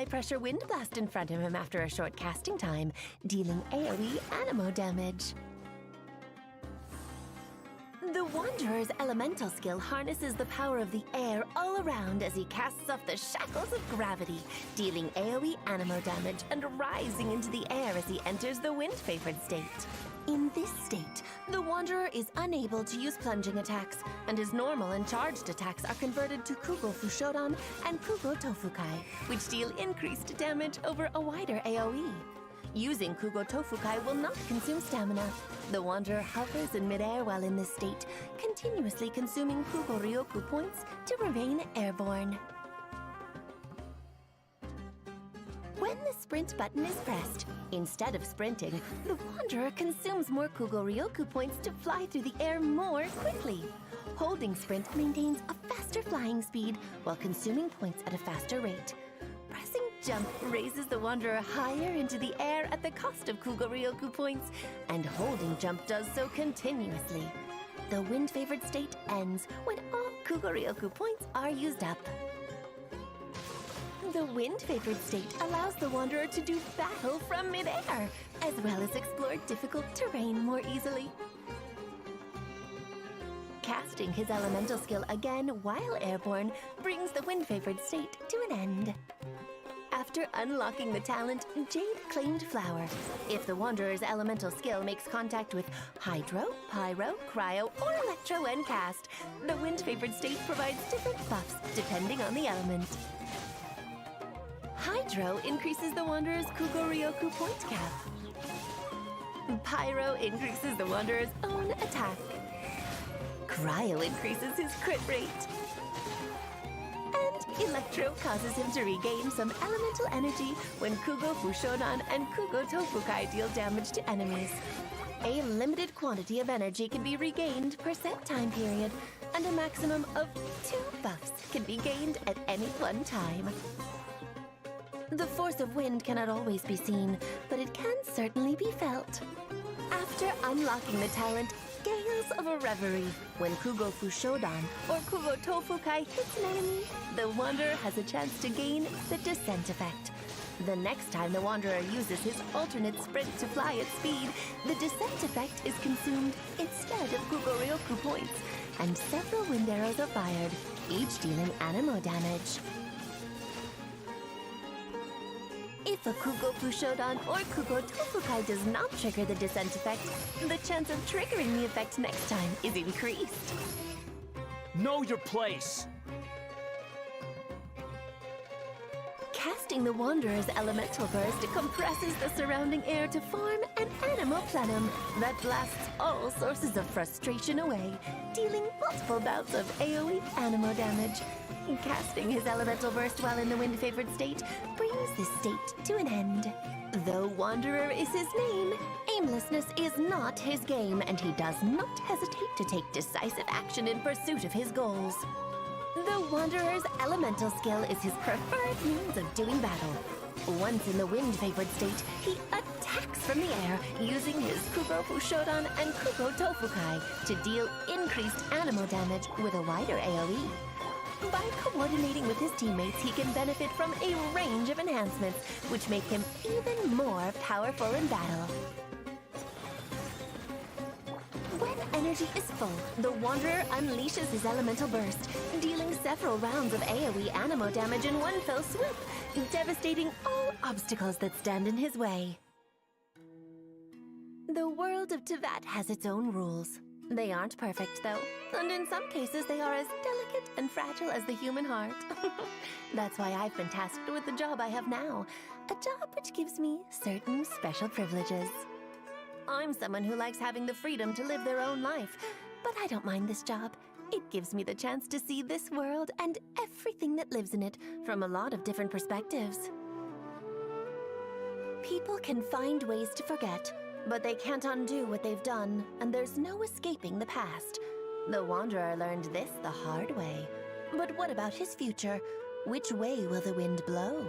high-pressure wind blast in front of him after a short casting time, dealing AoE animo damage. The Wanderer's elemental skill harnesses the power of the air all around as he casts off the shackles of gravity, dealing AoE animo damage and rising into the air as he enters the wind-favored state. In this state, the Wanderer is unable to use plunging attacks, and his normal and charged attacks are converted to Kugo Fushodan and Kugo Tofukai, which deal increased damage over a wider AoE. Using Kugo Tofukai will not consume stamina. The Wanderer hovers in midair while in this state, continuously consuming Kugo Ryoku points to remain airborne. When the sprint button is pressed, instead of sprinting, the Wanderer consumes more Kugo Ryoku points to fly through the air more quickly. Holding sprint maintains a faster flying speed while consuming points at a faster rate. Pressing jump raises the Wanderer higher into the air at the cost of Kugo Ryoku points, and holding jump does so continuously. The wind-favored state ends when all Kugo Ryoku points are used up. The wind-favored state allows the Wanderer to do battle from mid-air, as well as explore difficult terrain more easily. Casting his elemental skill again while airborne brings the wind-favored state to an end. After unlocking the talent Jade-Claimed Flower, if the Wanderer's elemental skill makes contact with Hydro, Pyro, Cryo, or Electro when cast, the wind-favored state provides different buffs depending on the element. Hydro increases the Wanderer's Kugo Ryoku point cap. Pyro increases the Wanderer's own attack. Cryo increases his crit rate. And Electro causes him to regain some elemental energy when Kugo Fushodan and Kugo Tofukai deal damage to enemies. A limited quantity of energy can be regained per set time period, and a maximum of 2 buffs can be gained at any one time. The force of wind cannot always be seen, but it can certainly be felt. After unlocking the talent Gales of a Reverie, when Kugo Fushodan or Kugo Tofukai hits an enemy, the Wanderer has a chance to gain the Descent effect. The next time the Wanderer uses his alternate sprint to fly at speed, the Descent effect is consumed instead of Kugo Ryoku points, and several wind arrows are fired, each dealing animo damage. If a Kugo Fushodan or Kugo Tofukai does not trigger the Descent effect, the chance of triggering the effect next time is increased. Know your place! Casting the Wanderer's elemental burst compresses the surrounding air to form an animo plenum that blasts all sources of frustration away, dealing multiple bouts of AoE animo damage. Casting his elemental burst while in the wind-favored state brings this state to an end. Though Wanderer is his name, aimlessness is not his game, and he does not hesitate to take decisive action in pursuit of his goals. The Wanderer's elemental skill is his preferred means of doing battle. Once in the wind-favored state, he attacks from the air using his Kugo Fushodan and Kugo Tofukai to deal increased animo damage with a wider AoE. By coordinating with his teammates, he can benefit from a range of enhancements, which make him even more powerful in battle. When energy is full, the Wanderer unleashes his elemental burst, dealing several rounds of AoE animo damage in one fell swoop, devastating all obstacles that stand in his way. The world of Teyvat has its own rules. They aren't perfect, though, and in some cases they are as delicate and fragile as the human heart. That's why I've been tasked with the job I have now, a job which gives me certain special privileges. I'm someone who likes having the freedom to live their own life, but I don't mind this job. It gives me the chance to see this world and everything that lives in it from a lot of different perspectives. People can find ways to forget, but they can't undo what they've done, and there's no escaping the past. The Wanderer learned this the hard way. But what about his future? Which way will the wind blow?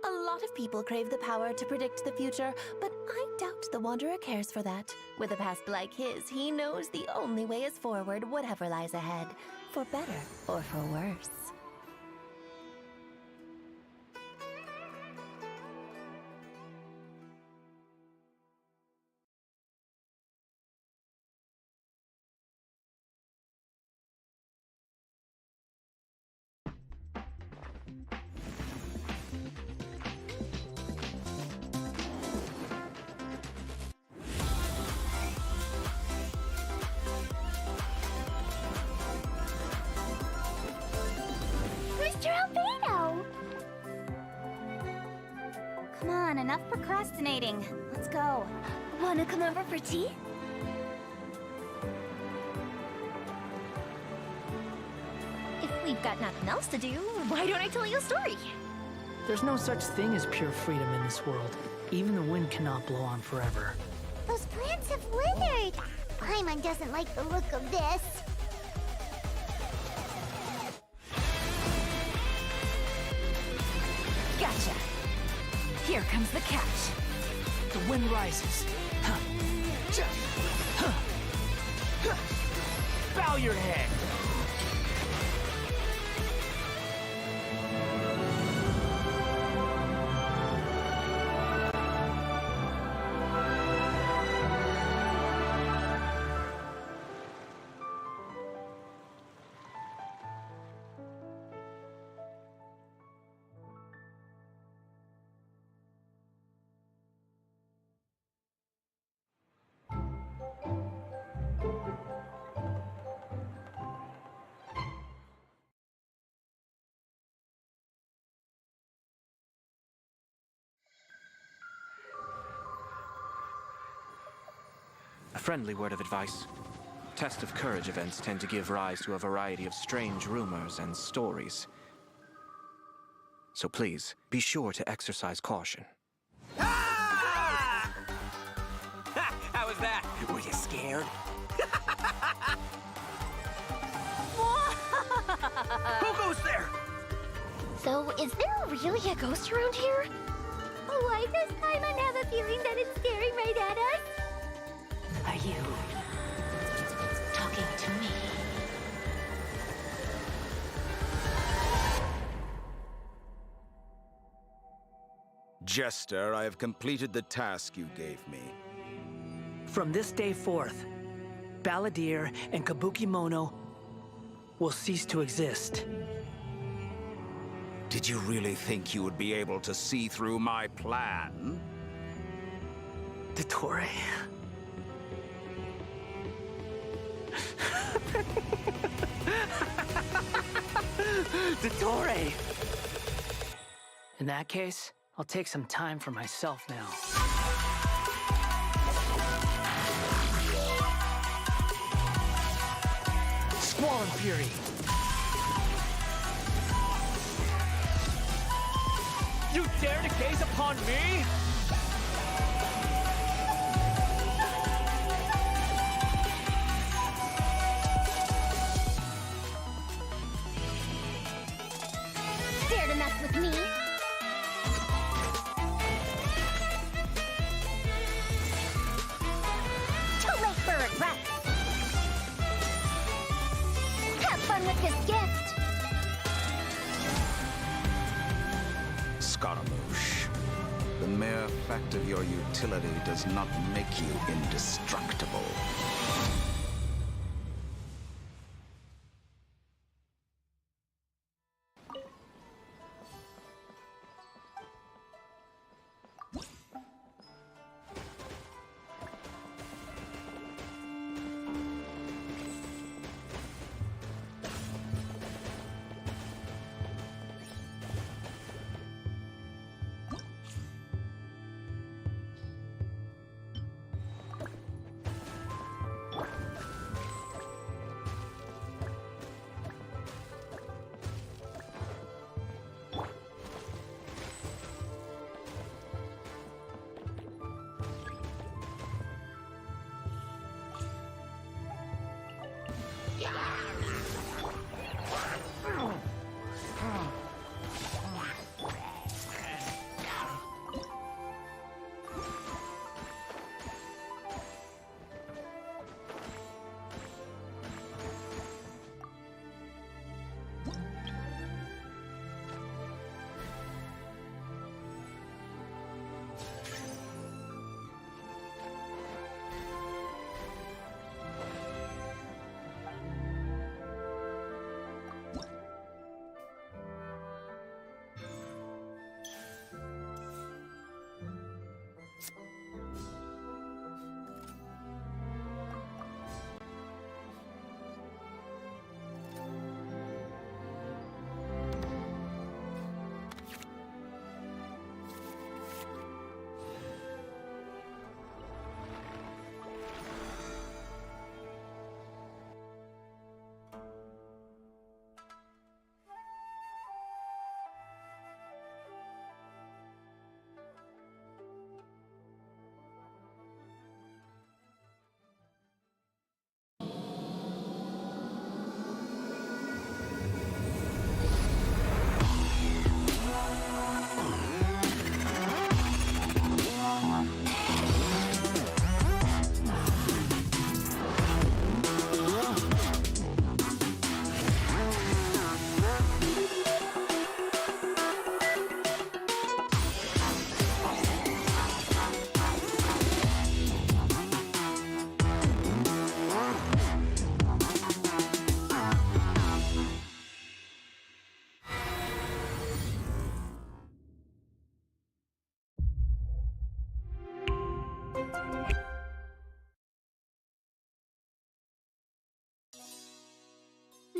A lot of people crave the power to predict the future, but I doubt the Wanderer cares for that. With a past like his, he knows the only way is forward, whatever lies ahead, for better or for worse. enough procrastinating. Let's go. Wanna come over for tea? If we've got nothing else to do, why don't I tell you a story? There's no such thing as pure freedom in this world. Even the wind cannot blow on forever. Those plants have withered. Paimon doesn't like the look of this. Gotcha. Here comes the catch. The wind rises. Huh. Huh. Huh. Bow your head! A friendly word of advice. Test of Courage events tend to give rise to a variety of strange rumors and stories. So please, be sure to exercise caution. Ah! How was that? Were you scared? Who goes there? So, is there really a ghost around here? Why does Paimon have a feeling that it's staring right at us? Are you talking to me? Jester, I have completed the task you gave me. From this day forth, Balladeer and Kabukimono will cease to exist. Did you really think you would be able to see through my plan? Dottore. Dottore! In that case, I'll take some time for myself now. Squall and Fury! You dare to gaze upon me? Dare to mess with me? Too late for regrets. Have fun with this gift. Scaramouche, the mere fact of your utility does not make you indestructible.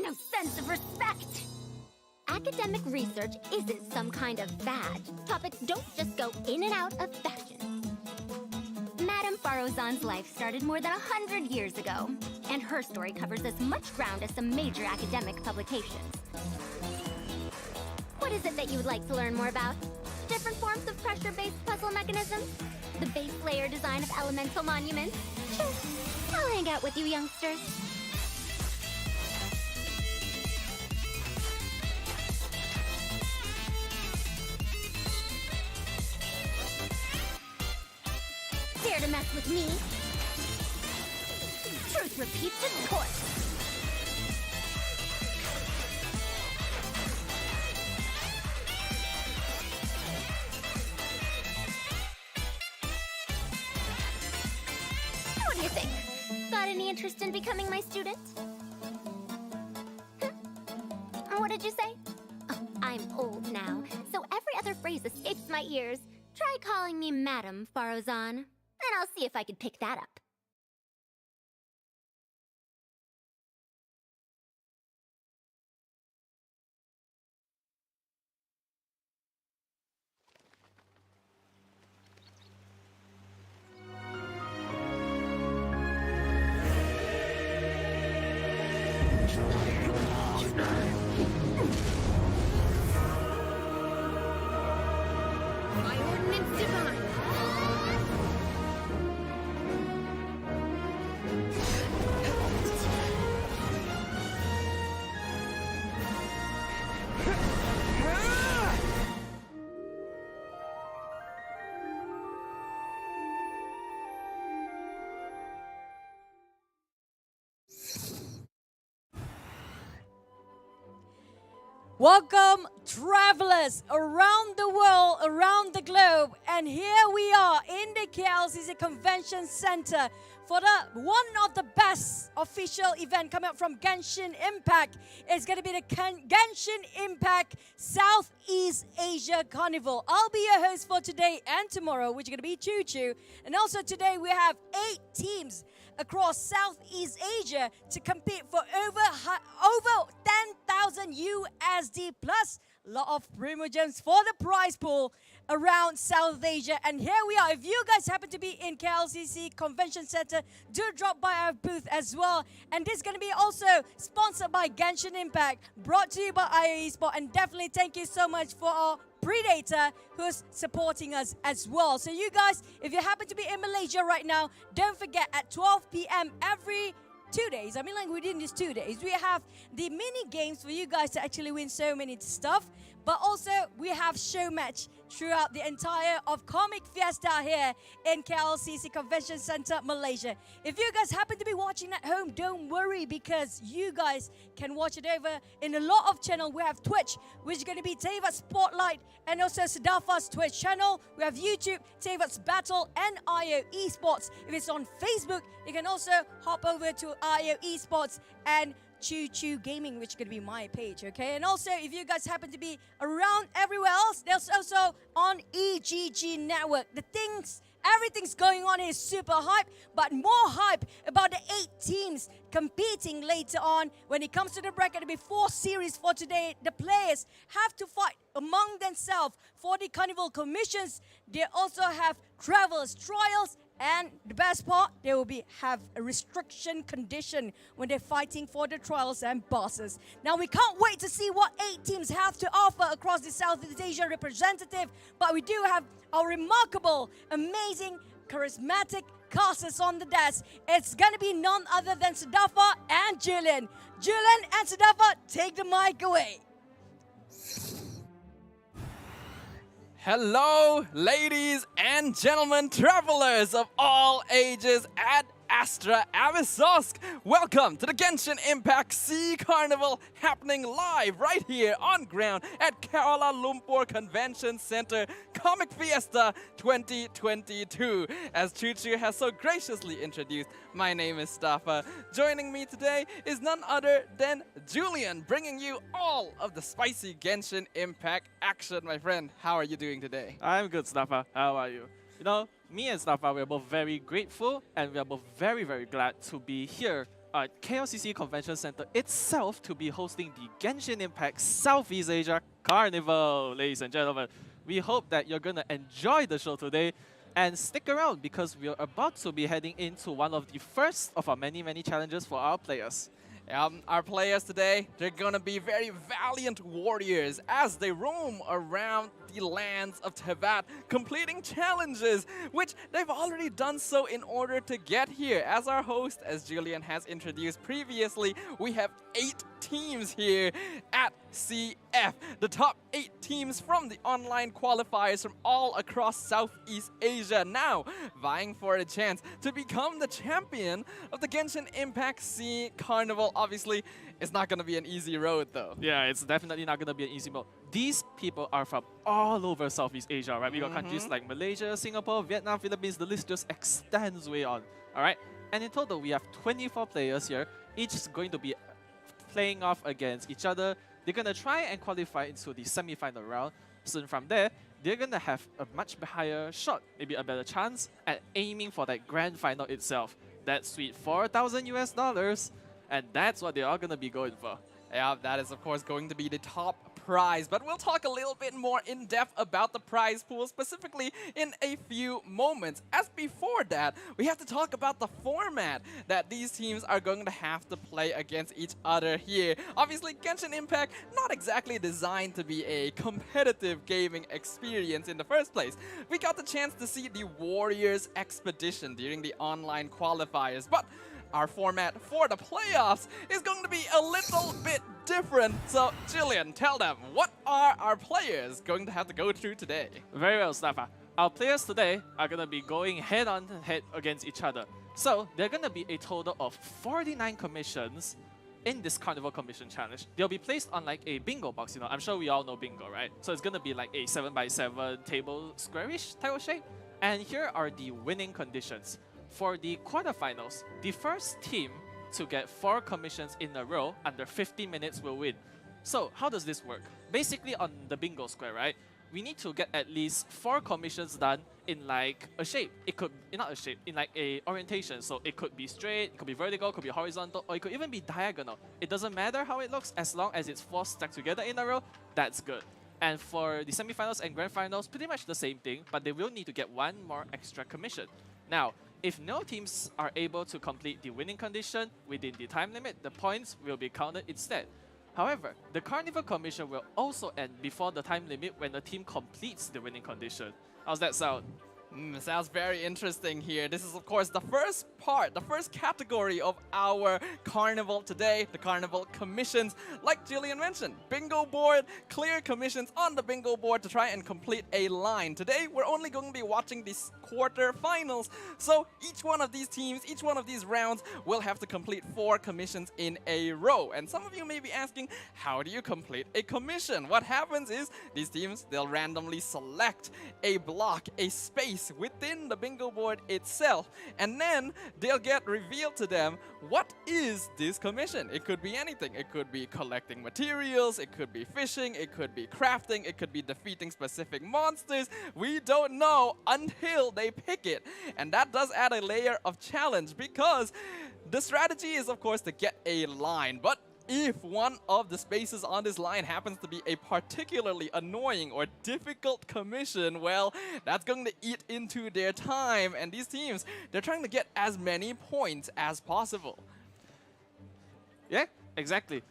no sense of respect. Academic research isn't some kind of fad. Topics don't just go in and out of fashion. Madame Faruzan's life started more than 100 years ago, and her story covers as much ground as some major academic publications. What is it that you would like to learn more about? Different forms of pressure-based puzzle mechanisms? The base layer design of elemental monuments? Sure, I'll hang out with you youngsters. Dare to mess with me? Truth repeats its course. What do you think? Got any interest in becoming my student? What did you say? Oh, I'm old now, so every other phrase escapes my ears. Try calling me Madame Faruzan, and I'll see if I can pick that up. My ordinance divine. Welcome, travelers around the world, around the globe, and here we are in the KLCC Convention Center for one of the best official event coming up from Genshin Impact. It's going to be the Genshin Impact Southeast Asia Carnival. I'll be your host for today and tomorrow, which is going to be Choo Choo. And also today we have 8 teams across Southeast Asia to compete for over 10,000 USD plus a lot of primo gems for the prize pool around South Asia. And here we are. If you guys happen to be in KLCC Convention Center, do drop by our booth as well. And this is going to be also sponsored by Genshin Impact, brought to you by IO Esport. And definitely thank you so much for our Predator who's supporting us as well. So you guys, if you happen to be in Malaysia right now, don't forget at 12 p.m. every 2 days, I mean like within these 2 days, we have the mini games for you guys to actually win so many stuff. But also we have show match throughout the entire of Comic Fiesta here in KLCC Convention Center, Malaysia. If you guys happen to be watching at home, don't worry, because you guys can watch it over in a lot of channels. We have Twitch, which is going to be Teyvat Spotlight, and also Sadafa's Twitch channel. We have YouTube, Teyvat's Battle, and IO Esports. If it's on Facebook, you can also hop over to IO Esports and Choo Choo Gaming, which is going to be my page, okay? And also, if you guys happen to be around everywhere else, there's also on EGG Network. Everything's going on is super hype, but more hype about the 8 teams competing later on. When it comes to the bracket, there'll be 4 series for today. The players have to fight among themselves for the carnival commissions. They also have travels, trials, and the best part, they will have a restriction condition when they're fighting for the trials and bosses. Now, we can't wait to see what 8 teams have to offer across the Southeast Asia representative, but we do have our remarkable, amazing, charismatic casters on the desk. It's gonna be none other than Sadafa and Julian. Julian and Sadafa, take the mic away. Hello, ladies and gentlemen, travelers of all ages at Astra Abyssosque. Welcome to the Genshin Impact SEA Carnival, happening live right here on ground at Kuala Lumpur Convention Center, Comic Fiesta 2022. As Choo Choo has so graciously introduced, my name is Staffa. Joining me today is none other than Julian, bringing you all of the spicy Genshin Impact action, my friend. How are you doing today? I'm good, Staffa. How are you? You know, me and Staffa, we're both very grateful and we are both very, very glad to be here KLCC Convention Center itself to be hosting the Genshin Impact Southeast Asia Carnival, ladies and gentlemen. We hope that you're gonna enjoy the show today and stick around because we're about to be heading into one of the first of our many challenges for our players. Our players today, they're gonna be very valiant warriors as they roam around the lands of Teyvat, completing challenges, which they've already done so in order to get here. As our host, as Julian has introduced previously, we have 8 teams here at CF. The top 8 teams from the online qualifiers from all across Southeast Asia, now vying for a chance to become the champion of the Genshin Impact SEA Carnival. Obviously, it's not going to be an easy road though. Yeah, it's definitely not going to be an easy mode. These people are from all over Southeast Asia, right? We got countries like Malaysia, Singapore, Vietnam, Philippines. The list just extends way on, all right? And in total, we have 24 players here. Each is going to be playing off against each other. They're going to try and qualify into the semi-final round. So from there, they're going to have a much higher shot, maybe a better chance at aiming for that grand final itself. That sweet $4,000 US, and that's what they are going to be going for. Yeah, that is of course going to be the top prize, but we'll talk a little bit more in depth about the prize pool specifically in a few moments. As before that, we have to talk about the format that these teams are going to have to play against each other here. Obviously, Genshin Impact not exactly designed to be a competitive gaming experience in the first place. We got the chance to see the Warriors Expedition during the online qualifiers, but our format for the playoffs is going to be a little bit different. So, Jillian, tell them, what are our players going to have to go through today? Very well, Staffa. Our players today are going to be going head-on-head against each other. So, there are going to be a total of 49 commissions in this Carnival Commission Challenge. They'll be placed on like a bingo box, you know. I'm sure we all know bingo, right? So, it's going to be like a 7x7 table squarish type of shape. And here are the winning conditions. For the quarterfinals, the first team to get 4 commissions in a row under 50 minutes will win. So how does this work? Basically on the bingo square, right? We need to get at least 4 commissions done in like a shape. It could, not a shape, in like a orientation. So it could be straight, it could be vertical, it could be horizontal, or it could even be diagonal. It doesn't matter how it looks, as long as it's 4 stacked together in a row, that's good. And for the semifinals and grand finals, pretty much the same thing, but they will need to get 1 more extra commission. Now, if no teams are able to complete the winning condition within the time limit, the points will be counted instead. However, the Carnival Commission will also end before the time limit when the team completes the winning condition. How's that sound? Sounds very interesting here. This is of course the first part, the first category of our carnival today, the Carnival Commissions. Like Jillian mentioned, bingo board, clear commissions on the bingo board to try and complete a line. Today, we're only going to be watching these quarterfinals. So each one of these teams, each one of these rounds will have to complete 4 commissions in a row. And some of you may be asking, how do you complete a commission? What happens is these teams, they'll randomly select a block, a space within the bingo board itself, and then they'll get revealed to them what is this commission. It could be anything. It could be collecting materials, it could be fishing, it could be crafting, it could be defeating specific monsters. We don't know until they pick it, and that does add a layer of challenge because the strategy is of course to get a line, but if one of the spaces on this line happens to be a particularly annoying or difficult commission, well, that's going to eat into their time. And these teams, they're trying to get as many points as possible. Yeah, exactly.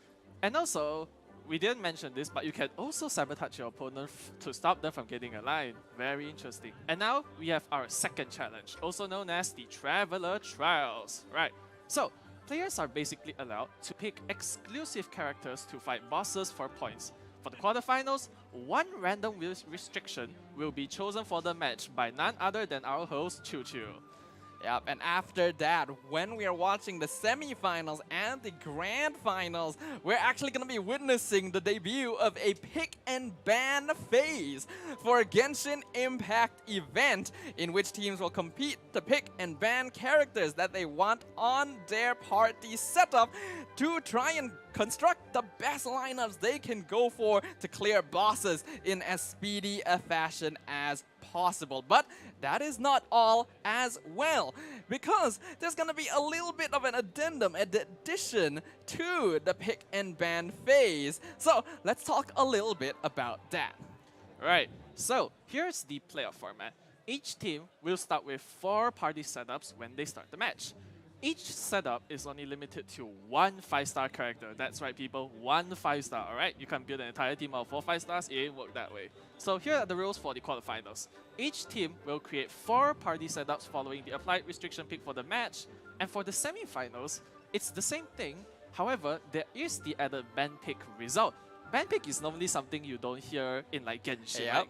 And also, we didn't mention this, but you can also sabotage your opponent to stop them from getting a line. Very interesting. And now, we have our second challenge, also known as the Traveler Trials. Right, so players are basically allowed to pick exclusive characters to fight bosses for points. For the quarterfinals, 1 random restriction will be chosen for the match by none other than our host, Choo Choo. Yep, and after that, when we are watching the semi-finals and the grand finals, we're actually going to be witnessing the debut of a pick and ban phase for a Genshin Impact event in which teams will compete to pick and ban characters that they want on their party setup to try and construct the best lineups they can go for to clear bosses in as speedy a fashion as possible. But that is not all as well, because there's gonna be a little bit of an addendum, an addition to the pick and ban phase. So let's talk a little bit about that. Right, so here's the playoff format. Each team will start with 4 party setups when they start the match. Each setup is only limited to 1 5-star character. That's right, people, 1 5-star, alright? You can't build an entire team of 4 5 stars, it ain't work that way. So here are the rules for the quarterfinals. Each team will create 4 party setups following the applied restriction pick for the match. And for the semi-finals, it's the same thing. However, there is the added ban pick result. Ban pick is normally something you don't hear in like Genshin, right?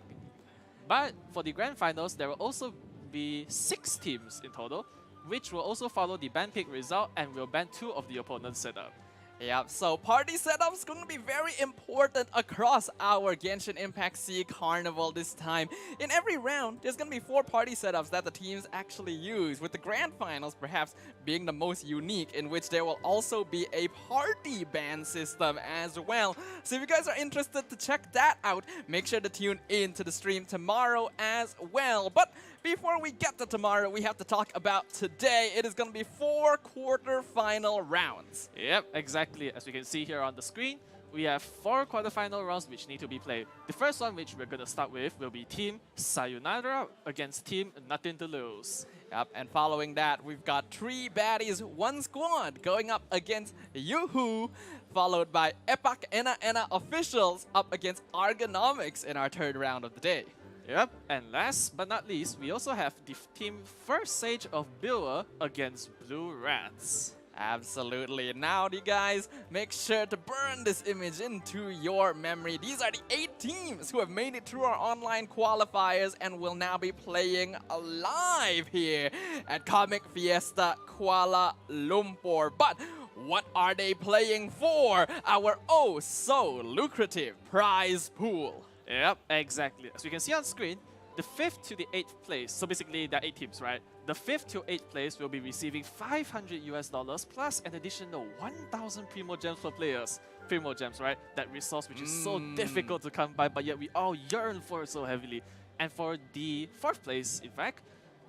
But for the grand finals, there will also be 6 teams in total, which will also follow the ban pick result and will ban 2 of the opponent's setup. Yep, so party setup is going to be very important across our Genshin Impact SEA Carnival this time. In every round, there's going to be 4 party setups that the teams actually use, with the grand finals perhaps being the most unique, in which there will also be a party ban system as well. So if you guys are interested to check that out, make sure to tune in to the stream tomorrow as well. But before we get to tomorrow, we have to talk about today. It is going to be 4 quarter-final rounds. Yep, exactly. As we can see here on the screen, we have 4 quarterfinal rounds which need to be played. The first one, which we're going to start with, will be Team Sayonara against Team Nothing to Lose. Yep, and following that, we've got 3 baddies, 1 squad going up against Yoo-Hoo, followed by Epak Ena officials up against Argonomics in our 3rd round of the day. Yep, and last but not least, we also have the Team First Sage of Biwa against Blue Rats. Absolutely. Now, you guys, make sure to burn this image into your memory. These are the 8 teams who have made it through our online qualifiers and will now be playing live here at Comic Fiesta Kuala Lumpur. But what are they playing for? Our oh so lucrative prize pool. Yep, exactly. As you can see on screen, the 5th to the 8th place, so basically there are 8 teams, right? The 5th to 8th place will be receiving $500 plus an additional 1,000 Primo Gems for players. Primo Gems, right? That resource which is so difficult to come by, but yet we all yearn for it so heavily. And for the 4th place, in fact,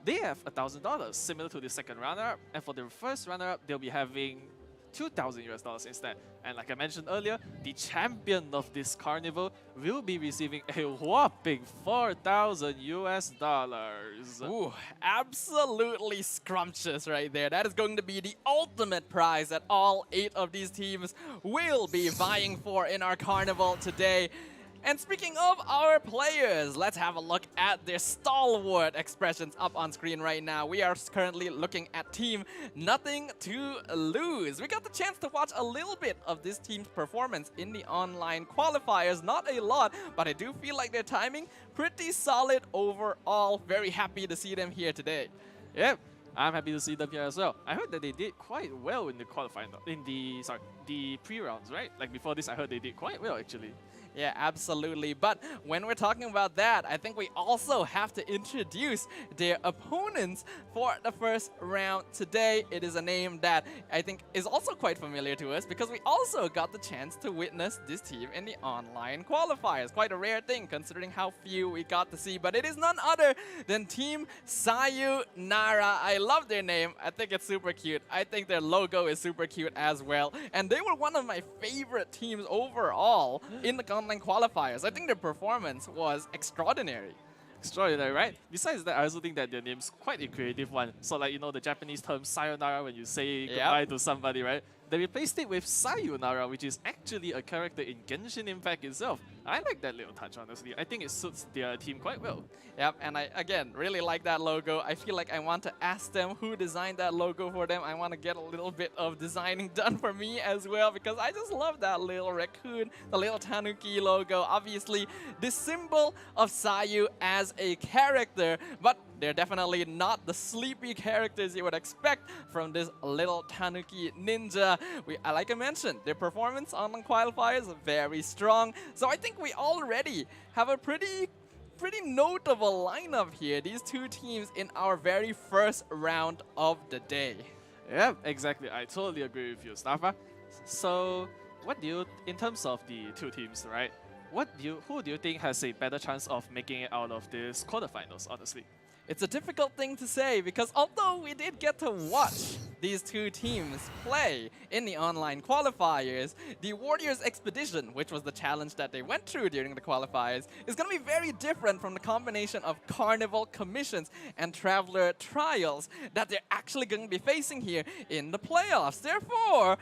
they have $1,000, similar to the 2nd runner-up. And for the 1st runner-up, they'll be having $2,000 instead. And like I mentioned earlier, the champion of this carnival will be receiving a whopping $4,000. Ooh, absolutely scrumptious right there. That is going to be the ultimate prize that all 8 of these teams will be vying for in our carnival today. And speaking of our players, let's have a look at their stalwart expressions up on screen right now. We are currently looking at Team Nothing to Lose. We got the chance to watch a little bit of this team's performance in the online qualifiers. Not a lot, but I do feel like their timing pretty solid overall. Very happy to see them here today. Yep. I'm happy to see them here as well. I heard that they did quite well in the qualifying, the pre-rounds, right? Like before this, I heard they did quite well actually. Yeah, absolutely. But when we're talking about that, I think we also have to introduce their opponents for the first round today. It is a name that I think is also quite familiar to us because we also got the chance to witness this team in the online qualifiers. Quite a rare thing considering how few we got to see, but it is none other than Team Sayonara. I love their name. I think it's super cute. I think their logo is super cute as well. And they were one of my favorite teams overall in the online qualifiers. I think their performance was extraordinary. Extraordinary, right? Besides that, I also think that their name's quite a creative one. So like, you know, the Japanese term sayonara when you say goodbye to somebody, right? They replaced it with Sayonara, which is actually a character in Genshin Impact itself. I like that little touch, honestly. I think it suits their team quite well. Yep, and I, again, really like that logo. I feel like I want to ask them who designed that logo for them. I want to get a little bit of designing done for me as well, because I just love that little raccoon, the little tanuki logo. Obviously, the symbol of Sayu as a character, but they're definitely not the sleepy characters you would expect from this little tanuki ninja. Like I mentioned, their performance on the qualifiers are very strong. So I think we already have a pretty notable lineup here. These 2 teams in our very first round of the day. Yeah, exactly. I totally agree with you, Staffa. So what do you, in terms of the two teams, right? Who do you think has a better chance of making it out of this quarterfinals, honestly? It's a difficult thing to say because although we did get to watch these two teams play in the online qualifiers, the Warriors Expedition, which was the challenge that they went through during the qualifiers, is going to be very different from the combination of Carnival commissions and Traveler trials that they're actually going to be facing here in the playoffs. Therefore,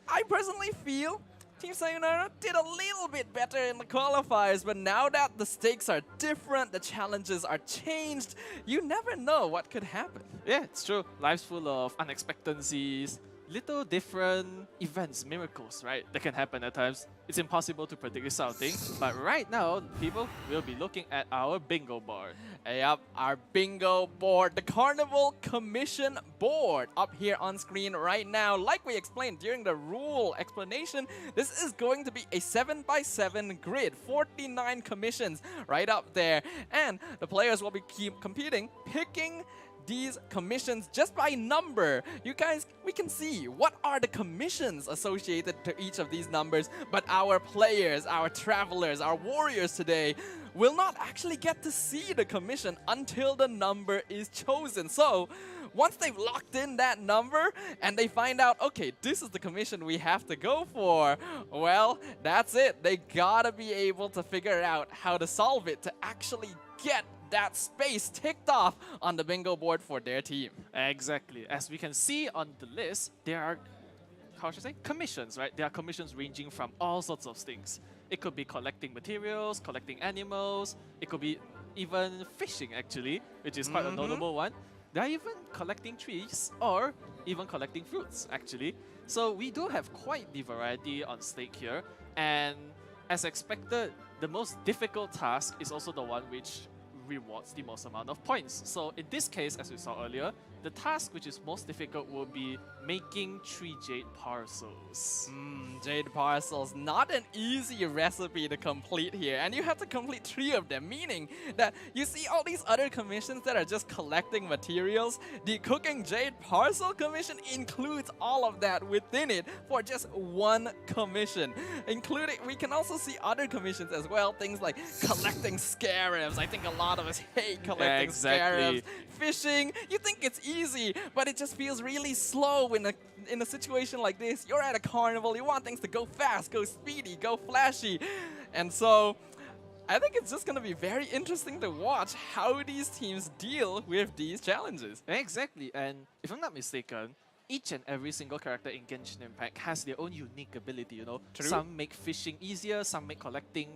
I personally feel Team Sayonara did a little bit better in the qualifiers, but now that the stakes are different, the challenges are changed, you never know what could happen. Yeah, it's true. Life's full of unexpectancies, little different events, miracles, right? That can happen at times. It's impossible to predict this sort of thing, but right now, people will be looking at our bingo board. Yep, our bingo board, the Carnival Commission board up here on screen right now. Like we explained during the rule explanation, this is going to be a 7x7 grid, 49 commissions right up there. And the players will be competing, picking these commissions just by number. You guys, we can see what are the commissions associated to each of these numbers, but our players, our travelers, our warriors today will not actually get to see the commission until the number is chosen. So once they've locked in that number and they find out, okay, this is the commission we have to go for, well, that's it. They gotta be able to figure out how to solve it to actually get that space ticked off on the bingo board for their team. Exactly. As we can see on the list, there are, how should I say, commissions, right? There are commissions ranging from all sorts of things. It could be collecting materials, collecting animals. It could be even fishing, actually, which is quite a notable one. There are even collecting trees or even collecting fruits, actually. So we do have quite the variety on stake here. And as expected, the most difficult task is also the one which rewards the most amount of points. So in this case, as we saw earlier, the task which is most difficult will be making 3 jade parcels. Jade parcels, not an easy recipe to complete here, and you have to complete 3 of them, meaning that you see all these other commissions that are just collecting materials. The cooking jade parcel commission includes all of that within it for just 1 commission. Including, we can also see other commissions as well, things like collecting scarabs. I think a lot of us hate collecting scarabs. Fishing, you think it's easy, but it just feels really slow in a situation like this. You're at a carnival, you want things to go fast, go speedy, go flashy. And so I think it's just going to be very interesting to watch how these teams deal with these challenges. Exactly, and if I'm not mistaken, each and every single character in Genshin Impact has their own unique ability, you know. True. Some make fishing easier, some make collecting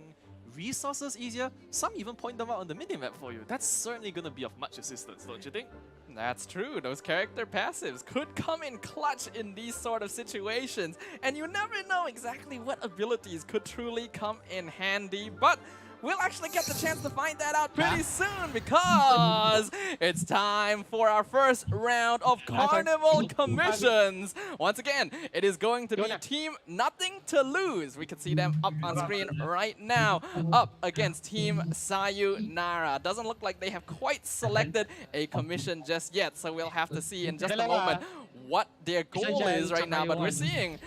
resources easier, some even point them out on the minimap for you. That's certainly going to be of much assistance, don't you think? That's true. Those character passives could come in clutch in these sort of situations, and you never know exactly what abilities could truly come in handy, but we'll actually get the chance to find that out pretty soon because it's time for our first round of Carnival commissions. Once again, it is going to be Team Nothing to Lose. We can see them up on screen right now, up against Team Sayonara. Doesn't look like they have quite selected a commission just yet, so we'll have to see in just a moment what their goal is right now. But we're seeing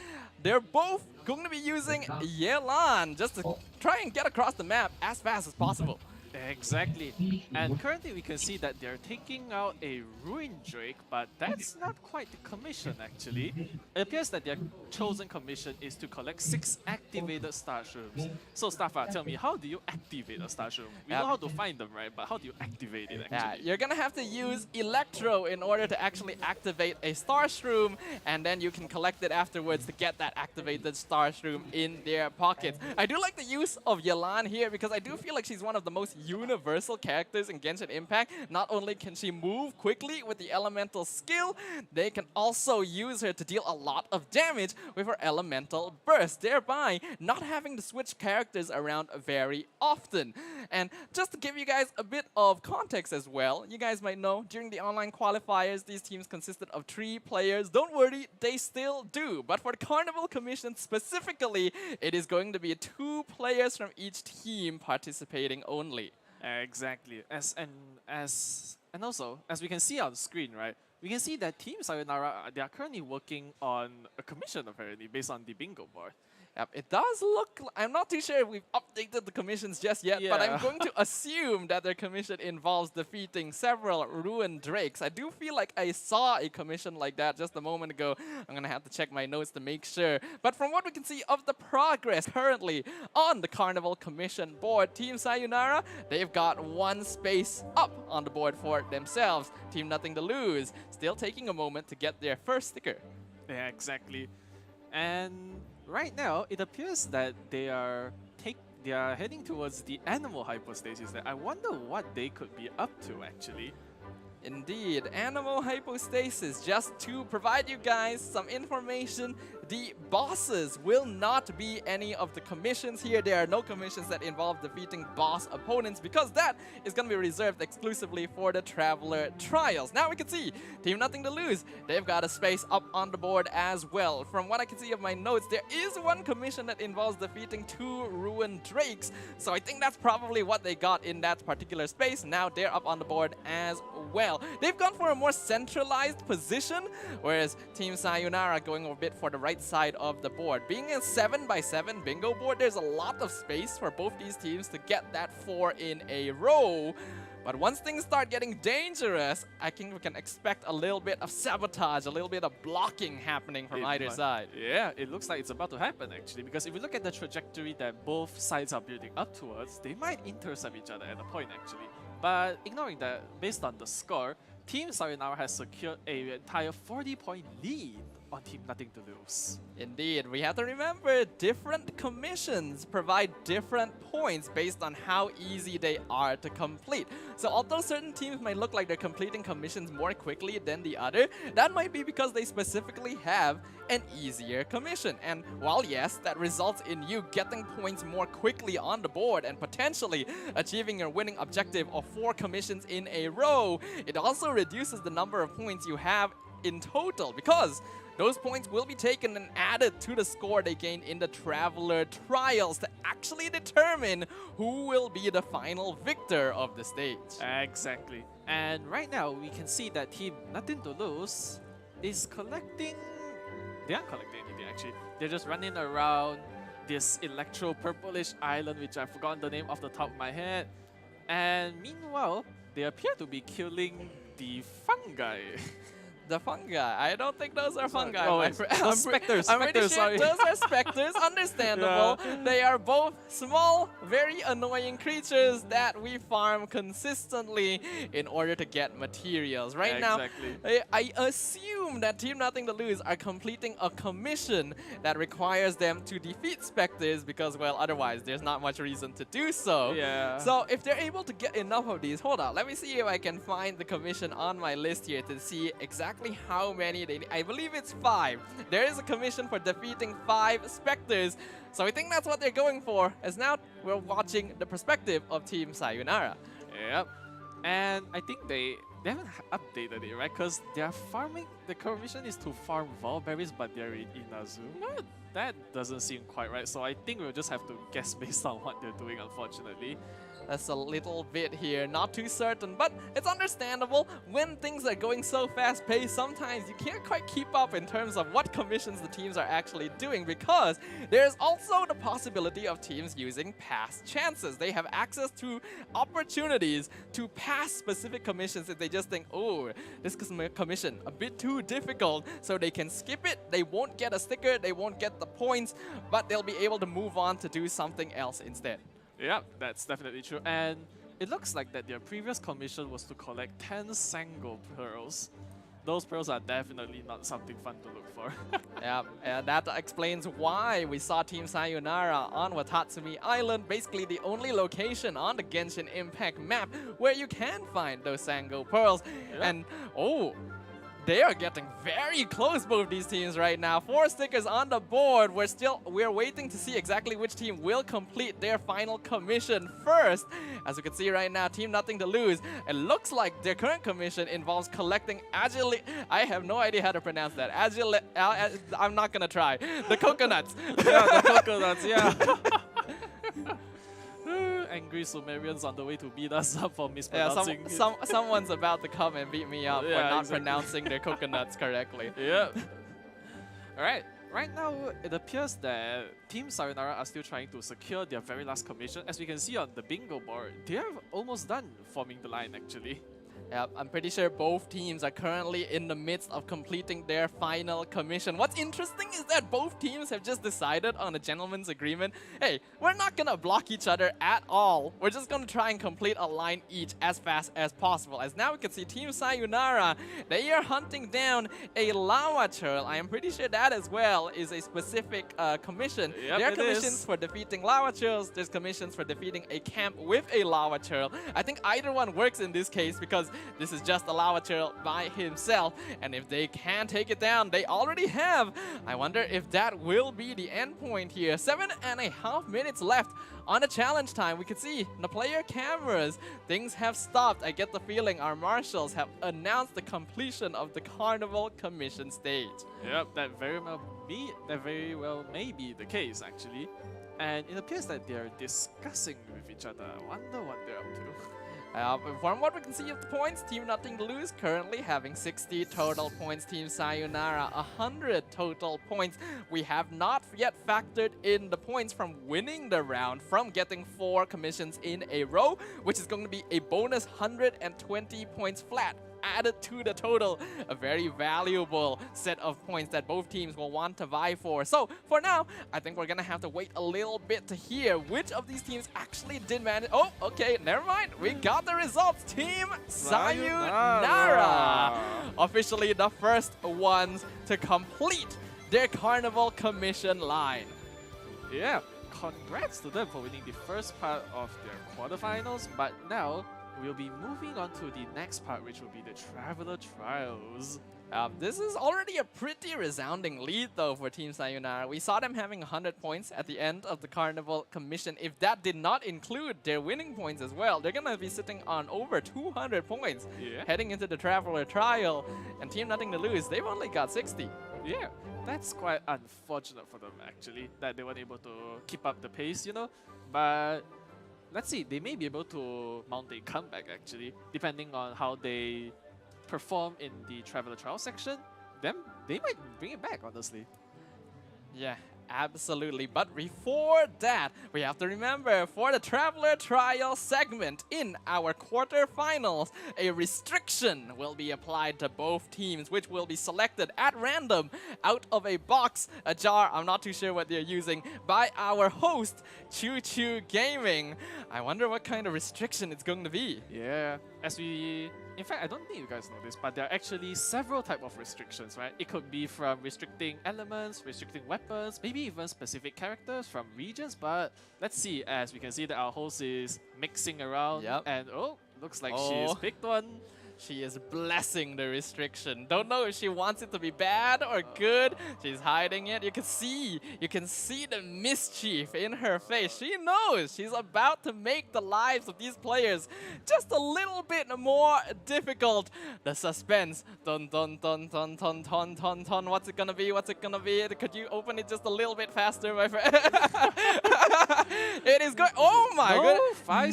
they're both going to be using Yelan just to try and get across the map as fast as possible. Exactly. And currently we can see that they're taking out a Ruin Drake, but that's not quite the commission actually. It appears that their chosen commission is to collect 6 activated star shrooms. So Staffa, tell me, how do you activate a star shroom? We know how to find them, right? But how do you activate it actually? Yeah, you're gonna have to use Electro in order to actually activate a star shroom, and then you can collect it afterwards to get that activated star shroom in their pockets. I do like the use of Yelan here because I do feel like she's one of the most universal characters in Genshin Impact. Not only can she move quickly with the elemental skill, they can also use her to deal a lot of damage with her elemental burst, thereby not having to switch characters around very often. And just to give you guys a bit of context as well, you guys might know during the online qualifiers, these teams consisted of 3 players. Don't worry, they still do. But for the Carnival Commission specifically, it is going to be 2 players from each team participating only. Exactly. And also, as we can see on the screen, right? We can see that Team Sayonara, they are currently working on a commission apparently based on the bingo board. Yep, it does look. I'm not too sure if we've updated the commissions just yet, but I'm Yeah. going to assume that their commission involves defeating several ruined drakes. I do feel like I saw a commission like that just a moment ago. I'm gonna have to check my notes to make sure. But from what we can see of the progress currently on the Carnival commission board, Team Sayonara, they've got one space up on the board for themselves. Team Nothing to Lose still taking a moment to get their first sticker. Yeah, exactly. And right now, it appears that they are heading towards the animal hypostasis. There, I wonder what they could be up to actually. Indeed, animal hypostasis. Just to provide you guys some information, the bosses will not be any of the commissions here. There are no commissions that involve defeating boss opponents because that is going to be reserved exclusively for the Traveler Trials. Now we can see Team Nothing to Lose. They've got a space up on the board as well. From what I can see of my notes, there is one commission that involves defeating 2 ruined drakes. So I think that's probably what they got in that particular space. Now they're up on the board as well. They've gone for a more centralized position, whereas Team Sayonara going a bit for the right side of the board. Being a 7x7 bingo board, there's a lot of space for both these teams to get that 4 in a row. But once things start getting dangerous, I think we can expect a little bit of sabotage, a little bit of blocking happening from either side. Yeah, it looks like it's about to happen actually, because if you look at the trajectory that both sides are building up towards, they might intercept each other at a point actually. But ignoring that, based on the score, Team Sayonara has secured an entire 40-point lead on Team Nothing to Lose. Indeed, we have to remember different commissions provide different points based on how easy they are to complete. So although certain teams might look like they're completing commissions more quickly than the other, that might be because they specifically have an easier commission. And while yes, that results in you getting points more quickly on the board and potentially achieving your winning objective of 4 commissions in a row, it also reduces the number of points you have in total, because those points will be taken and added to the score they gain in the Traveler Trials to actually determine who will be the final victor of the stage. Exactly. And right now, we can see that Team Nothing to Lose is collecting... They aren't collecting anything actually. They're just running around this electro-purplish island, which I've forgotten the name off the top of my head. And meanwhile, they appear to be killing the fungi. The fungi. I don't think those are fungi. Oh, my friend. specters. I'm pretty Specters, sure sorry. those are specters. Understandable. Yeah. They are both small, very annoying creatures that we farm consistently in order to get materials. Right Exactly. now, I assume that Team Nothing to Lose are completing a commission that requires them to defeat specters because, well, otherwise there's not much reason to do so. Yeah. So if they're able to get enough of these, hold on, let me see if I can find the commission on my list here to see exactly how many they need. I believe it's 5. There is a commission for defeating 5 specters. So I think that's what they're going for, as now we're watching the perspective of Team Sayonara. Yep. And I think they haven't updated it, right? Because they're farming, the commission is to farm Valberries, but they're in Inazuma. That doesn't seem quite right. So I think we'll just have to guess based on what they're doing, unfortunately. That's a little bit here, not too certain, but it's understandable. When things are going so fast-paced, sometimes you can't quite keep up in terms of what commissions the teams are actually doing, because there's also the possibility of teams using past chances. They have access to opportunities to pass specific commissions if they just think, oh, this commission a bit too difficult, so they can skip it. They won't get a sticker, they won't get the points, but they'll be able to move on to do something else instead. Yeah, that's definitely true. And it looks like that their previous commission was to collect 10 Sango pearls. Those pearls are definitely not something fun to look for. Yeah, and that explains why we saw Team Sayonara on Watatsumi Island, basically the only location on the Genshin Impact map where you can find those Sango pearls. Yeah. And oh, they are getting very close, both these teams right now. 4 stickers on the board. We're waiting to see exactly which team will complete their final commission first. As you can see right now, Team Nothing to Lose. It looks like their current commission involves collecting I have no idea how to pronounce that. I'm not gonna try. The coconuts. Yeah, the coconuts, yeah. Angry Sumerians on the way to beat us up for mispronouncing it. Someone's about to come and beat me up for Yeah, not exactly. pronouncing their coconuts correctly. Yeah. Alright, right now, it appears that Team Sayonara are still trying to secure their very last commission. As we can see on the bingo board, they are almost done forming the line actually. Yeah, I'm pretty sure both teams are currently in the midst of completing their final commission. What's interesting is that both teams have just decided on a gentleman's agreement. Hey, we're not gonna block each other at all. We're just gonna try and complete a line each as fast as possible. As now we can see Team Sayonara, they are hunting down a lava churl. I am pretty sure that as well is a specific commission. Yep, there are it commissions is. for defeating lava churls. There's commissions for defeating a camp with a lava churl. I think either one works in this case because this is just a lava churl by himself, and if they can take it down, they already have. I wonder if that will be the end point here. 7.5 minutes left on the challenge time. We can see the player cameras. Things have stopped. I get the feeling our marshals have announced the completion of the Carnival Commission stage. Yep, that very well may be the case actually. And it appears that they are discussing with each other. I wonder what they're up to. From what we can see of the points, Team Nothing to Lose currently having 60 total points. Team Sayonara 100 total points. We have not yet factored in the points from winning the round, from getting 4 commissions in a row, which is going to be a bonus 120 points flat added to the total. A very valuable set of points that both teams will want to vie for. So for now, I think we're gonna have to wait a little bit to hear which of these teams actually did manage. Oh, okay, never mind. We got the results. Team Sayonara, officially the first ones to complete their Carnival Commission line. Yeah, congrats to them for winning the first part of their quarterfinals, but now we'll be moving on to the next part, which will be the Traveler Trials. This is already a pretty resounding lead though for Team Sayonara. We saw them having 100 points at the end of the Carnival Commission. If that did not include their winning points as well, they're gonna be sitting on over 200 points heading into the Traveler Trial. And Team Nothing to Lose, they've only got 60. Yeah, that's quite unfortunate for them actually, that they weren't able to keep up the pace, you know. But let's see, they may be able to mount a comeback actually, depending on how they perform in the Traveler Trial section. They might bring it back, honestly. Yeah, absolutely. But before that, we have to remember, for the Traveler Trial segment in our quarterfinals, a restriction will be applied to both teams, which will be selected at random out of a box, a jar, I'm not too sure what they're using, by our host, Choo Choo Gaming. I wonder what kind of restriction it's going to be. Yeah, in fact, I don't think you guys know this, but there are actually several types of restrictions, right? It could be from restricting elements, restricting weapons, maybe even specific characters from regions, but let's see, as we can see that our host is mixing around, and oh, looks like she's picked one. She is blessing the restriction. Don't know if she wants it to be bad or good. She's hiding it. You can see the mischief in her face. She knows she's about to make the lives of these players just a little bit more difficult. The suspense. Dun dun dun dun dun dun dun dun. What's it gonna be? What's it gonna be? Could you open it just a little bit faster, my friend? It is going. Oh my god!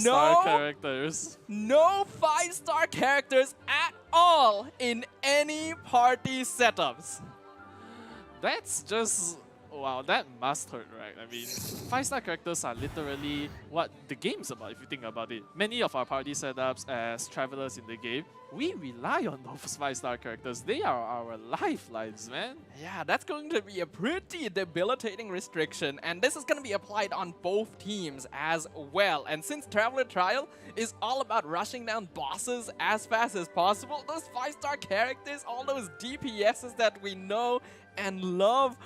No 5-star characters. No 5-star characters at all in any party setups. That's just... wow, that must hurt, right? I mean, 5-star characters are literally what the game's about, if you think about it. Many of our party setups as travelers in the game, we rely on those 5-star characters. They are our lifelines, man. Yeah, that's going to be a pretty debilitating restriction, and this is going to be applied on both teams as well. And since Traveler Trial is all about rushing down bosses as fast as possible, those 5-star characters, all those DPSs that we know and love,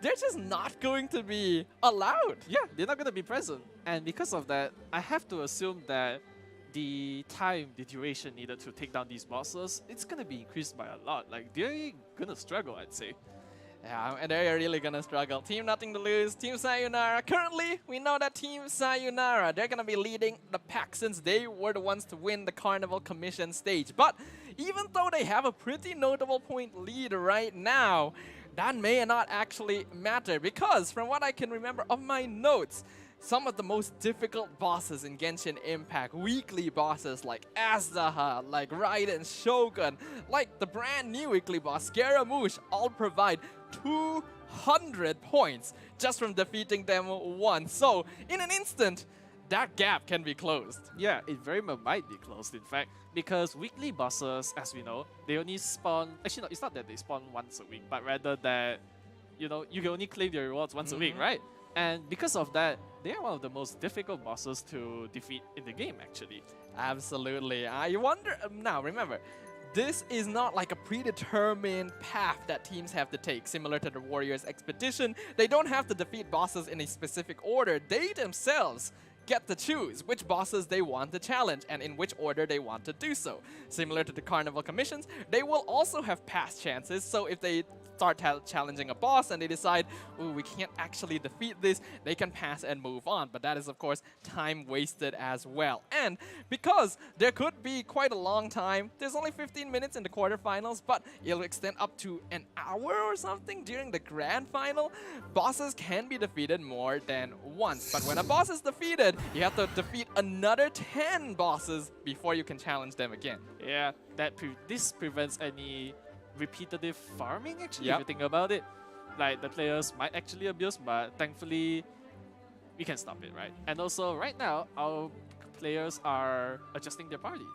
they're just not going to be allowed. Yeah, they're not going to be present. And because of that, I have to assume that the duration needed to take down these bosses, it's going to be increased by a lot. Like, they're going to struggle, I'd say. Yeah, and they're really going to struggle. Team Nothing to Lose, Team Sayonara. Currently, we know that Team Sayonara, they're going to be leading the pack since they were the ones to win the Carnival Commission stage. But even though they have a pretty notable point lead right now, that may not actually matter, because from what I can remember of my notes, some of the most difficult bosses in Genshin Impact, weekly bosses like Aztaha, like Raiden Shogun, like the brand new weekly boss Scaramouche, all provide 2 100 points just from defeating them once. So in an instant, that gap can be closed. Yeah, it very much might be closed, in fact, because weekly bosses, as we know, they only spawn. Actually, no, it's not that they spawn once a week, but rather that, you know, you can only claim your rewards once a week, right? And because of that, they are one of the most difficult bosses to defeat in the game, actually. Absolutely. I wonder, now remember, this is not like a predetermined path that teams have to take, similar to the Warriors Expedition. They don't have to defeat bosses in a specific order. They themselves get to choose which bosses they want to challenge and in which order they want to do so. Similar to the Carnival commissions, they will also have past chances, so if they start challenging a boss and they decide, ooh, we can't actually defeat this, they can pass and move on. But that is, of course, time wasted as well. And because there could be quite a long time, there's only 15 minutes in the quarterfinals, but it'll extend up to an hour or something during the grand final, bosses can be defeated more than once. But when a boss is defeated, you have to defeat another 10 bosses before you can challenge them again. Yeah, this prevents any repetitive farming, actually, if you think about it. Like, the players might actually abuse, but thankfully, we can stop it, right? And also, right now, our players are adjusting their party.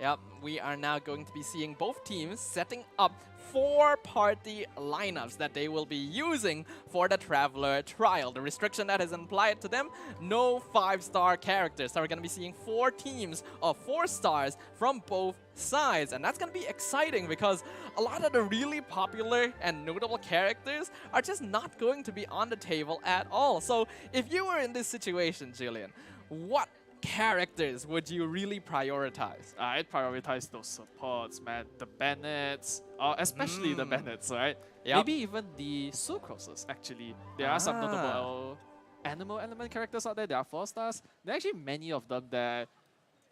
Yep, we are now going to be seeing both teams setting up 4 party lineups that they will be using for the Traveler trial. The restriction that is applied to them, no 5-star characters. So we're going to be seeing 4 teams of 4 stars from both sides. And that's going to be exciting because a lot of the really popular and notable characters are just not going to be on the table at all. So if you were in this situation, Julian, what characters would you really prioritize? I'd prioritize those supports, man. The Bennets, or especially the Bennets, right? Yep. Maybe even the Sucroses, actually. There are some notable animal element characters out there. There are 4 stars. There are actually many of them that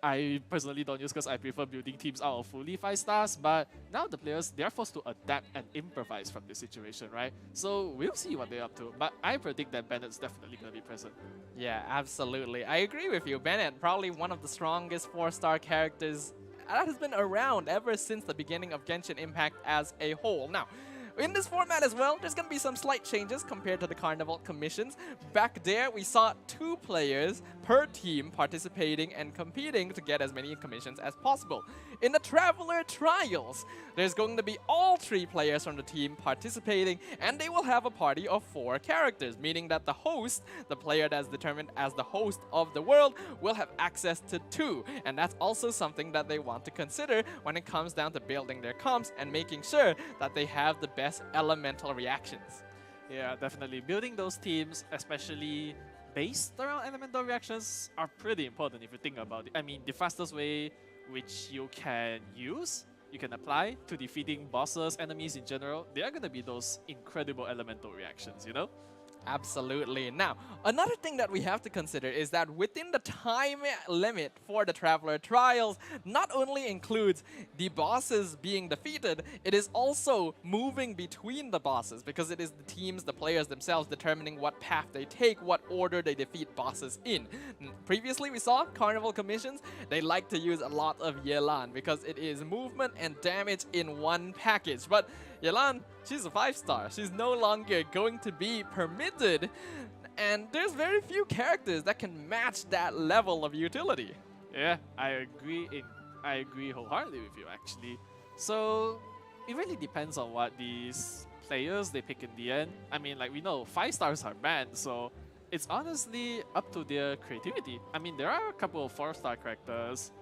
I personally don't use because I prefer building teams out of fully 5 stars, but now the players, they're forced to adapt and improvise from the situation, right? So we'll see what they're up to, but I predict that Bennett's definitely going to be present. Yeah, absolutely. I agree with you. Bennett, probably one of the strongest 4-star characters that has been around ever since the beginning of Genshin Impact as a whole. Now, in this format as well, there's going to be some slight changes compared to the Carnival commissions. Back there, we saw 2 players per team participating and competing to get as many commissions as possible. In the Traveler Trials, there's going to be all 3 players from the team participating, and they will have a party of 4 characters, meaning that the host, the player that's determined as the host of the world, will have access to 2. And that's also something that they want to consider when it comes down to building their comps and making sure that they have the best elemental reactions. Yeah, definitely. Building those teams, especially based around elemental reactions, are pretty important if you think about it. I mean, the fastest way which you can use, you can apply to defeating bosses, enemies in general, they are going to be those incredible elemental reactions, you know? Absolutely. Now, another thing that we have to consider is that within the time limit for the Traveler Trials, not only includes the bosses being defeated, it is also moving between the bosses, because it is the teams, the players themselves determining what path they take, what order they defeat bosses in. Previously, we saw Carnival commissions, they like to use a lot of Yelan because it is movement and damage in one package. But Yelan, she's a 5-star. She's no longer going to be permitted, and there's very few characters that can match that level of utility. Yeah, I agree wholeheartedly with you, actually. So it really depends on what these players they pick in the end. I mean, like, we know 5 stars are banned, so it's honestly up to their creativity. I mean, there are a couple of 4-star characters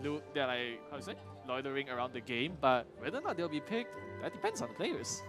they're like, how to say, loitering around the game, but whether or not they'll be picked, that depends on the players.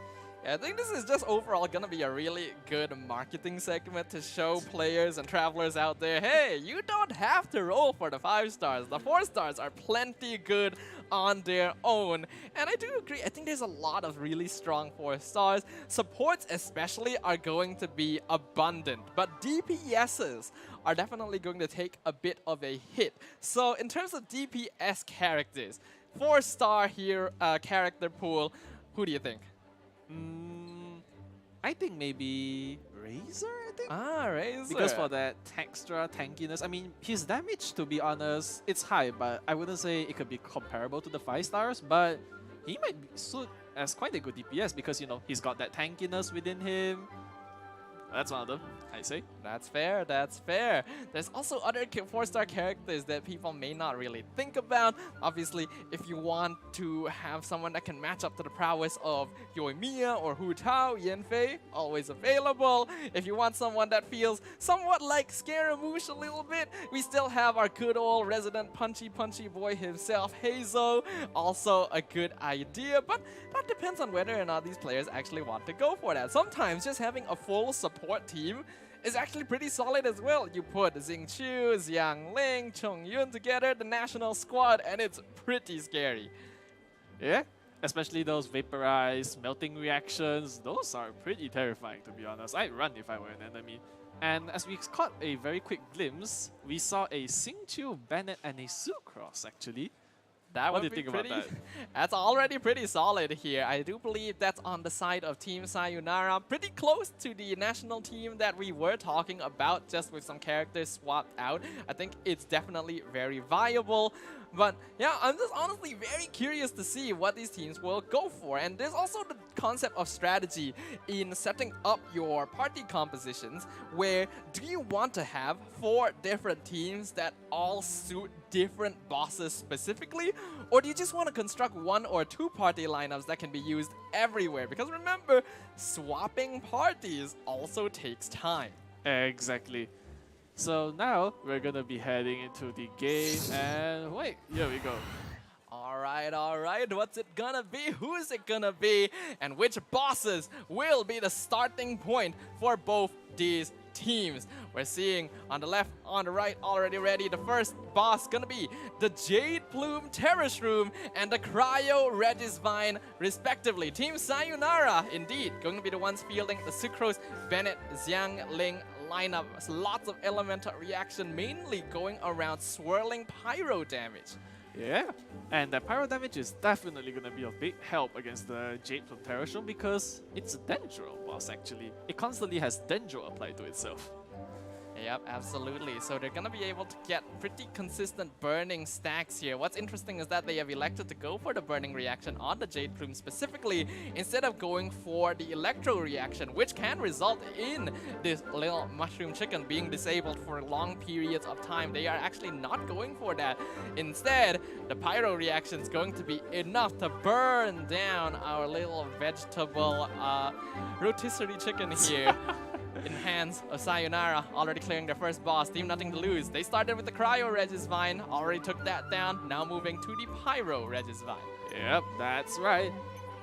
Yeah, I think this is just overall gonna be a really good marketing segment to show players and travelers out there, hey, you don't have to roll for the 5 stars. The 4 stars are plenty good on their own. And I do agree, I think there's a lot of really strong 4 stars. Supports especially are going to be abundant, but DPSs are definitely going to take a bit of a hit. So in terms of DPS characters, 4-star here character pool, who do you think? I think maybe Razor, I think? Razor. Because for that extra tankiness, I mean, his damage, to be honest, it's high, but I wouldn't say it could be comparable to the 5 stars, but he might suit as quite a good DPS because, you know, he's got that tankiness within him. That's one of them, I say. That's fair, that's fair. There's also other 4-star characters that people may not really think about. Obviously, if you want to have someone that can match up to the prowess of Yoimiya or Hu Tao, Yanfei, always available. If you want someone that feels somewhat like Scaramouche a little bit, we still have our good old resident punchy boy himself, Hazo. Also a good idea, but that depends on whether or not these players actually want to go for that. Sometimes just having a full support team is actually pretty solid as well. You put Xingqiu, Xiang Ling, Chong Yun together, the national squad, and it's pretty scary. Yeah, especially those vaporized, melting reactions. Those are pretty terrifying, to be honest. I'd run if I were an enemy. And as we caught a very quick glimpse, we saw a Xingqiu, Bennett, and a Sucross actually. That What would do you be think about pretty, that? That's already pretty solid here. I do believe that's on the side of Team Sayonara. Pretty close to the national team that we were talking about, just with some characters swapped out. I think it's definitely very viable. But yeah, I'm just honestly very curious to see what these teams will go for. And there's also the concept of strategy in setting up your party compositions, where do you want to have 4 different teams that all suit different bosses specifically, or do you just want to construct 1 or 2 party lineups that can be used everywhere? Because remember, swapping parties also takes time. Exactly. So now we're gonna be heading into the game, and wait, here we go. Alright, what's it gonna be? Who is it gonna be? And which bosses will be the starting point for both these teams? We're seeing on the left, on the right, already ready. The first boss gonna be the Jade Plume Terrace Room and the Cryo Regisvine, respectively. Team Sayonara, indeed, going to be the ones fielding the Sucrose, Bennett, Xiang Ling lineup. Lots of elemental reaction, mainly going around swirling pyro damage. Yeah, and that pyro damage is definitely gonna be a big help against the Jade from Terrace Room because it's a Dendro boss actually. It constantly has Dendro applied to itself. Yep, absolutely. So they're gonna be able to get pretty consistent burning stacks here. What's interesting is that they have elected to go for the burning reaction on the Jade Plume specifically, instead of going for the electro reaction, which can result in this little mushroom chicken being disabled for long periods of time. They are actually not going for that. Instead, the pyro reaction is going to be enough to burn down our little vegetable rotisserie chicken here. In hands of Sayonara, already clearing their first boss. Team nothing to lose. They started with the Cryo Regisvine, already took that down. Now moving to the Pyro Regisvine. Yep, that's right.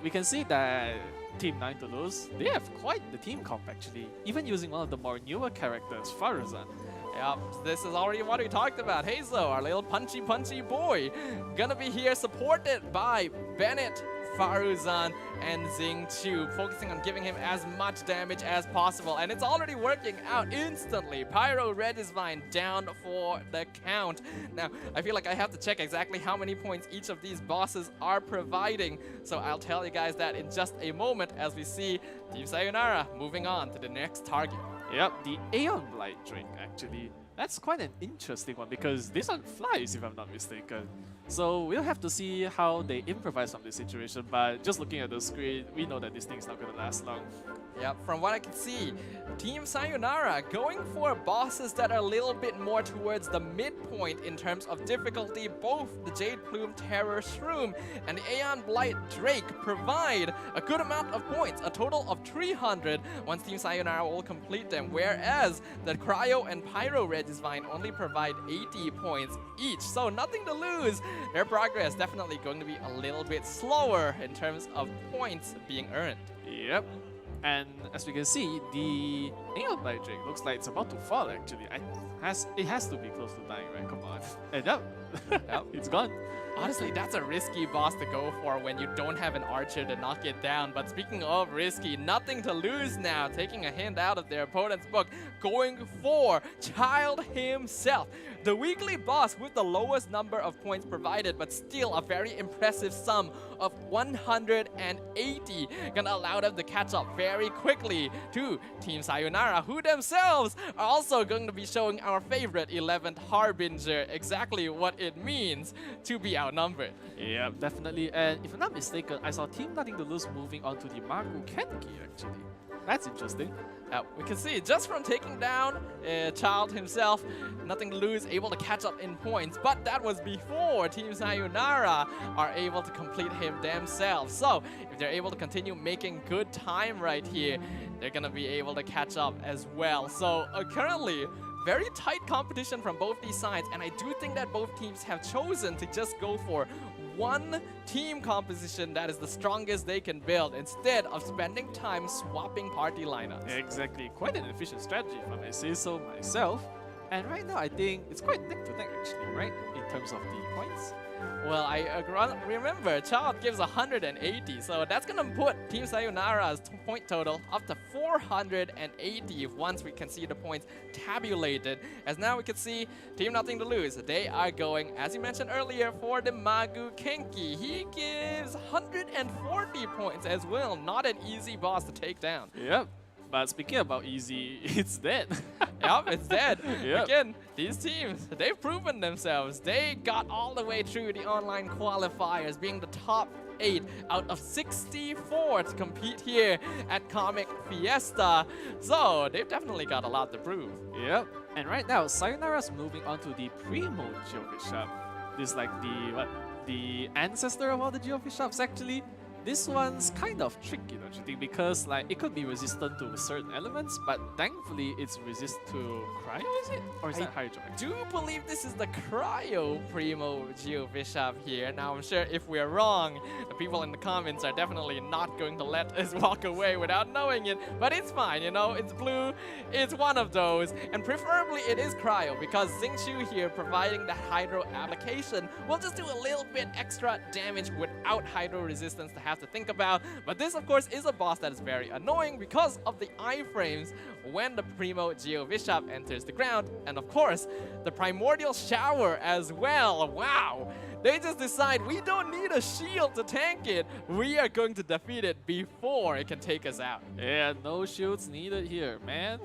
We can see that Team 9 to lose, they have quite the team comp actually, even using one of the more newer characters, Faruzan. Yep, this is already what we talked about. Hazo, our little punchy boy, gonna be here supported by Bennett, Faruzan, and Xingqiu, focusing on giving him as much damage as possible. And it's already working out instantly. Pyro Regisvine down for the count. Now, I feel like I have to check exactly how many points each of these bosses are providing. So I'll tell you guys that in just a moment as we see Team Sayonara moving on to the next target. Yep, the Aeon Blight Drake actually. That's quite an interesting one because this one flies if I'm not mistaken. So we'll have to see how they improvise from this situation, but just looking at the screen, we know that this thing's not gonna last long. Yep, from what I can see, Team Sayonara going for bosses that are a little bit more towards the midpoint in terms of difficulty. Both the Jade Plume Terror Shroom and the Aeon Blight Drake provide a good amount of points, a total of 300 once Team Sayonara will complete them, whereas the Cryo and Pyro Regisvine only provide 80 points each, so nothing to lose. Their progress definitely going to be a little bit slower in terms of points being earned. Yep. And as we can see, the Aeon Blight Drake looks like it's about to fall actually. It has to be close to dying, right? Come on. And yep, it's gone. Honestly, that's a risky boss to go for when you don't have an archer to knock it down. But speaking of risky, nothing to lose now. Taking a hint out of their opponent's book, going for Child himself. The weekly boss with the lowest number of points provided, but still a very impressive sum of 180. Gonna allow them to catch up very quickly to Team Sayonara, who themselves are also going to be showing our favorite 11th Harbinger exactly what it means to be outnumbered. Yeah, definitely. And if I'm not mistaken, I saw Team Nothing to Lose moving on to the Magu Kenki actually. That's interesting. We can see just from taking down Child himself, Nothing to Lose, able to catch up in points. But that was before Team Sayonara are able to complete him themselves. So if they're able to continue making good time right here, they're gonna be able to catch up as well. So currently, very tight competition from both these sides, and I do think that both teams have chosen to just go for one team composition that is the strongest they can build instead of spending time swapping party lineups. Exactly. Quite an efficient strategy if I may say so myself. And right now I think it's quite neck to neck actually, right? In terms of the points. Well, I remember Child gives 180, so that's gonna put Team Sayonara's point total up to 480 once we can see the points tabulated. As now we can see Team Nothing to Lose. They are going, as you mentioned earlier, for the Magu Kenki. He gives 140 points as well. Not an easy boss to take down. Yep. But speaking about easy, it's dead. Yep, it's dead. Yep. Again, these teams, they've proven themselves. They got all the way through the online qualifiers, being the top 8 out of 64 to compete here at Comic Fiesta. So they've definitely got a lot to prove. Yep. And right now, Sayonara's moving on to the Primo Geobishop. This is like the ancestor of all the Geobishops actually. This one's kind of tricky, don't you think? Because like it could be resistant to certain elements, but thankfully it's resistant to cryo, is it? Or is that hydro? I do believe this is the Cryo Primo Geobishop here. Now I'm sure if we're wrong, the people in the comments are definitely not going to let us walk away without knowing it. But it's fine, you know, it's blue, it's one of those, and preferably it is Cryo because Xingqiu here providing the hydro application will just do a little bit extra damage without hydro resistance to have to think about. But this of course is a boss that is very annoying because of the iframes when the Primo Geobishop enters the ground, and of course the Primordial Shower as well. Wow, they just decide we don't need a shield to tank it, we are going to defeat it before it can take us out. Yeah, no shields needed here, man.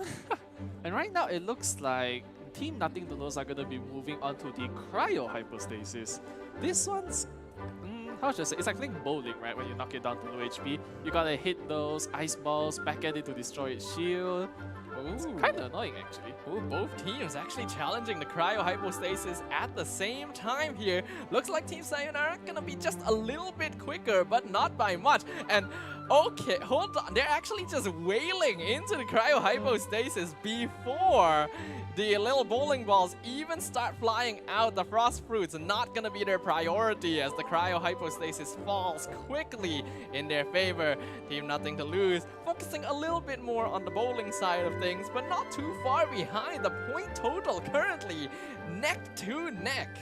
And right now it looks like Team Nothing to Lose are gonna be moving on to the Cryo Hypostasis. This one's how should I say? It's like playing bowling, right? When you knock it down to low HP, you gotta hit those ice balls back at it to destroy its shield. It's kind of annoying, actually. Ooh, both teams actually challenging the Cryo Hypostasis at the same time here. Looks like Team Sayonara gonna be just a little bit quicker, but not by much. And okay, hold on. They're actually just wailing into the Cryo Hypostasis before the little bowling balls even start flying out. The Frost Fruits are not gonna be their priority as the Cryo Hypostasis falls quickly in their favor. Team Nothing to Lose, focusing a little bit more on the bowling side of things, but not too far behind. The point total currently neck to neck.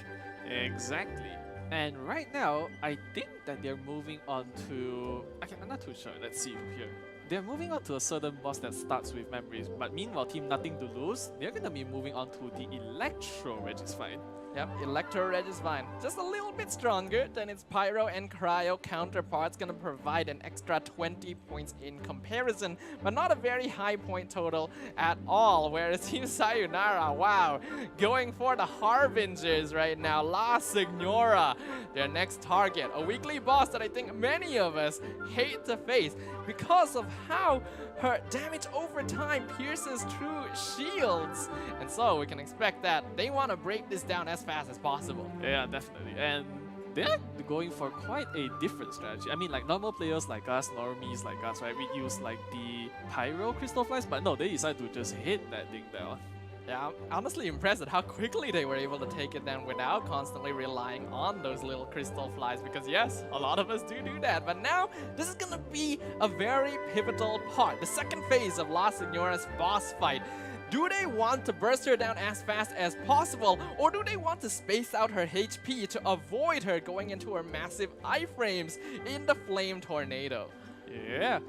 Exactly. And right now, I think that they're moving on to... Okay, I'm not too sure. Let's see from here. They're moving on to a certain boss that starts with memories, but meanwhile, Team Nothing to Lose, they're gonna be moving on to the Electro Regicide. Yep, Electro Regicide, just a little bit stronger than its Pyro and Cryo counterparts, gonna provide an extra 20 points in comparison, but not a very high point total at all, whereas Team Sayonara, wow, going for the Harbingers right now. La Signora, their next target, a weekly boss that I think many of us hate to face because of how her damage over time pierces through shields. And so we can expect that they want to break this down as fast as possible. Yeah, definitely. And they're going for quite a different strategy. I mean, like normal players like us, normies like us, right? We use like the Pyro Crystal Flies, but no, they decide to just hit that thing down. Yeah, I'm honestly impressed at how quickly they were able to take it down without constantly relying on those little crystal flies, because yes, a lot of us do that. But now, this is gonna be a very pivotal part, the second phase of La Signora's boss fight. Do they want to burst her down as fast as possible, or do they want to space out her HP to avoid her going into her massive iframes in the Flame Tornado? Yeah,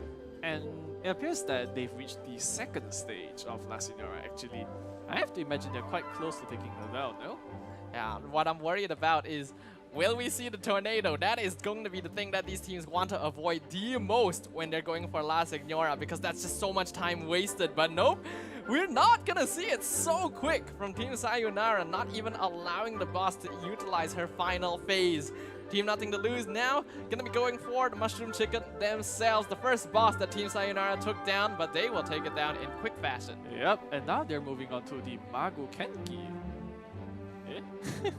and it appears that they've reached the second stage of La Signora actually. I have to imagine they're quite close to taking her down, no? Yeah, what I'm worried about is Will we see the tornado? That is going to be the thing that these teams want to avoid the most when they're going for La Signora, because that's just so much time wasted. But nope, we're not gonna see it so quick from Team Sayonara, not even allowing the boss to utilize her final phase. Team Nothing to Lose now gonna be going for the Mushroom Chicken themselves, the first boss that Team Sayonara took down, but they will take it down in quick fashion. Yep, and now they're moving on to the Magu Kenki. Eh?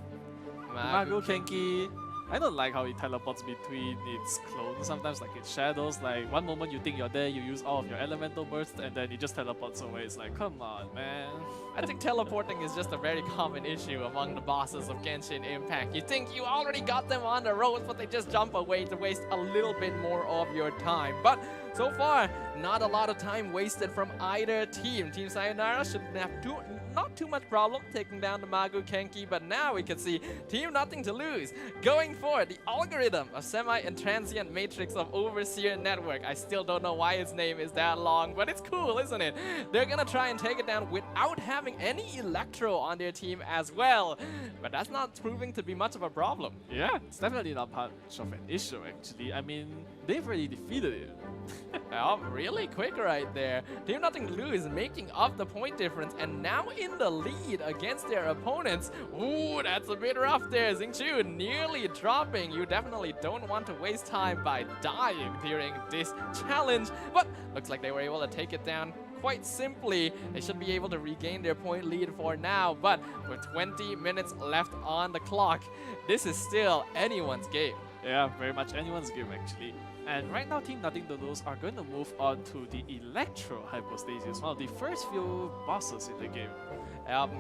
Magu Kenki. I don't like how it teleports between its clones. Sometimes like it shadows, like one moment you think you're there, you use all of your elemental bursts, and then it just teleports away. It's like, come on, man. I think teleporting is just a very common issue among the bosses of Genshin Impact. You think you already got them on the road, but they just jump away to waste a little bit more of your time. But so far, not a lot of time wasted from either team. Team Sayonara shouldn't have not too much problem taking down the Magu Kenki, but now we can see Team Nothing to Lose going for the algorithm of semi and transient matrix of Overseer Network. I still don't know why its name is that long, but it's cool, isn't it? They're gonna try and take it down without having any Electro on their team as well, but that's not proving to be much of a problem. Yeah, it's definitely not much of an issue actually. I mean, they've already defeated it. Oh, really quick right there. Team Nothing to Lose making up the point difference and now in the lead against their opponents. Ooh, that's a bit rough there. Xingqiu nearly dropping. You definitely don't want to waste time by dying during this challenge, but looks like they were able to take it down quite simply. They should be able to regain their point lead for now, but with 20 minutes left on the clock, this is still anyone's game. Yeah, very much anyone's game actually. And right now, Team Nothing to Lose are going to move on to the Electro Hypostasis, one of the first few bosses in the game.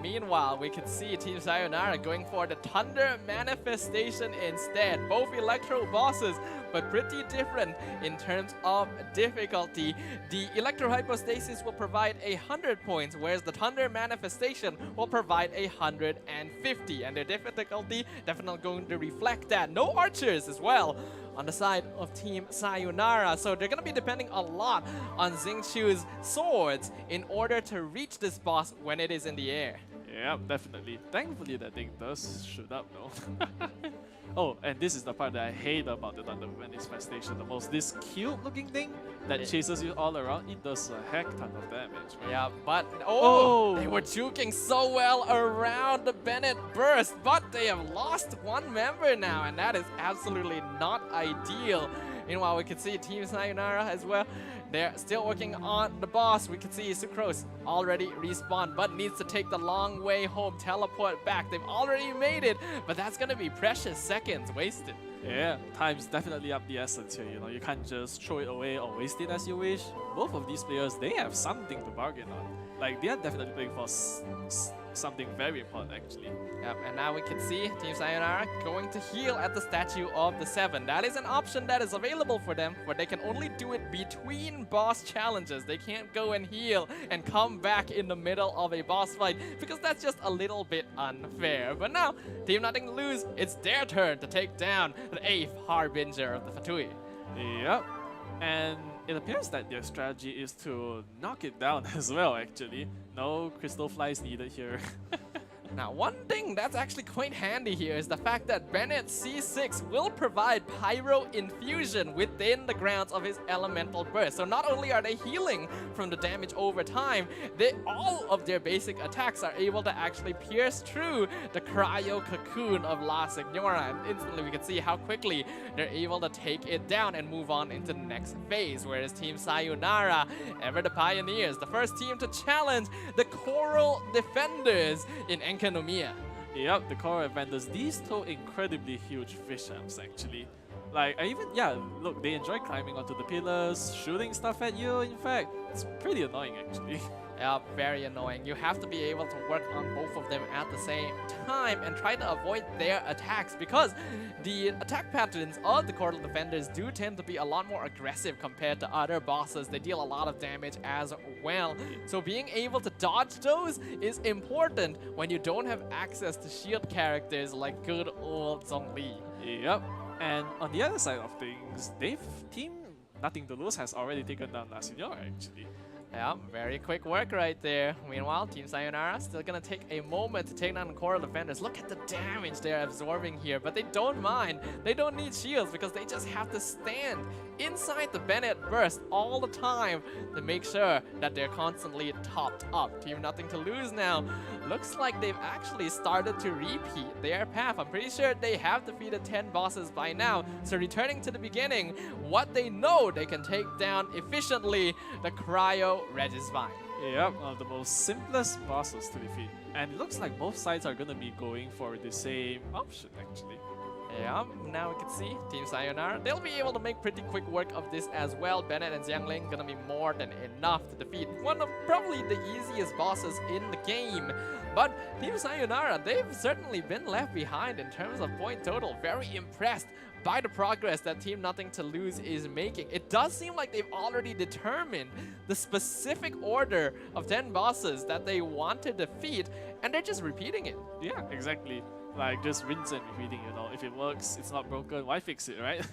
Meanwhile, we can see Team Sayonara going for the Thunder Manifestation instead. Both Electro bosses, but pretty different in terms of difficulty. The Electro Hypostasis will provide 100 points, whereas the Thunder Manifestation will provide 150. And their difficulty definitely going to reflect that. No archers as well on the side of Team Sayonara, so they're going to be depending a lot on Xingqiu's swords in order to reach this boss when it is in the air. Yeah, definitely. Thankfully that thing does shoot up though. Oh, and this is the part that I hate about the Thunder Manifestation the most. This cube looking thing that chases you all around, it does a heck ton of damage. Yeah, but they were juking so well around the Bennett burst, but they have lost one member now, and that is absolutely not ideal. Meanwhile, we can see Team Sayonara as well. They're still working on the boss. We can see Sucrose already respawned, but needs to take the long way home, teleport back. They've already made it, but that's going to be precious seconds wasted. Yeah, time's definitely up the essence here, you know. You can't just throw it away or waste it as you wish. Both of these players, they have something to bargain on. Like, they are definitely playing for something very important, actually. Yep, and now we can see Team Sayonara going to heal at the Statue of the Seven. That is an option that is available for them, but they can only do it between boss challenges. They can't go and heal and come back in the middle of a boss fight, because that's just a little bit unfair. But now, Team Nothing to Lose, it's their turn to take down the 8th Harbinger of the Fatui. Yep, and it appears that their strategy is to knock it down as well, actually. No crystal flies needed here. Now, one thing that's actually quite handy here is the fact that Bennett C6 will provide Pyro Infusion within the grounds of his Elemental Burst. So not only are they healing from the damage over time, all of their basic attacks are able to actually pierce through the Cryo Cocoon of La Signora. And instantly we can see how quickly they're able to take it down and move on into the next phase. Whereas Team Sayonara, ever the pioneers, the first team to challenge the Coral Defenders in Enkanomiya. Yep, the Coral Defenders. These two incredibly huge fish amps, actually. Like, look, they enjoy climbing onto the pillars, shooting stuff at you. In fact, it's pretty annoying, actually. Yeah, very annoying. You have to be able to work on both of them at the same time and try to avoid their attacks, because the attack patterns of the Coral Defenders do tend to be a lot more aggressive compared to other bosses. They deal a lot of damage as well. So being able to dodge those is important when you don't have access to shield characters like good old Zhongli. Yep. And on the other side of things, Team Nothing to Lose has already taken down La Signora, actually. Yeah, very quick work right there. Meanwhile, Team Sayonara still gonna take a moment to take down the core defenders. Look at the damage they're absorbing here, but they don't mind. They don't need shields because they just have to stand inside the Bennett burst all the time to make sure that they're constantly topped up. Team Nothing to Lose now. Looks like they've actually started to repeat their path. I'm pretty sure they have defeated 10 bosses by now. So returning to the beginning, what they know they can take down efficiently, the Cryo Regisvine. Yep, one of the most simplest bosses to defeat. And it looks like both sides are gonna be going for the same option actually. Yeah, now we can see Team Sayonara. They'll be able to make pretty quick work of this as well. Bennett and Xiangling gonna be more than enough to defeat one of probably the easiest bosses in the game. But Team Sayonara, they've certainly been left behind in terms of point total. Very impressed by the progress that Team Nothing to Lose is making. It does seem like they've already determined the specific order of 10 bosses that they want to defeat, and they're just repeating it. Yeah, exactly. Like just rinse and repeating, you know. If it works, it's not broken, why fix it, right?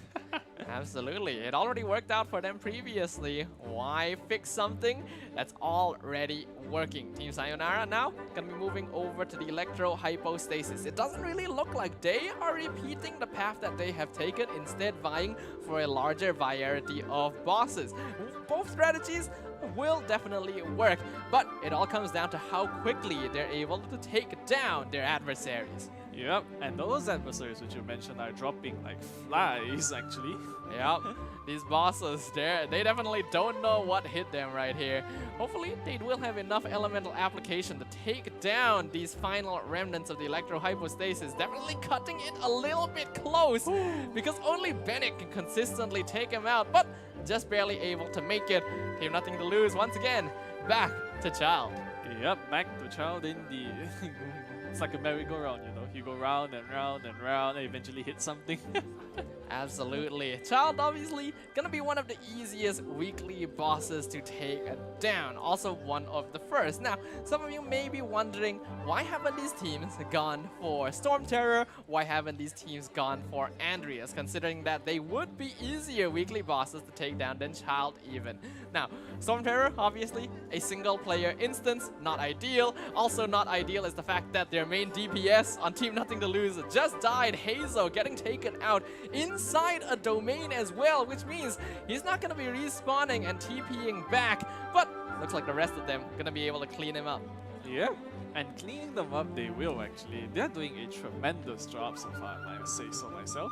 Absolutely. It already worked out for them previously. Why fix something that's already working? Team Sayonara now gonna be moving over to the Electro Hypostasis. It doesn't really look like they are repeating the path that they have taken, instead vying for a larger variety of bosses. Both strategies will definitely work, but it all comes down to how quickly they're able to take down their adversaries. Yep, and those adversaries which you mentioned are dropping like flies actually. Yep, these bosses, they definitely don't know what hit them right here. Hopefully, they will have enough elemental application to take down these final remnants of the Electro Hypostasis. Definitely cutting it a little bit close because only Bennett can consistently take him out, but just barely able to make it. Team Nothing to Lose once again, back to Child. Yep, back to Child in the... It's like a merry-go-round, you know. You go round and round and round and eventually hit something. Absolutely. Child obviously gonna be one of the easiest weekly bosses to take down. Also one of the first. Now, some of you may be wondering, why haven't these teams gone for Storm Terror? Why haven't these teams gone for Andreas? Considering that they would be easier weekly bosses to take down than Child even. Now, Storm Terror, obviously, a single player instance, not ideal. Also not ideal is the fact that their main DPS on Team Nothing to Lose just died. Hazo getting taken out inside a domain as well, which means he's not going to be respawning and TPing back, but looks like the rest of them going to be able to clean him up. Yeah, and cleaning them up they will actually. They're doing a tremendous job so far, I might say so myself.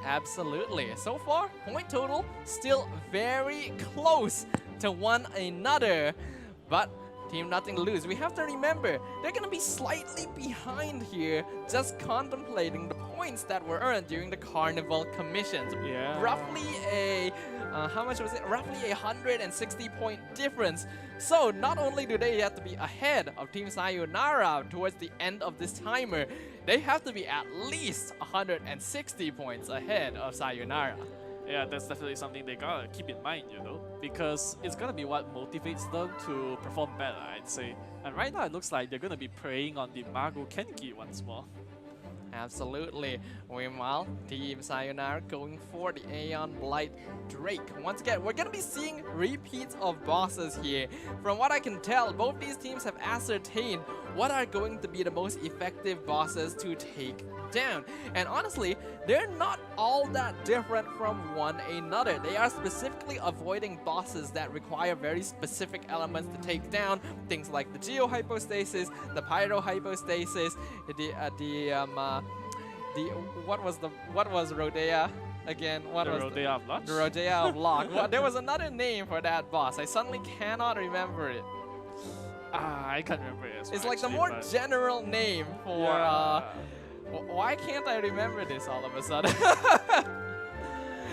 Absolutely. So far, point total still very close to one another, but Team Nothing to Lose, we have to remember, they're going to be slightly behind here, just contemplating the points that were earned during the Carnival commissions. Yeah. Roughly a, how much was it? Roughly a 160-point difference. So not only do they have to be ahead of Team Sayonara towards the end of this timer, they have to be at least 160 points ahead of Sayonara. Yeah, that's definitely something they gotta keep in mind, you know, because it's gonna be what motivates them to perform better, I'd say. And right now it looks like they're gonna be preying on the Mago Kenki once more. Absolutely. Meanwhile, Team Sayonara going for the Aeon Blight Drake. Once again, we're going to be seeing repeats of bosses here. From what I can tell, both these teams have ascertained what are going to be the most effective bosses to take down. And honestly, they're not all that different from one another. They are specifically avoiding bosses that require very specific elements to take down. Things like the Geo Hypostasis, the Pyro Hypostasis, what was Rodea again? What The was Rodea of Lodge? The Rodea of Locke. Well, there was another name for that boss. I suddenly cannot remember it. I can't remember it as well, It's like the actually, more but general name for. yeah. Why can't I remember this all of a sudden?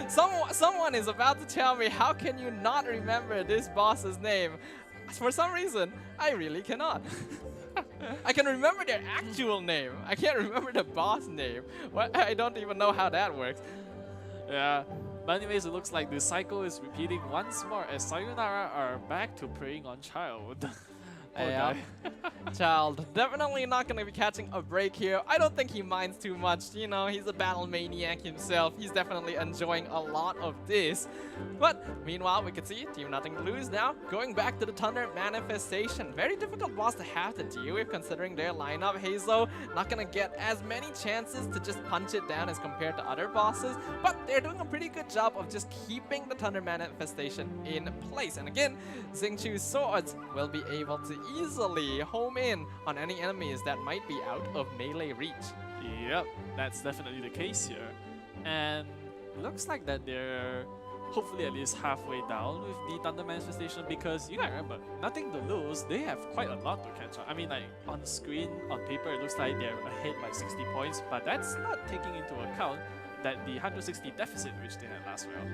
Someone is about to tell me, how can you not remember this boss's name? For some reason, I really cannot. I can remember their actual name. I can't remember the boss name. I don't even know how that works. Yeah, but anyways, it looks like the cycle is repeating once more as Sayonara are back to preying on Child. Yeah. Child, definitely not going to be catching a break here. I don't think he minds too much. You know, he's a battle maniac himself. He's definitely enjoying a lot of this. But meanwhile, we can see Team Nothing to Lose now going back to the Thunder Manifestation. Very difficult boss to have to deal with considering their lineup. Hazo not going to get as many chances to just punch it down as compared to other bosses. But they're doing a pretty good job of just keeping the Thunder Manifestation in place. And again, Xingqiu's swords will be able to easily home in on any enemies that might be out of melee reach. Yep, that's definitely the case here. And looks like that they're hopefully at least halfway down with the Thunder Manifestation, because you gotta remember, Nothing to Lose, they have quite a lot to catch up. I mean, like on screen, on paper, it looks like they're ahead by 60 points, but that's not taking into account that the 160 deficit which they had last round.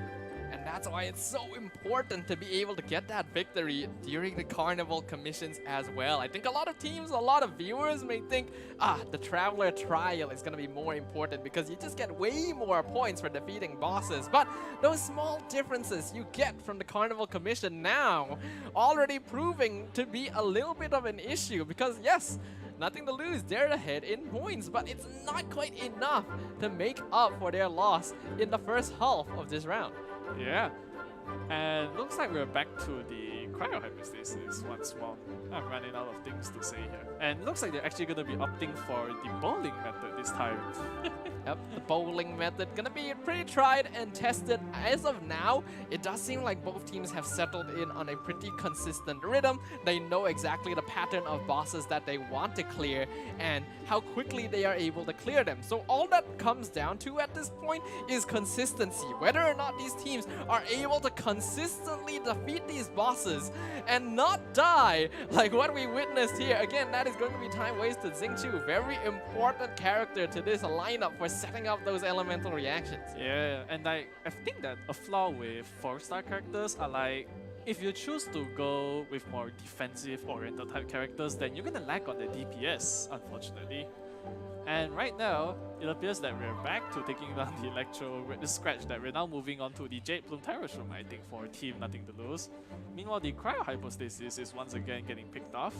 And that's why it's so important to be able to get that victory during the Carnival commissions as well. I think a lot of teams, a lot of viewers may think, the Traveler Trial is going to be more important because you just get way more points for defeating bosses. But those small differences you get from the Carnival commission now already proving to be a little bit of an issue because, yes, Nothing to Lose, they're ahead in points, but it's not quite enough to make up for their loss in the first half of this round. Yeah, and looks like we're back to the cryo hypostasis once more. I'm running out of things to say here. And looks like they're actually going to be opting for the bowling method this time. Yep, the bowling method gonna be pretty tried and tested. As of now, it does seem like both teams have settled in on a pretty consistent rhythm. They know exactly the pattern of bosses that they want to clear and how quickly they are able to clear them. So all that comes down to at this point is consistency. Whether or not these teams are able to consistently defeat these bosses and not die like what we witnessed here. Again, that is going to be time wasted. Xingqiu, very important character to this lineup for setting up those elemental reactions. Yeah, and I think that a flaw with 4-star characters are like, if you choose to go with more defensive-oriented type characters, then you're gonna lack on the DPS, unfortunately. And right now, it appears that we're back to taking down the Electro with the scratch, that we're now moving on to the Jade Plume Terrace Room, I think, for Team Nothing to Lose. Meanwhile, the Cryo Hypostasis is once again getting picked off.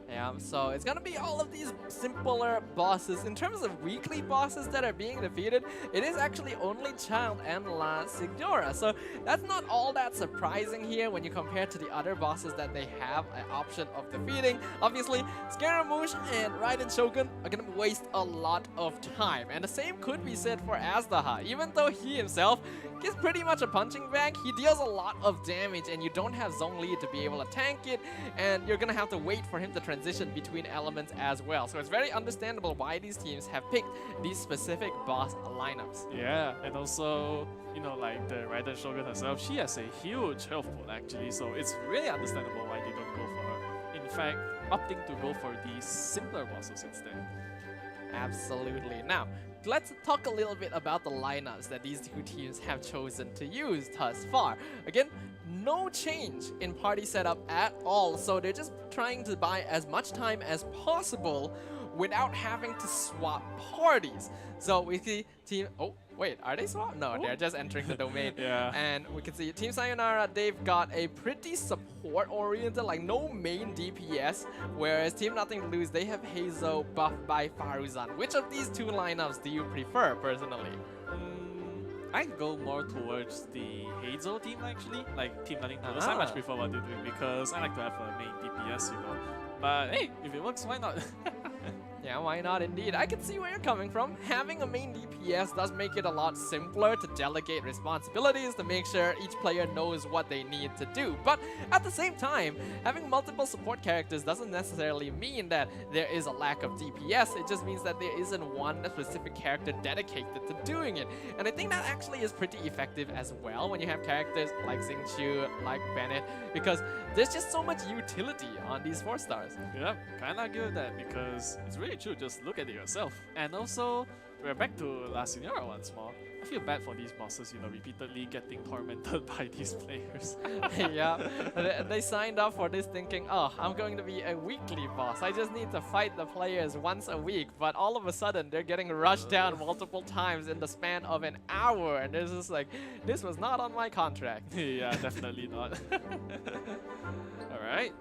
Yeah, so it's gonna be all of these simpler bosses. In terms of weekly bosses that are being defeated, it is actually only Child and La Signora. So that's not all that surprising here when you compare to the other bosses that they have an option of defeating. Obviously, Scaramouche and Raiden Shogun are gonna waste a lot of time. And the same could be said for Aztaha. Even though he himself is pretty much a punching bag, he deals a lot of damage and you don't have Zhongli to be able to tank it, and you're gonna have to wait for him to transition between elements as well. So it's very understandable why these teams have picked these specific boss lineups. Yeah, and also, you know, like the Raiden Shogun herself, she has a huge health pool actually, so it's really understandable why they don't go for her. In fact, opting to go for the simpler bosses instead. Absolutely. Now, let's talk a little bit about the lineups that these two teams have chosen to use thus far. Again, no change in party setup at all, so they're just trying to buy as much time as possible without having to swap parties. So we see team... Oh, wait, are they swapped? No, they're just entering the domain. Yeah. And we can see Team Sayonara, they've got a pretty support-oriented, like no main DPS, whereas Team Nothing to Lose, they have Hazo buffed by Faruzan. Which of these two lineups do you prefer, personally? I'd go more towards the Hazel team actually, like Team Nothing to Lose. I much prefer what they're doing because I like to have a main DPS, you know. But hey, if it works, why not? Yeah, why not indeed? I can see where you're coming from. Having a main DPS does make it a lot simpler to delegate responsibilities, to make sure each player knows what they need to do. But at the same time, having multiple support characters doesn't necessarily mean that there is a lack of DPS. It just means that there isn't one specific character dedicated to doing it. And I think that actually is pretty effective as well when you have characters like Xingqiu, like Bennett, because there's just so much utility on these 4 stars. Yeah, can't argue with that because it's really true, just look at it yourself. And also, we're back to La Signora once more. I feel bad for these bosses, you know, repeatedly getting tormented by these players. Yeah, they signed up for this thinking, oh, I'm going to be a weekly boss. I just need to fight the players once a week. But all of a sudden, they're getting rushed down multiple times in the span of an hour. And this is like, this was not on my contract. Yeah, definitely not. Alright.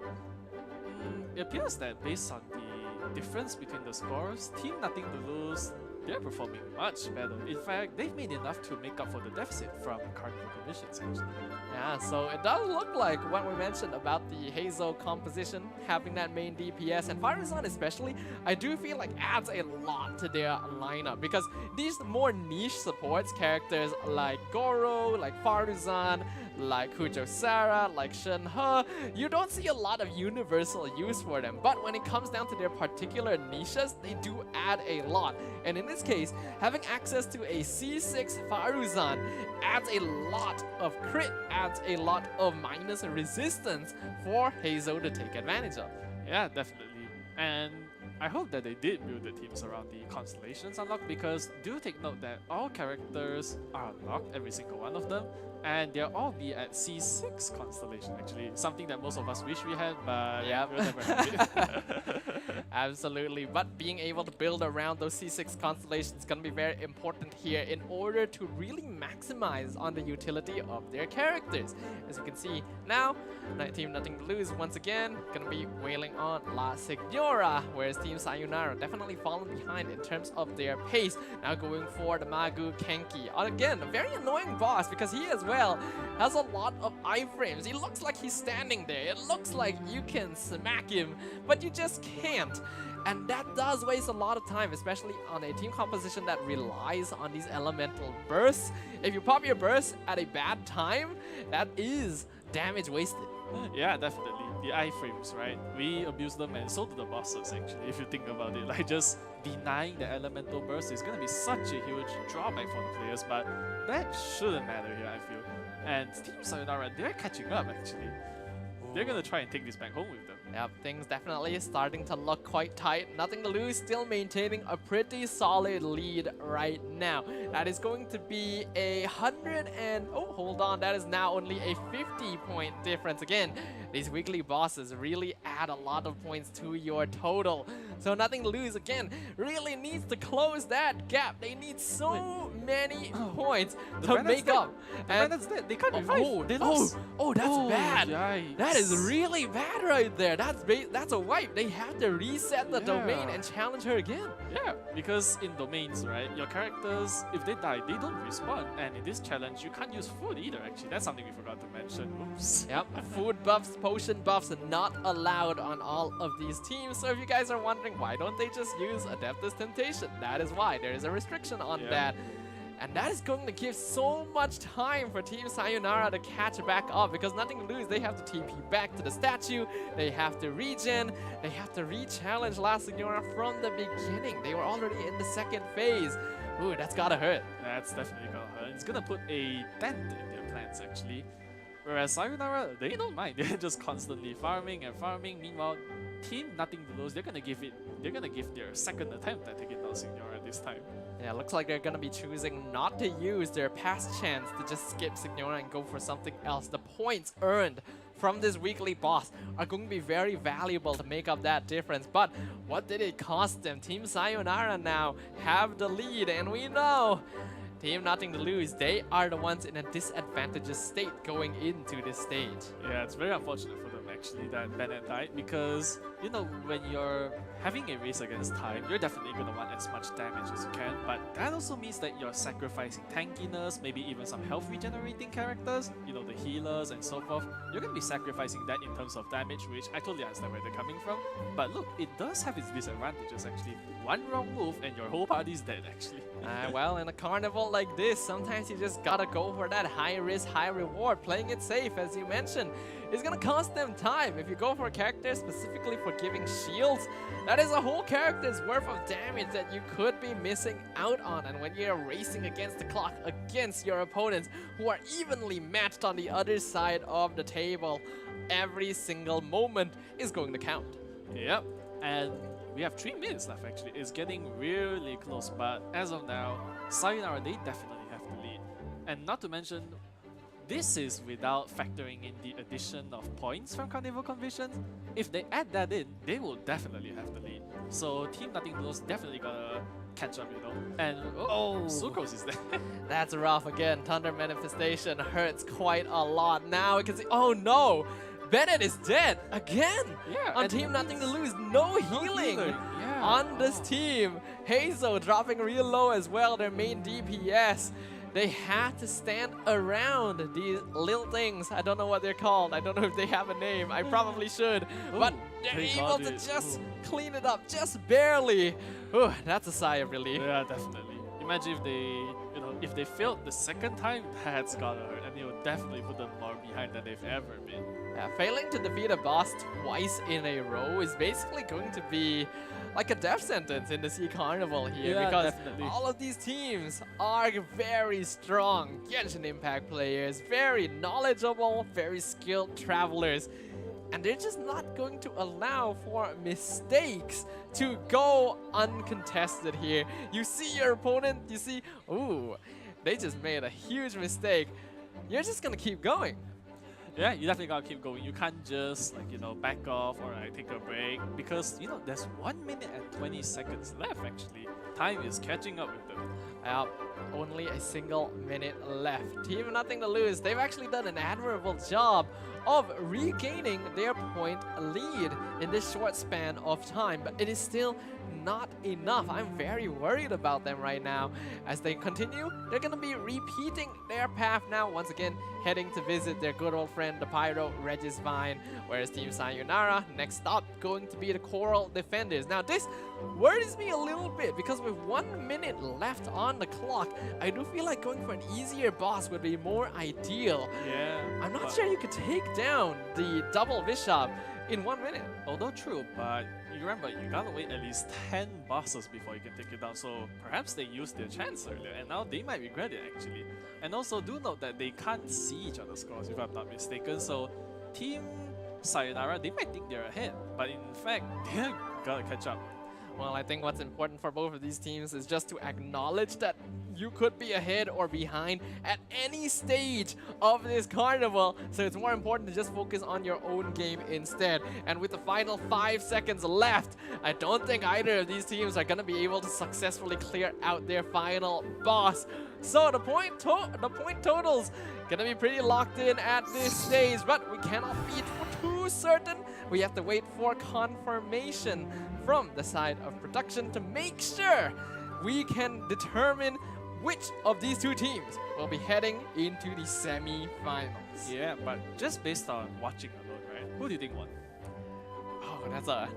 it appears that based on the difference between the scores, Team Nothing to Lose, they're performing much better. In fact, they've made enough to make up for the deficit from Carnival commissions actually. Yeah, so it does look like what we mentioned about the Hazel composition, having that main DPS, and Faruzan especially, I do feel like adds a lot to their lineup, because these more niche supports, characters like Goro, like Faruzan, like Hujo Sarah, like Shen He, you don't see a lot of universal use for them, but when it comes down to their particular niches, they do add a lot. And in this case, having access to a C6 Faruzan adds a lot of crit, adds a lot of minus resistance for Hazel to take advantage of. Yeah, definitely. And I hope that they did build the teams around the constellations unlocked, because do take note that all characters are unlocked, every single one of them, and they'll all be at C6 constellation actually. Something that most of us wish we had, but Yep. we'll never have it. Absolutely, but being able to build around those C6 constellations is going to be very important here in order to really maximize on the utility of their characters. As you can see now, Team Nothing to Lose once again going to be wailing on La Signora, whereas Team Sayonara definitely falling behind in terms of their pace. Now going for the Magu Kenki. Again, a very annoying boss, because he as well has a lot of iframes. He looks like he's standing there. It looks like you can smack him, but you just can't. And that does waste a lot of time, especially on a team composition that relies on these elemental bursts. If you pop your burst at a bad time, that is damage wasted. Yeah, definitely. The iframes, right? We abuse them, and so do the bosses actually, if you think about it. Like, just denying the elemental burst is gonna be such a huge drawback for the players, but that shouldn't matter here, I feel. And Team Sayonara, they're catching up actually. They're gonna try and take this back home with them. Yep, things definitely starting to look quite tight. Nothing to Lose, still maintaining a pretty solid lead right now. That is going to be 100 and... oh, hold on, that is now only a 50-point difference. Again, these weekly bosses really add a lot of points to your total. So Nothing to Lose, again, really needs to close that gap. They need so many points to make up. And that's dead. They can't revive. They lost. Oh, that's bad. Yikes. That is really bad right there. That's a wipe. They have to reset the domain and challenge her again. Yeah, because in domains, right, your characters, if they die, they don't respawn. And in this challenge, you can't use food either, actually. That's something we forgot to mention. Oops. Yep, food buffs, potion buffs are not allowed on all of these teams. So if you guys are wondering, why don't they just use Adeptus Temptation? That is why. There is a restriction on that. And that is going to give so much time for Team Sayonara to catch back up, because Nothing to Lose, they have to TP back to the statue, they have to regen, they have to re-challenge La Signora from the beginning. They were already in the second phase. Ooh, that's gotta hurt. That's definitely gonna hurt. It's gonna put a dent in their plans, actually. Whereas Sayonara, they don't mind. They're just constantly farming and farming. Meanwhile, Team Nothing to Lose, they're gonna give their second attempt at taking down Signora this time. Yeah, looks like they're gonna be choosing not to use their past chance to just skip Signora and go for something else. The points earned from this weekly boss are going to be very valuable to make up that difference. But what did it cost them? Team Sayonara now have the lead, and we know Team Nothing to Lose, they are the ones in a disadvantageous state going into this stage. Yeah, it's very unfortunate for them actually that Bennett died, because, you know, when you're having a race against time, you're definitely going to want as much damage as you can, but that also means that you're sacrificing tankiness, maybe even some health regenerating characters, you know, the healers and so forth. You're going to be sacrificing that in terms of damage, which I totally understand where they're coming from. But look, it does have its disadvantages actually. One wrong move and your whole party's dead actually. Well, in a carnival like this, sometimes you just gotta go for that high risk, high reward. Playing it safe, as you mentioned, is gonna cost them time. If you go for a character specifically for giving shields, that is a whole character's worth of damage that you could be missing out on. And when you're racing against the clock, against your opponents who are evenly matched on the other side of the table, every single moment is going to count. Yep, and we have 3 minutes left actually. It's getting really close, but as of now, Sayonara, they definitely have the lead. And not to mention, this is without factoring in the addition of points from Carnival Conventions. If they add that in, they will definitely have the lead. So Team Nothing to Lose definitely gotta catch up, you know. And Sucrose is there. That's rough again. Thunder Manifestation hurts quite a lot. Now we can see, oh no! Bennett is dead again. Yeah, On and Team Nothing to Lose, no healing Yeah. on this team. Hazel dropping real low as well, their main DPS. They had to stand around these little things. I don't know what they're called. I don't know if they have a name. I probably should. But they're they able got to it. just clean it up, just barely. Ooh, that's a sigh of relief. Yeah, definitely. Imagine if they, if they failed the second time, that's gotta hurt, and it would definitely put them more behind than they've ever been. Yeah, failing to defeat a boss twice in a row is basically going to be like a death sentence in the SEA Carnival here, Yeah, because definitely. all of these teams are very strong Genshin Impact players, very knowledgeable, very skilled travelers. And they're just not going to allow for mistakes to go uncontested here. You see your opponent, you see, ooh, they just made a huge mistake. You're just gonna keep going. Yeah, you definitely gotta keep going. You can't just back off or take a break, because there's 1 minute and 20 seconds left actually. Time is catching up with them. Only a single minute left. Team Nothing to Lose, they've actually done an admirable job of regaining their point lead in this short span of time, but it is still not enough. I'm very worried about them right now. As they continue, they're going to be repeating their path now, once again heading to visit their good old friend, the Pyro Regis Vine, whereas Team Sayonara, next stop, going to be the Coral Defenders. Now this worries me a little bit, because with 1 minute left on the clock, I do feel like going for an easier boss would be more ideal. Yeah. I'm not sure you could take down the double bishop in 1 minute. Although true, but you remember, you gotta wait at least 10 bosses before you can take it down, so perhaps they used their chance earlier, and now they might regret it actually. And also do note that they can't see each other's scores, if I'm not mistaken, so Team Sayonara, they might think they're ahead, but in fact, they're gotta catch up. Well, I think what's important for both of these teams is just to acknowledge that you could be ahead or behind at any stage of this carnival. So it's more important to just focus on your own game instead. And with the final 5 seconds left, I don't think either of these teams are going to be able to successfully clear out their final boss. So the point totals going to be pretty locked in at this stage, but we cannot be too certain. We have to wait for confirmation from the side of production to make sure we can determine which of these two teams will be heading into the semi-finals. Yeah, but just based on watching alone, right? Who do you think won? Oh,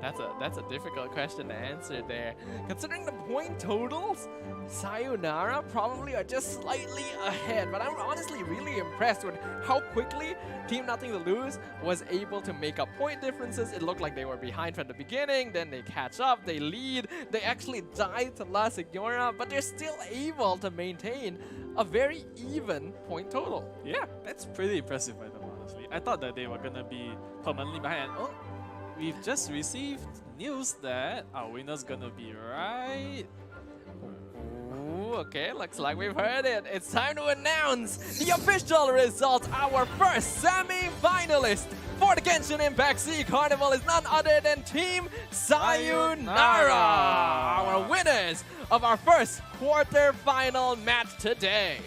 that's a difficult question to answer there. Considering the point totals, Sayonara probably are just slightly ahead, but I'm honestly really impressed with how quickly Team Nothing to Lose was able to make up point differences. It looked like they were behind from the beginning, then they catch up, they lead, they actually died to La Signora, but they're still able to maintain a very even point total. Yeah, that's pretty impressive by them, honestly. I thought that they were gonna be permanently behind. Oh, we've just received news that our winner's gonna be right. Ooh, okay, looks like we've heard it. It's time to announce the official results. Our first semi-finalist for the Genshin Impact SEA Carnival is none other than Team Sayonara, our winners of our first quarter-final match today.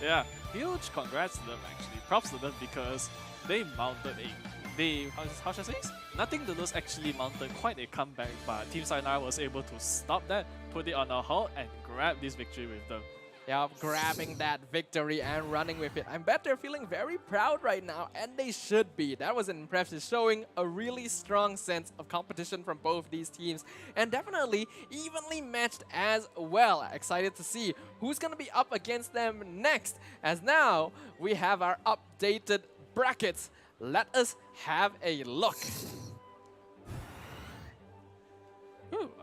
Yeah, huge congrats to them actually. Props to them, because they mounted how should I say this? Nothing to Lose actually mounted quite a comeback, but Team Sayonara was able to stop that, put it on a halt, and grab this victory with them. Yeah, grabbing that victory and running with it. I bet they're feeling very proud right now, and they should be. That was an impressive showing, a really strong sense of competition from both these teams, and definitely evenly matched as well. Excited to see who's going to be up against them next, as now we have our updated brackets. Let us have a look.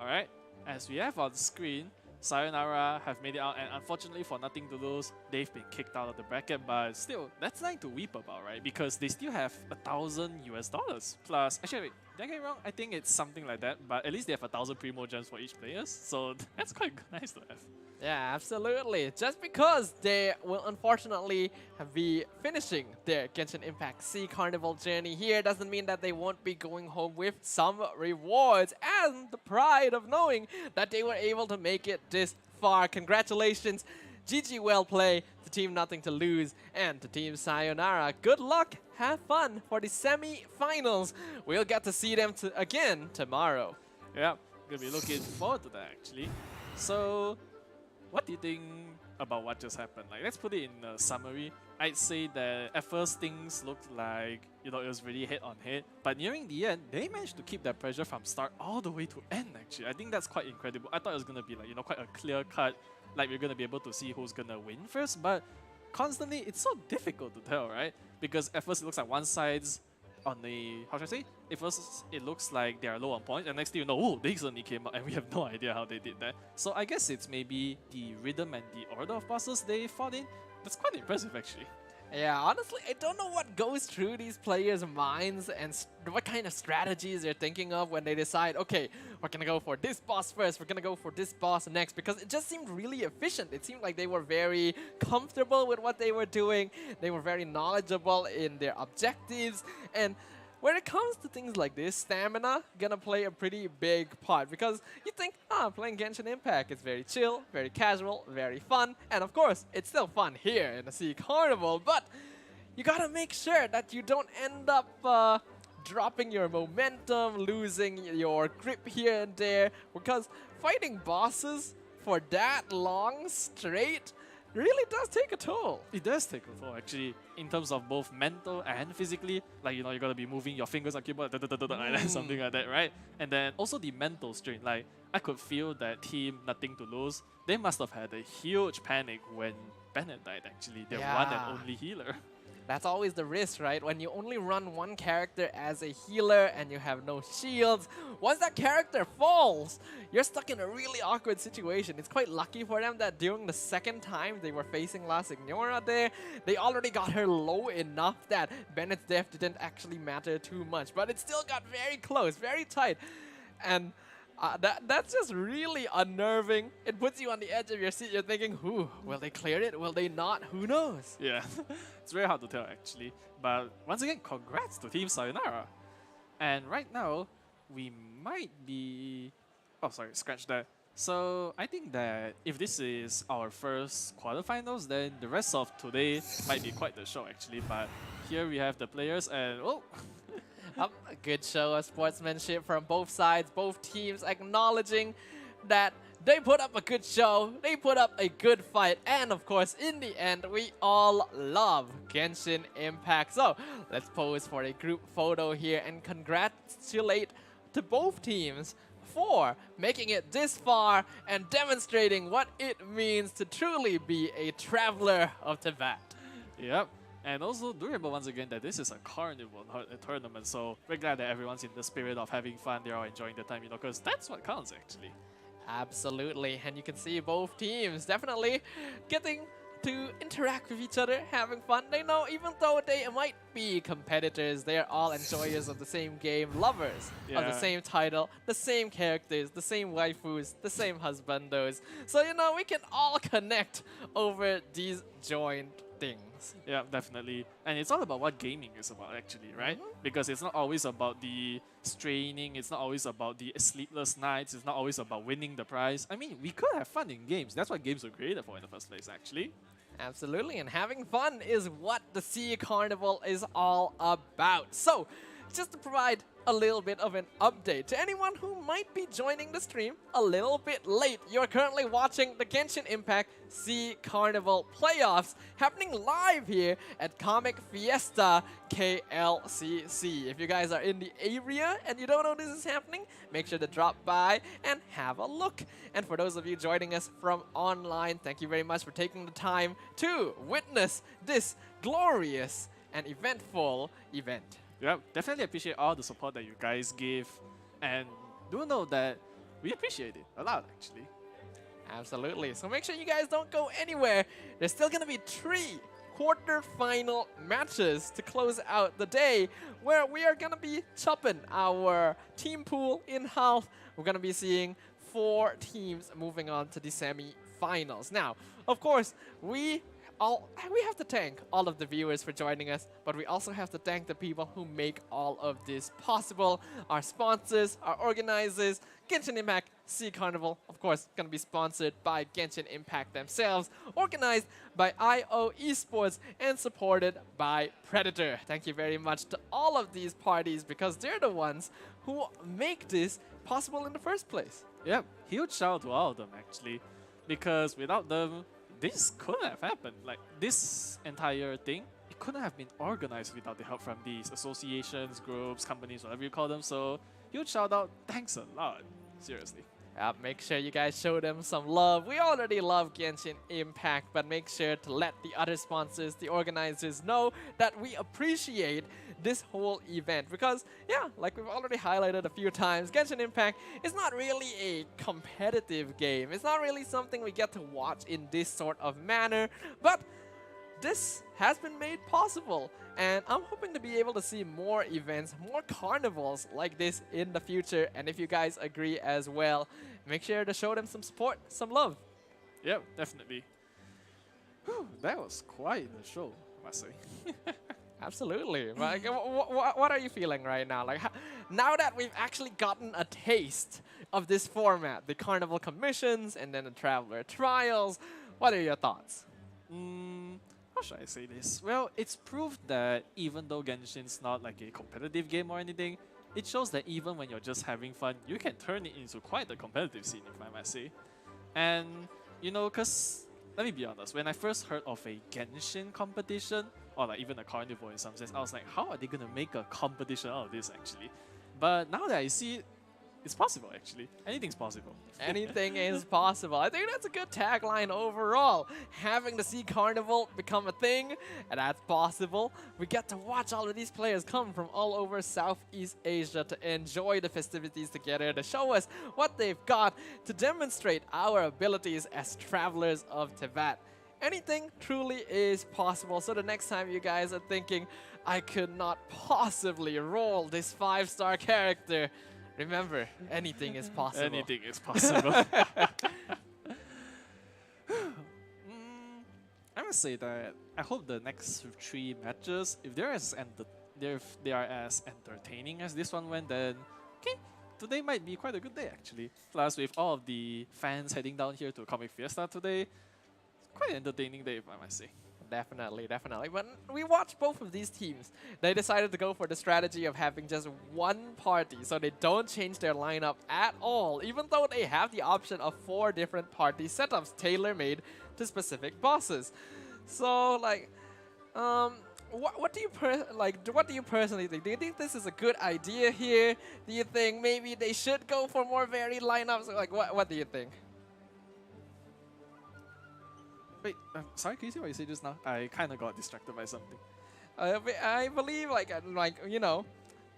Alright, as we have on the screen, Sayonara have made it out, and unfortunately for Nothing to Lose, they've been kicked out of the bracket, but still, that's nothing to weep about, right? Because they still have $1,000 plus. Actually, wait, did I get it wrong? I think it's something like that, but at least they have 1,000 Primo Gems for each player, so that's quite nice to have. Yeah, absolutely. Just because they will unfortunately be finishing their Genshin Impact SEA Carnival journey here doesn't mean that they won't be going home with some rewards and the pride of knowing that they were able to make it this far. Congratulations GG well play to Team Nothing to Lose, and to Team Sayonara, good luck, have fun for the semi-finals. We'll get to see them again tomorrow. Yeah, gonna be looking forward to that actually. So, what do you think about what just happened? Like, let's put it in a summary. I'd say that at first things looked like, you know, it was really head on head, but nearing the end, they managed to keep that pressure from start all the way to end actually. I think that's quite incredible. I thought it was gonna be like, you know, quite a clear cut, like we're gonna be able to see who's gonna win first, but constantly it's so difficult to tell, right? Because at first it looks like one side's on the, how should I say? At first it looks like they are low on points, and next thing you know, oh, they suddenly came out and we have no idea how they did that. So I guess it's maybe the rhythm and the order of bosses they fought in. That's quite impressive actually. Yeah, honestly, I don't know what goes through these players' minds and what kind of strategies they're thinking of when they decide, okay, we're gonna go for this boss first, we're gonna go for this boss next, because it just seemed really efficient. It seemed like they were very comfortable with what they were doing, they were very knowledgeable in their objectives, and when it comes to things like this, stamina gonna play a pretty big part, because you think, playing Genshin Impact is very chill, very casual, very fun, and of course, it's still fun here in the SEA Carnival, but you gotta make sure that you don't end up dropping your momentum, losing your grip here and there, because fighting bosses for that long straight really does take a toll. It does take a toll actually, in terms of both mental and physically. Like, you know, you gotta be moving your fingers on keyboard, like that, something like that, right? And then also the mental strain. Like, I could feel that Team Nothing to Lose, they must have had a huge panic when Bennett died actually, their one and only healer. That's always the risk, right? When you only run one character as a healer and you have no shields, once that character falls, you're stuck in a really awkward situation. It's quite lucky for them that during the second time they were facing La Signora there, they already got her low enough that Bennett's death didn't actually matter too much. But it still got very close, very tight. And that's just really unnerving. It puts you on the edge of your seat. You're thinking, will they clear it? Will they not? Who knows? Yeah, it's very hard to tell actually. But once again, congrats to Team Sayonara. And right now, we might be... Oh, sorry, scratch that. So I think that if this is our first quarterfinals, then the rest of today might be quite the show actually. But here we have the players and... Oh. A good show of sportsmanship from both sides, both teams acknowledging that they put up a good show, they put up a good fight, and of course, in the end, we all love Genshin Impact. So, let's pose for a group photo here and congratulate to both teams for making it this far and demonstrating what it means to truly be a traveler of Tibet. Yep. And also, do remember once again that this is a carnival, not a tournament, so we're glad that everyone's in the spirit of having fun, they're all enjoying the time, you know, because that's what counts actually. Absolutely, and you can see both teams definitely getting to interact with each other, having fun. They know even though they might be competitors, they're all enjoyers of the same game, lovers of the same title, the same characters, the same waifus, the same husbandos. So, you know, we can all connect over these joint things. Yeah, definitely. And it's all about what gaming is about actually, right? Because it's not always about the straining, it's not always about the sleepless nights, it's not always about winning the prize. I mean, we could have fun in games. That's what games were created for in the first place actually. Absolutely, and having fun is what the SEA Carnival is all about. So, just to provide a little bit of an update to anyone who might be joining the stream a little bit late, you're currently watching the Genshin Impact SEA Carnival playoffs happening live here at Comic Fiesta KLCC. If you guys are in the area and you don't know this is happening, make sure to drop by and have a look. And for those of you joining us from online, thank you very much for taking the time to witness this glorious and eventful event. Yeah, definitely appreciate all the support that you guys give, and do know that we appreciate it a lot actually. Absolutely, so make sure you guys don't go anywhere. There's still gonna be 3 quarterfinal matches to close out the day, where we are gonna be chopping our team pool in half. We're gonna be seeing 4 teams moving on to the semi-finals. Now, of course, we have to thank all of the viewers for joining us, but we also have to thank the people who make all of this possible. Our sponsors, our organizers, Genshin Impact SEA Carnival, of course, going to be sponsored by Genshin Impact themselves, organized by IO Esports, and supported by Predator. Thank you very much to all of these parties because they're the ones who make this possible in the first place. Yep, huge shout out to all of them actually, because without them, this couldn't have happened. Like this entire thing, it couldn't have been organized without the help from these associations, groups, companies, whatever you call them. So huge shout out, thanks a lot, seriously. Make sure you guys show them some love. We already love Genshin Impact, but make sure to let the other sponsors, the organizers know that we appreciate this whole event. Because, yeah, like we've already highlighted a few times, Genshin Impact is not really a competitive game. It's not really something we get to watch in this sort of manner, but this has been made possible, and I'm hoping to be able to see more events, more carnivals like this in the future. And if you guys agree as well, make sure to show them some support, some love. Yep, definitely. Whew, that was quite the show, I must say. Absolutely. Like, what are you feeling right now? Like, now that we've actually gotten a taste of this format, the Carnival Commissions and then the Traveler Trials, what are your thoughts? How should I say this? Well, it's proved that even though Genshin's not like a competitive game or anything, it shows that even when you're just having fun, you can turn it into quite a competitive scene, if I might say. And, you know, because, let me be honest, when I first heard of a Genshin competition, or like even a carnival in some sense, I was like, how are they going to make a competition out of this actually? But now that I see it, it's possible actually. Anything's possible. Anything is possible. I think that's a good tagline overall. Having the SEA Carnival become a thing, and that's possible. We get to watch all of these players come from all over Southeast Asia to enjoy the festivities together, to show us what they've got, to demonstrate our abilities as travelers of Tibet. Anything truly is possible. So the next time you guys are thinking, I could not possibly roll this 5-star character, remember, anything is possible. Anything is possible. I must say that I hope the next 3 matches, if they are as entertaining as this one went, then okay, today might be quite a good day actually. Plus, with all of the fans heading down here to Comic Fiesta today, it's quite an entertaining day, if I must say. Definitely, definitely. When we watched both of these teams, they decided to go for the strategy of having just one party, so they don't change their lineup at all, even though they have the option of 4 different party setups tailor-made to specific bosses. So, like, what do you what do you personally think? Do you think this is a good idea here? Do you think maybe they should go for more varied lineups? Like, what do you think? Wait, sorry, can you see what you said just now? I kind of got distracted by something. I believe, like you know,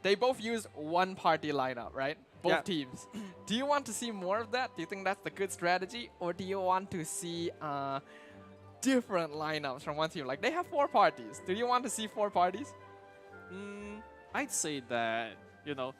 they both use one party lineup, right? Both teams. Do you want to see more of that? Do you think that's the good strategy, or do you want to see different lineups from one team? Like they have 4 parties. Do you want to see 4 parties? I'd say that, you know,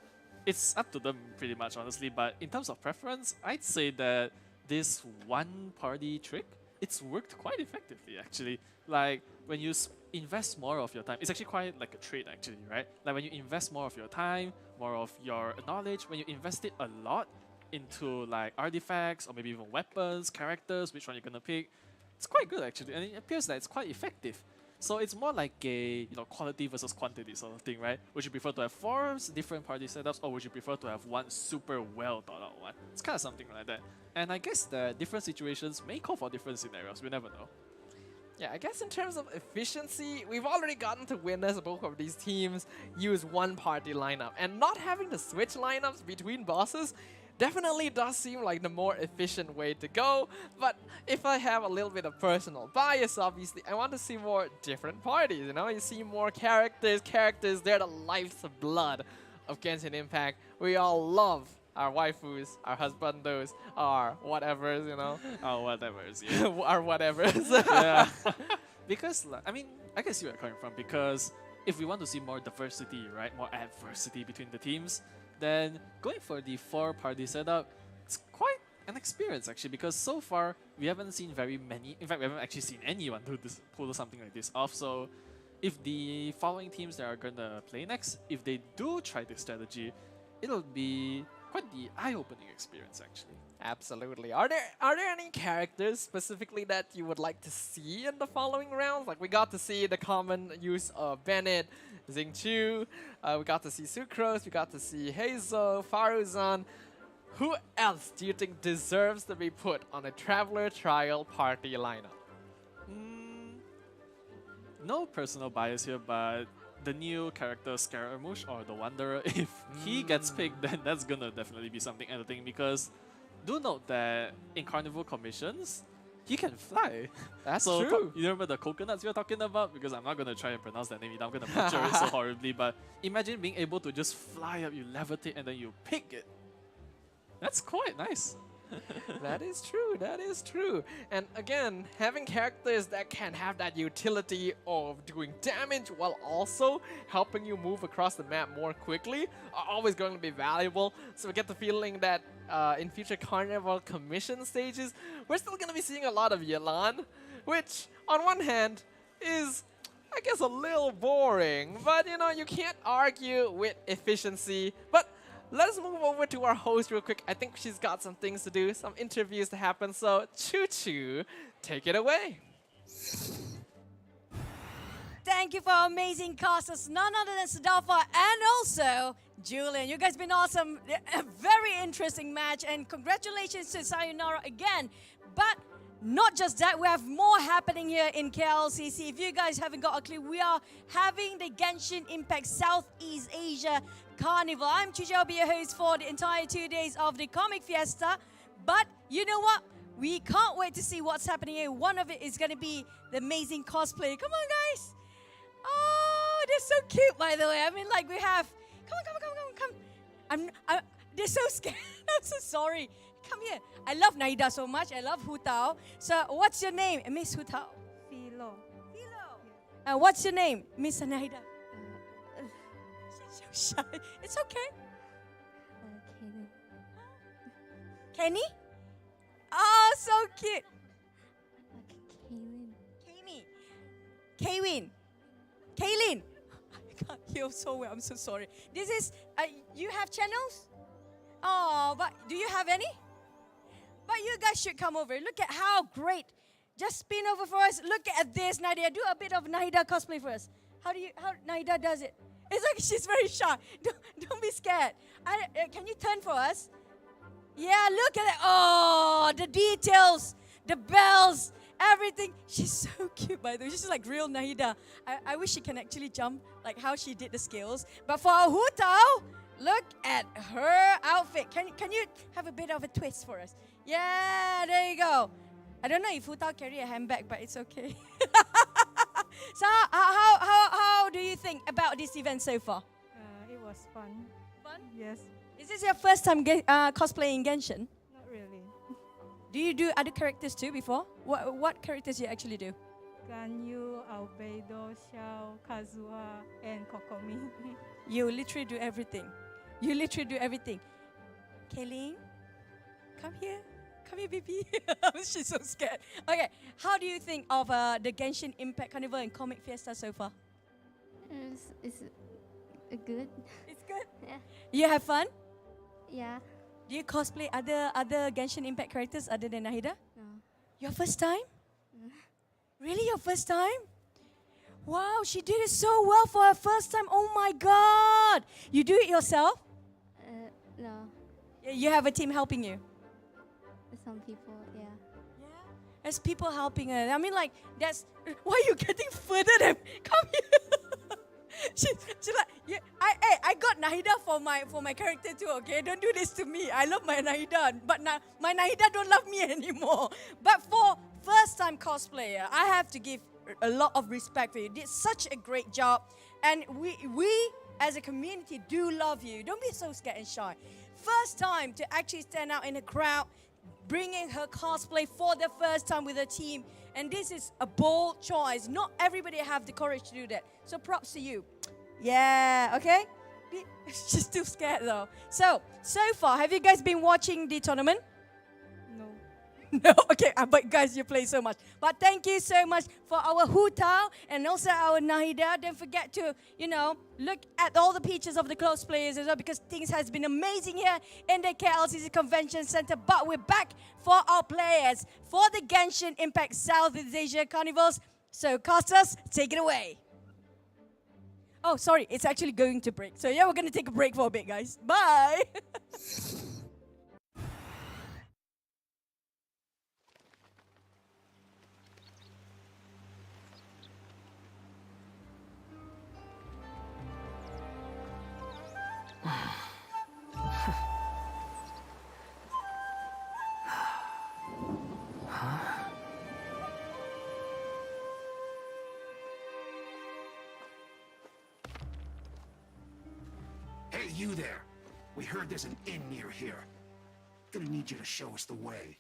it's up to them pretty much, honestly. But in terms of preference, I'd say that this one party trick, it's worked quite effectively actually. Like when you invest more of your time, it's actually quite like a trade actually, right? Like when you invest more of your time, more of your knowledge, when you invest it a lot into like artifacts or maybe even weapons, characters, which one you're gonna pick, it's quite good actually, and it appears that it's quite effective. So it's more like a, you know, quality versus quantity sort of thing, right? Would you prefer to have 4 different party setups, or would you prefer to have one super well thought out one? It's kind of something like that. And I guess the different situations may call for different scenarios. We never know. Yeah, I guess in terms of efficiency, we've already gotten to witness both of these teams use one party lineup, and not having to switch lineups between bosses definitely does seem like the more efficient way to go. But if I have a little bit of personal bias, obviously, I want to see more different parties, you know? You see more characters, they're the life's blood of Genshin Impact. We all love our waifus, our husbandos, our whatevers, you know? Our whatevers, yeah. Our whatevers. Yeah. Because, I mean, I can see where you're coming from, because if we want to see more diversity, right, more adversity between the teams, then going for the 4-party setup, it's quite an experience actually, because so far we haven't seen very many, in fact we haven't actually seen anyone pull something like this off. So if the following teams that are gonna play next, if they do try this strategy, it'll be quite the eye-opening experience, actually. Absolutely. Are there any characters specifically that you would like to see in the following rounds? Like we got to see the common use of Bennett, Xingqiu, we got to see Sucrose, we got to see Hazel, Faruzan. Who else do you think deserves to be put on a Traveler Trial party lineup? No personal bias here, but the new character Scaramouche or the Wanderer, if he gets picked, then that's gonna definitely be something entertaining, because do note that in Carnival commissions, he can fly. That's so true. You remember the coconuts we were talking about? Because I'm not gonna try and pronounce that name either. I'm gonna butcher it so horribly, but imagine being able to just fly up, you levitate, and then you pick it. That's quite nice. That is true, that is true. And again, having characters that can have that utility of doing damage while also helping you move across the map more quickly are always going to be valuable. So we get the feeling that in future Carnival commission stages, we're still going to be seeing a lot of Yelan, which on one hand is, I guess, a little boring, but you know, you can't argue with efficiency. But let's move over to our host real quick. I think she's got some things to do, some interviews to happen. So, Choo Choo, take it away. Thank you for our amazing casters, none other than Sadafa and also Julian. You guys been awesome. A very interesting match, and congratulations to Sayonara again. But not just that, we have more happening here in KLCC. If you guys haven't got a clue, we are having the Genshin Impact Southeast Asia Carnival. I'm Chuchi, I'll be your host for the entire 2 days of the Comic Fiesta. But you know what? We can't wait to see what's happening here. One of it is going to be the amazing cosplay. Come on, guys. Oh, they're so cute, by the way. I mean, like, we have... Come. They're so scared. I'm so sorry. Come here. I love Naida so much. I love Hu Tao. So, what's your name, Miss Hu Tao? Philo. What's your name, Miss Naida? She's so shy. It's okay. Kenny? Oh, so cute. Kaylin. Kaylin. I can't hear so well. I'm so sorry. This is, you have channels? Oh, but do you have any? But you guys should come over. Look at how great. Just spin over for us. Look at this, Nadia. Do a bit of Naida cosplay for us. How Naida does it? It's like she's very shy. Don't be scared. Can you turn for us? Yeah, look at it. Oh, the details, the bells, everything. She's so cute, by the way. She's like real Naida. I wish she can actually jump like how she did the skills. But for our Hu Tao, look at her outfit. Can you have a bit of a twist for us? Yeah, there you go. I don't know if Hu Tao carry a handbag, but it's okay. So how do you think about this event so far? It was fun. Fun? Yes. Is this your first time cosplaying Genshin? Not really. Do you do other characters too before? What characters you actually do? Ganyu, Albedo, Xiao, Kazuha, and Kokomi. You literally do everything. You literally do everything. Kaylin, come here. Come here, baby. She's so scared. Okay, how do you think of the Genshin Impact Carnival and Comic Fiesta so far? It's good. It's good? Yeah. You have fun? Yeah. Do you cosplay other Genshin Impact characters other than Nahida? No. Your first time? Really, your first time? Wow, she did it so well for her first time. Oh my god. You do it yourself? No. You have a team helping you? Some people, yeah. There's people helping her. I mean, like, that's... Why are you getting further than... Come here. She's like, yeah, I got Nahida for my character too, okay? Don't do this to me. I love my Nahida, but my Nahida don't love me anymore. But for first-time cosplayer, I have to give a lot of respect for you. You did such a great job. And we as a community do love you. Don't be so scared and shy. First time to actually stand out in a crowd, bringing her cosplay for the first time with her team. And this is a bold choice. Not everybody have the courage to do that. So props to you. Yeah, okay? She's still scared though. So far, have you guys been watching the tournament? No. No, okay, but guys, you play so much. But thank you so much for our Hu Tao and also our Nahida. Don't forget to, look at all the pictures of the cosplayers as well, because things has been amazing here in the KLCC Convention Center. But we're back for our players for the Genshin Impact Southeast Asia Carnivals. So Costas, take it away. Oh, sorry, it's actually going to break. So yeah, we're going to take a break for a bit, guys. Bye. Hey, you there! We heard there's an inn near here. Gonna need you to show us the way.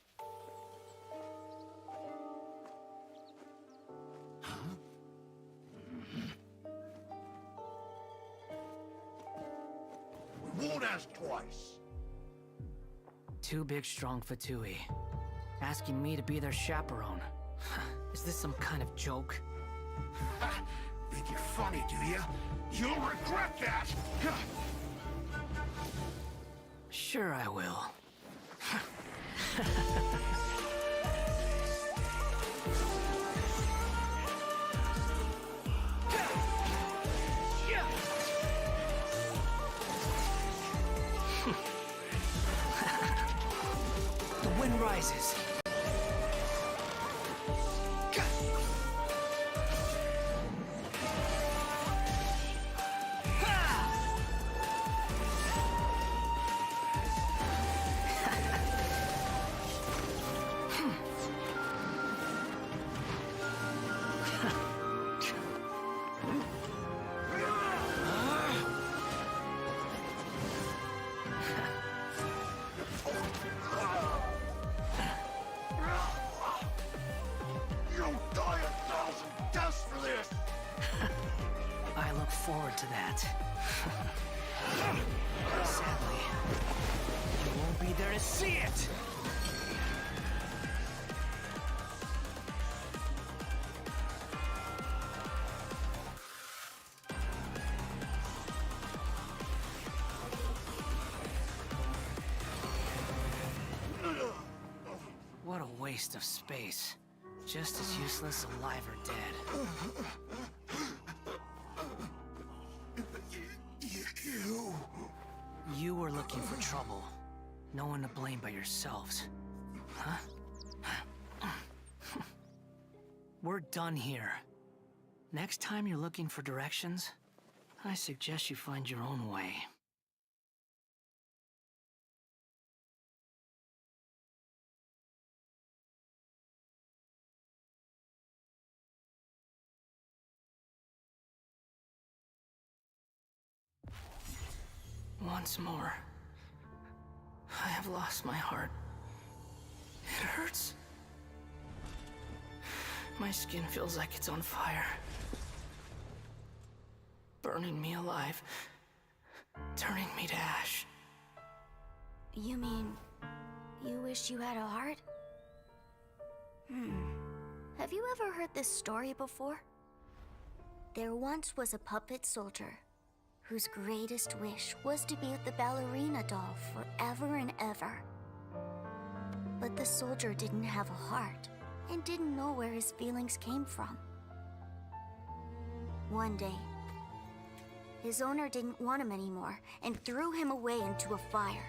Huh? We won't ask twice. Too big strong Fatui. Asking me to be their chaperone. Is this some kind of joke? Think you're funny, do you? You'll regret that! Sure I will. The wind rises. I look forward to that. Sadly, you won't be there to see it! What a waste of space. Just as useless alive or dead. You were looking for trouble. No one to blame but yourselves. Huh? We're done here. Next time you're looking for directions, I suggest you find your own way. Once more, I have lost my heart. It hurts. My skin feels like it's on fire. Burning me alive. Turning me to ash. You mean, you wish you had a heart? Have you ever heard this story before? There once was a puppet soldier whose greatest wish was to be with the ballerina doll forever and ever. But the soldier didn't have a heart and didn't know where his feelings came from. One day, his owner didn't want him anymore and threw him away into a fire.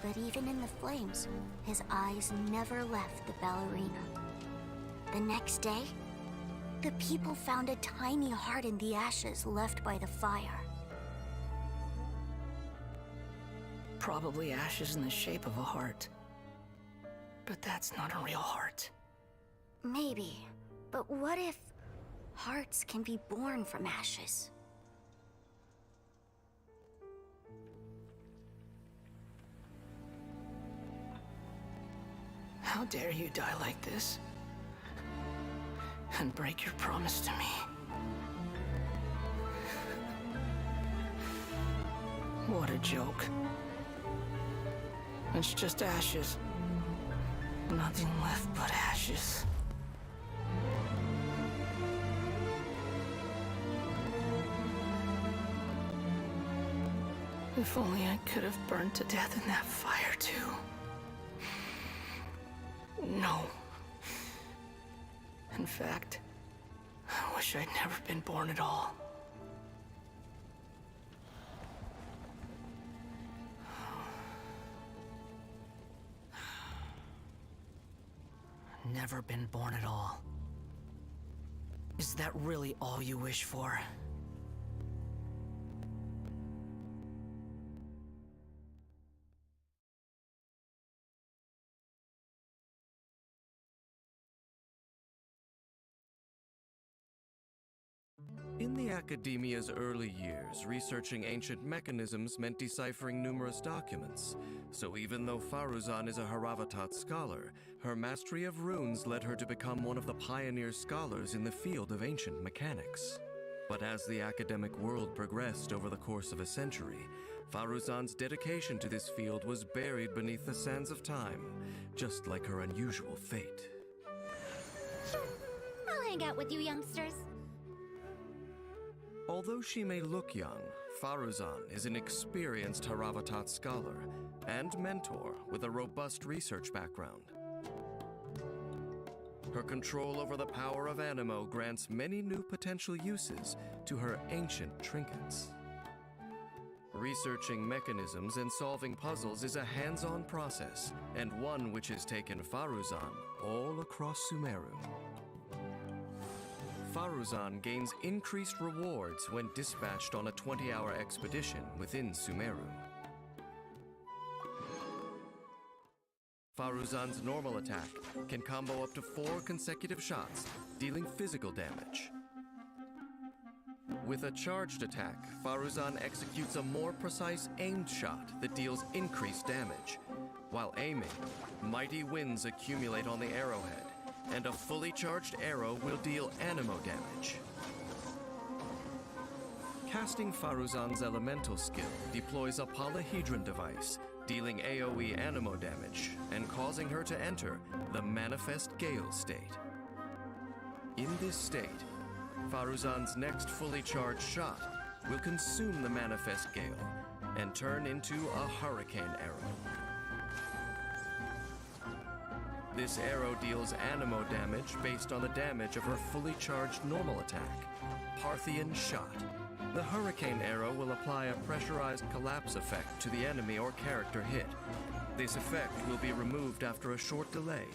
But even in the flames, his eyes never left the ballerina. The next day, the people found a tiny heart in the ashes left by the fire. Probably ashes in the shape of a heart. But that's not a real heart. Maybe, but what if hearts can be born from ashes? How dare you die like this? And break your promise to me. What a joke. It's just ashes. Nothing left but ashes. If only I could have burned to death in that fire, too. No. In fact, I wish I'd never been born at all. Never been born at all. Is that really all you wish for? In the Academia's early years, researching ancient mechanisms meant deciphering numerous documents. So even though Faruzan is a Haravatat scholar, her mastery of runes led her to become one of the pioneer scholars in the field of ancient mechanics. But as the academic world progressed over the course of a century, Faruzan's dedication to this field was buried beneath the sands of time, just like her unusual fate. I'll hang out with you youngsters. Although she may look young, Faruzan is an experienced Haravatat scholar and mentor with a robust research background. Her control over the power of Animo grants many new potential uses to her ancient trinkets. Researching mechanisms and solving puzzles is a hands-on process, and one which has taken Faruzan all across Sumeru. Faruzan gains increased rewards when dispatched on a 20-hour expedition within Sumeru. Faruzan's normal attack can combo up to 4 consecutive shots, dealing physical damage. With a charged attack, Faruzan executes a more precise aimed shot that deals increased damage. While aiming, mighty winds accumulate on the arrowhead, and a fully charged arrow will deal Animo damage. Casting Faruzan's elemental skill deploys a polyhedron device, dealing AoE Animo damage and causing her to enter the Manifest Gale state. In this state, Faruzan's next fully charged shot will consume the Manifest Gale and turn into a Hurricane Arrow. This arrow deals Animo damage based on the damage of her fully charged normal attack, Parthian Shot. The Hurricane Arrow will apply a pressurized collapse effect to the enemy or character hit. This effect will be removed after a short delay,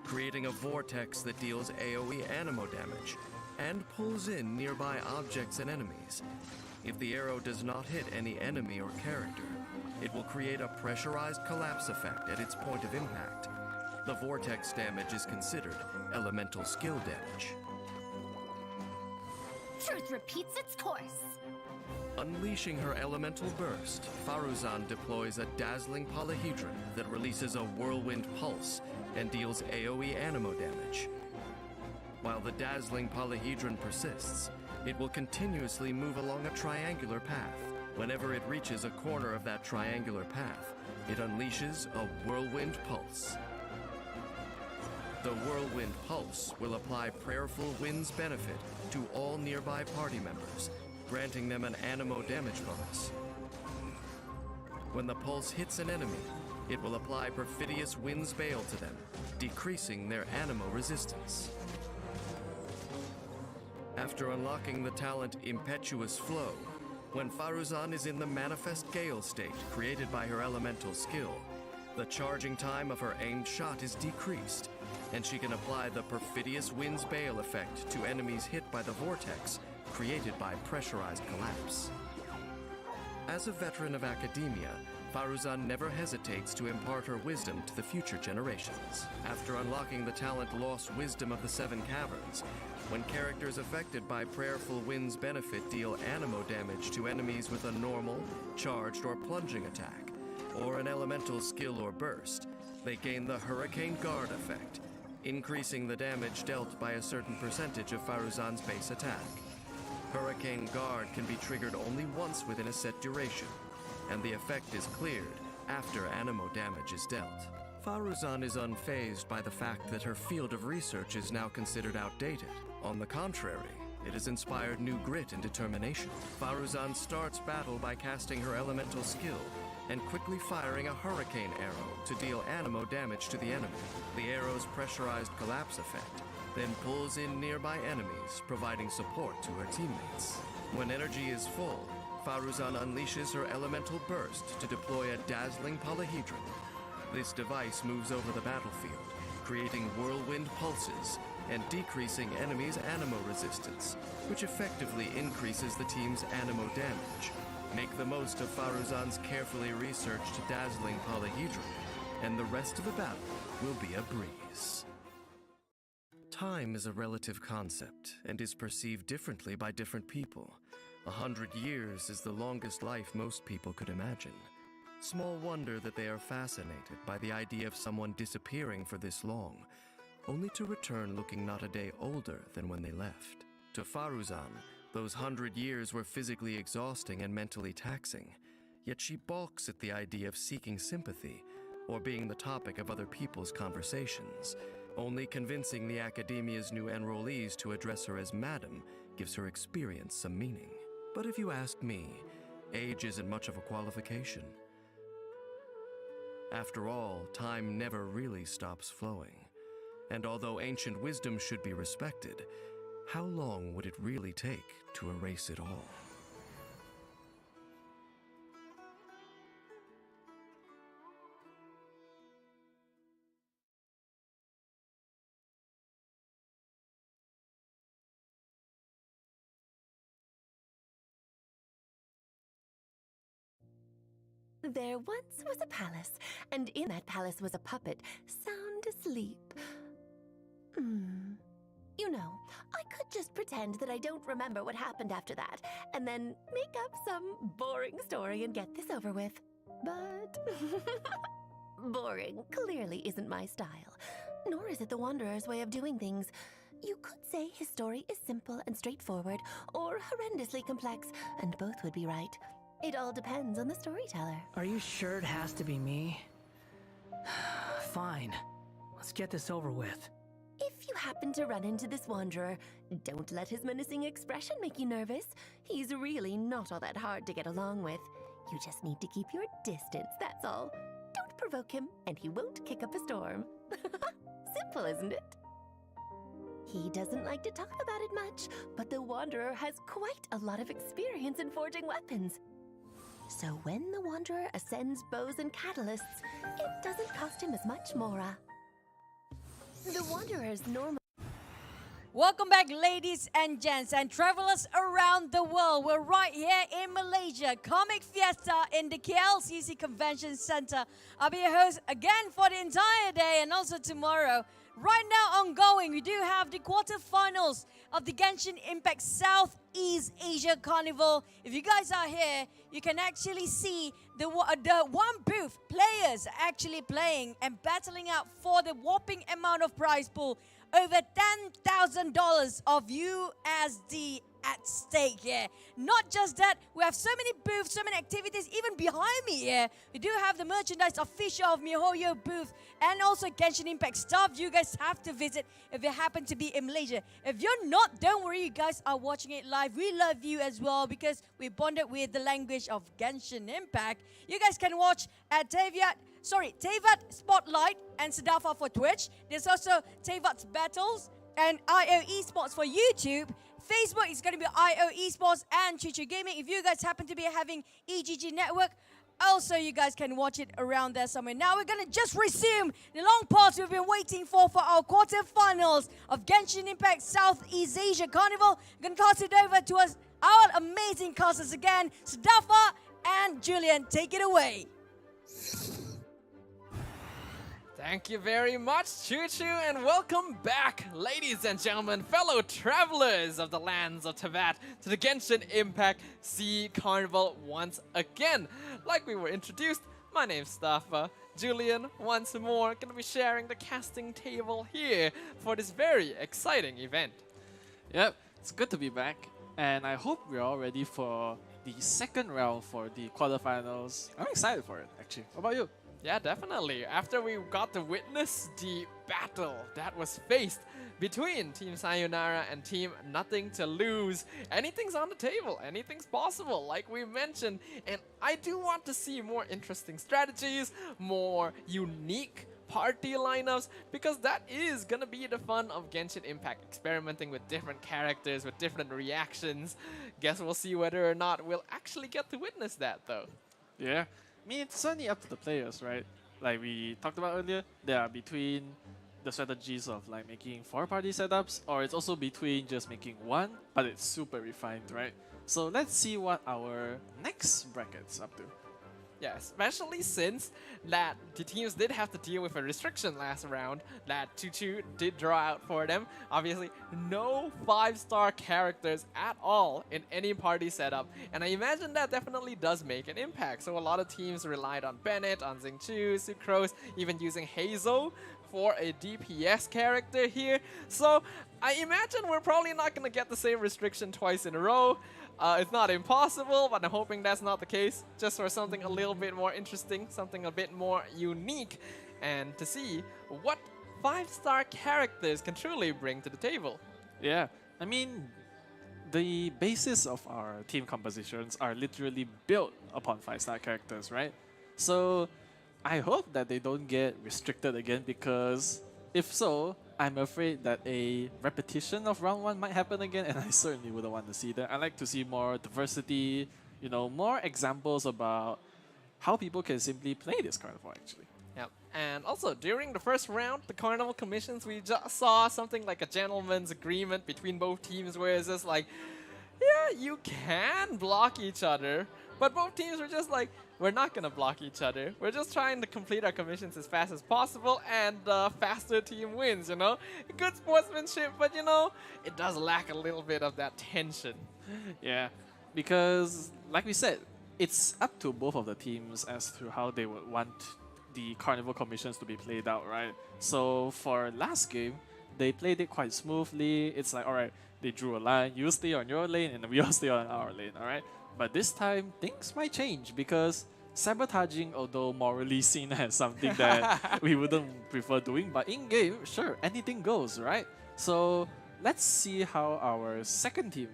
creating a vortex that deals AoE Animo damage and pulls in nearby objects and enemies. If the arrow does not hit any enemy or character, it will create a pressurized collapse effect at its point of impact. The vortex damage is considered elemental skill damage. Truth repeats its course. Unleashing her elemental burst, Faruzan deploys a dazzling polyhedron that releases a whirlwind pulse and deals AoE Animo damage. While the dazzling polyhedron persists, it will continuously move along a triangular path. Whenever it reaches a corner of that triangular path, it unleashes a whirlwind pulse. The Whirlwind Pulse will apply Prayerful Wind's benefit to all nearby party members, granting them an Animo damage bonus. When the pulse hits an enemy, it will apply Perfidious Wind's Bale to them, decreasing their Animo resistance. After unlocking the talent Impetuous Flow, when Faruzan is in the Manifest Gale state created by her elemental skill, the charging time of her aimed shot is decreased, and she can apply the Perfidious Wind's Bale effect to enemies hit by the vortex created by pressurized collapse. As a veteran of academia, Faruzan never hesitates to impart her wisdom to the future generations. After unlocking the talent Lost Wisdom of the Seven Caverns, when characters affected by Prayerful Wind's benefit deal Animo damage to enemies with a normal, charged, or plunging attack, or an elemental skill or burst, they gain the Hurricane Guard effect, increasing the damage dealt by a certain percentage of Faruzan's base attack. Hurricane Guard can be triggered only once within a set duration, and the effect is cleared after Animo damage is dealt. Faruzan is unfazed by the fact that her field of research is now considered outdated. On the contrary, it has inspired new grit and determination. Faruzan starts battle by casting her elemental skill and quickly firing a hurricane arrow to deal anemo damage to the enemy. The arrow's pressurized collapse effect then pulls in nearby enemies, providing support to her teammates. When energy is full, Faruzan unleashes her elemental burst to deploy a dazzling polyhedron. This device moves over the battlefield, creating whirlwind pulses and decreasing enemies' anemo resistance, which effectively increases the team's anemo damage. Make the most of Faruzan's carefully researched dazzling polyhedron, and the rest of the battle will be a breeze. Time is a relative concept and is perceived differently by different people. 100 years is the longest life most people could imagine. Small wonder that they are fascinated by the idea of someone disappearing for this long, only to return looking not a day older than when they left. To Faruzan, those 100 years were physically exhausting and mentally taxing, yet she balks at the idea of seeking sympathy or being the topic of other people's conversations. Only convincing the academia's new enrollees to address her as Madam gives her experience some meaning. But if you ask me, age isn't much of a qualification. After all, time never really stops flowing. And although ancient wisdom should be respected, how long would it really take to erase it all? There once was a palace, and in that palace was a puppet, sound asleep. You know, I could just pretend that I don't remember what happened after that, and then make up some boring story and get this over with. But boring clearly isn't my style, nor is it the Wanderer's way of doing things. You could say his story is simple and straightforward, or horrendously complex, and both would be right. It all depends on the storyteller. Are you sure it has to be me? Fine. Let's get this over with. If you happen to run into this wanderer, don't let his menacing expression make you nervous. He's really not all that hard to get along with. You just need to keep your distance, that's all. Don't provoke him, and he won't kick up a storm. Simple, isn't it? He doesn't like to talk about it much, but the wanderer has quite a lot of experience in forging weapons. So when the wanderer ascends bows and catalysts, it doesn't cost him as much mora. The wanderer's normal... Welcome back, ladies and gents and travelers around the world. We're right here in Malaysia, Comic Fiesta in the KLCC Convention Center. I'll be your host again for the entire day and also tomorrow. Right now ongoing, we do have the quarterfinals of the Genshin Impact Southeast Asia Carnival. If you guys are here, you can actually see the one booth players actually playing and battling out for the whopping amount of prize pool. Over $10,000 of USD at stake here. Not just that, we have so many booths, so many activities, even behind me here. We do have the merchandise official of MiHoYo booth and also Genshin Impact stuff you guys have to visit if you happen to be in Malaysia. If you're not, don't worry, you guys are watching it live. We love you as well because we bonded with the language of Genshin Impact. You guys can watch at Tevat Spotlight and Sadafa for Twitch. There's also Tevat's Battles and IO Esports for YouTube. Facebook is going to be IO Esports and Chuchu Gaming. If you guys happen to be having EGG Network, also you guys can watch it around there somewhere. Now we're going to just resume the long pause we've been waiting for our quarterfinals of Genshin Impact Southeast Asia Carnival. We're going to toss it over to us, our amazing casters again, Sadafa and Julian. Take it away. Thank you very much, Choo Choo, and welcome back, ladies and gentlemen, fellow travelers of the lands of Teyvat, to the Genshin Impact SEA Carnival once again. Like we were introduced, my name's Staffa. Julian, once more, going to be sharing the casting table here for this very exciting event. Yep, it's good to be back, and I hope we're all ready for the second round for the quarterfinals. I'm excited for it, actually. What about you? Yeah, definitely. After we got to witness the battle that was faced between Team Sayonara and Team Nothing to Lose, anything's on the table, anything's possible, like we mentioned. And I do want to see more interesting strategies, more unique party lineups, because that is gonna be the fun of Genshin Impact, experimenting with different characters, with different reactions. Guess we'll see whether or not we'll actually get to witness that though. Yeah, I mean, it's certainly up to the players, right? Like we talked about earlier, there are between the strategies of like making 4-party setups, or it's also between just making one, but it's super refined, right? So let's see what our next bracket's up to. Yeah, especially since that the teams did have to deal with a restriction last round that Choo did draw out for them. Obviously, no 5-star characters at all in any party setup, and I imagine that definitely does make an impact. So a lot of teams relied on Bennett, on Xingqiu, Sucrose, even using Hazel for a DPS character here. So I imagine we're probably not going to get the same restriction twice in a row. It's not impossible, but I'm hoping that's not the case, just for something a little bit more interesting, something a bit more unique, and to see what 5-star characters can truly bring to the table. Yeah, I mean, the basis of our team compositions are literally built upon 5-star characters, right? So I hope that they don't get restricted again, because if so, I'm afraid that a repetition of round 1 might happen again, and I certainly wouldn't want to see that. I like to see more diversity, you know, more examples about how people can simply play this carnival, actually. Yep. And also, during the first round, the Carnival Commissions, we just saw something like a gentleman's agreement between both teams, where it's just like, yeah, you can block each other, but both teams were just like, we're not going to block each other. We're just trying to complete our commissions as fast as possible, and the faster team wins, you know? Good sportsmanship, but, you know, it does lack a little bit of that tension. Yeah, because, like we said, it's up to both of the teams as to how they would want the Carnival commissions to be played out, right? So for last game, they played it quite smoothly. It's like, alright, they drew a line, you stay on your lane, and we all stay on our lane, alright? But this time, things might change, because sabotaging, although morally seen as something that we wouldn't prefer doing, but in-game, sure, anything goes, right? So let's see how our second team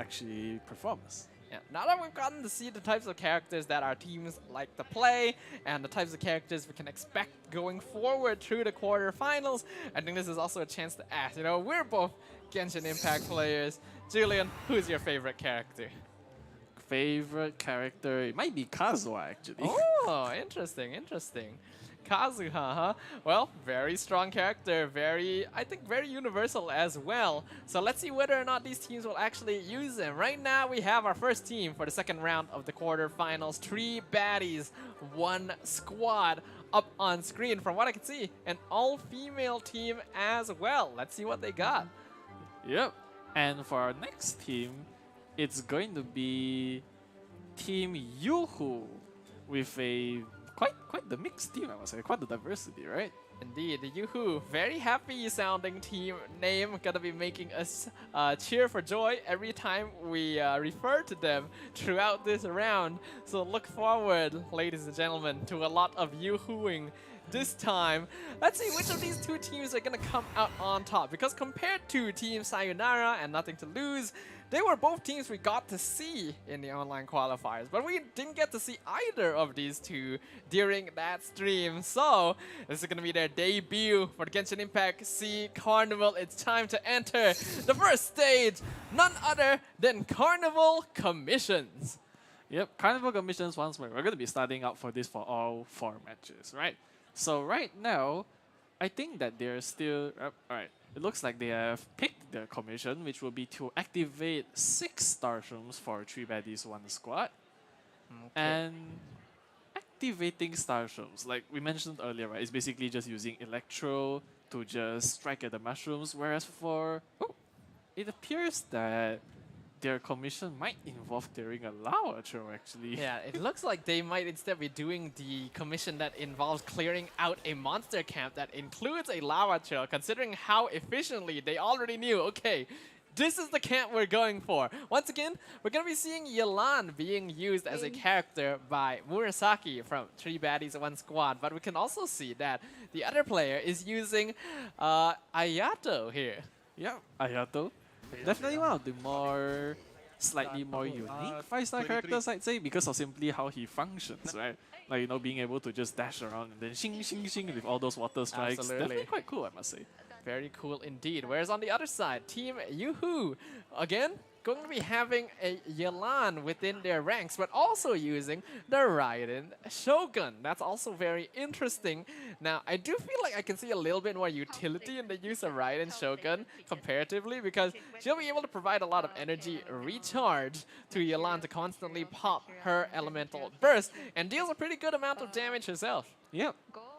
actually performs. Yeah, now that we've gotten to see the types of characters that our teams like to play, and the types of characters we can expect going forward through the quarterfinals, I think this is also a chance to ask. You know, we're both Genshin Impact players. Julian, who's your favorite character? Favorite character? It might be Kazuha, actually. Oh, interesting, interesting. Kazuha, huh? Well, very strong character, I think very universal as well. So let's see whether or not these teams will actually use him. Right now, we have our first team for the second round of the quarterfinals. 3 baddies, 1 squad up on screen. From what I can see, an all-female team as well. Let's see what they got. Yep. And for our next team, it's going to be Team Yoo-Hoo with a quite the mixed team, I must say. Quite the diversity, right? Indeed, the Yoo-Hoo, very happy sounding team name. Gonna be making us cheer for joy every time we refer to them throughout this round. So look forward, ladies and gentlemen, to a lot of Yoo-Hooing this time. Let's see which of these 2 teams are gonna come out on top, because compared to Team Sayonara and Nothing to Lose, they were both teams we got to see in the online qualifiers, but we didn't get to see either of these 2 during that stream. So this is going to be their debut for the Genshin Impact SEA Carnival. It's time to enter the first stage, none other than Carnival Commissions. Yep, Carnival Commissions once more. We're going to be starting out for this for all 4 matches, right? So right now, I think that they're still... alright, it looks like they have picked their commission, which will be to activate 6 starshrooms for 3 baddies, 1 squad. Okay. And activating starshrooms, like we mentioned earlier, right, is basically just using Electro to just strike at the mushrooms, whereas for... Oh, it appears that their commission might involve clearing a lava trail, actually. Yeah, it looks like they might instead be doing the commission that involves clearing out a monster camp that includes a lava trail, considering how efficiently they already knew, okay, this is the camp we're going for. Once again, we're going to be seeing Yelan being used as a character by Murasaki from 3 Baddies 1 Squad, but we can also see that the other player is using Ayato here. Yeah, Ayato. Definitely one of the slightly more unique 5-star characters, I'd say, because of simply how he functions, right? Like, you know, being able to just dash around and then shing, shing, shing with all those water strikes. Absolutely. Definitely quite cool, I must say. Very cool indeed. Whereas on the other side, Team Yoo-hoo, again, going to be having a Yelan within their ranks, but also using the Raiden Shogun. That's also very interesting. Now, I do feel like I can see a little bit more utility in the use of Raiden Shogun comparatively, because she'll be able to provide a lot of energy recharge to Yelan to constantly pop her elemental burst and deals a pretty good amount of damage herself. Yep.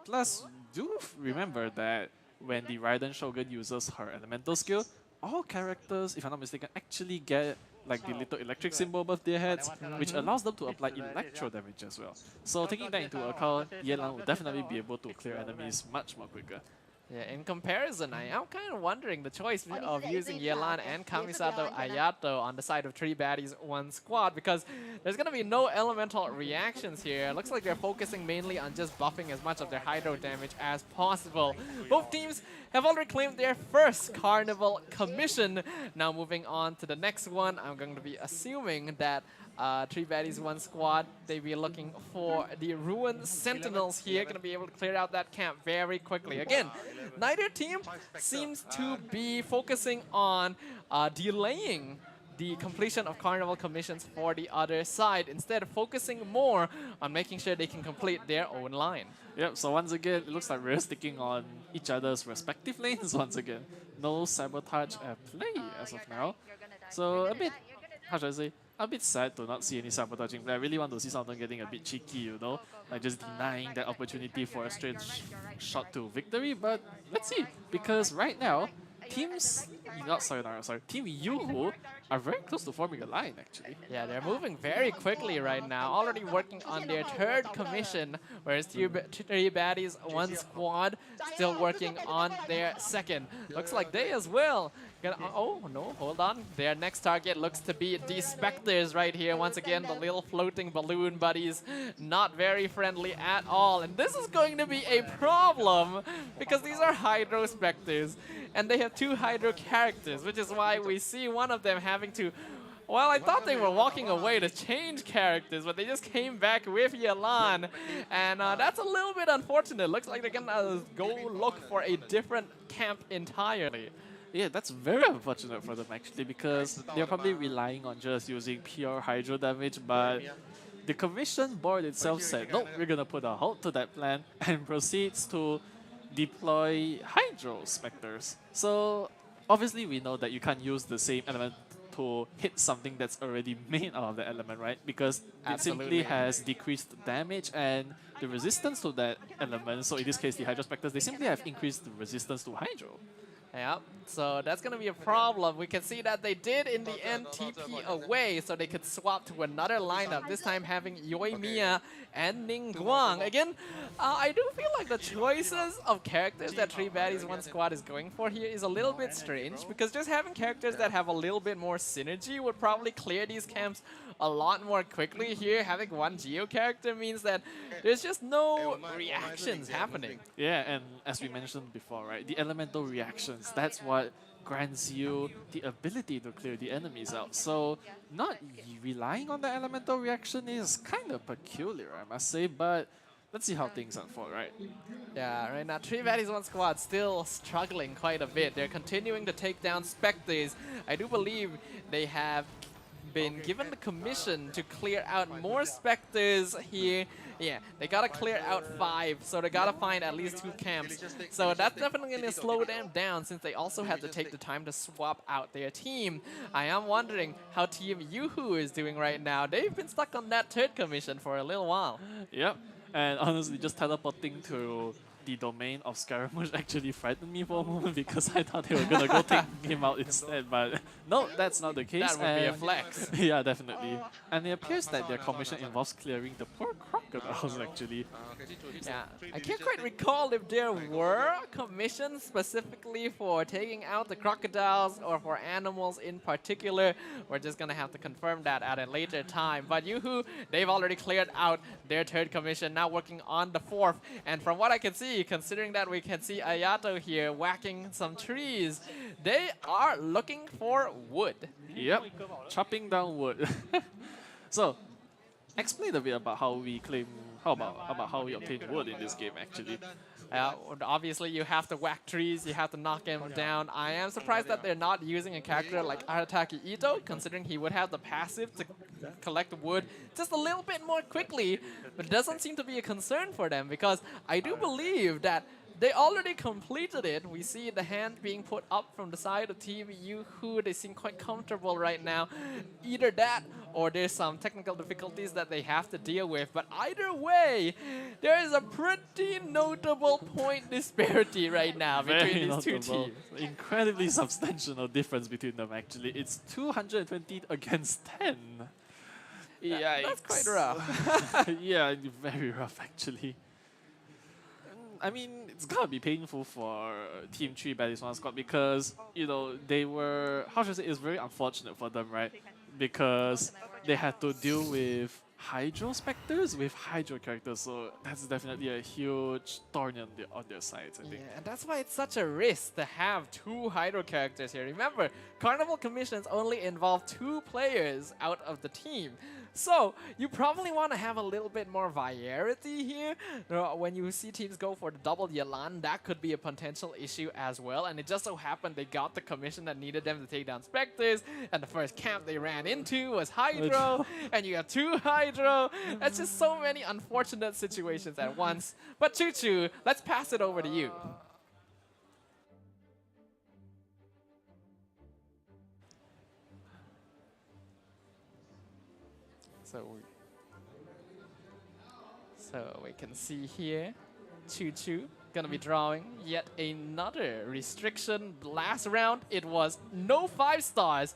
Plus, do remember that when the Raiden Shogun uses her elemental skill, all characters, if I'm not mistaken, actually get like the little electric symbol above their heads, which allows them to apply electro damage as well. So taking that into account, Yelan will definitely be able to clear enemies much more quicker. Yeah, in comparison, I am kind of wondering the choice of using Yelan and Kamisato Ayato on the side of 3 Baddies 1 Squad, because there's going to be no elemental reactions here. It looks like they're focusing mainly on just buffing as much of their hydro damage as possible. Both teams have already claimed their first Carnival commission. Now moving on to the next one, I'm going to be assuming that 3 Baddies 1 Squad, they be looking for the Ruined Sentinels here, going to be able to clear out that camp very quickly. Again, neither team seems to be focusing on delaying the completion of Carnival commissions for the other side, instead of focusing more on making sure they can complete their own line. Yep, so once again, it looks like we're sticking on each other's respective lanes once again. No sabotage at play as of now. So a bit, how should I say, a bit sad to not see any sabotaging play. I really want to see someone getting a bit cheeky, you know, like just denying that opportunity for a straight shot to victory. But let's see, because right now, teams, Team Yoo-hoo are very close to forming a line, actually. Yeah, they're moving very quickly right now, already working on their 3rd commission, whereas 3 Baddies 1 Squad still working on their 2nd. Looks like they as well. Oh, no, hold on. Their next target looks to be the Spectres right here. Once again, the little floating balloon buddies, not very friendly at all. And this is going to be a problem, because these are Hydro Spectres, and they have 2 Hydro characters, which is why we see one of them having to... Well, I thought they were walking away to change characters, but they just came back with Yelan, and that's a little bit unfortunate. Looks like they're gonna go look for a different camp entirely. Yeah, that's very unfortunate for them actually, because they're probably relying on just using pure hydro damage, but the commission board itself said, nope, we're gonna put a halt to that plan, and proceeds to deploy hydro specters. So obviously we know that you can't use the same element to hit something that's already made out of the element, right? Because it simply has decreased damage and the resistance to that element. So in this case, the hydro specters, they simply have increased the resistance to hydro. Yeah, so that's going to be a problem. We can see that they did in the end TP away, so they could swap to another lineup, this time having Yoimiya and Ningguang. Again, I do feel like the choices of characters that 3 Baddies 1 Squad is going for here is a little bit strange, because just having characters that have a little bit more synergy would probably clear these camps a lot more quickly. Here, having 1 Geo character means that there's just no reactions happening. Yeah, and as we mentioned before, right, the elemental reactions, that's what grants you the ability to clear the enemies out. So not relying on the elemental reaction is kind of peculiar, I must say, but let's see how things unfold, right? Yeah, right now 3 Baddies 1 Squad still struggling quite a bit. They're continuing to take down Spectres. I do believe they have been given the commission to clear out more Spectres here. Yeah, they gotta clear out 5, so they gotta find at least 2 camps. So that's definitely gonna slow them down, since they also had to take the time to swap out their team. I am wondering how Team Yoo-hoo is doing right now. They've been stuck on that 3rd commission for a little while. Yep, and honestly, just teleporting to the domain of Scaramouche actually frightened me for a moment because I thought they were gonna go take him out instead, but no, that's not the case. That would be a flex. Yeah, definitely. And it appears that their commission involves clearing the poor crocodiles actually. Yeah, I can't quite recall if there were commissions specifically for taking out the crocodiles or for animals in particular. We're just gonna have to confirm that at a later time. But Yoo-hoo, they've already cleared out their third commission, now working on the fourth. And from what I can see, considering that we can see Ayato here whacking some trees, they are looking for wood. Yep, chopping down wood. So, explain a bit about how we claim, about how we obtain wood in this game actually. Obviously, you have to whack trees, you have to knock them down. I am surprised that they're not using a character like Arataki Ito, considering he would have the passive to collect wood just a little bit more quickly, but it doesn't seem to be a concern for them because I do believe that they already completed it. We see the hand being put up from the side of Team Yoo-hoo. They seem quite comfortable right now. Either that or there's some technical difficulties that they have to deal with. But either way, there is a pretty notable point disparity right now between these two teams. Incredibly substantial difference between them actually. It's 220 against 10. Yeah, that's quite rough. Yeah, very rough actually. I mean, it's gonna be painful for Team 3 Baddies One Squad because, you know, they were, how should I say, it's very unfortunate for them, right? Because they had to deal with Hydro Spectres with Hydro characters, so that's definitely a huge thorn on their sides, I think. Yeah, and that's why it's such a risk to have two Hydro characters here. Remember, Carnival commissions only involve 2 players out of the team. So, you probably want to have a little bit more variety here. When you see teams go for the double Yalan, that could be a potential issue as well. And it just so happened they got the commission that needed them to take down Spectres. And the first camp they ran into was Hydro. And you have 2 Hydro. That's just so many unfortunate situations at once. But Choo Choo, let's pass it over to you. So we can see here, Choo Choo gonna be drawing yet another restriction. Last round, it was no 5 stars.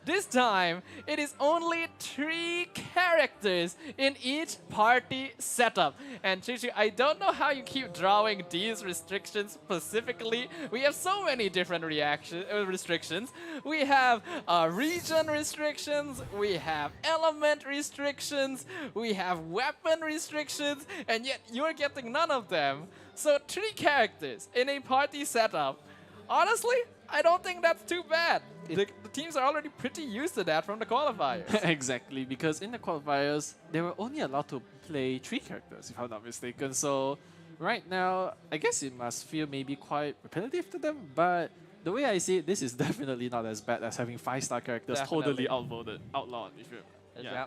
This time, it is only 3 characters in each party setup. And Choo Choo, I don't know how you keep drawing these restrictions specifically. We have so many different restrictions. We have region restrictions, we have element restrictions, we have weapon restrictions, and yet you're getting none of them. So 3 characters in a party setup. Honestly, I don't think that's too bad. The teams are already pretty used to that from the qualifiers. Exactly, because in the qualifiers, they were only allowed to play 3 characters, if I'm not mistaken. So right now, I guess it must feel maybe quite repetitive to them, but the way I see it, this is definitely not as bad as having 5-star characters totally outlawed, if you. Yeah.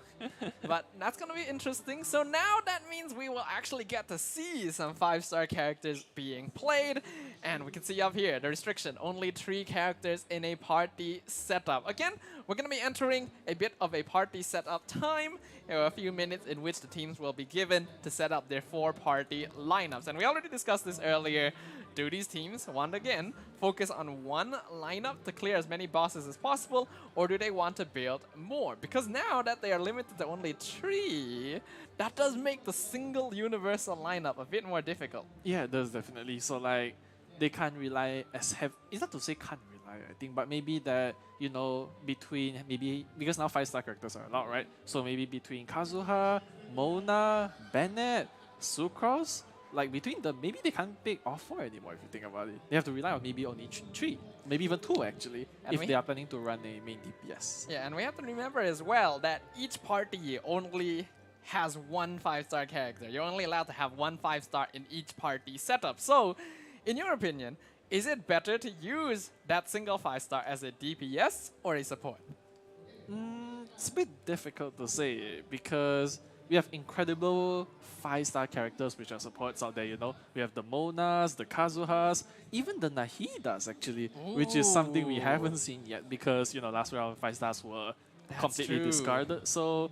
But that's going to be interesting. So now that means we will actually get to see some 5-star characters being played. And we can see up here, the restriction, only 3 characters in a party setup. Again, we're going to be entering a bit of a party setup time. There are a few minutes in which the teams will be given to set up their 4-party lineups. And we already discussed this earlier. Do these teams, once again, focus on one lineup to clear as many bosses as possible, or do they want to build more? Because now that they are limited to only 3, that does make the single universal lineup a bit more difficult. Yeah, it does definitely. So like, they can't rely as heavy. It's not to say can't rely, I think, but maybe that, you know, between maybe, because now 5-star characters are allowed, right? So maybe between Kazuha, Mona, Bennett, Sucrose, like between them, maybe they can't pick all 4 anymore if you think about it. They have to rely on maybe only 3, maybe even 2 actually, and if they are planning to run a main DPS. Yeah, and we have to remember as well that each party only has 1 5-star character. You're only allowed to have 1 5-star in each party setup. So, in your opinion, is it better to use that single 5-star as a DPS or a support? It's a bit difficult to say because we have incredible 5-star characters which are supports out there, you know. We have the Monas, the Kazuhas, even the Nahidas actually, which is something we haven't seen yet because, you know, last round 5-stars were completely discarded. So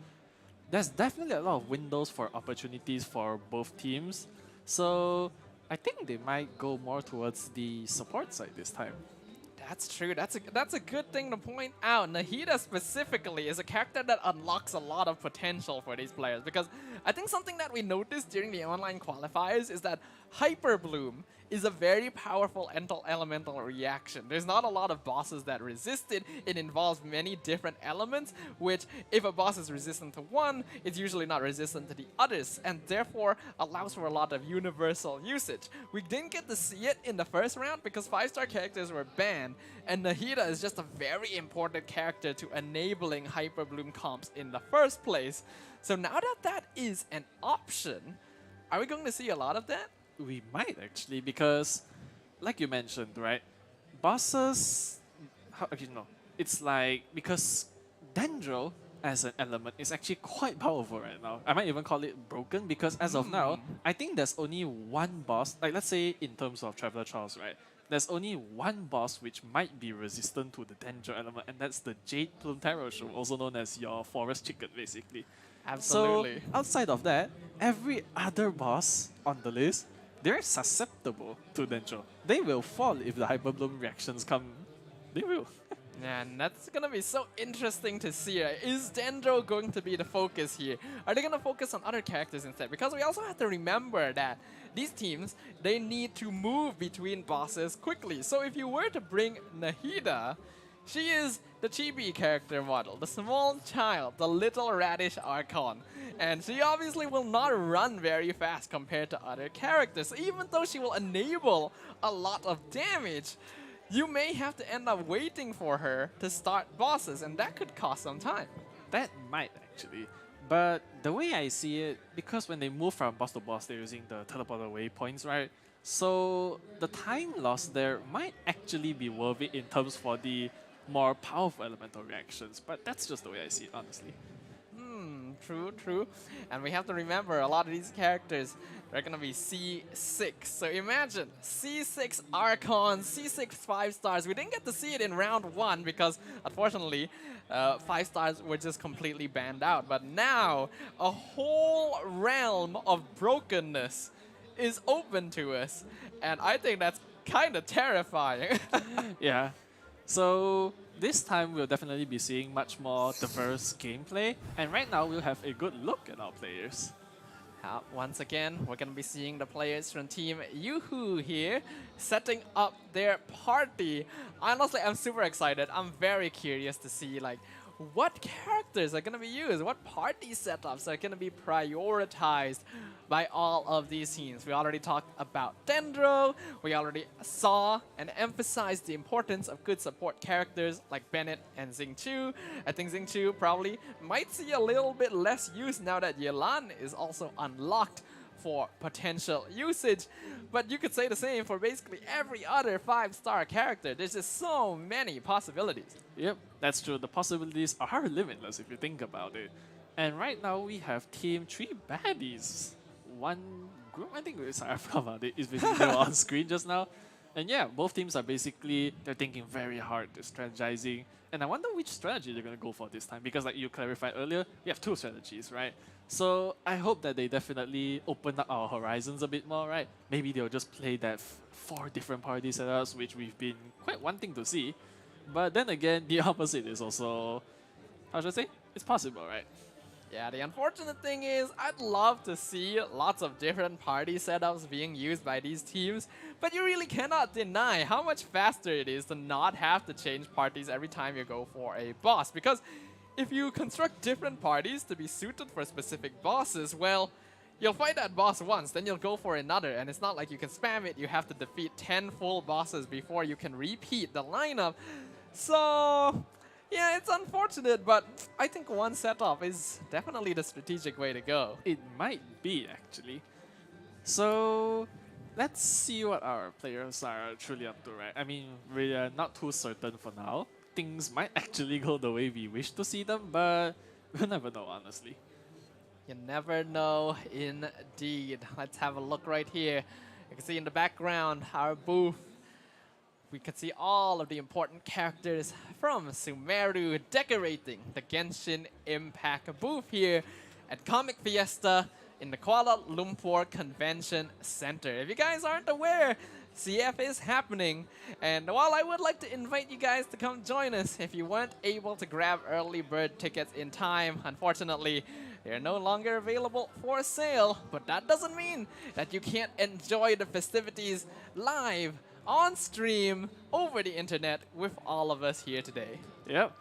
there's definitely a lot of windows for opportunities for both teams. So I think they might go more towards the support side this time. That's true. That's a good thing to point out. Nahida specifically is a character that unlocks a lot of potential for these players, because I think something that we noticed during the online qualifiers is that Hyper Bloom is a very powerful elemental reaction. There's not a lot of bosses that resist it. It involves many different elements, which if a boss is resistant to one, it's usually not resistant to the others, and therefore allows for a lot of universal usage. We didn't get to see it in the first round because 5-star characters were banned, and Nahida is just a very important character to enabling Hyper Bloom comps in the first place. So now that that is an option, are we going to see a lot of that? We might actually, because like you mentioned, right? Bosses, actually no, it's like, because Dendro as an element is actually quite powerful right now. I might even call it broken, because as of now, I think there's only one boss, like let's say in terms of Traveler Trials, right? There's only one boss which might be resistant to the Dendro element, and that's the Jade Plume Taro Show, also known as your forest chicken, basically. Absolutely. So outside of that, every other boss on the list, they're susceptible to Dendro. They will fall if the Hyper Bloom reactions come. They will. Yeah, and that's gonna be so interesting to see. Is Dendro going to be the focus here? Are they gonna focus on other characters instead? Because we also have to remember that these teams, they need to move between bosses quickly. So if you were to bring Nahida, she is the chibi character model, the small child, the little radish Archon. And she obviously will not run very fast compared to other characters. Even though she will enable a lot of damage, you may have to end up waiting for her to start bosses, and that could cost some time. That might actually. But the way I see it, because when they move from boss to boss, they're using the teleporter waypoints, right? So the time lost there might actually be worth it in terms for the more powerful elemental reactions. But that's just the way I see it, honestly. True. And we have to remember, a lot of these characters, they're gonna be C6. So imagine, C6 Archon, C6 5 stars. We didn't get to see it in round 1 because, unfortunately, 5 stars were just completely banned out. But now, a whole realm of brokenness is open to us. And I think that's kind of terrifying. Yeah. So this time we'll definitely be seeing much more diverse gameplay, and right now we'll have a good look at our players. Once again, we're going to be seeing the players from Team Yoo-Hoo here, setting up their party. Honestly, I'm super excited. I'm very curious to see like what characters are going to be used, what party setups are going to be prioritized by all of these teams. We already talked about Dendro. We already saw and emphasized the importance of good support characters like Bennett and Xingqiu. I think Xingqiu probably might see a little bit less use now that Yelan is also unlocked for potential usage. But you could say the same for basically every other 5-star character. There's just so many possibilities. Yep, that's true. The possibilities are limitless if you think about it. And right now we have Team 3 Baddies. One group, I think I forgot about it, is basically on screen just now. And yeah, both teams are basically, they're thinking very hard, they're strategizing. And I wonder which strategy they're going to go for this time, because like you clarified earlier, we have 2 strategies, right? So I hope that they definitely open up our horizons a bit more, right? Maybe they'll just play that 4 different party setups, which we've been quite wanting to see. But then again, the opposite is also, how should I say? It's possible, right? Yeah, the unfortunate thing is I'd love to see lots of different party setups being used by these teams, but you really cannot deny how much faster it is to not have to change parties every time you go for a boss. Because if you construct different parties to be suited for specific bosses, well, you'll fight that boss once, then you'll go for another, and it's not like you can spam it. You have to defeat 10 full bosses before you can repeat the lineup. So yeah, it's unfortunate, but I think one setup is definitely the strategic way to go. It might be, actually. So let's see what our players are truly up to, right? I mean, we are not too certain for now. Things might actually go the way we wish to see them, but we'll never know, honestly. You never know, indeed. Let's have a look right here. You can see in the background our booth. We can see all of the important characters from Sumeru decorating the Genshin Impact booth here at Comic Fiesta in the Kuala Lumpur Convention Center. If you guys aren't aware, CF is happening, and while I would like to invite you guys to come join us, if you weren't able to grab early bird tickets in time, unfortunately, they're no longer available for sale, but that doesn't mean that you can't enjoy the festivities live, on stream, over the internet with all of us here today. Yep.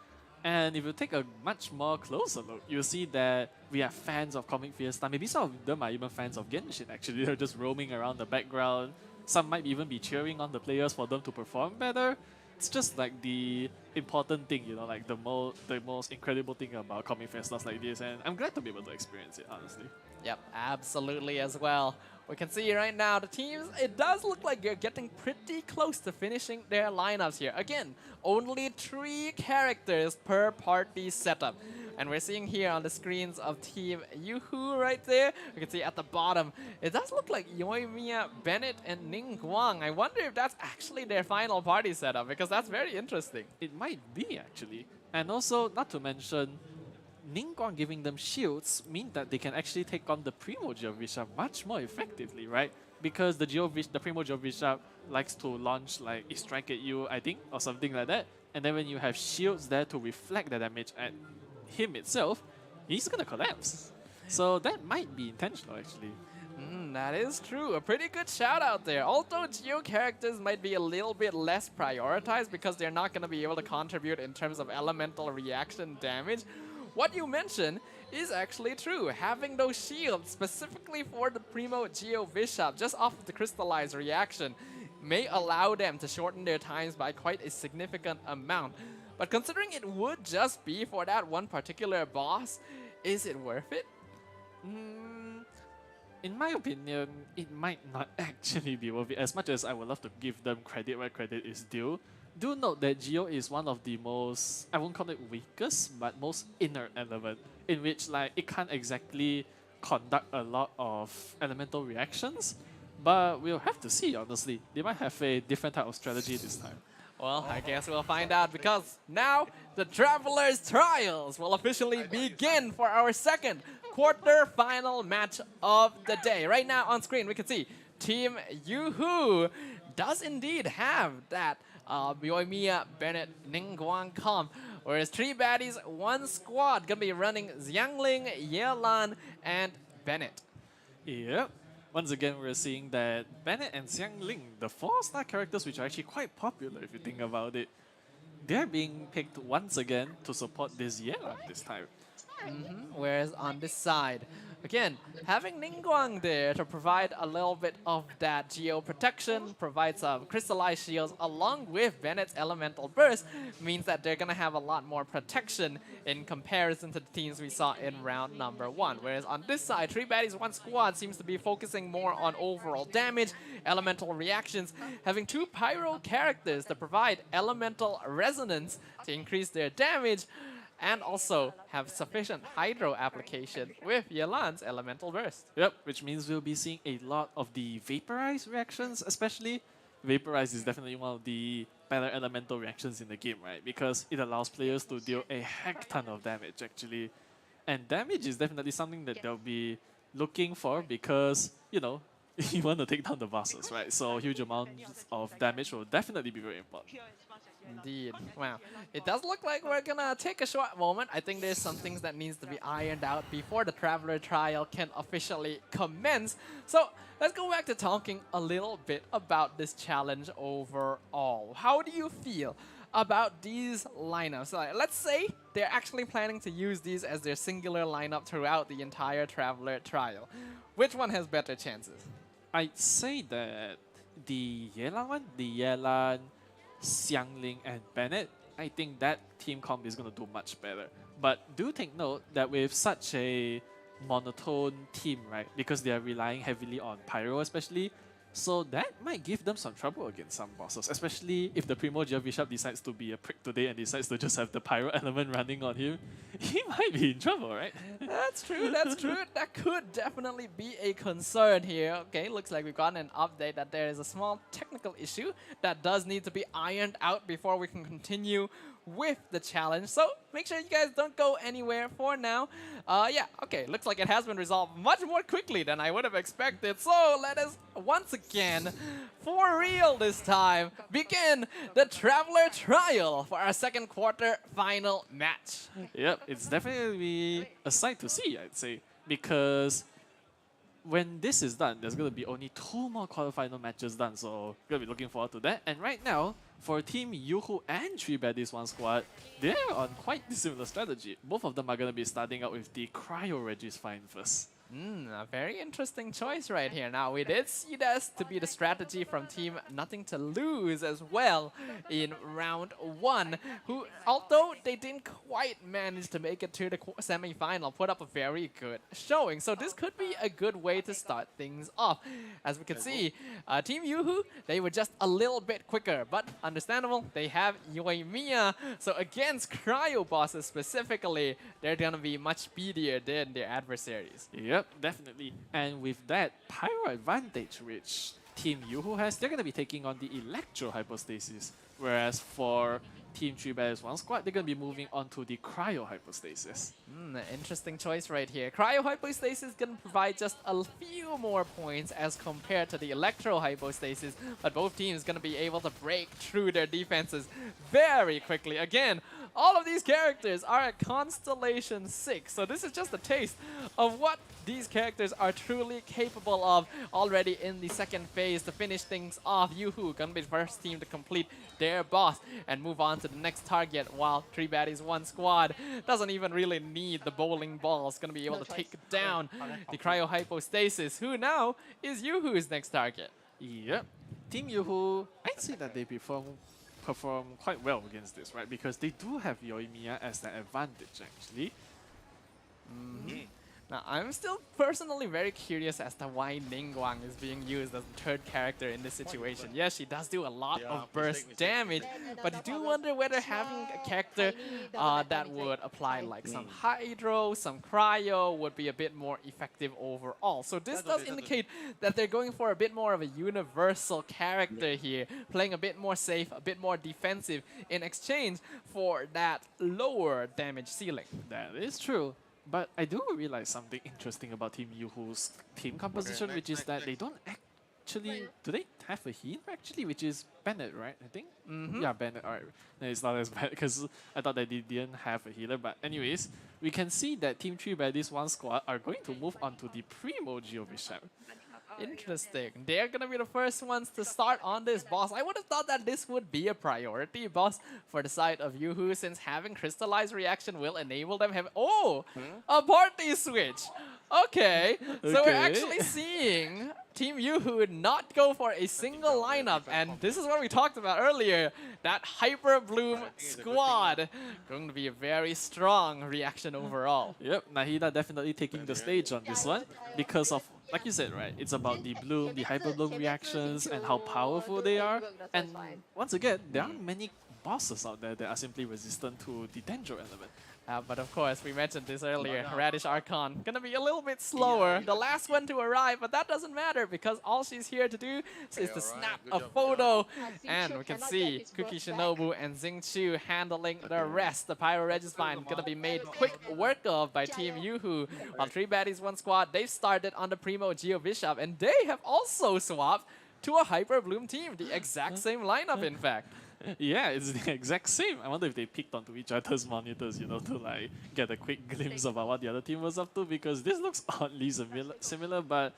And if you take a much more closer look, you'll see that we are fans of Comic Fiesta. Maybe some of them are even fans of Genshin, actually. They're just roaming around the background. Some might even be cheering on the players for them to perform better. It's just like the important thing, you know, like the most incredible thing about Comic Fiestas like this, and I'm glad to be able to experience it, honestly. Yep, absolutely as well. We can see right now the teams, it does look like they're getting pretty close to finishing their lineups here. Again, only 3 characters per party setup. And we're seeing here on the screens of Team Yoo-Hoo right there. You can see at the bottom, it does look like Yoimiya, Bennett, and Ning Guang. I wonder if that's actually their final party setup, because that's very interesting. It might be, actually. And also, not to mention, Ning Guang giving them shields mean that they can actually take on the Primo Geovisha much more effectively, right? Because the Primo Geovisha likes to launch like a strike at you, I think, or something like that. And then when you have shields there to reflect the damage at him itself, he's gonna collapse. So that might be intentional, actually. That is true. A pretty good shout out there. Although Geo characters might be a little bit less prioritized because they're not going to be able to contribute in terms of elemental reaction damage, what you mentioned is actually true. Having those shields specifically for the Primo Geo Bishop just off of the crystallized reaction may allow them to shorten their times by quite a significant amount. But considering it would just be for that one particular boss, is it worth it? In my opinion, it might not actually be worth it. As much as I would love to give them credit where credit is due, do note that Geo is one of the most, I won't call it weakest, but most inert element, in which like it can't exactly conduct a lot of elemental reactions. But we'll have to see, honestly. They might have a different type of strategy this time. Well, I guess we'll find out, because now the Traveler's Trials will officially begin for our second quarter-final match of the day. Right now on screen, we can see Team Yoo-Hoo does indeed have that Yoimiya, Bennett, Ning Guang comp, whereas 3 baddies, 1 squad, gonna be running Xiangling, Yelan, and Bennett. Yep. Once again, we're seeing that Bennett and Xiangling, the 4-star characters which are actually quite popular if you think about it, they're being picked once again to support this Yelan this time. Whereas on this side, again, having Ning Guang there to provide a little bit of that geo protection, provide some crystallized shields along with Bennett's elemental burst, means that they're gonna have a lot more protection in comparison to the teams we saw in round number 1. Whereas on this side, 3 baddies, 1 squad seems to be focusing more on overall damage, elemental reactions, having 2 pyro characters to provide elemental resonance to increase their damage, and also have sufficient hydro application with Yelan's elemental burst. Yep, which means we'll be seeing a lot of the vaporize reactions, especially. Vaporize is definitely one of the better elemental reactions in the game, right? Because it allows players to deal a heck ton of damage, actually. And damage is definitely something that they'll be looking for because, you know, you want to take down the bosses, right? So huge amounts of damage will definitely be very important. Indeed. Wow. It does look like we're gonna take a short moment. I think there's some things that needs to be ironed out before the Traveler Trial can officially commence. So let's go back to talking a little bit about this challenge overall. How do you feel about these lineups? Let's say they're actually planning to use these as their singular lineup throughout the entire Traveler Trial. Which one has better chances? I'd say that the Yelan, Xiangling, and Bennett, I think that team comp is going to do much better. But do take note that with such a monotone team, right, because they are relying heavily on Pyro especially, so that might give them some trouble against some bosses, especially if the Primo Bishop decides to be a prick today and decides to just have the Pyro element running on him. He might be in trouble, right? That's true, that's true. That could definitely be a concern here. Okay, looks like we've gotten an update that there is a small technical issue that does need to be ironed out before we can continue with the challenge. So make sure you guys don't go anywhere for now. Yeah, okay, looks like it has been resolved much more quickly than I would have expected. So let us once again, for real this time, begin the Traveler Trial for our second quarter final match. Yep, it's definitely a sight to see, I'd say, because when this is done, there's going to be only 2 more quarterfinal matches done, so going to be looking forward to that. And right now, for Team Yoo-Hoo and 3 Baddies 1 Squad, they're on quite a similar strategy. Both of them are going to be starting out with the Cryo Regis Fine first. A very interesting choice right here. Now, we did see this to be the strategy from Team Nothing to Lose as well in round 1, who, although they didn't quite manage to make it to the semi-final, put up a very good showing. So this could be a good way to start things off. As we can see, Team Yoo-Hoo, they were just a little bit quicker, but understandable, they have Yoimiya. So against Cryo bosses specifically, they're gonna be much speedier than their adversaries. Yep, definitely. And with that pyro advantage which Team Yoo-Hoo has, they're going to be taking on the Electro Hypostasis. Whereas for Team 3 Baddies 1 Squad, they're going to be moving on to the Cryo Hypostasis. An interesting choice right here. Cryo Hypostasis is going to provide just a few more points as compared to the Electro Hypostasis, but both teams going to be able to break through their defenses very quickly. Again, all of these characters are at Constellation 6, so this is just a taste of what these characters are truly capable of already in the second phase to finish things off. Yoo-Hoo gonna be the first team to complete their boss and move on to the next target, while 3 Baddies 1 Squad doesn't even really need the bowling ball. It's gonna be able to take down the Cryo Hypostasis, who now is Yoo-Hoo's next target. Yep. Team Yoo-Hoo, I'd say that they perform quite well against this, right? Because they do have Yoimiya as the advantage, actually. Now, I'm still personally very curious as to why Ningguang is being used as the third character in this situation. Yes, she does do a lot of burst damage, but I do wonder whether having a character that would apply like some Hydro, some Cryo would be a bit more effective overall. So this does indicate that they're going for a bit more of a universal character here, playing a bit more safe, a bit more defensive in exchange for that lower damage ceiling. That is true. But I do realize something interesting about Team Yoo-Hoo's team composition, which is that they don't actually... Do they have a healer, actually? Which is Bennett, right? I think? Yeah, Bennett. Alright. No, it's not as bad because I thought that they didn't have a healer. But anyways, we can see that Team 3 Baddies 1 Squad are going to move on to the Primo Geovishap. Interesting. They're gonna be the first ones to start on this boss. I would have thought that this would be a priority boss for the side of Yoo-Hoo, since having crystallized reaction will enable them have a party switch. Okay, so we're actually seeing Team Yoo-Hoo not go for a single lineup, and this is what we talked about earlier. That Hyper Bloom squad going to be a very strong reaction overall. Yep, Nahida definitely taking the stage on this one because of, like you said, right, it's about the bloom, the Hyper Bloom reactions and how powerful they are. And once again, there aren't many bosses out there that are simply resistant to the Dendro element. But of course, we mentioned this earlier, Radish Archon gonna be a little bit slower, the last one to arrive, but that doesn't matter because all she's here to do is to snap a photo. And we can see Cookie Shinobu and Xingqiu handling the rest. The Pyro Registine gonna be made quick work of by Team Yoo-Hoo, while 3 Baddies 1 Squad, they've started on the Primo Geo Bishop, and they have also swapped to a Hyper Bloom team, the exact same lineup in fact. Yeah, it's the exact same. I wonder if they picked onto each other's monitors, you know, to like get a quick glimpse about what the other team was up to, because this looks oddly similar, but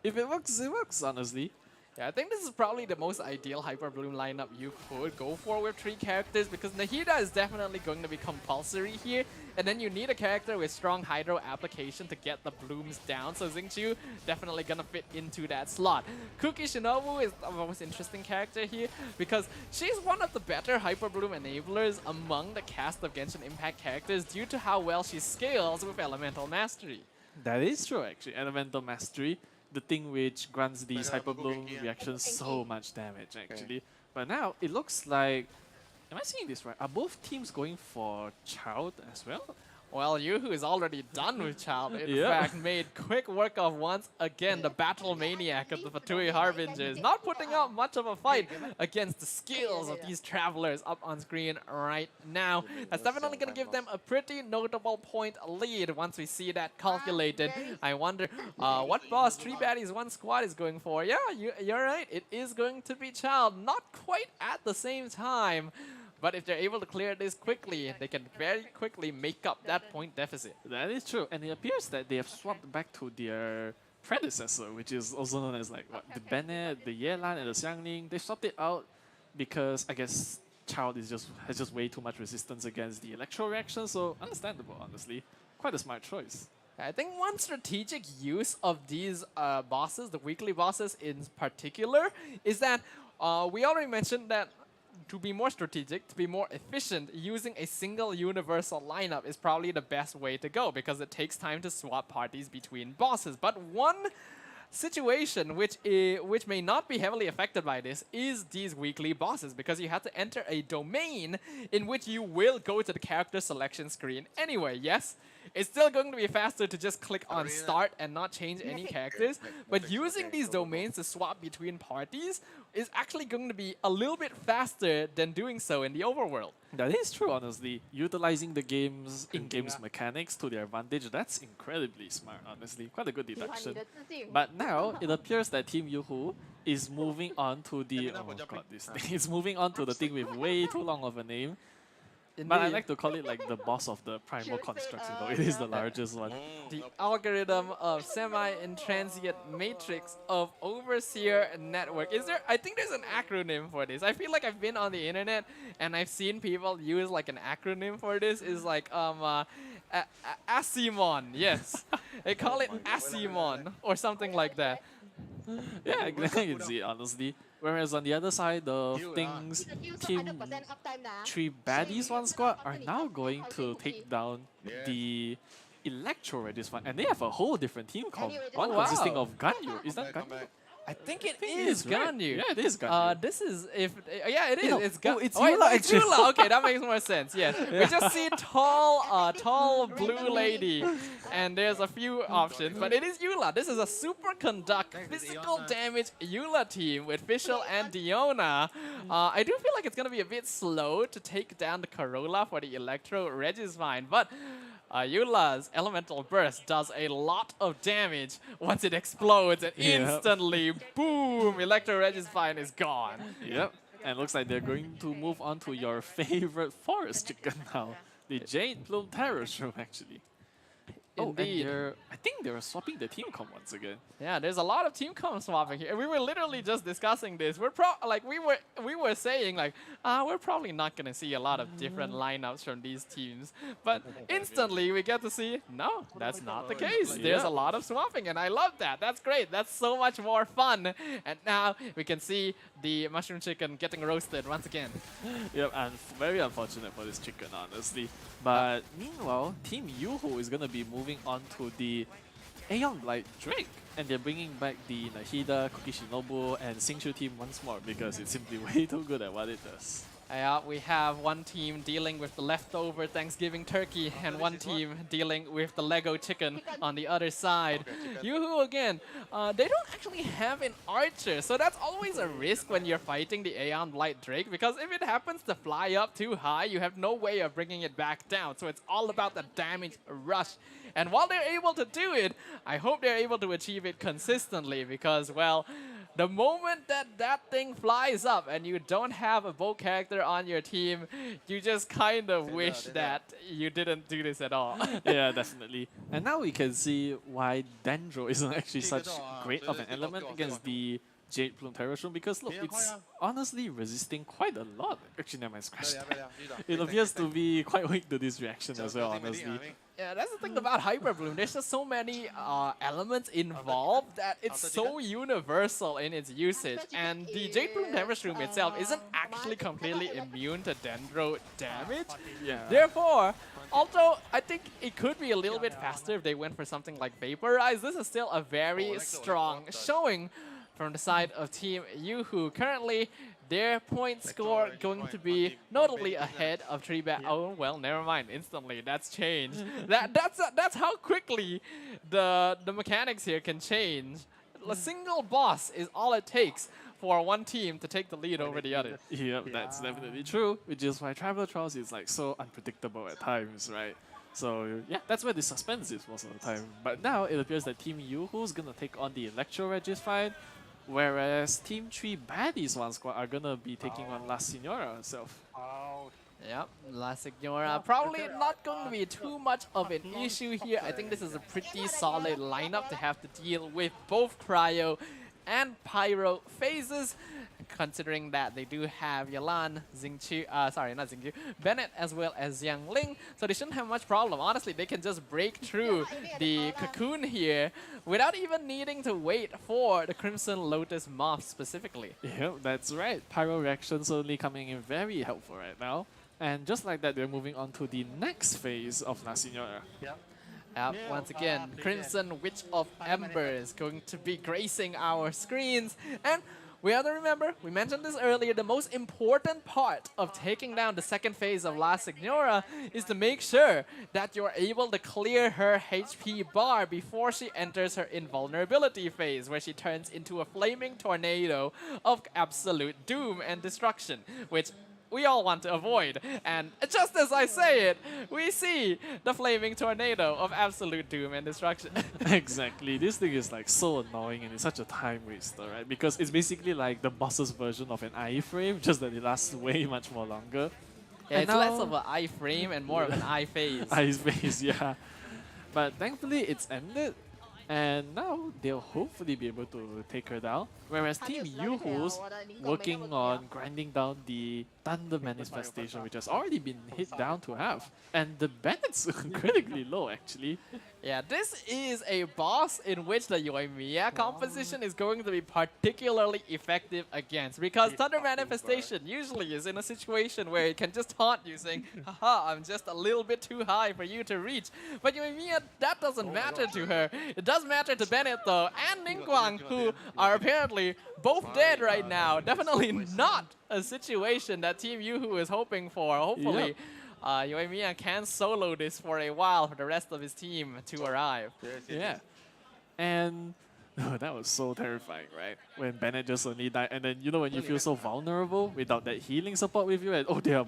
if it works, honestly. Yeah, I think this is probably the most ideal Hyper Bloom lineup you could go for with 3 characters, because Nahida is definitely going to be compulsory here, and then you need a character with strong Hydro application to get the blooms down, so Xingqiu definitely gonna fit into that slot. Cookie Shinobu is the most interesting character here, because she's one of the better Hyper Bloom enablers among the cast of Genshin Impact characters due to how well she scales with Elemental Mastery. That is true, actually. Elemental Mastery, the thing which grants these Hyper Bloom reactions so much damage, actually. But now, it looks like... Am I seeing this right? Are both teams going for Child as well? Well, Yoo-Hoo is already done with Child. In Yeah. fact, made quick work of once again the battle maniac of the Fatui Harbingers, not putting up much of a fight against the skills of these travelers up on screen right now. That's definitely going to give them a pretty notable point lead once we see that calculated. I wonder what boss 3 baddies 1 squad is going for. Yeah, you're right. It is going to be Child. Not quite at the same time. But if they're able to clear this quickly, they can very quickly make up that point deficit. That is true, and it appears that they have swapped back to their predecessor, which is also known as like what, the Bennett, the Yelan, and the Xiangling. They swapped it out because I guess Child is has just way too much resistance against the electro reaction, so understandable, honestly. Quite a smart choice. I think one strategic use of these bosses, the weekly bosses in particular, is that we already mentioned that to be more strategic, to be more efficient, using a single universal lineup is probably the best way to go because it takes time to swap parties between bosses. But one situation which may not be heavily affected by this is these weekly bosses, because you have to enter a domain in which you will go to the character selection screen anyway. Yes, it's still going to be faster to just click on start and not change any characters, but using these domains to swap between parties is actually going to be a little bit faster than doing so in the overworld. That is true, honestly. Utilizing the game's in-game's mechanics to their advantage, that's incredibly smart, honestly. Quite a good deduction. But now, it appears that Team Yoo-Hoo is moving on to the... Oh god, this thing. It's moving on to the thing with way too long of a name. But I like to call it like the boss of the primal constructs, you know, it is the largest one. The algorithm of semi-intransient matrix of overseer network. Is there, I think there's an acronym for this. I feel like I've been on the internet and I've seen people use like an acronym for this. Is like ASIMON, yes. They call it ASIMON or something like that. Yeah, I can see it, honestly. Whereas on the other side of things, Team 3 Baddies 1 squad are now going to take down the Electro Regis one, and they have a whole different team comp. One consisting of Ganyu. Is that Ganyu? I think it is Ganyu. Yeah, it is Ganyu. This is yeah, it is. No, It's Ganyu. it's Eula, it's actually. Eula. Okay, that makes more sense. Yes, we just see tall blue lady, and there's a few options, but it is Eula. This is a superconduct physical damage Eula team with Fischl and Diona. I do feel like it's gonna be a bit slow to take down the Corolla for the Electro Regisvine, but Eula's Elemental Burst does a lot of damage once it explodes, and instantly, boom, Electro Regisvine is gone. Yep, and looks like they're going to move on to your favorite forest chicken now. The Jade Plume Terror Shroom, actually. Indeed. And I think they're swapping the team comp once again. Yeah, there's a lot of team comp swapping here. We were literally just discussing this. We were saying like, we're probably not gonna see a lot of different lineups from these teams. But instantly we get to see, no, that's not the case. There's a lot of swapping, and I love that. That's great. That's so much more fun. And now we can see the mushroom chicken getting roasted once again. Yep, and very unfortunate for this chicken, honestly. But meanwhile, Team Yoo-Hoo is gonna be moving on to the Aeon Blight Drake, and they're bringing back the Nahida, Kokishinobu, and Singchu team once more because it's simply way too good at what it does. We have one team dealing with the leftover Thanksgiving turkey and one team dealing with the Lego chicken on the other side. Yoo-Hoo again, they don't actually have an archer, so that's always a risk when you're fighting the Aeon Blight Drake, because if it happens to fly up too high, you have no way of bringing it back down, so it's all about the damage rush. And while they're able to do it, I hope they're able to achieve it consistently, because, well, the moment that thing flies up and you don't have a bow character on your team, you just kind of wish that you didn't do this at all. Yeah, definitely. And now we can see why Dendro isn't actually such great of an element against the Jade Plume Terror Shroom, because look, it's honestly resisting quite a lot. Actually, never mind, scratch that. It appears to be quite weak to this reaction as well, honestly. Yeah, that's the thing about Hyper Bloom. There's just so many elements involved that it's so universal in its usage. And the Jade Plume Terror Shroom itself isn't actually completely immune to Dendro damage. Yeah. Therefore, although I think it could be a little bit faster if they went for something like Vaporize, this is still a very strong showing from the side of Team Yoo-Hoo. Currently, their point score going to be notably ahead of Tree Bat. Oh well, never mind. Instantly, that's changed. That's how quickly the mechanics here can change. A single boss is all it takes for one team to take the lead over the other. Yep, that's definitely true. Which is why Traveler Trials is like so unpredictable at times, right? So yeah, that's where the suspense is most of the time. But now it appears that Team Yoo-Hoo's gonna take on the Electro Registfied, whereas Team 3 Baddies One Squad are gonna be taking on La Signora herself. Yep, La Signora probably not going to be too much of an issue here. I think this is a pretty solid lineup to have to deal with both Cryo and Pyro phases, considering that they do have Yalan, Bennett as well as Yang Ling, so they shouldn't have much problem. Honestly, they can just break through the cocoon here without even needing to wait for the Crimson Lotus Moth specifically. Yep, that's right. Pyro reactions only coming in very helpful right now. And just like that, they're moving on to the next phase of La Signora. Once again, Crimson Witch of Ember is going to be gracing our screens. And we have to remember, we mentioned this earlier, the most important part of taking down the second phase of La Signora is to make sure that you're able to clear her HP bar before she enters her invulnerability phase, where she turns into a flaming tornado of absolute doom and destruction, which we all want to avoid. And just as I say it, we see the flaming tornado of absolute doom and destruction. Exactly. This thing is like so annoying and it's such a time waster, right? Because it's basically like the boss's version of an iframe, just that it lasts way much more longer. Yeah, it's less of an iframe and more of an I-phase. I-phase, yeah. But thankfully it's ended. And now they'll hopefully be able to take her down. Whereas Team Yoo-Hoo's working on grinding down the Thunder Manifestation, which has already been hit down to half. And the Bennett's critically low, actually. Yeah, this is a boss in which the Yoimiya composition is going to be particularly effective against, because Thunder Manifestation usually is in a situation where it can just taunt you saying, haha, I'm just a little bit too high for you to reach. But Yoimiya, that doesn't matter to her. It does matter to Bennett though, and Ningguang, who are apparently both dead right now. Definitely not a situation that Team Yoo-Hoo is hoping for. Hopefully, Yoimiya can solo this for a while for the rest of his team to arrive. Yeah. And that was so terrifying, right? When Bennett just only died, and then you know when you feel so vulnerable without that healing support with you, and they are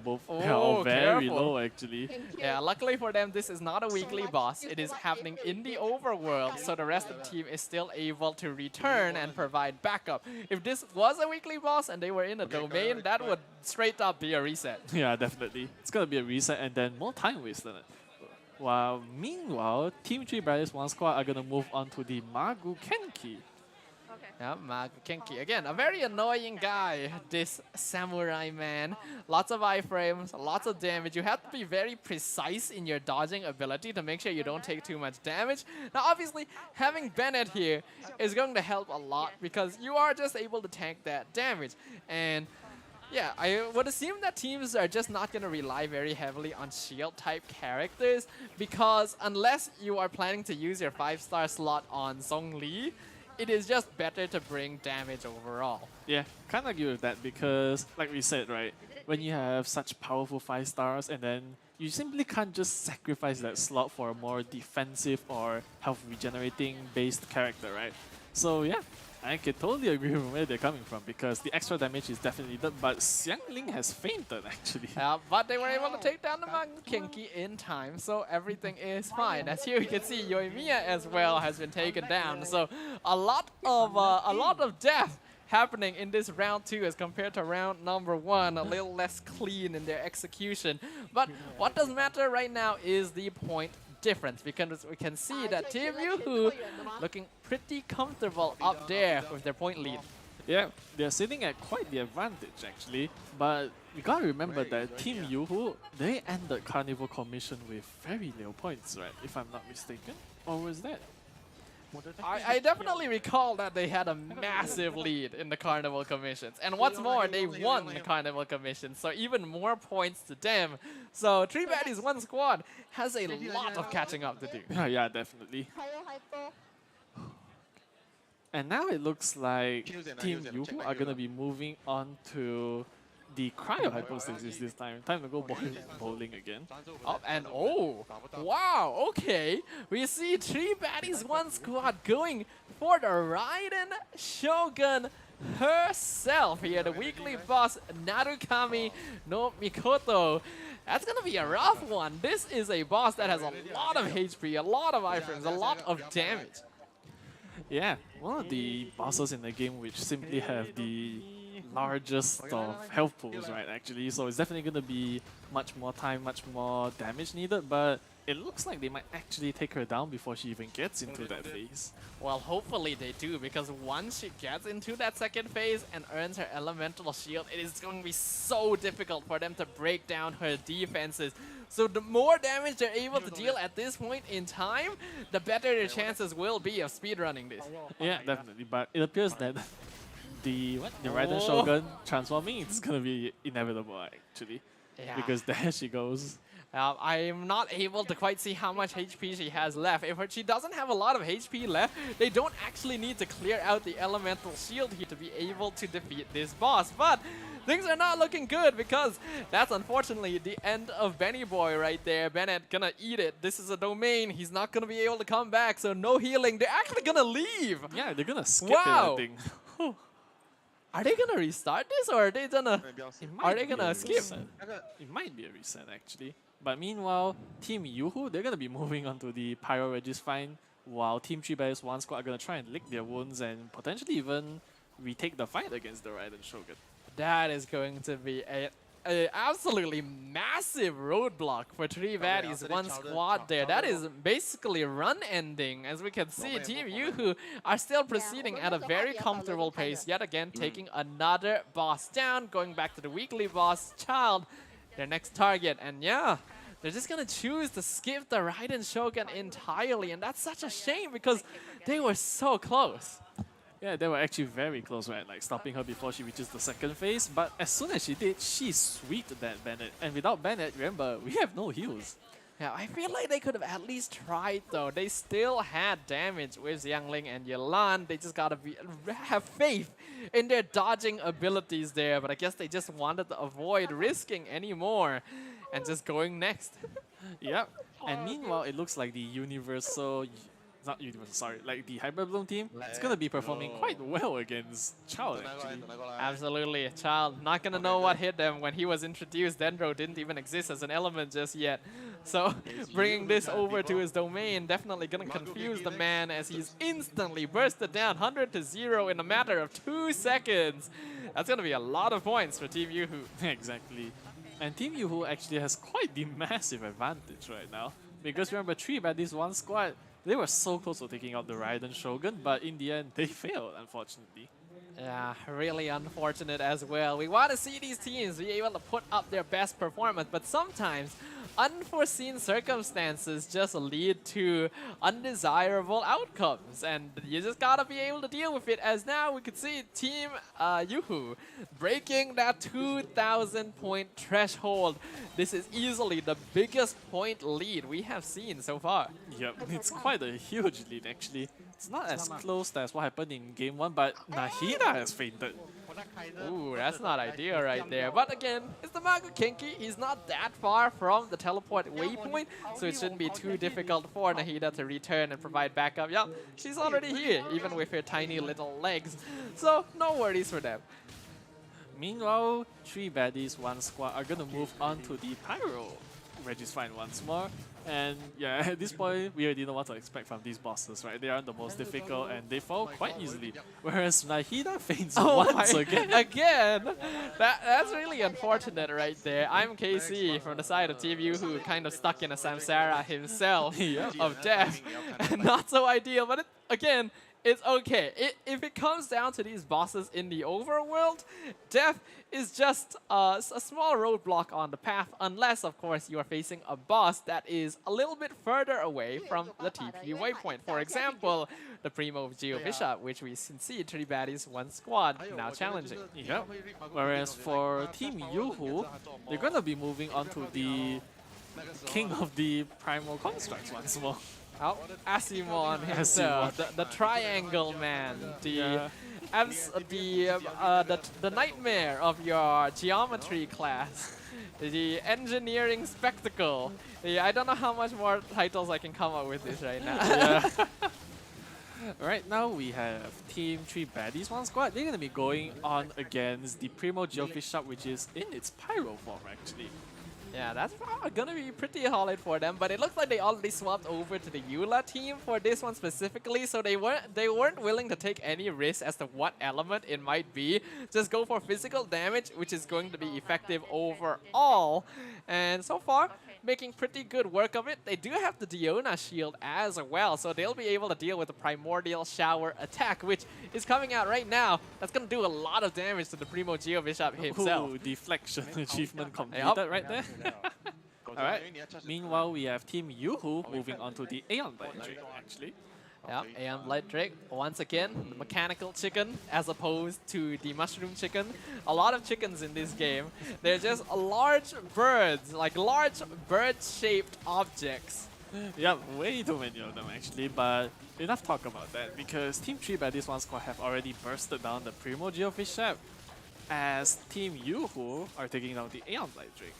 all very low actually. Yeah, luckily for them, this is not a weekly boss. It is happening in the overworld, so the rest of the team is still able to return and provide backup. If this was a weekly boss and they were in a domain, that would straight up be a reset. Yeah, definitely. It's gonna be a reset and then more time wasted. While meanwhile, Team 3 Brothers One Squad are gonna move on to the Magu Kenki. Yeah, Magu Kenki. Again, a very annoying guy, this samurai man. Lots of iframes, lots of damage. You have to be very precise in your dodging ability to make sure you don't take too much damage. Now, obviously, having Bennett here is going to help a lot because you are just able to tank that damage. And yeah, I would assume that teams are just not going to rely very heavily on shield-type characters, because unless you are planning to use your 5-star slot on Zhong Li, it is just better to bring damage overall. Yeah, kind of agree with that because, like we said, right, when you have such powerful 5 stars and then you simply can't just sacrifice that slot for a more defensive or health regenerating based character, right? So yeah, I can totally agree with where they're coming from because the extra damage is definitely needed, but Xiang Ling has fainted actually. Yeah, but they were able to take down the Magu Kenki in time, so everything is fine. As here you can see, Yoimiya as well has been taken down, so a lot of death happening in this round 2 as compared to round number 1, a little less clean in their execution. But what does matter right now is the point difference, because we can see that Team Yoo-Hoo looking pretty comfortable up there with their point lead. Yeah, they're sitting at quite the advantage actually, but you gotta remember that Team Yoo-Hoo, they ended Carnival Commission with very low points, right? If I'm not mistaken. Or was that? I definitely recall that they had a massive lead in the Carnival Commissions. And what's more, they won the Carnival Commissions, so even more points to them. So 3 Baddies One Squad has a lot of catching up to do. Yeah, definitely. And now it looks like Team Yuhu are gonna be moving on to the cryo hypostasis this time. Time to go bowling again. Oh, and oh, wow, okay. We see 3 baddies, 1 squad going for the Raiden Shogun herself here, the weekly boss Narukami no Mikoto. That's gonna be a rough one. This is a boss that has a lot of HP, a lot of iframes, a lot of damage. Yeah, one of the bosses in the game which simply have the largest of health pools, right, actually. So it's definitely going to be much more time, much more damage needed, but it looks like they might actually take her down before she even gets into that phase. Well, hopefully they do, because once she gets into that second phase and earns her elemental shield, it is going to be so difficult for them to break down her defenses. So the more damage they're able to deal at this point in time, the better their chances will be of speedrunning this. Yeah, definitely, but it appears that the Raiden Shogun transforming is going to be inevitable, actually. Yeah. Because there she goes. I'm not able to quite see how much HP she has left. If she doesn't have a lot of HP left, they don't actually need to clear out the elemental shield here to be able to defeat this boss. But things are not looking good, because that's unfortunately the end of Benny Boy right there. Bennett gonna eat it. This is a domain. He's not gonna be able to come back, so no healing. They're actually gonna leave. Yeah, they're gonna skip it, I think. Are they gonna restart this, or are they gonna skip? It might be a reset, actually. But meanwhile, Team Yuhu, they're gonna be moving on to the Pyro Regis find, while Team 3 Bears 1 squad are gonna try and lick their wounds and potentially even retake the fight against the Raiden Shogun. That is going to be a absolutely massive roadblock for 3 baddies, 1 squad there. That is basically run ending. As we can see, Team Yuhu are still proceeding at a very comfortable pace, yet again taking another boss down, going back to the weekly boss, Child, their next target. And yeah, they're just gonna choose to skip the Raiden Shogun entirely, and that's such a shame because they were so close. Yeah, they were actually very close, right? Like stopping her before she reaches the second phase. But as soon as she did, she sweeped that Bennett. And without Bennett, remember, we have no heals. Yeah, I feel like they could have at least tried though. They still had damage with Xiangling and Yelan. They just gotta have faith in their dodging abilities there. But I guess they just wanted to avoid risking any more and just going next. Yep. And meanwhile, it looks like the not Universal, sorry, like the Hyper Bloom team, it's gonna be performing quite well against Child, actually. Absolutely. Child not gonna know what hit them when he was introduced. Dendro didn't even exist as an element just yet. So bringing this over to his domain definitely gonna confuse the man, as he's instantly bursted down 100 to 0 in a matter of 2 seconds. That's gonna be a lot of points for Team Yuhu. Exactly. And Team Yuhu actually has quite the massive advantage right now. Because remember, 3 baddies 1 squad, they were so close to taking out the Raiden Shogun, but in the end, they failed, unfortunately. Yeah, really unfortunate as well. We want to see these teams be able to put up their best performance, but sometimes unforeseen circumstances just lead to undesirable outcomes, and you just gotta be able to deal with it. As now we could see Team Yuhu breaking that 2,000 point threshold. This is easily the biggest point lead we have seen so far. Yep, it's quite a huge lead actually. It's not as close as what happened in Game 1, but Nahida has fainted. Ooh, that's not ideal right there. But again, it's the Mago Kinky. He's not that far from the teleport waypoint, so it shouldn't be too difficult for Nahida to return and provide backup. Yeah, she's already here, even with her tiny little legs. So no worries for them. Meanwhile, 3 baddies, 1 squad are gonna move on to the Pyro Regis find once more. And yeah, at this point, we already know what to expect from these bosses, right? They aren't the most difficult and they fall quite easily. Whereas Nahida faints once again. Again! That's really unfortunate right there. I'm KC from the side of Team Yuhu, kind of stuck in a samsara himself of death. Not so ideal, but again, it's okay. If it comes down to these bosses in the overworld, death is just a small roadblock on the path, unless, of course, you are facing a boss that is a little bit further away from the TP waypoint. For example, the Primo of Geo Bishop, which we can see 3 baddies, 1 squad now challenging. Yep. Whereas for Team Yuhu, they're gonna be moving on to the King of the Primal Constructs once more. Oh, Asimon himself, the triangle man, the nightmare of your geometry class, the engineering spectacle. I don't know how much more titles I can come up with this right now. Right now we have Team 3 Baddies 1 squad. They're going to be going on against the Primo Geofish Shop, which is in its Pyro form actually. Yeah, that's gonna be pretty solid for them, but it looks like they already swapped over to the Eula team for this one specifically, so they weren't willing to take any risk as to what element it might be. Just go for physical damage, which is going to be effective overall. And so far, making pretty good work of it. They do have the Diona shield as well, so they'll be able to deal with the Primordial Shower attack, which is coming out right now. That's going to do a lot of damage to the Primo Geobishop himself. Ooh, deflection achievement completed right there. Alright, meanwhile we have Team Yoo-Hoo moving on to the Aeon Blade Drake actually. Yeah, Aeon Blade Drake, once again, the mechanical chicken as opposed to the mushroom chicken. A lot of chickens in this game. They're just large birds, like large bird-shaped objects. Yeah, way too many of them actually, but enough talk about that because Team 3 Baddies 1 squad have already bursted down the Primo Geofish Shop, as Team Yoo-Hoo are taking down the Aeon Blade Drake.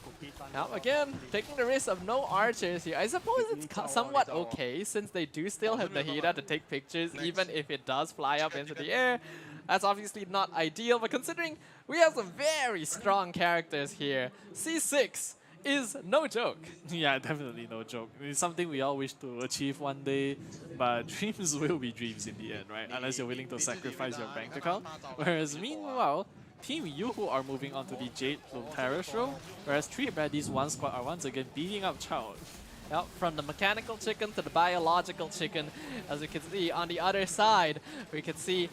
Now again, taking the risk of no archers here. I suppose it's somewhat okay since they do still have the Hida to take pictures even if it does fly up into the air. That's obviously not ideal, but considering we have some very strong characters here, C6 is no joke. Yeah, definitely no joke. It's something we all wish to achieve one day, but dreams will be dreams in the end, right? Unless you're willing to sacrifice your bank account. Whereas meanwhile, Team Yoo-Hoo are moving on to the Jade Plume Terrace row, whereas 3 Baddies 1 squad are once again beating up Child. Yep, from the mechanical chicken to the biological chicken. As we can see on the other side, we can see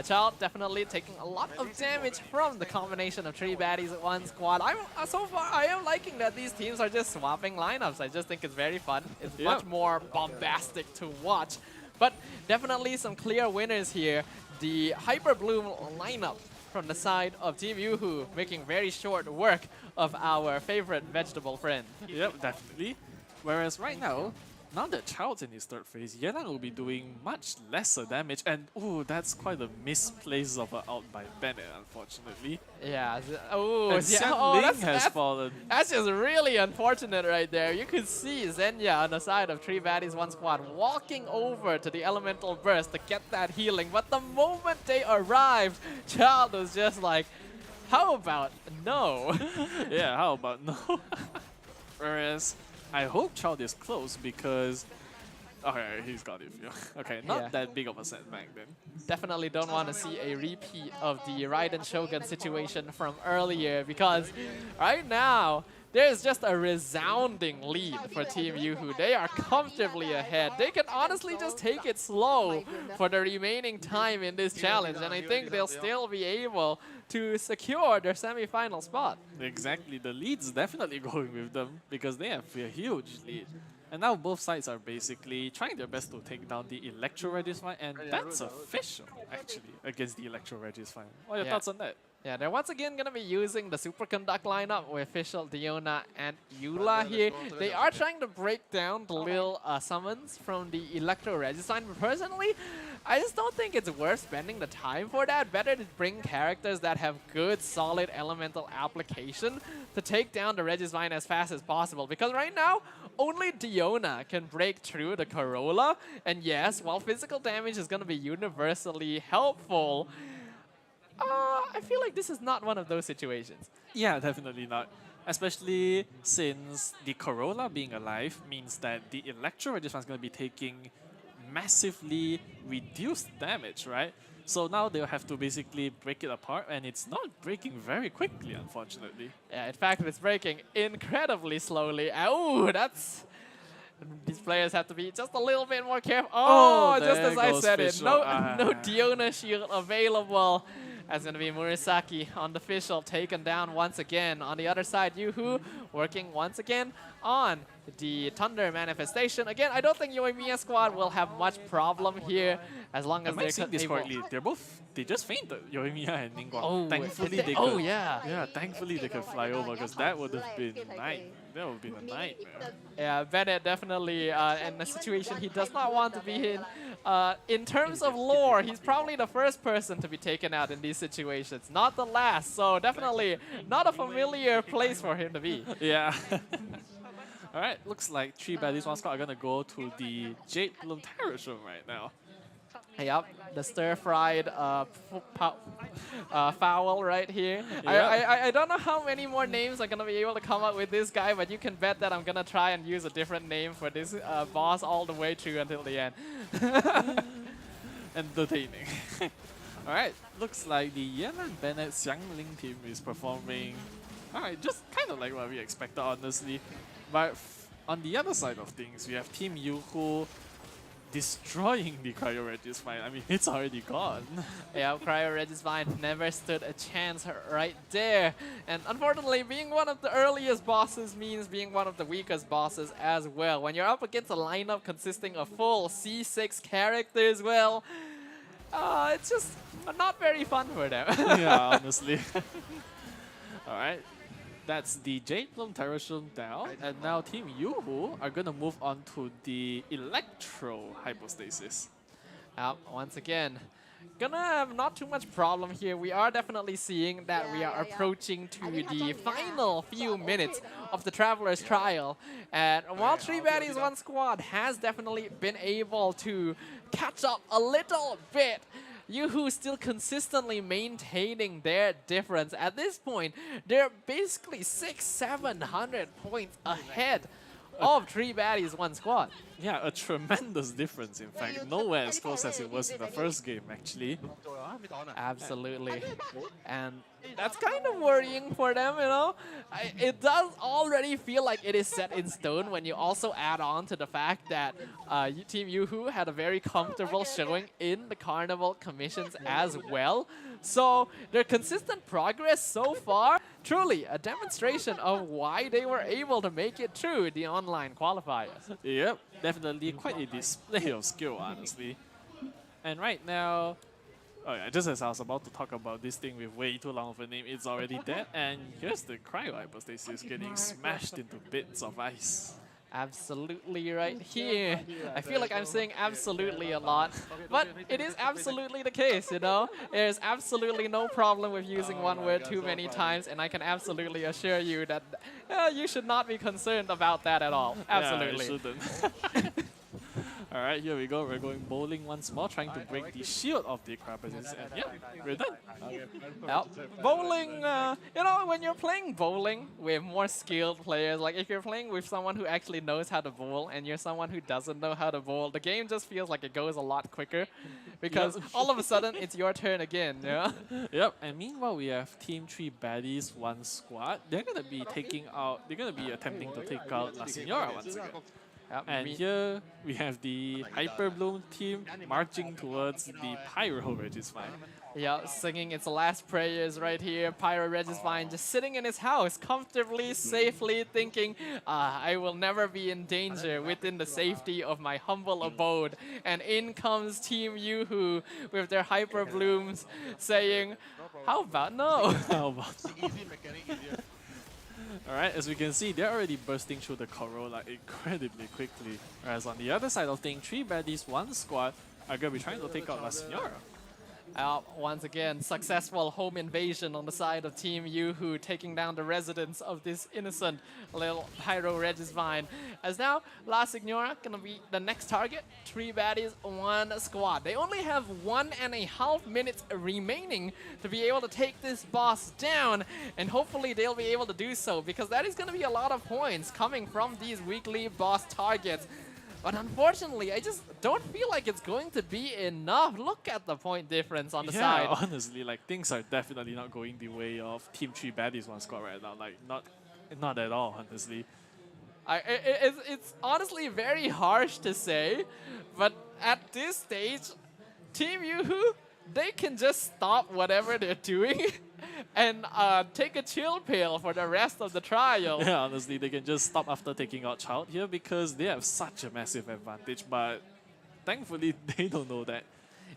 Child definitely taking a lot of damage from the combination of 3 Baddies 1 squad. So far, I am liking that these teams are just swapping lineups. I just think it's very fun. It's much more bombastic to watch. But definitely some clear winners here. The Hyper Bloom lineup from the side of Team Yoo-Hoo, making very short work of our favorite vegetable friend. Yep, definitely. Whereas right now that Child's in his third phase, Yelan will be doing much lesser damage, and ooh, that's quite a misplace of an out by Bennett, unfortunately. Yeah, has fallen. That's just really unfortunate right there. You could see Zenya on the side of 3 Baddies 1 squad walking over to the Elemental Burst to get that healing, but the moment they arrived, Child was just like, how about no? Yeah, how about no? Whereas I hope Child is close because... Okay, he's got it. Okay, not that big of a setback then. Definitely don't want to see a repeat of the Raiden Shogun situation from earlier because right now, there's just a resounding lead for Team Yoo-Hoo. They are comfortably ahead. They can honestly just take it slow for the remaining time in this challenge, and I think they'll still be able to secure their semi-final spot. Exactly, the lead's definitely going with them because they have a huge lead. And now both sides are basically trying their best to take down the Electro Registine, and that's official, actually, against the Electro Registine. What are your thoughts on that? Yeah, they're once again going to be using the Superconduct lineup with official Diona and Eula here. They are trying to break down the little summons from the Electro Registine, but personally, I just don't think it's worth spending the time for that. Better to bring characters that have good, solid elemental application to take down the Registine as fast as possible. Because right now, only Diona can break through the Corolla. And yes, while physical damage is going to be universally helpful, I feel like this is not one of those situations. Yeah, definitely not. Especially since the Corolla being alive means that the Electro Registine is going to be taking massively reduced damage, right? So now they'll have to basically break it apart, and it's not breaking very quickly, unfortunately. Yeah, in fact, it's breaking incredibly slowly. Oh, that's... These players have to be just a little bit more careful. Oh, just as I said it. No Diona shield available. That's going to be Murasaki on the Fischl, taken down once again. On the other side, Yoo-Hoo working once again on the Thunder manifestation. Again, I don't think Yoimiya squad will have much problem here As long as Am I they're seeing this able- correctly? They just fainted, Yoimiya and Ningguang. Oh, thankfully they- they oh, could. yeah. Yeah, thankfully they could fly over because that would have been that would have been a nightmare. Yeah, Bennett definitely in a situation he does not want to be in. In terms of lore, he's probably the first person to be taken out in these situations, not the last. So definitely not a familiar place for him to be. Yeah. Alright, looks like 3 baddies, 1 squad are gonna go to the Jade Bloom Terrace room right now. Yep, the stir-fried fowl right here. Yep. I don't know how many more names I'm gonna be able to come up with this guy, but you can bet that I'm gonna try and use a different name for this boss all the way through until the end. Entertaining. Alright, looks like the Yen and Bennett Xiangling team is performing. Alright, just kind of like what we expected, honestly. But on the other side of things, we have Team Yuhu destroying the Cryo Regis-Vine. I mean, it's already gone. Yeah, Cryo Regis-Vine never stood a chance right there. And unfortunately, being one of the earliest bosses means being one of the weakest bosses as well. When you're up against a lineup consisting of full C6 characters, well, it's just not very fun for them. Yeah, honestly. Alright. That's the Jade Bloom Terrace room down, and now Team Yuhu are gonna move on to the Electro Hypostasis. Once again, gonna have not too much problem here. We are definitely seeing that we are approaching to the final few minutes of the Traveler's Trial. And while 3 baddies, 1 squad has definitely been able to catch up a little bit, Yuhu still consistently maintaining their difference. At this point, they're basically 600-700 points ahead of 3 baddies, 1 squad. Yeah, a tremendous difference, in fact. Nowhere as close as it was in the first game, actually. Absolutely. And that's kind of worrying for them, you know? It does already feel like it is set in stone when you also add on to the fact that Team Yuhu had a very comfortable showing in the Carnival commissions as well. So their consistent progress so far, truly a demonstration of why they were able to make it through the online qualifiers. Yep, definitely quite a display of skill, honestly. And right now, oh yeah, just as I was about to talk about this thing with way too long of a name, it's already dead. And here's the Cryo Hypostasis getting smashed into bits of ice. Absolutely right here. I feel like I'm saying absolutely a lot, but it is absolutely the case, you know? There's absolutely no problem with using one word too many times, and I can absolutely assure you that you should not be concerned about that at all. Absolutely. Yeah, I shouldn't. Alright, here we go. We're going bowling once more, trying to break the shield of the Acropolis. And yeah, we're done. Bowling, you know, when you're playing bowling with more skilled players, like if you're playing with someone who actually knows how to bowl and you're someone who doesn't know how to bowl, the game just feels like it goes a lot quicker because all of a sudden it's your turn again, yeah? Yep, and meanwhile we have Team 3 baddies, 1 squad. They're gonna be attempting to take out La Signora once again. And here we have the Hyper Bloom team marching towards the Pyro Regis-Vine. Yeah, singing its last prayers right here. Pyro Regis-Vine just sitting in his house, comfortably, safely, thinking, I will never be in danger within the safety of my humble abode. And in comes Team Yuhu with their Hyper Blooms saying, how about no? How about no? Alright, as we can see, they're already bursting through the Corolla incredibly quickly. Whereas on the other side of things, 3 baddies, 1 squad are going to be trying to take out La Signora. Once again, successful home invasion on the side of Team Yuhu, taking down the residents of this innocent little Pyro Regis-Vine. As now, La Signora gonna be the next target. 3 baddies, 1 squad. They only have 1.5 minutes remaining to be able to take this boss down, and hopefully they'll be able to do so, because that is gonna be a lot of points coming from these weekly boss targets. But unfortunately, I just don't feel like it's going to be enough. Look at the point difference on the side. Yeah, honestly, like things are definitely not going the way of Team 3 baddies, 1 squad right now. Like not at all, honestly. It's honestly very harsh to say, but at this stage, Team Yuhu, they can just stop whatever they're doing and take a chill pill for the rest of the trial. Yeah, honestly, they can just stop after taking out Child here because they have such a massive advantage, but thankfully they don't know that.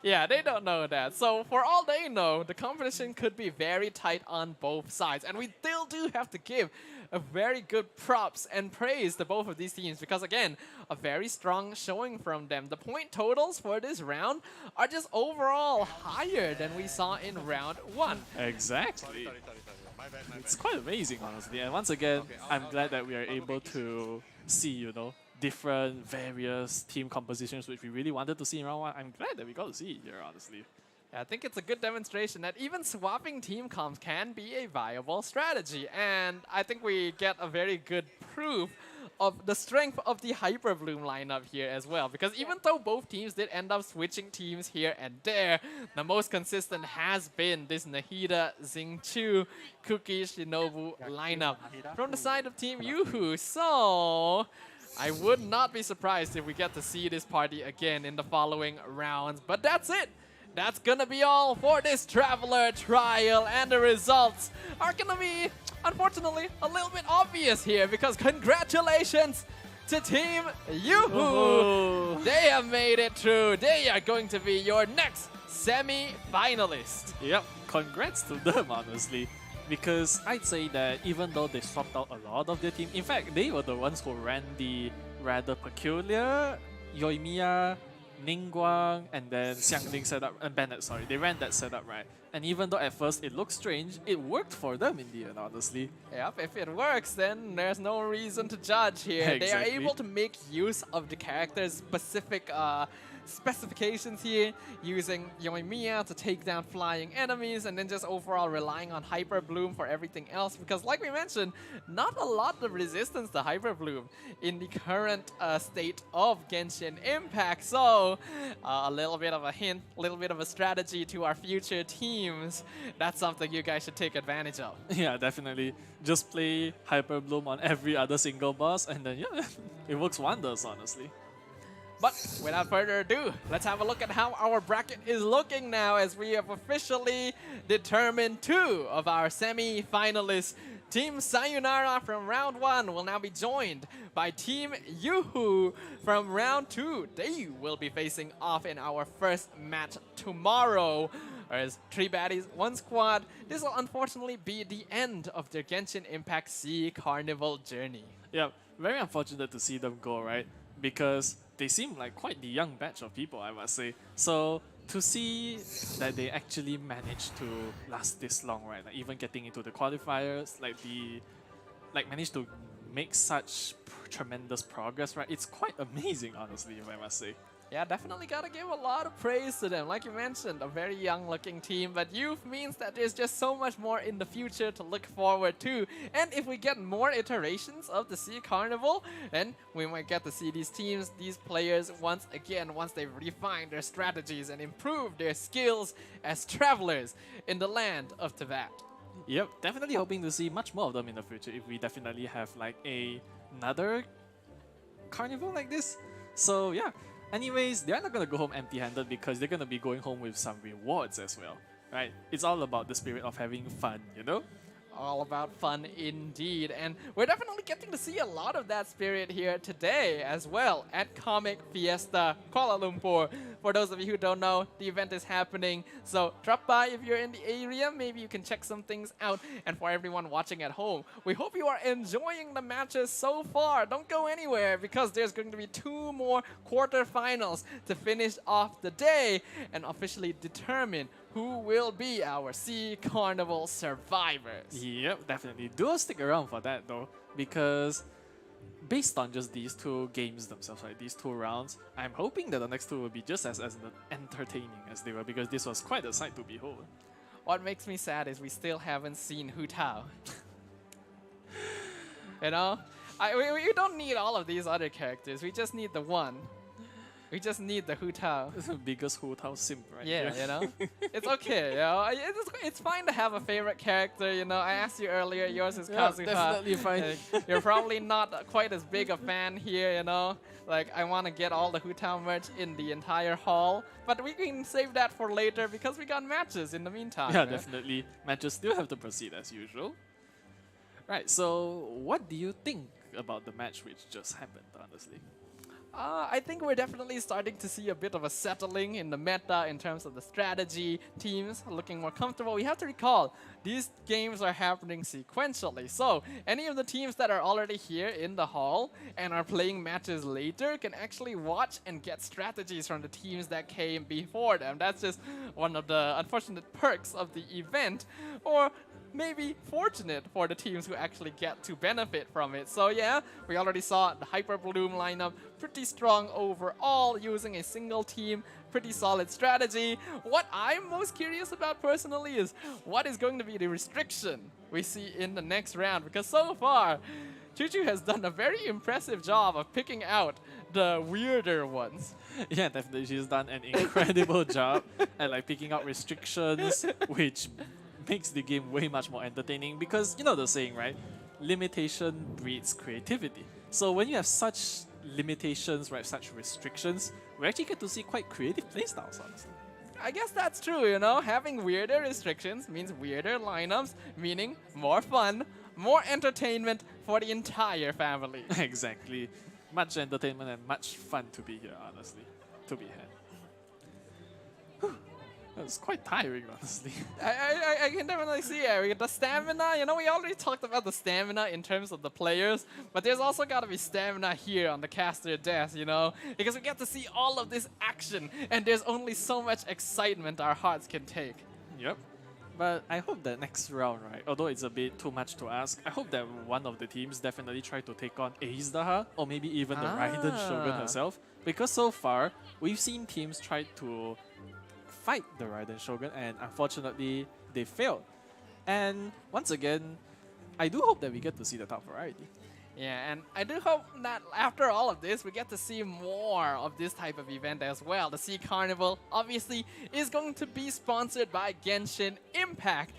Yeah, they don't know that. So for all they know, the competition could be very tight on both sides. And we still do have to give a very good props and praise to both of these teams because, again, a very strong showing from them. The point totals for this round are just overall higher than we saw in round 1. Exactly. It's quite amazing, honestly. And once again, I'm glad that we are able to see, you know, different various team compositions which we really wanted to see in round 1. I'm glad that we got to see it here, honestly. Yeah, I think it's a good demonstration that even swapping team comps can be a viable strategy. And I think we get a very good proof of the strength of the Hyper Bloom lineup here as well. Because even though both teams did end up switching teams here and there, the most consistent has been this Nahida, Xingqiu, Cookie, Shinobu lineup from the side of Team Yoo-Hoo. So I would not be surprised if we get to see this party again in the following rounds. But that's it. That's gonna be all for this Traveler trial, and the results are gonna be, unfortunately, a little bit obvious here because congratulations to Team Yoo-Hoo! They have made it through. They are going to be your next semi-finalist. Yep, congrats to them, honestly. Because I'd say that even though they swapped out a lot of their team, in fact, they were the ones who ran the rather peculiar Yoimiya, Ningguang, and then Xiangling setup, and Bennett, sorry. They ran that setup, right? And even though at first it looked strange, it worked for them in the end, honestly. Yep, if it works, then there's no reason to judge here. Exactly. They are able to make use of the character's specific specifications here, using Yoimiya to take down flying enemies, and then just overall relying on Hyper Bloom for everything else. Because like we mentioned, not a lot of resistance to Hyper Bloom in the current state of Genshin Impact. So a little bit of a hint, a little bit of a strategy to our future teams. That's something you guys should take advantage of. Yeah, definitely. Just play Hyper Bloom on every other single boss, and then yeah, it works wonders, honestly. But without further ado, let's have a look at how our bracket is looking now as we have officially determined 2 of our semi-finalists. Team Sayonara from round 1 will now be joined by Team Yoo-Hoo from round 2. They will be facing off in our first match tomorrow. As 3 baddies, 1 squad, this will unfortunately be the end of their Genshin Impact SEA Carnival journey. Yeah, very unfortunate to see them go, right? Because they seem like quite the young batch of people, I must say. So to see that they actually managed to last this long, right? Like even getting into the qualifiers, like managed to make such tremendous progress, right? It's quite amazing, honestly, if I must say. Yeah, definitely gotta give a lot of praise to them. Like you mentioned, a very young looking team, but youth means that there's just so much more in the future to look forward to. And if we get more iterations of the SEA Carnival, then we might get to see these teams, these players once again, once they've refined their strategies and improved their skills as travelers in the land of Teyvat. Yep, definitely hoping to see much more of them in the future if we definitely have like another carnival like this. So yeah. Anyways, they're not going to go home empty-handed because they're going to be going home with some rewards as well, right? It's all about the spirit of having fun, you know? All about fun indeed, and we're definitely getting to see a lot of that spirit here today as well at Comic Fiesta Kuala Lumpur. For those of you who don't know, the event is happening, so drop by if you're in the area. Maybe you can check some things out. And for everyone watching at home, we hope you are enjoying the matches so far. Don't go anywhere because there's going to be 2 more quarterfinals to finish off the day and officially determine who will be our SEA Carnival survivors. Yep, definitely. Do stick around for that though, because based on just these 2 games themselves, right, these 2 rounds, I'm hoping that the next 2 will be just as entertaining as they were, because this was quite a sight to behold. What makes me sad is we still haven't seen Hu Tao. You know? We don't need all of these other characters, we just need the one. We just need the Hu Tao. It's the biggest Hu Tao simp right here. here. You know? It's okay, you know? It's fine to have a favorite character, you know? I asked you earlier, yours is Kazuha. Definitely fine. You're probably not quite as big a fan here, you know? Like, I want to get all the Hu Tao merch in the entire hall, but we can save that for later because we got matches in the meantime. Yeah, definitely. Matches still have to proceed as usual. Right, so what do you think about the match which just happened, honestly? I think we're definitely starting to see a bit of a settling in the meta in terms of the strategy. Teams are looking more comfortable. We have to recall, these games are happening sequentially. So any of the teams that are already here in the hall and are playing matches later can actually watch and get strategies from the teams that came before them. That's just one of the unfortunate perks of the event. Or maybe fortunate for the teams who actually get to benefit from it. So yeah, we already saw the Hyper Bloom lineup, pretty strong overall, using a single team, pretty solid strategy. What I'm most curious about personally is what is going to be the restriction we see in the next round, because so far, Choo-Choo has done a very impressive job of picking out the weirder ones. Yeah, definitely, she's done an incredible job at like picking out restrictions, which makes the game way much more entertaining, because you know the saying, right? Limitation breeds creativity. So when you have such limitations, right, such restrictions, we actually get to see quite creative playstyles, honestly. I guess that's true, you know? Having weirder restrictions means weirder lineups, meaning more fun, more entertainment for the entire family. Exactly. Much entertainment and much fun to be here, honestly. To be had. It's quite tiring, honestly. I can definitely see it. The stamina, you know, we already talked about the stamina in terms of the players, but there's also got to be stamina here on the caster desk, you know, because we get to see all of this action, and there's only so much excitement our hearts can take. Yep. But I hope that next round, right, although it's a bit too much to ask, I hope that one of the teams definitely try to take on Azdaha, or maybe even the Raiden Shogun herself, because so far, we've seen teams try to fight the Raiden Shogun, and unfortunately they failed. And once again, I do hope that we get to see the top variety. Yeah, and I do hope that after all of this, we get to see more of this type of event as well. The SEA Carnival, obviously, is going to be sponsored by Genshin Impact,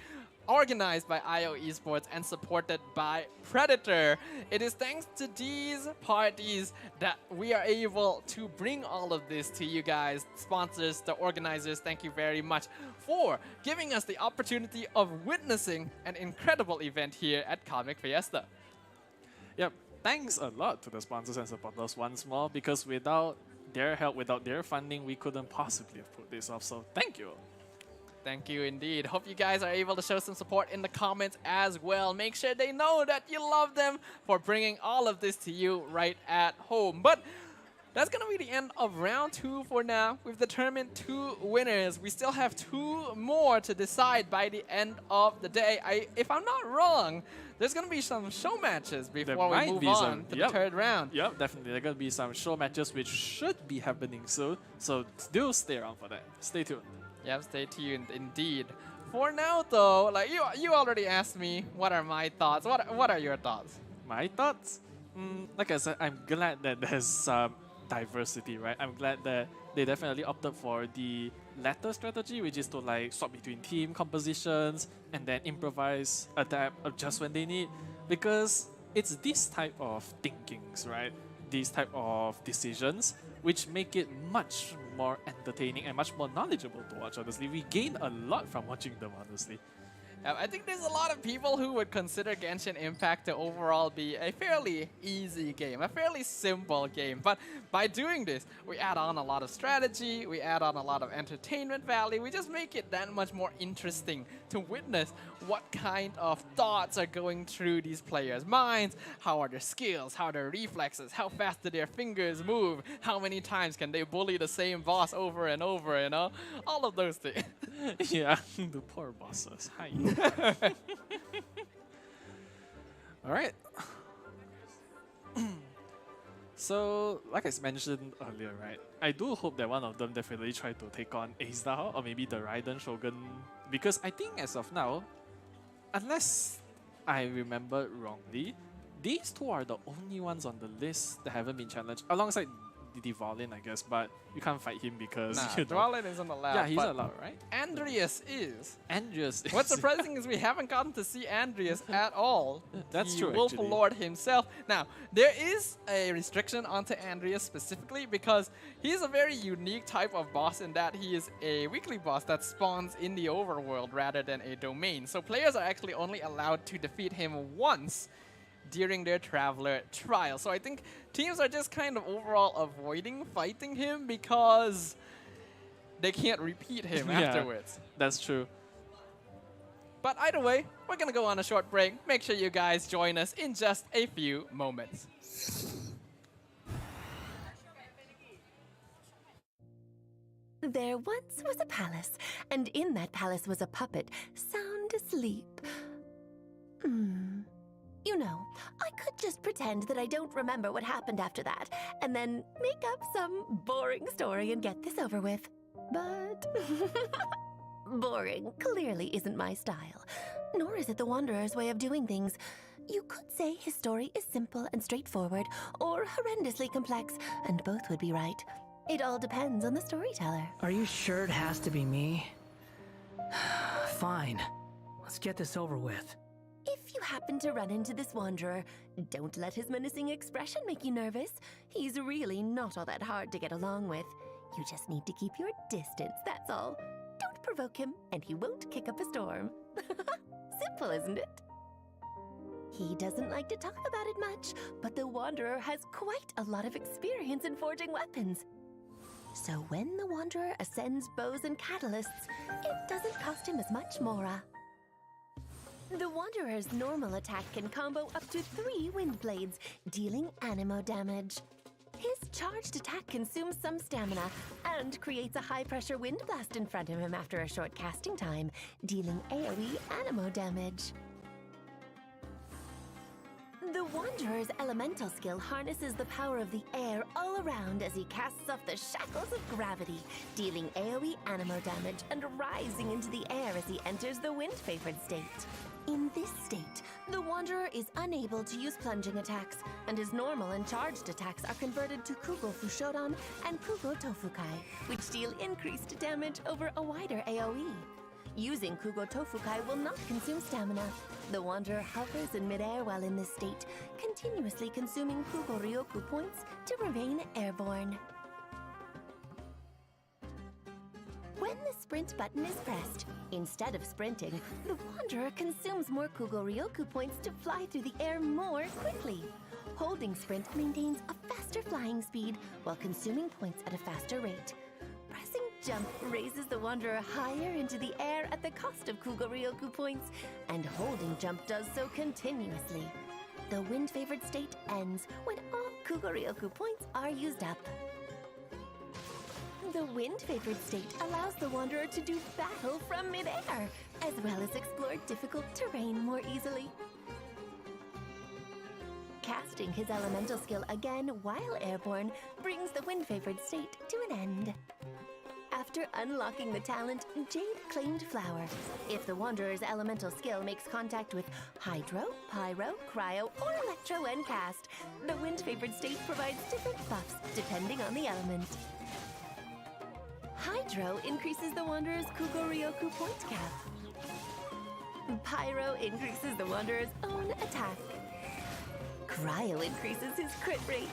organized by IO Esports and supported by Predator. It is thanks to these parties that we are able to bring all of this to you guys. Sponsors, the organizers, thank you very much for giving us the opportunity of witnessing an incredible event here at Comic Fiesta. Yep, thanks a lot to the sponsors and supporters once more, because without their help, without their funding, we couldn't possibly have put this off, so thank you. Thank you indeed. Hope you guys are able to show some support in the comments as well. Make sure they know that you love them for bringing all of this to you right at home. But that's going to be the end of round 2 for now. We've determined 2 winners. We still have 2 more to decide by the end of the day. If I'm not wrong, there's going to be some show matches before we move on to the 3rd round. Yep, definitely. There are going to be some show matches which should be happening soon. So do stay around for that. Stay tuned. Yep, stay tuned indeed. For now though, like you already asked me what are my thoughts. What are your thoughts? My thoughts? Like I said, I'm glad that there's some diversity, right? I'm glad that they definitely opted for the latter strategy, which is to like swap between team compositions and then improvise, adapt, adjust when they need. Because it's this type of thinkings, right? These type of decisions which make it much more entertaining and much more knowledgeable to watch, honestly. We gain a lot from watching them, honestly. I think there's a lot of people who would consider Genshin Impact to overall be a fairly easy game, a fairly simple game. But by doing this, we add on a lot of strategy, we add on a lot of entertainment value, we just make it that much more interesting to witness what kind of thoughts are going through these players' minds, how are their skills, how are their reflexes, how fast do their fingers move, how many times can they bully the same boss over and over, you know? All of those things. Yeah, the poor bosses. Hi. Alright. So, like I mentioned earlier, right? I do hope that one of them definitely try to take on Azdaha or maybe the Raiden Shogun, because I think as of now, unless I remember wrongly, these 2 are the only ones on the list that haven't been challenged, alongside Dvalin, I guess, but you can't fight him because Dvalin isn't allowed. Yeah, he's allowed, right? Andreas is. Andreas is. What's surprising is we haven't gotten to see Andreas at all. That's true, Wolf actually. Lord himself. Now, there is a restriction onto Andreas specifically because he's a very unique type of boss in that he is a weekly boss that spawns in the overworld rather than a domain. So players are actually only allowed to defeat him once during their Traveler trial. So I think teams are just kind of overall avoiding fighting him because they can't repeat him Yeah, afterwards. that's true. But either way, we're gonna go on a short break. Make sure you guys join us in just a few moments. There once was a palace, and in that palace was a puppet, sound asleep. You know, I could just pretend that I don't remember what happened after that, and then make up some boring story and get this over with. But boring clearly isn't my style, nor is it the Wanderer's way of doing things. You could say his story is simple and straightforward, or horrendously complex, and both would be right. It all depends on the storyteller. Are you sure it has to be me? Fine. Let's get this over with. If you happen to run into this Wanderer, don't let his menacing expression make you nervous. He's really not all that hard to get along with. You just need to keep your distance, that's all. Don't provoke him, and he won't kick up a storm. Simple, isn't it? He doesn't like to talk about it much, but the Wanderer has quite a lot of experience in forging weapons. So when the Wanderer ascends bows and catalysts, it doesn't cost him as much mora. The Wanderer's normal attack can combo up to 3 wind blades, dealing animo damage. His charged attack consumes some stamina and creates a high-pressure wind blast in front of him after a short casting time, dealing AoE animo damage. The Wanderer's elemental skill harnesses the power of the air all around as he casts off the shackles of gravity, dealing AoE animo damage and rising into the air as he enters the wind-favored state. In this state, the Wanderer is unable to use plunging attacks, and his normal and charged attacks are converted to Kugo Fushodan and Kugo Tofukai, which deal increased damage over a wider AoE. Using Kugo Tofukai will not consume stamina. The Wanderer hovers in midair while in this state, continuously consuming Kugo Ryoku points to remain airborne. When the sprint button is pressed, instead of sprinting, the Wanderer consumes more Kugo Ryoku points to fly through the air more quickly. Holding sprint maintains a faster flying speed while consuming points at a faster rate. Pressing jump raises the Wanderer higher into the air at the cost of Kugo Ryoku points, and holding jump does so continuously. The wind-favored state ends when all Kugo Ryoku points are used up. The wind-favored state allows the Wanderer to do battle from mid-air, as well as explore difficult terrain more easily. Casting his elemental skill again while airborne brings the wind-favored state to an end. After unlocking the talent Jade-Claimed Flower, if the Wanderer's elemental skill makes contact with Hydro, Pyro, Cryo, or Electro when cast, the wind-favored state provides different buffs depending on the element. Hydro increases the Wanderer's Kugo Ryoku point cap. Pyro increases the Wanderer's own attack. Cryo increases his crit rate.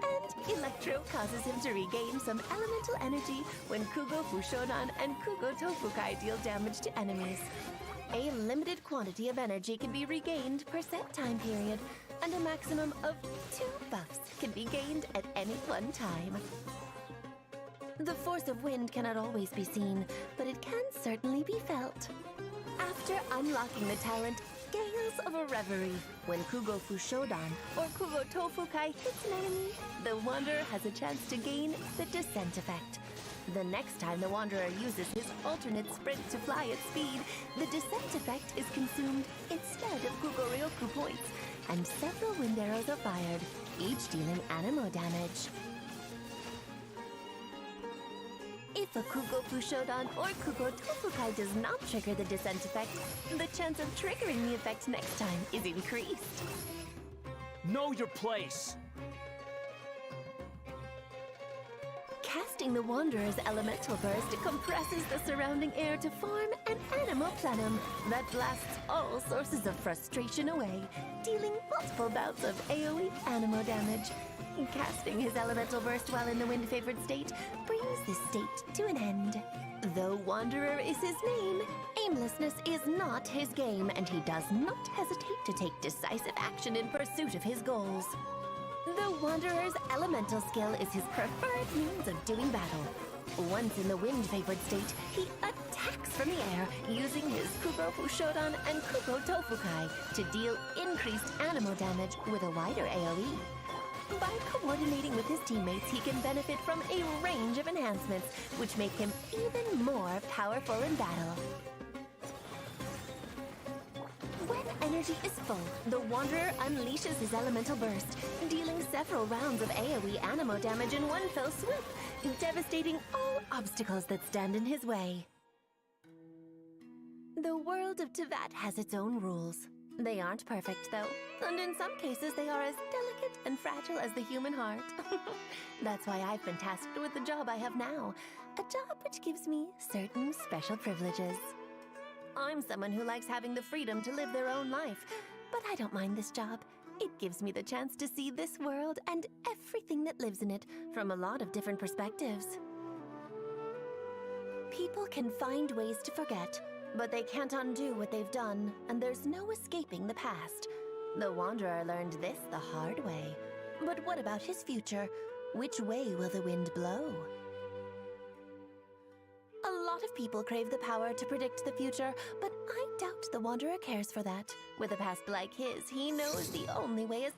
And Electro causes him to regain some elemental energy when Kugo Fushodan and Kugo Tofukai deal damage to enemies. A limited quantity of energy can be regained per set time period, and a maximum of 2 buffs can be gained at any one time. The force of wind cannot always be seen, but it can certainly be felt. After unlocking the talent Gales of a Reverie, when Kugo Fushodan or Kugo Tofukai hits an enemy, the Wanderer has a chance to gain the Descent effect. The next time the Wanderer uses his alternate sprint to fly at speed, the Descent effect is consumed instead of Kugo Ryoku points, and several wind arrows are fired, each dealing animo damage. If a Kugo Fushodan or Kugo Tofukai does not trigger the Descent effect, the chance of triggering the effect next time is increased. Know your place! Casting the Wanderer's elemental burst compresses the surrounding air to form an animo plenum that blasts all sources of frustration away, dealing multiple bouts of AoE animo damage. Casting his elemental burst while in the wind-favored state brings this state to an end. Though Wanderer is his name, aimlessness is not his game, and he does not hesitate to take decisive action in pursuit of his goals. The Wanderer's elemental skill is his preferred means of doing battle. Once in the wind-favored state, he attacks from the air using his Kupo Fushodan and Kupo Tofukai to deal increased animal damage with a wider AoE. By coordinating with his teammates, he can benefit from a range of enhancements, which make him even more powerful in battle. When energy is full, the Wanderer unleashes his elemental burst, dealing several rounds of AoE animo damage in one fell swoop, devastating all obstacles that stand in his way. The world of Teyvat has its own rules. They aren't perfect, though, and in some cases they are as delicate and fragile as the human heart. That's why I've been tasked with the job I have now, a job which gives me certain special privileges. I'm someone who likes having the freedom to live their own life, but I don't mind this job. It gives me the chance to see this world and everything that lives in it from a lot of different perspectives. People can find ways to forget, but they can't undo what they've done, and there's no escaping the past. The Wanderer learned this the hard way. But what about his future? Which way will the wind blow? A lot of people crave the power to predict the future, but I doubt the Wanderer cares for that. With a past like his, he knows the only way is...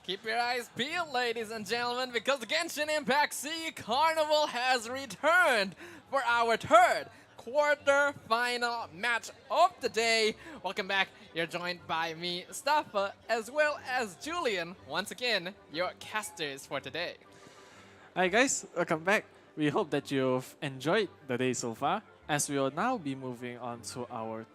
Keep your eyes peeled, ladies and gentlemen, because the Genshin Impact SEA Carnival has returned for our third quarter-final match of the day. Welcome back. You're joined by me, Staffa, as well as Julian. Once again, your casters for today. Hi guys, welcome back. We hope that you've enjoyed the day so far, as we will now be moving on to our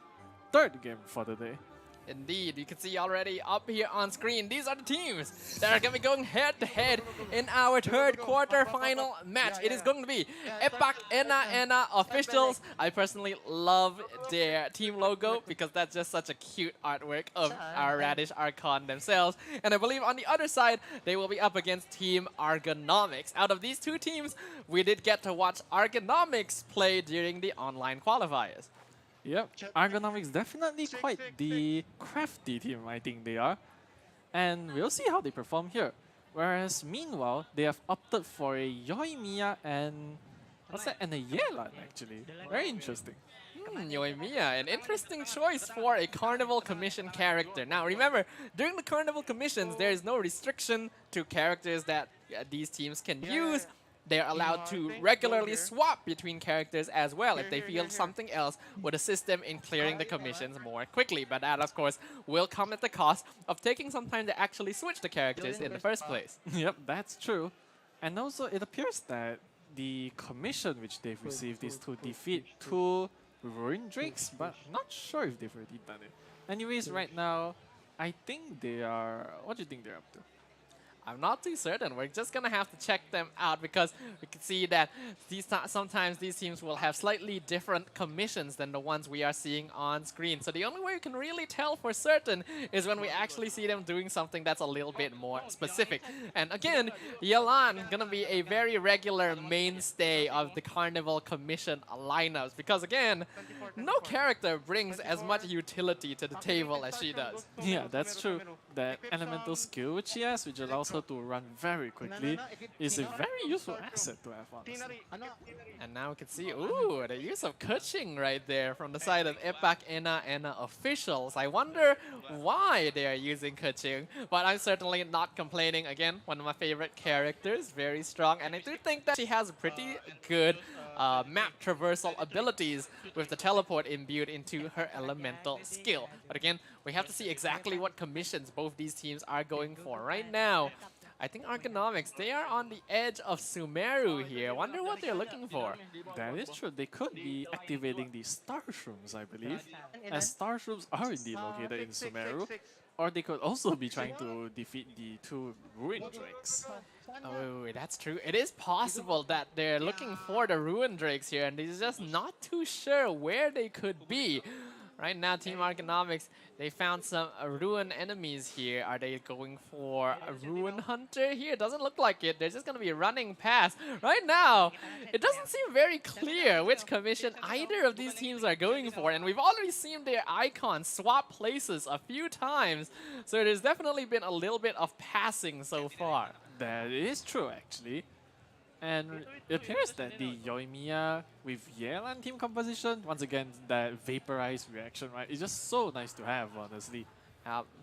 third game for the day. Indeed, you can see already up here on screen, these are the teams that are going to be going head-to-head in our third quarter-final match. It is going to be Epak Ena officials. I personally love their team logo because that's just such a cute artwork of our Radish Archon themselves. And I believe on the other side, they will be up against Team Argonomics. Out of these two teams, we did get to watch Argonomics play during the online qualifiers. Yep, Argonomics definitely quite the crafty team, I think they are. And we'll see how they perform here. Whereas meanwhile, they have opted for a Yoimiya and... what's that? And a Yelan, actually. Very interesting. Yoimiya, an interesting choice for a Carnival Commission character. Now remember, during the Carnival Commissions, there is no restriction to characters that these teams can use. They're allowed to regularly swap between characters as well if they feel something else would assist them in clearing the commissions more quickly. But that, of course, will come at the cost of taking some time to actually switch the characters in the first place. Yep, that's true. And also, it appears that the commission which they've received is to defeat 2 Ruin Drakes, but I'm not sure if they've already done it. Anyways, right now, I think they are... what do you think they're up to? I'm not too certain. We're just going to have to check them out because we can see that sometimes these teams will have slightly different commissions than the ones we are seeing on screen. So the only way we can really tell for certain is when we actually see them doing something that's a little bit more specific. And again, Yelan going to be a very regular mainstay of the Carnival Commission lineups because again, no character brings as much utility to the table as she does. Yeah, that's true. That elemental skill which she has, which allows her to run very quickly, is a very useful asset to have, honestly. And now we can see, ooh, the use of Kuching right there from the side of Epak Ena officials. I wonder why they are using Kuching, but I'm certainly not complaining. Again, one of my favorite characters, very strong, and I do think that she has pretty good map traversal abilities with the teleport imbued into her elemental skill. But again, we have to see exactly what commissions both these teams are going for. Right now, I think Argonomics, they are on the edge of Sumeru here. Wonder what they're looking for. That is true. They could be activating the Star Shrooms, I believe, as Star Shrooms are indeed located in Sumeru. Or they could also be trying to defeat the 2 Ruin Drakes. Oh, that's true. It is possible that they're looking for the Ruin Drakes here, and they're just not too sure where they could be. Right now, Team Ergonomics, they found some Ruin enemies here. Are they going for a Ruin Hunter here? Doesn't look like it. They're just going to be running past. Right now, it doesn't seem very clear which commission either of these teams are going for. And we've already seen their icons swap places a few times. So there's definitely been a little bit of passing so far. That is true, actually. And it appears that the Yoimiya with Yelan team composition, once again, that vaporized reaction, right? It's just so nice to have, honestly.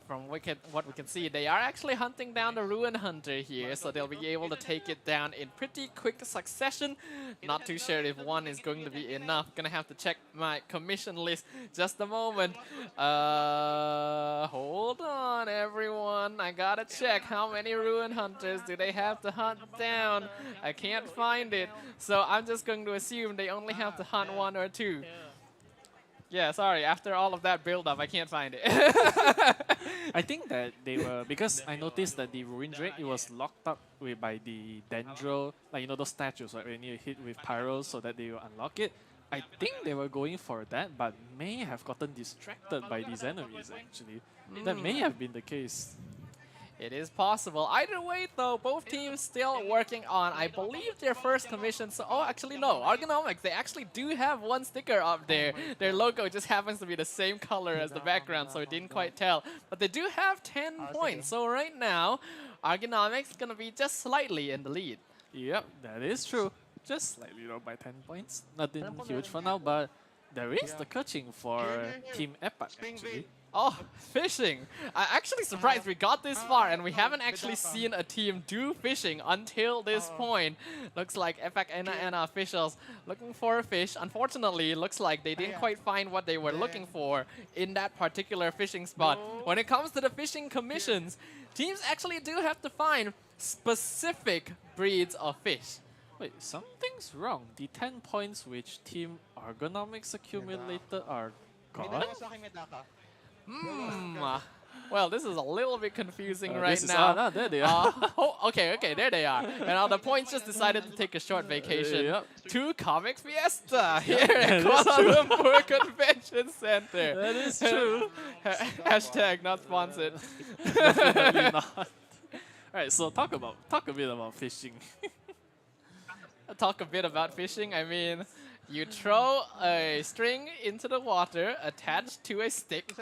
From what we can see, they are actually hunting down the Ruin Hunter here, so they'll be able to take it down in pretty quick succession. Not too sure if one is going to be enough. Gonna have to check my commission list just a moment. Hold on, everyone. I gotta check how many Ruin Hunters do they have to hunt down. I can't find it, so I'm just going to assume they only have to hunt 1 or 2. Yeah, sorry, after all of that build-up, I can't find it. I think that they were, because I noticed that the Ruin Drake, it was locked up by the Dendro, like, you know, those statues, right, when you hit with Pyros so that they will unlock it. I think they were going for that, but may have gotten distracted by these enemies, actually. That may have been the case. It is possible. Either way, though, both teams still working on, I believe, their first commission. So, oh, actually, no. Ergonomics, they actually do have one sticker up there. Their logo just happens to be the same color as the background, so it didn't quite tell. But they do have 10 points. So right now, Ergonomics is going to be just slightly in the lead. Yep, that is true. Just slightly, by 10 points. Nothing huge for now, but there is the coaching for Team Epic, actually. Oh, fishing. I'm actually surprised we got this far and we haven't actually seen a team do fishing until this point. Looks like Epic and officials looking for a fish. Unfortunately, looks like they didn't quite find what they were looking for in that particular fishing spot. When it comes to the fishing commissions, teams actually do have to find specific breeds of fish. Wait, something's wrong. The 10 points which Team Ergonomics accumulated are gone? Well, this is a little bit confusing right now. now. There they are. Oh, okay, there they are. And now the points just decided to take a short vacation to Comic Fiesta here at Kuala Lumpur Convention Center. That is true. Hashtag not sponsored. Definitely not. Alright, so talk a bit about fishing. Talk a bit about fishing. I mean, you throw a string into the water attached to a stick.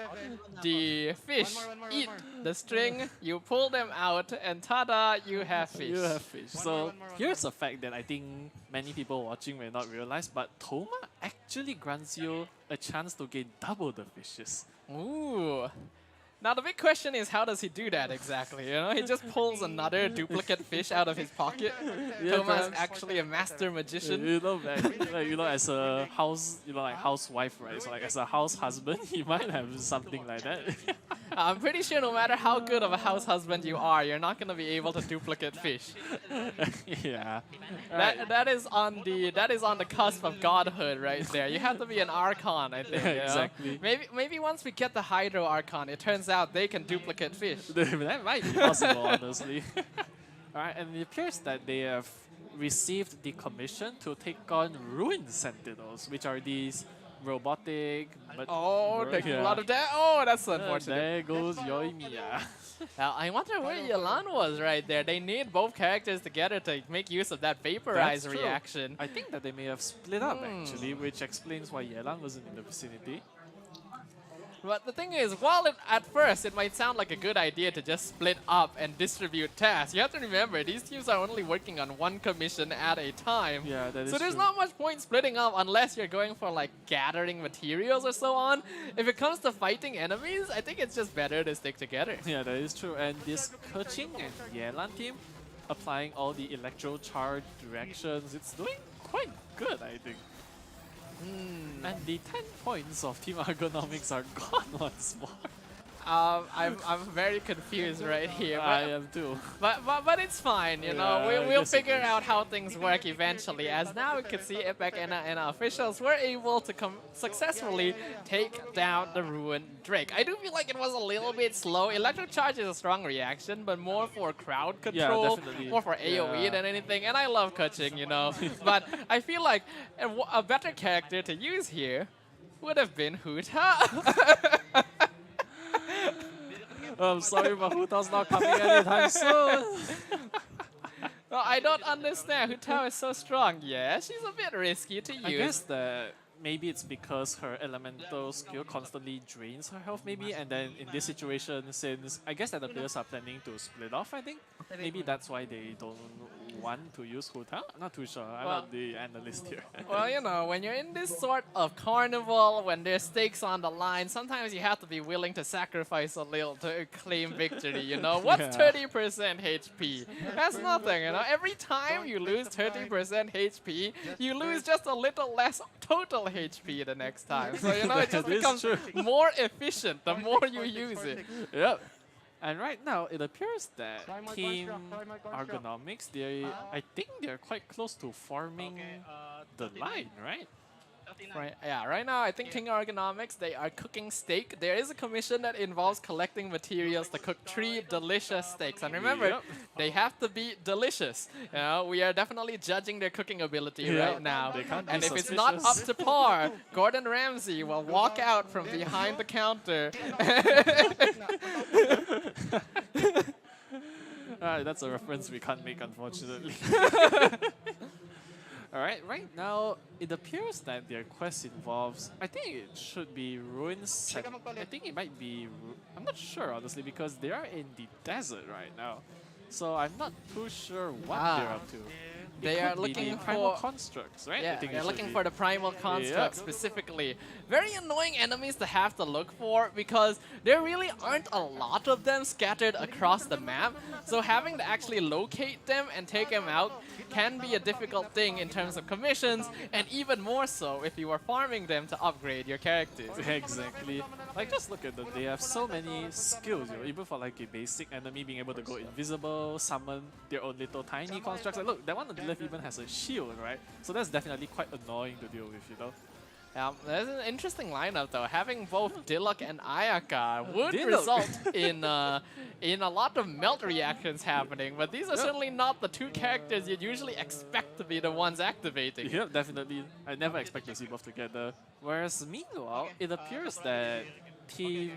The fish eat the string, you pull them out, and tada, you have fish. You have fish. So here's a fact that I think many people watching may not realize, but Thoma actually grants you a chance to gain double the fishes. Ooh. Now the big question is, how does he do that exactly? You know, he just pulls another duplicate fish out of his pocket. Thoma is actually a master magician. You know, as a housewife, right? So like as a house husband, he might have something like that. I'm pretty sure no matter how good of a house husband you are, you're not gonna be able to duplicate fish. Yeah. That is on the cusp of godhood right there. You have to be an Archon, I think. Exactly. Maybe once we get the Hydro Archon, it turns out they can duplicate fish. That might be possible, honestly. Alright, and it appears that they have received the commission to take on Ruin Sentinels, which are these robotic. Taking a lot of that. Oh, that's unfortunate. There goes Yoimiya. Now, I wonder where Yelan was right there. They need both characters together to make use of that vaporize reaction. I think that they may have split up actually, which explains why Yelan wasn't in the vicinity. But the thing is, while at first it might sound like a good idea to just split up and distribute tasks, you have to remember these teams are only working on one commission at a time. Yeah, that is So there's true. not much point splitting up unless you're going for like gathering materials or so on. If it comes to fighting enemies, I think it's just better to stick together. Yeah, that is true. And this Keqing and Yelan team applying all the electro charge directions, it's doing quite good, I think. And the 10 points of Team Ergonomics are gone once more. I'm very confused right here. I am too. But it's fine, you know. We'll figure out how things work eventually. As now we can see Epic and our officials were able to successfully take down the Ruin Drake. I do feel like it was a little bit slow. Electric Charge is a strong reaction, but more for crowd control, definitely. more for AoE than anything. And I love Keqing, you know. But I feel like a better character to use here would have been Huta. I'm sorry, but Huta's not coming anytime soon. No, I don't understand. Hutao is so strong. Yeah, she's a bit risky to use. I guess that maybe it's because her elemental skill constantly drains her health, maybe, and then in this situation, since I guess that the players are planning to split off, I think, maybe that's why they don't want to use Huta. I'm not too sure. I'm not the analyst here. Well, you know, when you're in this sort of carnival, when there's stakes on the line, sometimes you have to be willing to sacrifice a little to claim victory, you know? What's 30% HP? That's nothing, you know? Every time you lose 30% HP, you lose just a little less total HP the next time. So, you know, it just becomes more efficient the more you use it. Yep. And right now, it appears that Team Ergonomics, I think they're quite close to farming the line, right? Right, yeah, right now I think King Ergonomics, they are cooking steak. There is a commission that involves collecting materials to cook 3 delicious steaks. And remember, they have to be delicious. You know, we are definitely judging their cooking ability right now. And if it's not up to par, Gordon Ramsay will walk out from behind the counter. Alright, that's a reference we can't make, unfortunately. Alright, right now, it appears that their quest involves, I think it should be ruins. I think it might be, I'm not sure honestly, because they are in the desert right now. So I'm not too sure what they're up to. They are looking for primal constructs, right? Yeah, they're looking for the primal constructs specifically. Very annoying enemies to have to look for because there really aren't a lot of them scattered across the map. So having to actually locate them and take them out can be a difficult thing in terms of commissions, and even more so if you are farming them to upgrade your characters. Exactly. Like, just look at them. They have so many skills, you know, even for like a basic enemy being able to go invisible, summon their own little tiny constructs. Like, look, that one on the left even has a shield, right? So that's definitely quite annoying to deal with, you know? There's an interesting lineup though. Having both Diluc and Ayaka would result in a lot of melt reactions happening, but these are certainly not the 2 characters you'd usually expect to be the ones activating. Yep, definitely. I never expect to see both together. Whereas meanwhile, it appears that Team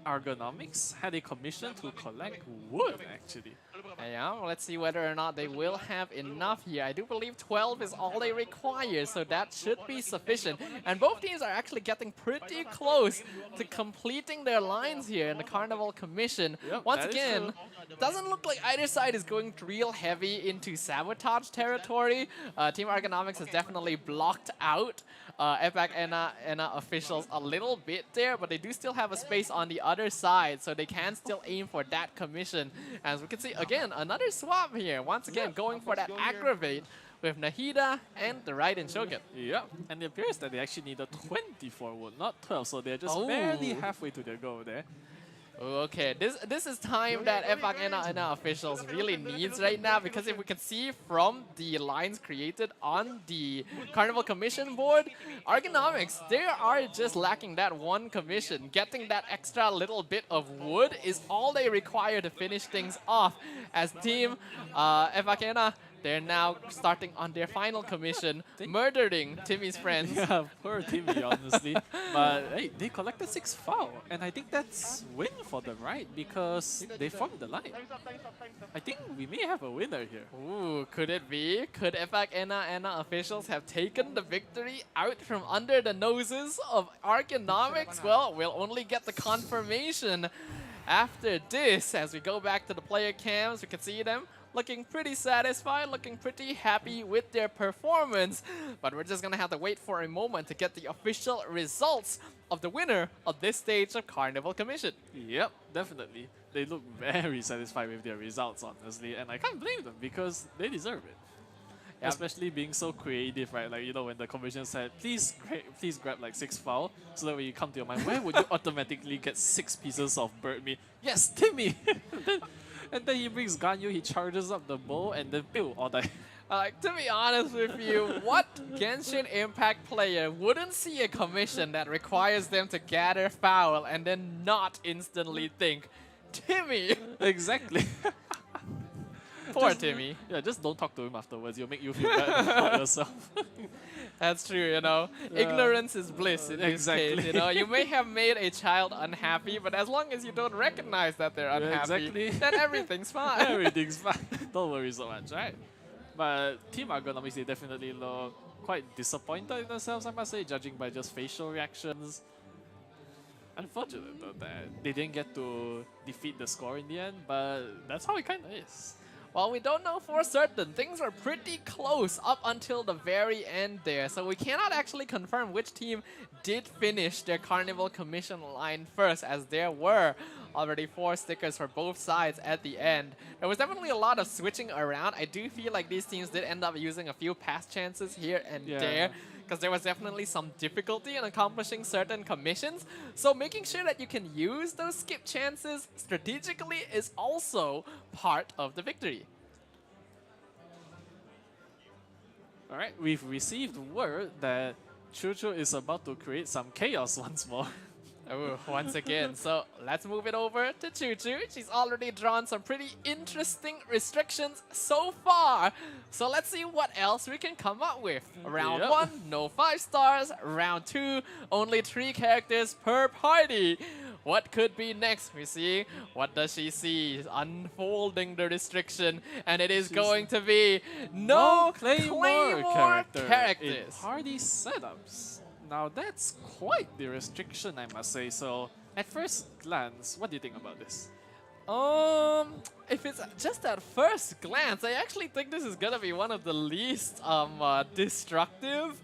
Ergonomics had a commission to collect wood, actually. Yeah, well, let's see whether or not they will have enough here. I do believe 12 is all they require, so that should be sufficient. And both teams are actually getting pretty close to completing their lines here in the Carnival Commission. Once again, doesn't look like either side is going real heavy into sabotage territory. Team Ergonomics has definitely blocked out Epac Enna officials a little bit there, but they do still have a space on the other side, so they can still aim for that commission. As we can see, again, another swap here. Once again, going for that aggravate with Nahida and the Raiden Shogun. Yeah, and it appears that they actually need a 24 wood, not 12, so they're just barely halfway to their goal there. Okay, this is time that Epac Enna officials really needs right now, because if we can see from the lines created on the Carnival Commission board, Ergonomics, they are just lacking that one commission. Getting that extra little bit of wood is all they require to finish things off. As Team Epac Enna, they're now starting on their final commission, murdering Timmy's friends. Yeah, poor Timmy, honestly. But hey, they collected 6 foul, and I think that's win for them, right? Because they formed the line. I think we may have a winner here. Ooh, could it be? Could Epac Enna officials have taken the victory out from under the noses of Ergonomics? Well, we'll only get the confirmation after this. As we go back to the player cams, we can see them looking pretty satisfied, looking pretty happy with their performance. But we're just gonna have to wait for a moment to get the official results of the winner of this stage of Carnival Commission. Yep, definitely. They look very satisfied with their results, honestly, and I can't blame them because they deserve it. Yep. Especially being so creative, right? Like, you know, when the commission said, please grab like 6 foul, so that when you come to your mind, where would you automatically get 6 pieces of bird meat? Yes, Timmy! And then he brings Ganyu, he charges up the bow, and then pew, all die. To be honest with you, what Genshin Impact player wouldn't see a commission that requires them to gather foul and then not instantly think, Timmy! Exactly. Poor Timmy. Yeah, just don't talk to him afterwards. He'll make you feel bad about yourself. That's true, you know. Ignorance is bliss in this case, you know. You may have made a child unhappy, but as long as you don't recognize that they're unhappy, then everything's fine. Everything's fine. Don't worry so much, right? But Team Argon obviously definitely look quite disappointed in themselves, I must say, judging by just facial reactions. Unfortunate though that they didn't get to defeat the score in the end, but that's how it kind of is. Well, we don't know for certain. Things are pretty close up until the very end there, so we cannot actually confirm which team did finish their Carnival Commission line first, as there were already 4 stickers for both sides at the end. There was definitely a lot of switching around. I do feel like these teams did end up using a few pass chances here and there, because there was definitely some difficulty in accomplishing certain commissions. So making sure that you can use those skip chances strategically is also part of the victory. Alright, we've received word that Chuchu is about to create some chaos once more. Oh, once again. So let's move it over to Chuchu. She's already drawn some pretty interesting restrictions so far. So let's see what else we can come up with. Round 1, no 5 stars. Round 2, only 3 characters per party. What could be next? We see, what does she see? Unfolding the restriction, and it is going to be no Claymore characters. In party setups. Now that's quite the restriction, I must say. So at first glance, what do you think about this? If it's just at first glance, I actually think this is gonna be one of the least destructive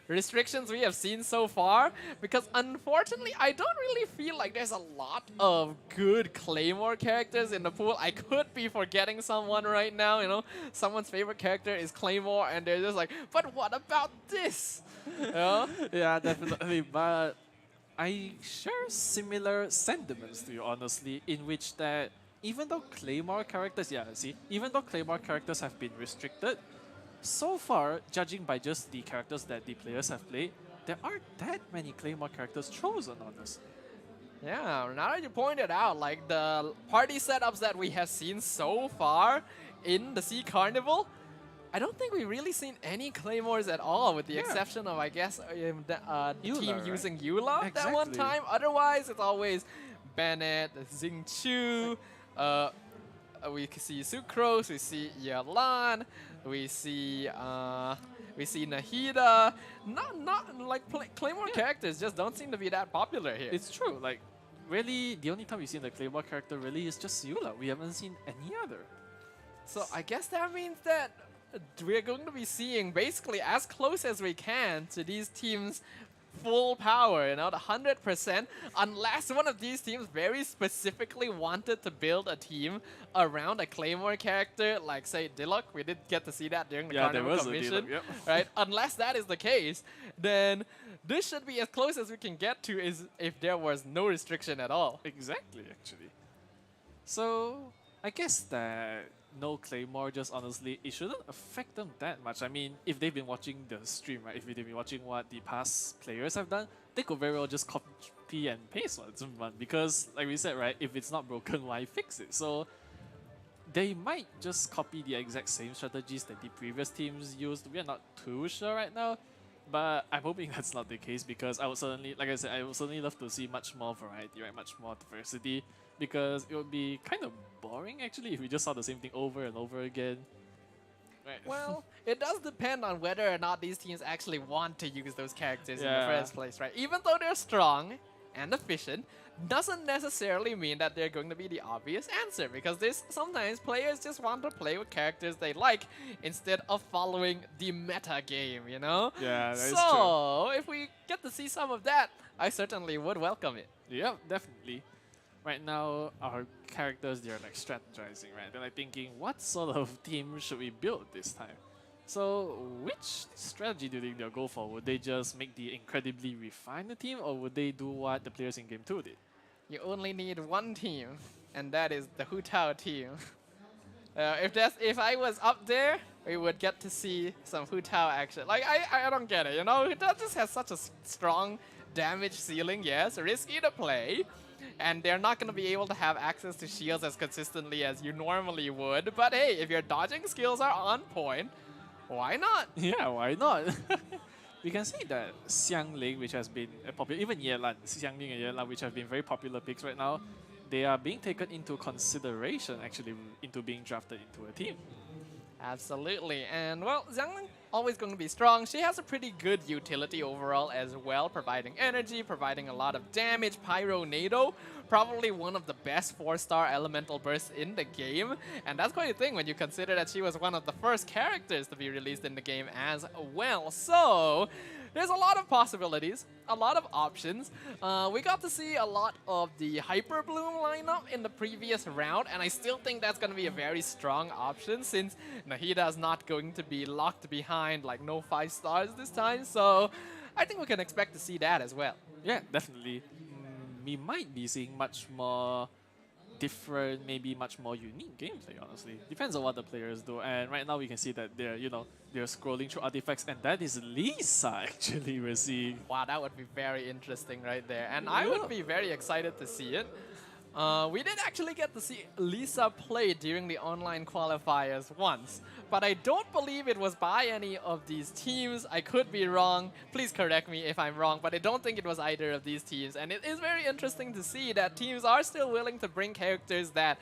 restrictions we have seen so far, because unfortunately I don't really feel like there's a lot of good Claymore characters in the pool. I could be forgetting someone right now, you know, someone's favorite character is Claymore and they're just like, but what about this? You know? Yeah, definitely, but I share similar sentiments to you, honestly, in which that even though Claymore characters, even though Claymore characters have been restricted, so far, judging by just the characters that the players have played, there aren't that many Claymore characters chosen on us. Yeah, now that you pointed out, like the party setups that we have seen so far in the Sea Carnival, I don't think we've really seen any Claymores at all, with the exception of, I guess, the team using Eula that one time. Otherwise, it's always Bennett, Xingqiu, we see Sucrose, we see Yalan, we see Nahida. Not like Claymore characters just don't seem to be that popular here. It's true. Like, really, the only time we've seen the Claymore character really is just Eula. We haven't seen any other. So I guess that means that we're going to be seeing basically as close as we can to these teams' full power, you know, the 100%, unless one of these teams very specifically wanted to build a team around a Claymore character, like say Diluc. We did get to see that during the Carnival Commission, right? Unless that is the case, then this should be as close as we can get to is if there was no restriction at all. Exactly, actually. So I guess that no Claymore, just honestly, it shouldn't affect them that much. I mean, if they've been watching the stream, right, if they've been watching what the past players have done, they could very well just copy and paste what's one, because, like we said, right, if it's not broken, why fix it? So they might just copy the exact same strategies that the previous teams used. We are not too sure right now, but I'm hoping that's not the case, because I would certainly, like I said, I would certainly love to see much more variety, right, much more diversity, because it would be kind of boring actually if we just saw the same thing over and over again. Right. Well, it does depend on whether or not these teams actually want to use those characters in the first place, right? Even though they're strong and efficient, doesn't necessarily mean that they're going to be the obvious answer, because there's sometimes players just want to play with characters they like instead of following the meta game, you know? Yeah, that is true. So, if we get to see some of that, I certainly would welcome it. Yeah, definitely. Right now, our characters, they're like strategizing, right? They're like thinking, what sort of team should we build this time? So, which strategy do you think they'll go for? Would they just make the incredibly refined team, or would they do what the players in Game 2 did? You only need one team, and that is the Hu Tao team. If I was up there, we would get to see some Hu Tao action. Like, I don't get it, you know? Hu Tao just has such a strong damage ceiling, yes, risky to play. And they're not going to be able to have access to shields as consistently as you normally would. But hey, if your dodging skills are on point, why not? Yeah, why not? we can see that Xiang Ling, which has been a popular, even Yelan, Xiang Ling and Yelan, which have been very popular picks right now, they are being taken into consideration actually into being drafted into a team. Absolutely, and well, Xiangling always going to be strong. She has a pretty good utility overall as well, providing energy, providing a lot of damage. Pyro Nado, probably one of the best 4-star elemental bursts in the game, and that's quite a thing when you consider that she was one of the first characters to be released in the game as well. So there's a lot of possibilities, a lot of options. We got to see a lot of the Hyper Bloom lineup in the previous round, and I still think that's going to be a very strong option since Nahida is not going to be locked behind like no 5 stars this time. So I think we can expect to see that as well. Yeah, definitely. We might be seeing much more different, maybe much more unique gameplay, honestly. Depends on what the players do. And right now we can see that they're, they're scrolling through artifacts, and that is Lisa actually we're seeing. Wow, that would be very interesting right there. And I would be very excited to see it. We did actually get to see Lisa play during the online qualifiers once, but I don't believe it was by any of these teams. I could be wrong. Please correct me if I'm wrong, but I don't think it was either of these teams. And it is very interesting to see that teams are still willing to bring characters that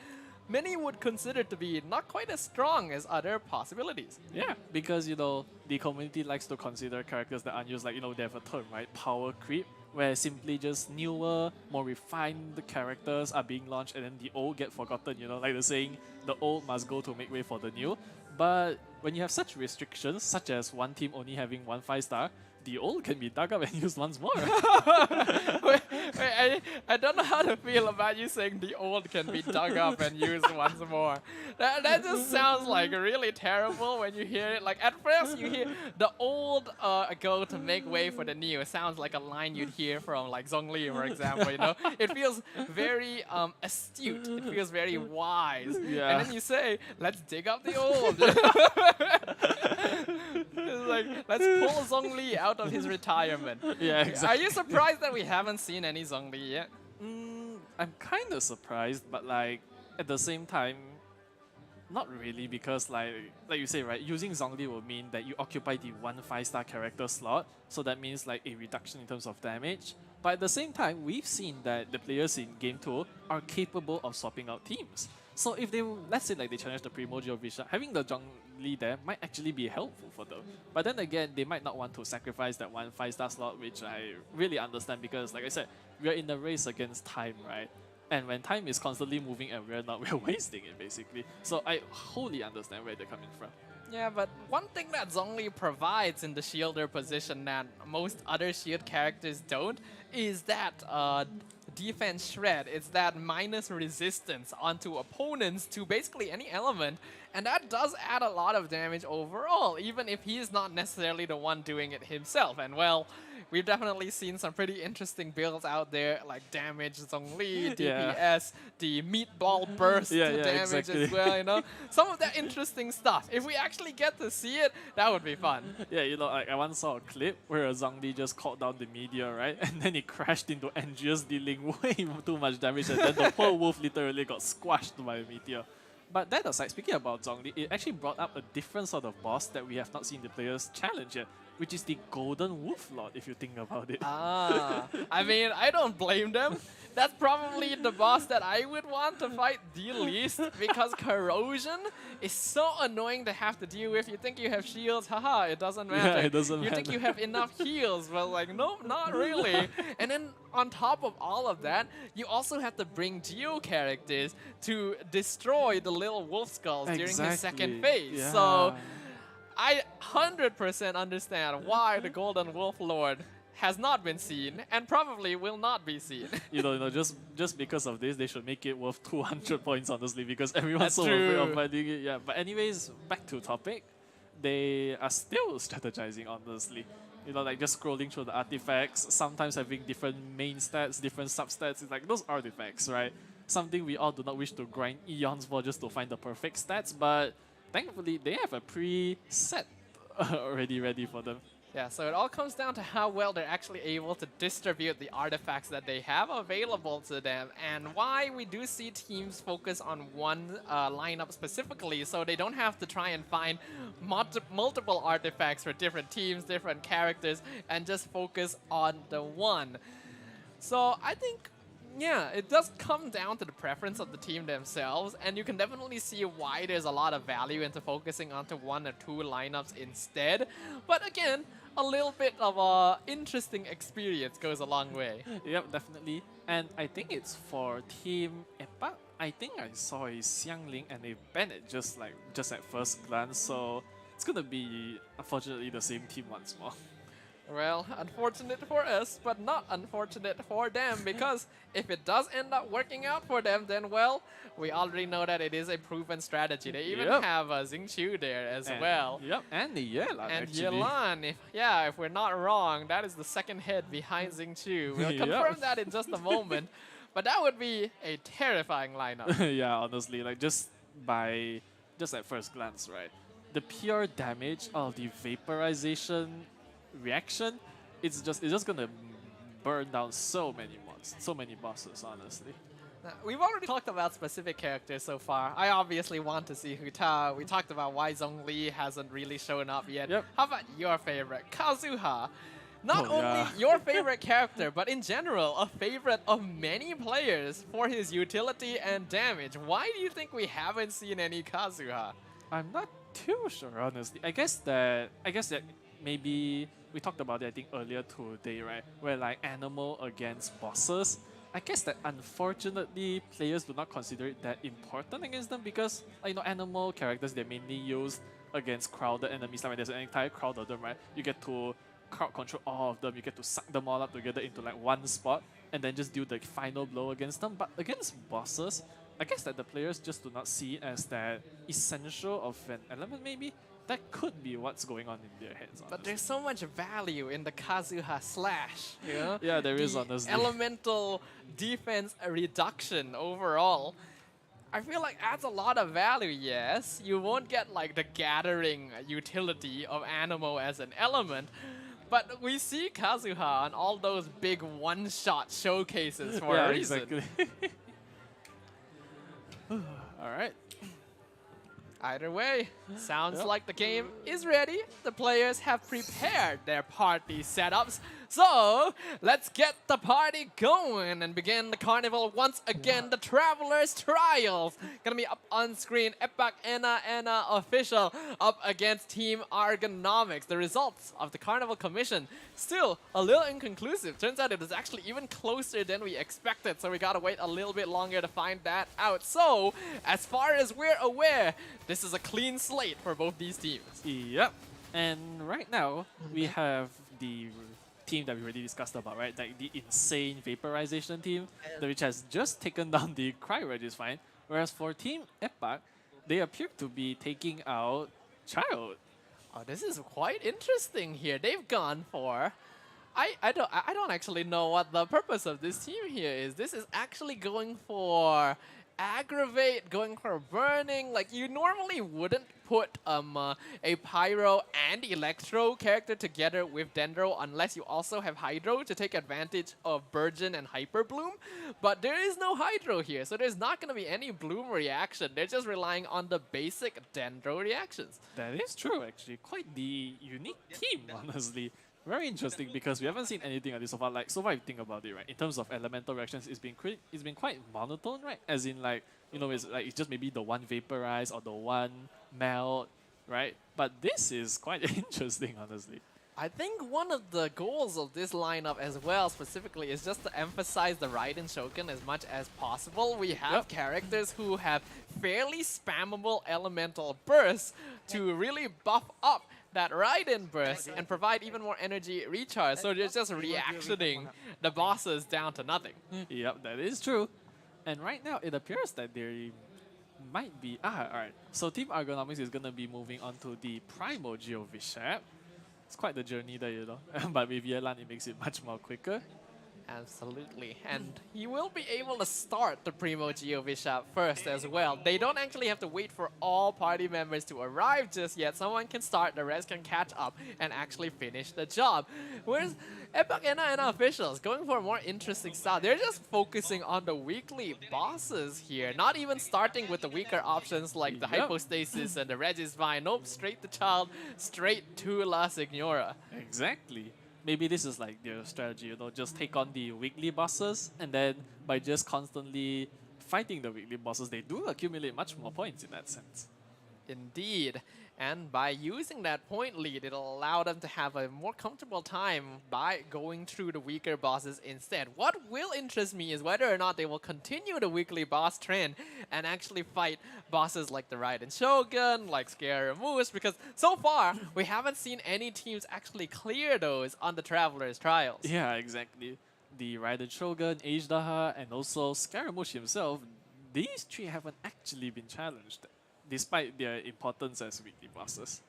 many would consider to be not quite as strong as other possibilities. Yeah, because, the community likes to consider characters that aren't used, like, they have a term, right? Power creep, where simply just newer, more refined characters are being launched and then the old get forgotten, like the saying, the old must go to make way for the new. But when you have such restrictions, such as one team only having 1 5-star, the old can be dug up and used once more. wait, I don't know how to feel about you saying the old can be dug up and used once more. That just sounds like really terrible when you hear it. Like at first you hear the old go to make way for the new. It sounds like a line you'd hear from like Zhongli, for example. It feels very astute. It feels very wise. Yeah. And then you say, let's dig up the old. It's like, let's pull Zhongli out of his retirement. Yeah, exactly. Are you surprised that we haven't seen any Zhongli yet? I'm kind of surprised, but like at the same time, not really, because like you say, right, using Zhongli will mean that you occupy the 1 5-star character slot, so that means like a reduction in terms of damage. But at the same time, we've seen that the players in Game 2 are capable of swapping out teams. So if they, let's say like they challenge the Primordial Vision, having the Zhongli there might actually be helpful for them. But then again, they might not want to sacrifice that 1 5-star slot, which I really understand because, like I said, we are in the race against time, right? And when time is constantly moving and we're wasting it basically. So I wholly understand where they're coming from. Yeah, but one thing that Zhongli provides in the shielder position that most other shield characters don't is that defense shred. It's that minus resistance onto opponents to basically any element, and that does add a lot of damage overall, even if he's not necessarily the one doing it himself. And well, we've definitely seen some pretty interesting builds out there, like damage Zhongli, DPS, the meatball burst damage exactly. as well, Some of that interesting stuff. If we actually get to see it, that would be fun. Yeah, like I once saw a clip where a Zhongli just caught down the meteor, right? And then it crashed into Angius, dealing way too much damage, and then the poor wolf literally got squashed by a meteor. But that aside, speaking about Zhongli, it actually brought up a different sort of boss that we have not seen the players challenge yet, which is the Golden Wolf Lord, if you think about it. I mean, I don't blame them. That's probably the boss that I would want to fight the least, because corrosion is so annoying to have to deal with. You think you have shields, haha, it doesn't matter. Yeah, it doesn't you matter. think you have enough heals, well, like, nope, not really. And then on top of all of that, you also have to bring Geo characters to destroy the little wolf skulls during his second phase. Yeah. So I 100% understand why the Golden Wolf Lord has not been seen and probably will not be seen. Just because of this, they should make it worth 200 points, honestly, because everyone's That's so true. afraid of finding it. Yeah, but anyways, back to topic. They are still strategizing, honestly. Like just scrolling through the artifacts, sometimes having different main stats, different substats. It's like those artifacts, right? Something we all do not wish to grind eons for just to find the perfect stats, but thankfully they have a pre-set already ready for them. Yeah, so it all comes down to how well they're actually able to distribute the artifacts that they have available to them, and why we do see teams focus on one lineup specifically, so they don't have to try and find multiple artifacts for different teams, different characters, and just focus on the one. So I think, yeah, it does come down to the preference of the team themselves, and you can definitely see why there's a lot of value into focusing onto one or two lineups instead. But again, a little bit of a interesting experience goes a long way. Yep, definitely. And I think it's for Team Epa. I think I saw a Xiangling and a Bennett just at first glance, so it's gonna be unfortunately the same team once more. Well, unfortunate for us, but not unfortunate for them, because if it does end up working out for them, then, well, we already know that it is a proven strategy. They even have Xingqiu there as well. Yep, and Yelan, and actually. Yelan, if we're not wrong, that is the second head behind Xingqiu. We'll confirm that in just a moment, but that would be a terrifying lineup. Yeah, honestly, like just at first glance, right? The pure damage of the vaporization reaction, it's just gonna burn down so many mods, so many bosses, honestly. Now, we've already talked about specific characters so far. I obviously want to see Huta. We talked about why Zhongli hasn't really shown up yet. How about your favorite, Kazuha? Not only your favorite character, but in general, a favorite of many players for his utility and damage. Why do you think we haven't seen any Kazuha? I'm not too sure, honestly. I guess that maybe we talked about it, I think, earlier today, right? Where like animal against bosses. I guess that unfortunately players do not consider it that important against them, because animal characters, they're mainly used against crowded enemies. Like when there's an entire crowd of them, right? You get to crowd control all of them. You get to suck them all up together into like one spot and then just do the final blow against them. But against bosses, I guess that the players just do not see it as that essential of an element, maybe. That could be what's going on in their heads, honestly. But there's so much value in the Kazuha slash, you know? Yeah, there is, honestly. Elemental defense reduction overall, I feel like adds a lot of value, yes. You won't get like the gathering utility of Anemo as an element, but we see Kazuha on all those big one-shot showcases for a reason. Exactly. Alright. Either way, sounds like the game is ready. The players have prepared their party setups. So, let's get the party going and begin the carnival once again. The Traveler's Trials. Gonna be up on screen. Epak Ena official up against Team Argonomics. The results of the Carnival Commission still a little inconclusive. Turns out it was actually even closer than we expected. So we gotta wait a little bit longer to find that out. So, as far as we're aware, this is a clean slate for both these teams. Yep. And right now, we have the team that we already discussed about, right? Like the insane vaporization team, which has just taken down the Cry Regis, whereas for Team Epak, they appear to be taking out Child. Oh, this is quite interesting here. They've gone for... I don't actually know what the purpose of this team here is. This is actually going for Aggravate, going for Burning. Like, you normally wouldn't put a Pyro and Electro character together with Dendro unless you also have Hydro to take advantage of Burgeon and Hyper Bloom. But there is no Hydro here, so there's not going to be any Bloom reaction. They're just relying on the basic Dendro reactions. That is true, actually. Quite the unique team, honestly. Very interesting, because we haven't seen anything like this so far. Like, so far, if you think about it, right, in terms of elemental reactions, it's been quite monotone, right? As in, like, it's just maybe the one vaporize or the one melt, right? But this is quite interesting, honestly. I think one of the goals of this lineup as well, specifically, is just to emphasize the Raiden Shogun as much as possible. We have characters who have fairly spammable elemental bursts to really buff up that Raiden burst and provide even more energy recharge. So they're just reactioning the bosses down to nothing. Yep, that is true. And right now, it appears that there might be... alright. So Team Argonomics is going to be moving on to the Primal Geovishap. It's quite the journey there, But with Yelan, it makes it much more quicker. Absolutely, and he will be able to start the Primo Geo Bishop first as well. They don't actually have to wait for all party members to arrive just yet. Someone can start, the rest can catch up and actually finish the job. Whereas Epoch and officials going for a more interesting style. They're just focusing on the weekly bosses here, not even starting with the weaker options like the Hypostasis and the Regisvine. Nope, straight to Child, straight to La Signora. Exactly. Maybe this is like their strategy, you know, just take on the weekly bosses, and then by just constantly fighting the weekly bosses, they do accumulate much more points in that sense. Indeed. And by using that point lead, it'll allow them to have a more comfortable time by going through the weaker bosses instead. What will interest me is whether or not they will continue the weekly boss trend and actually fight bosses like the Raiden Shogun, like Scaramouche, because so far, we haven't seen any teams actually clear those on the Traveler's Trials. Yeah, exactly. The Raiden Shogun, Ajdaha, and also Scaramouche himself, these three haven't actually been challenged, despite their importance as weekly bosses.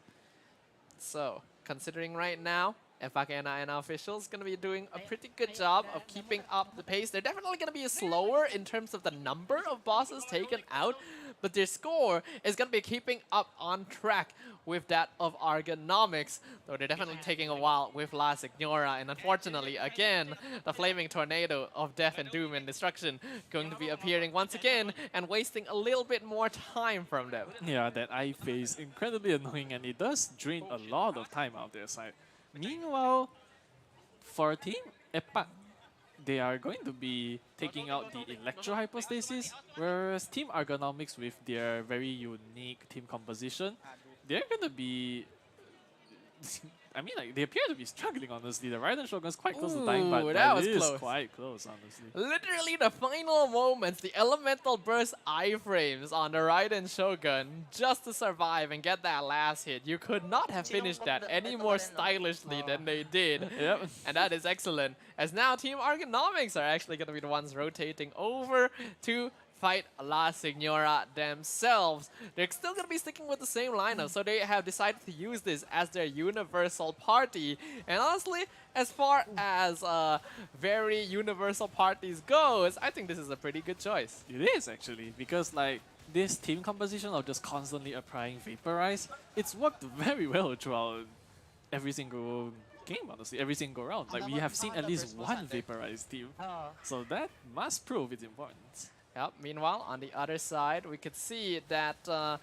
So, considering right now, Epoch and officials going to be doing a pretty good job of keeping up the pace. They're definitely going to be slower in terms of the number of bosses taken out, but their score is going to be keeping up on track with that of Argonomics, though they're definitely taking a while with La Signora, and unfortunately, again, the flaming tornado of death and doom and destruction going to be appearing once again and wasting a little bit more time from them. Yeah, that eye phase, incredibly annoying, and it does drain a lot of time out their side. Meanwhile, for Team Epoch, they are going to be taking out the Electro Hypostasis, whereas Team Argonomics, with their very unique team composition, they're going to be... I mean, like, they appear to be struggling, honestly. The Raiden Shogun's quite close to dying, but that is close. Quite close, honestly. Literally the final moments, the elemental burst iframes on the Raiden Shogun just to survive and get that last hit. You could not have finished that any more stylishly than they did. Yep. And that is excellent. As now Team Argonomics are actually going to be the ones rotating over to fight La Signora themselves. They're still going to be sticking with the same lineup, so they have decided to use this as their universal party. And honestly, as far as very universal parties goes, I think this is a pretty good choice. It is, actually, because like this team composition of just constantly applying Vaporize, it's worked very well throughout every single game, honestly, every single round. Like, we have seen at least one Vaporized team, so that must prove its importance. Yep. Meanwhile, on the other side, we could see that the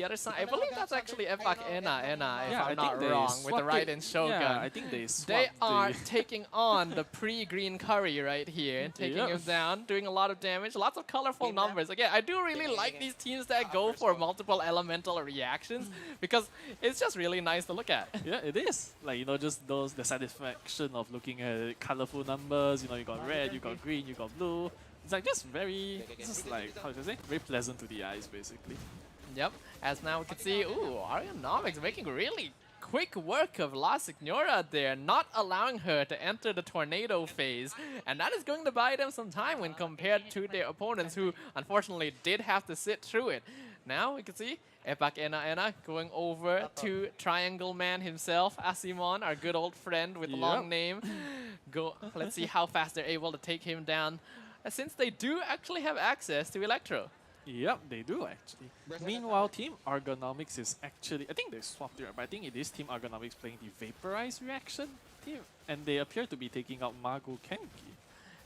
other side, I believe that's actually Epoch Enna, if I'm not wrong, with the Raiden Shogun. Yeah, I think they swapped. They are taking on the pre-green curry right here, taking him down, doing a lot of damage, lots of colorful numbers. Again, I do really like these teams that go for multiple elemental reactions because it's just really nice to look at. Yeah, it is. Like, you know, just the satisfaction of looking at colorful numbers. You know, you got red, you got green, you got blue. It's like just very, just like, how should I say, very pleasant to the eyes, basically. Yep, as now we can see, ooh, Argonomics making really quick work of La Signora there, not allowing her to enter the tornado phase. And that is going to buy them some time when compared to their opponents who, unfortunately, did have to sit through it. Now we can see Epoch Enna going over to Triangle Man himself, Asimon, our good old friend with the long name. Let's see how fast they're able to take him down, since they do actually have access to Electro. Yep, they do actually. Meanwhile, Team Argonomics is actually, I think they swapped it, but I think it is Team Argonomics playing the Vaporize reaction team, and they appear to be taking out Magu Kenki.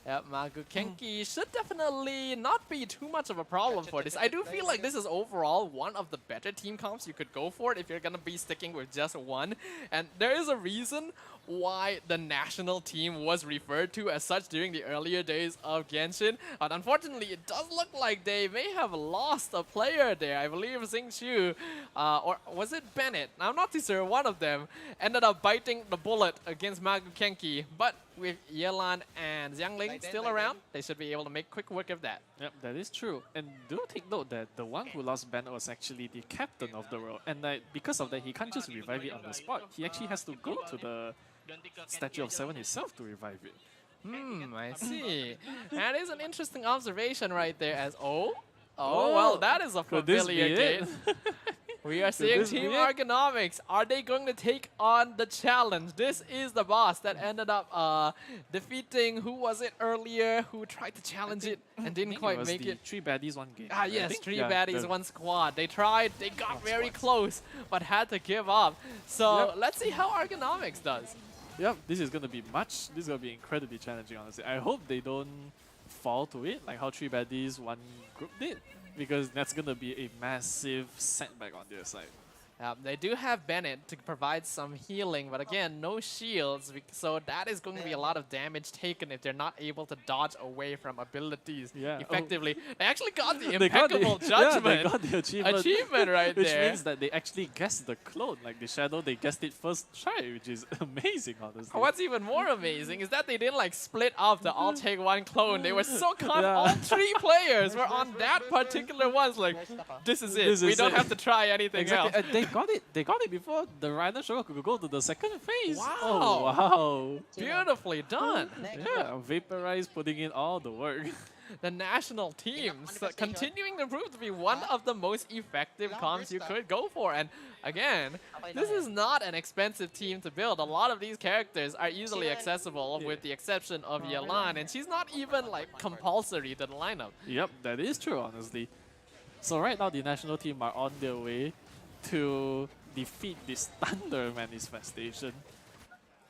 Yep, Magu Kenki should definitely not be too much of a problem for this. I do feel like this is overall one of the better team comps you could go for it if you're going to be sticking with just one. And there is a reason why the national team was referred to as such during the earlier days of Genshin. But unfortunately, it does look like they may have lost a player there. I believe Xingqiu, or was it Bennett? I'm not too sure. One of them ended up biting the bullet against Magu Kenki. But with Yelan and Xiangling still around, they should be able to make quick work of that. Yep, that is true. And do take note that the one who lost Bennett was actually the captain of the world. And because of that, he can't just revive it on the spot. He actually has to go to the Statue of Seven itself to revive it. I see. That is an interesting observation right there as, well, that is a familiar case. We are seeing this Team weird? Argonomics. Are they going to take on the challenge? This is the boss that ended up defeating, who was it earlier, who tried to challenge it and didn't quite make it. 3 baddies, 1 game. Ah, I yes, think. 3 Yeah, baddies, the- 1 squad. They tried, they got very close, but had to give up. So let's see how Argonomics does. Yep, this is gonna be incredibly challenging, honestly. I hope they don't fall to it, like how 3 baddies, 1 group did, because that's gonna be a massive setback on their side. They do have Bennett to provide some healing, but again, no shields, so that is going to be a lot of damage taken if they're not able to dodge away from abilities effectively. They actually got the They got impeccable the- judgment. Yeah, they got the achievement, right which there. means that they actually guessed the clone, like the shadow. They guessed it first try, which is amazing, honestly. What's even more amazing is that they didn't like split up to all take 1 clone. They were so confident. Yeah. All 3 players were on that particular one. Like, this is it. This We is don't it. have to try anything Exactly. else. They got it. They got it before the Rider Show could go to the second phase. Wow. Oh, wow. Beautifully done. Yeah, Vaporize putting in all the work. The national teams continuing to prove to be one of the most effective comps you could go for. And again, this is not an expensive team to build. A lot of these characters are easily accessible with the exception of Yelan, and she's not even like compulsory to the lineup. Yep, that is true, honestly. So right now, the national team are on their way to defeat this Thunder manifestation.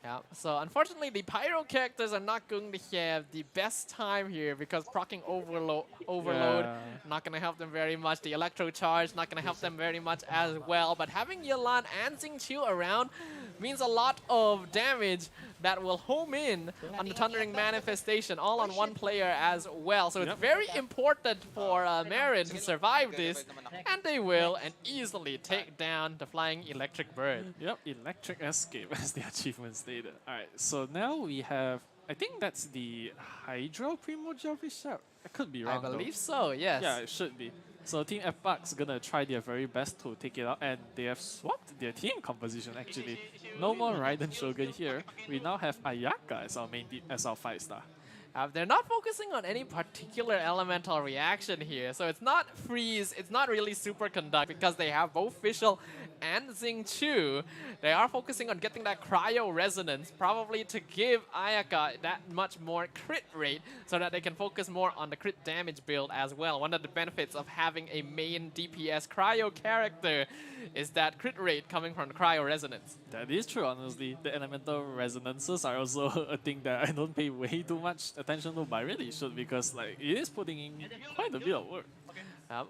Yeah, so unfortunately the Pyro characters are not going to have the best time here because proccing overload not going to help them very much. The Electro Charge not going to help them very much as well. But having Yelan and Xingqiu around means a lot of damage that will home in on the Thundering Manifestation, all on 1 player as well. So it's very important for Marin to survive this, and they will, and easily take down the Flying Electric Bird. Yep, Electric Escape as the achievement stated. Alright, so now we have, I think that's the Hydro Primordial Bishop. I could be wrong I believe so, yes. Yeah, it should be. So Team F-Buck's gonna try their very best to take it out, and they have swapped their team composition actually. No more Raiden Shogun here. We now have Ayaka as our main as our 5-star. They're not focusing on any particular elemental reaction here, so it's not freeze, it's not really superconduct because they have both Fischl and Xingqiu. They are focusing on getting that cryo resonance, probably to give Ayaka that much more crit rate so that they can focus more on the crit damage build as well. One of the benefits of having a main DPS cryo character is that crit rate coming from the cryo resonance. That is true, honestly. The elemental resonances are also a thing that I don't pay way too much attention to, but I really should because like it is putting in quite a bit of work.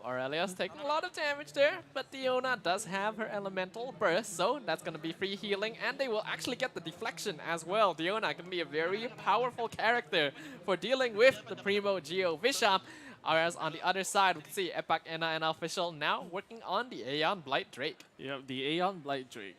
Aurelia's taking a lot of damage there, but Diona does have her elemental burst, so that's going to be free healing, and they will actually get the deflection as well. Diona can be a very powerful character for dealing with the Primo Geo Bishop. Whereas on the other side, we can see Epak, Enna, and Official now working on the Aeon Blight Drake. Yep, the Aeon Blight Drake.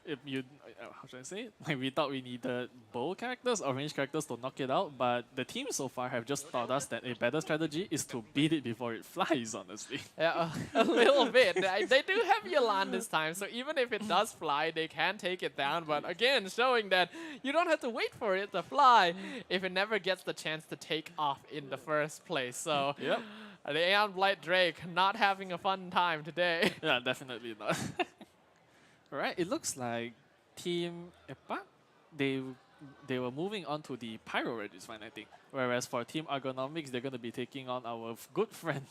If you, how should I say it? Like we thought we needed bow characters or range characters to knock it out, but the team so far have just taught us that a better strategy is to beat it before it flies, honestly. Yeah, a little bit. They do have Yelan this time, so even if it does fly, they can take it down. But again, showing that you don't have to wait for it to fly if it never gets the chance to take off in the first place. So the Aeon Blight Drake not having a fun time today. Yeah, definitely not. Alright, it looks like Team Epa, they were moving on to the Pyro Regisvine, I think. Whereas for Team Argonomics, they're going to be taking on our good friend.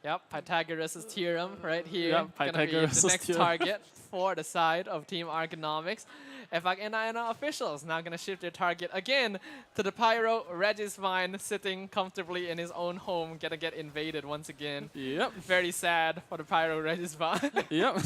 Yep, Pythagoras' theorem right here. Yep, Gonna be Pythagoras' the next theorem. target for the side of Team Argonomics. Efak and officials now gonna shift their target again to the Pyro Regisvine sitting comfortably in his own home, gonna get invaded once again. Yep. Very sad for the Pyro Regisvine. Yep.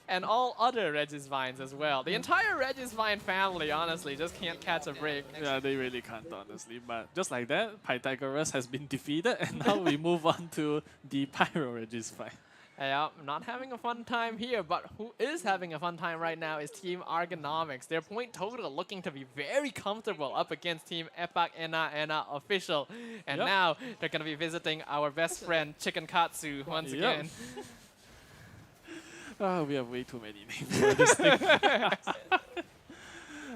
And all other Regisvines as well. The entire Regisvine family, honestly, just can't catch a break. Yeah, they really can't, honestly. But just like that, Pythagoras has been defeated, and now we move on to the Pyro Regisvine. Yeah, not having a fun time here, but who is having a fun time right now is Team Argonomics. Their point total looking to be very comfortable up against Team Epak Enna Official. And now they're going to be visiting our best friend Chicken Katsu once again. Oh, we have way too many names for this thing.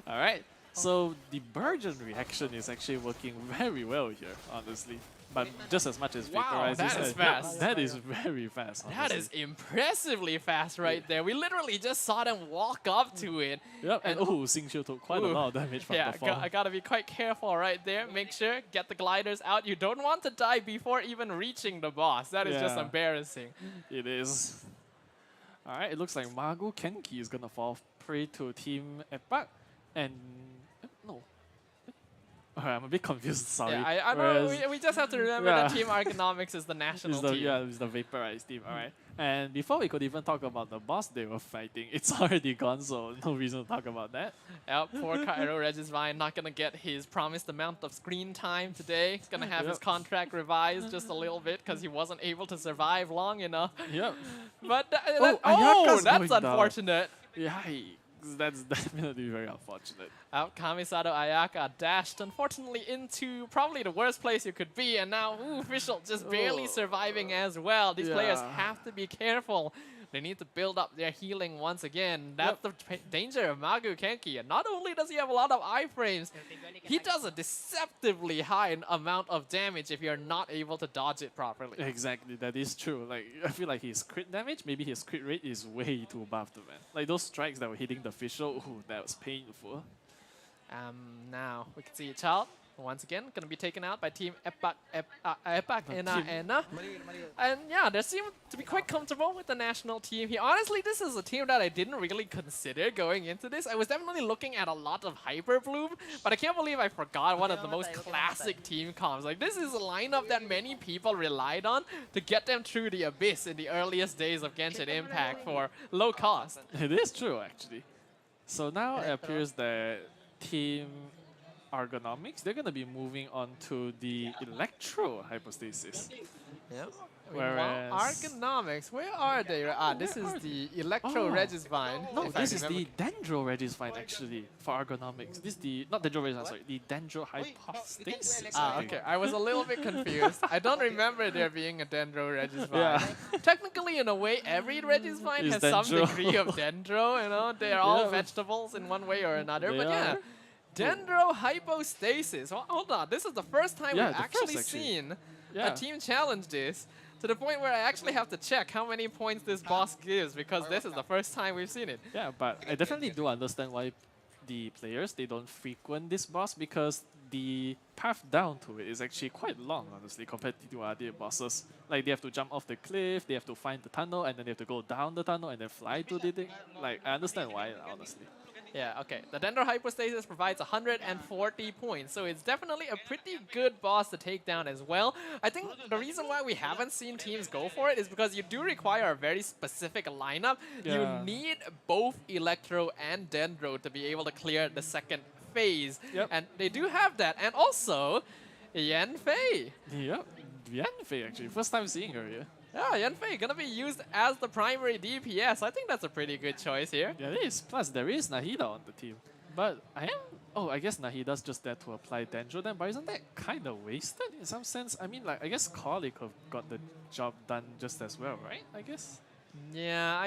Alright, so the Burgeon reaction is actually working very well here, honestly. but just as much as Wow, vaporizes. that is and fast. That is very fast. That is honestly. impressively fast right there. We literally just saw them walk up to it. Yep, and oh, Xing Qiu took quite a lot of damage from yeah, the fall. I gotta be quite careful right there. Make sure, get the gliders out. You don't want to die before even reaching the boss. That is just Yeah. embarrassing. It is. Alright, it looks like Magu Kenki is gonna fall prey to Team Epak. And no. Alright, I'm a bit confused, sorry. Yeah, I know. We just have to remember that Team Ergonomics is the national team. Yeah, it's the vaporized team, alright. And before we could even talk about the boss they were fighting, it's already gone, so no reason to talk about that. Yep, poor Cairo Regisvine not gonna get his promised amount of screen time today. Gonna have his contract revised just a little bit because he wasn't able to survive long enough. Yep. But Ayaka's that's going down. unfortunate. Yikes, that's definitely very unfortunate. Kamisato Ayaka dashed, unfortunately, into probably the worst place you could be, and now Official just barely surviving as well. These players have to be careful. They need to build up their healing once again. That's the danger of Magu Kenki. And not only does he have a lot of iframes, he does a deceptively high amount of damage if you're not able to dodge it properly. Exactly, that is true. Like, I feel like his crit damage, maybe his crit rate is way too above the man. Like those strikes that were hitting the official, that was painful. Now we can see Child once again gonna be taken out by Team Epak Ena. And yeah, they seem to be quite comfortable with the national team here. Honestly, this is a team that I didn't really consider going into this. I was definitely looking at a lot of Hyper Bloom, but I can't believe I forgot one of the most classic team comps. Like, this is a lineup that many people relied on to get them through the abyss in the earliest days of Genshin Impact for low cost. It is true, actually. So now it appears that Team Ergonomics, they're going to be moving on to the Electro Hypostasis. Yep. Whereas Ergonomics, where are they? This is the Electro Regisvine. No, this is the Dendro Regisvine actually for Ergonomics. This is the, not Dendro Regisvine, sorry, the Dendro Hypostasis. Okay. I was a little bit confused. I don't remember there being a Dendro Regisvine. Yeah. Technically, in a way, every Regisvine has some Dendro. degree of Dendro, you know? They're all vegetables in one way or another. They But yeah, are. Dendro Hypostasis. Well, hold on, this is the first time Yeah, we've the actually first, seen Yeah. a team challenge this. To the point where I actually have to check how many points this boss gives, because this is the first time we've seen it. Yeah, but I definitely do understand why the players, they don't frequent this boss, because the path down to it is actually quite long, honestly, compared to other bosses. Like, they have to jump off the cliff, they have to find the tunnel, and then they have to go down the tunnel and then fly to the thing. Like, I understand why, honestly. Yeah, okay. The Dendro Hypostasis provides 140 points, so it's definitely a pretty good boss to take down as well. I think the reason why we haven't seen teams go for it is because you do require a very specific lineup. Yeah. You need both Electro and Dendro to be able to clear the second phase. Yep. And they do have that. And also, Yanfei. Yep, Yanfei actually, first time seeing her here. Yeah, Yanfei gonna be used as the primary DPS. I think that's a pretty good choice here. Yeah, it is. Plus, there is Nahida on the team. But I guess Nahida's just there to apply Dendro then, but isn't that kind of wasted in some sense? I mean, like, I guess Carly could have got the job done just as well, right? I guess? Yeah,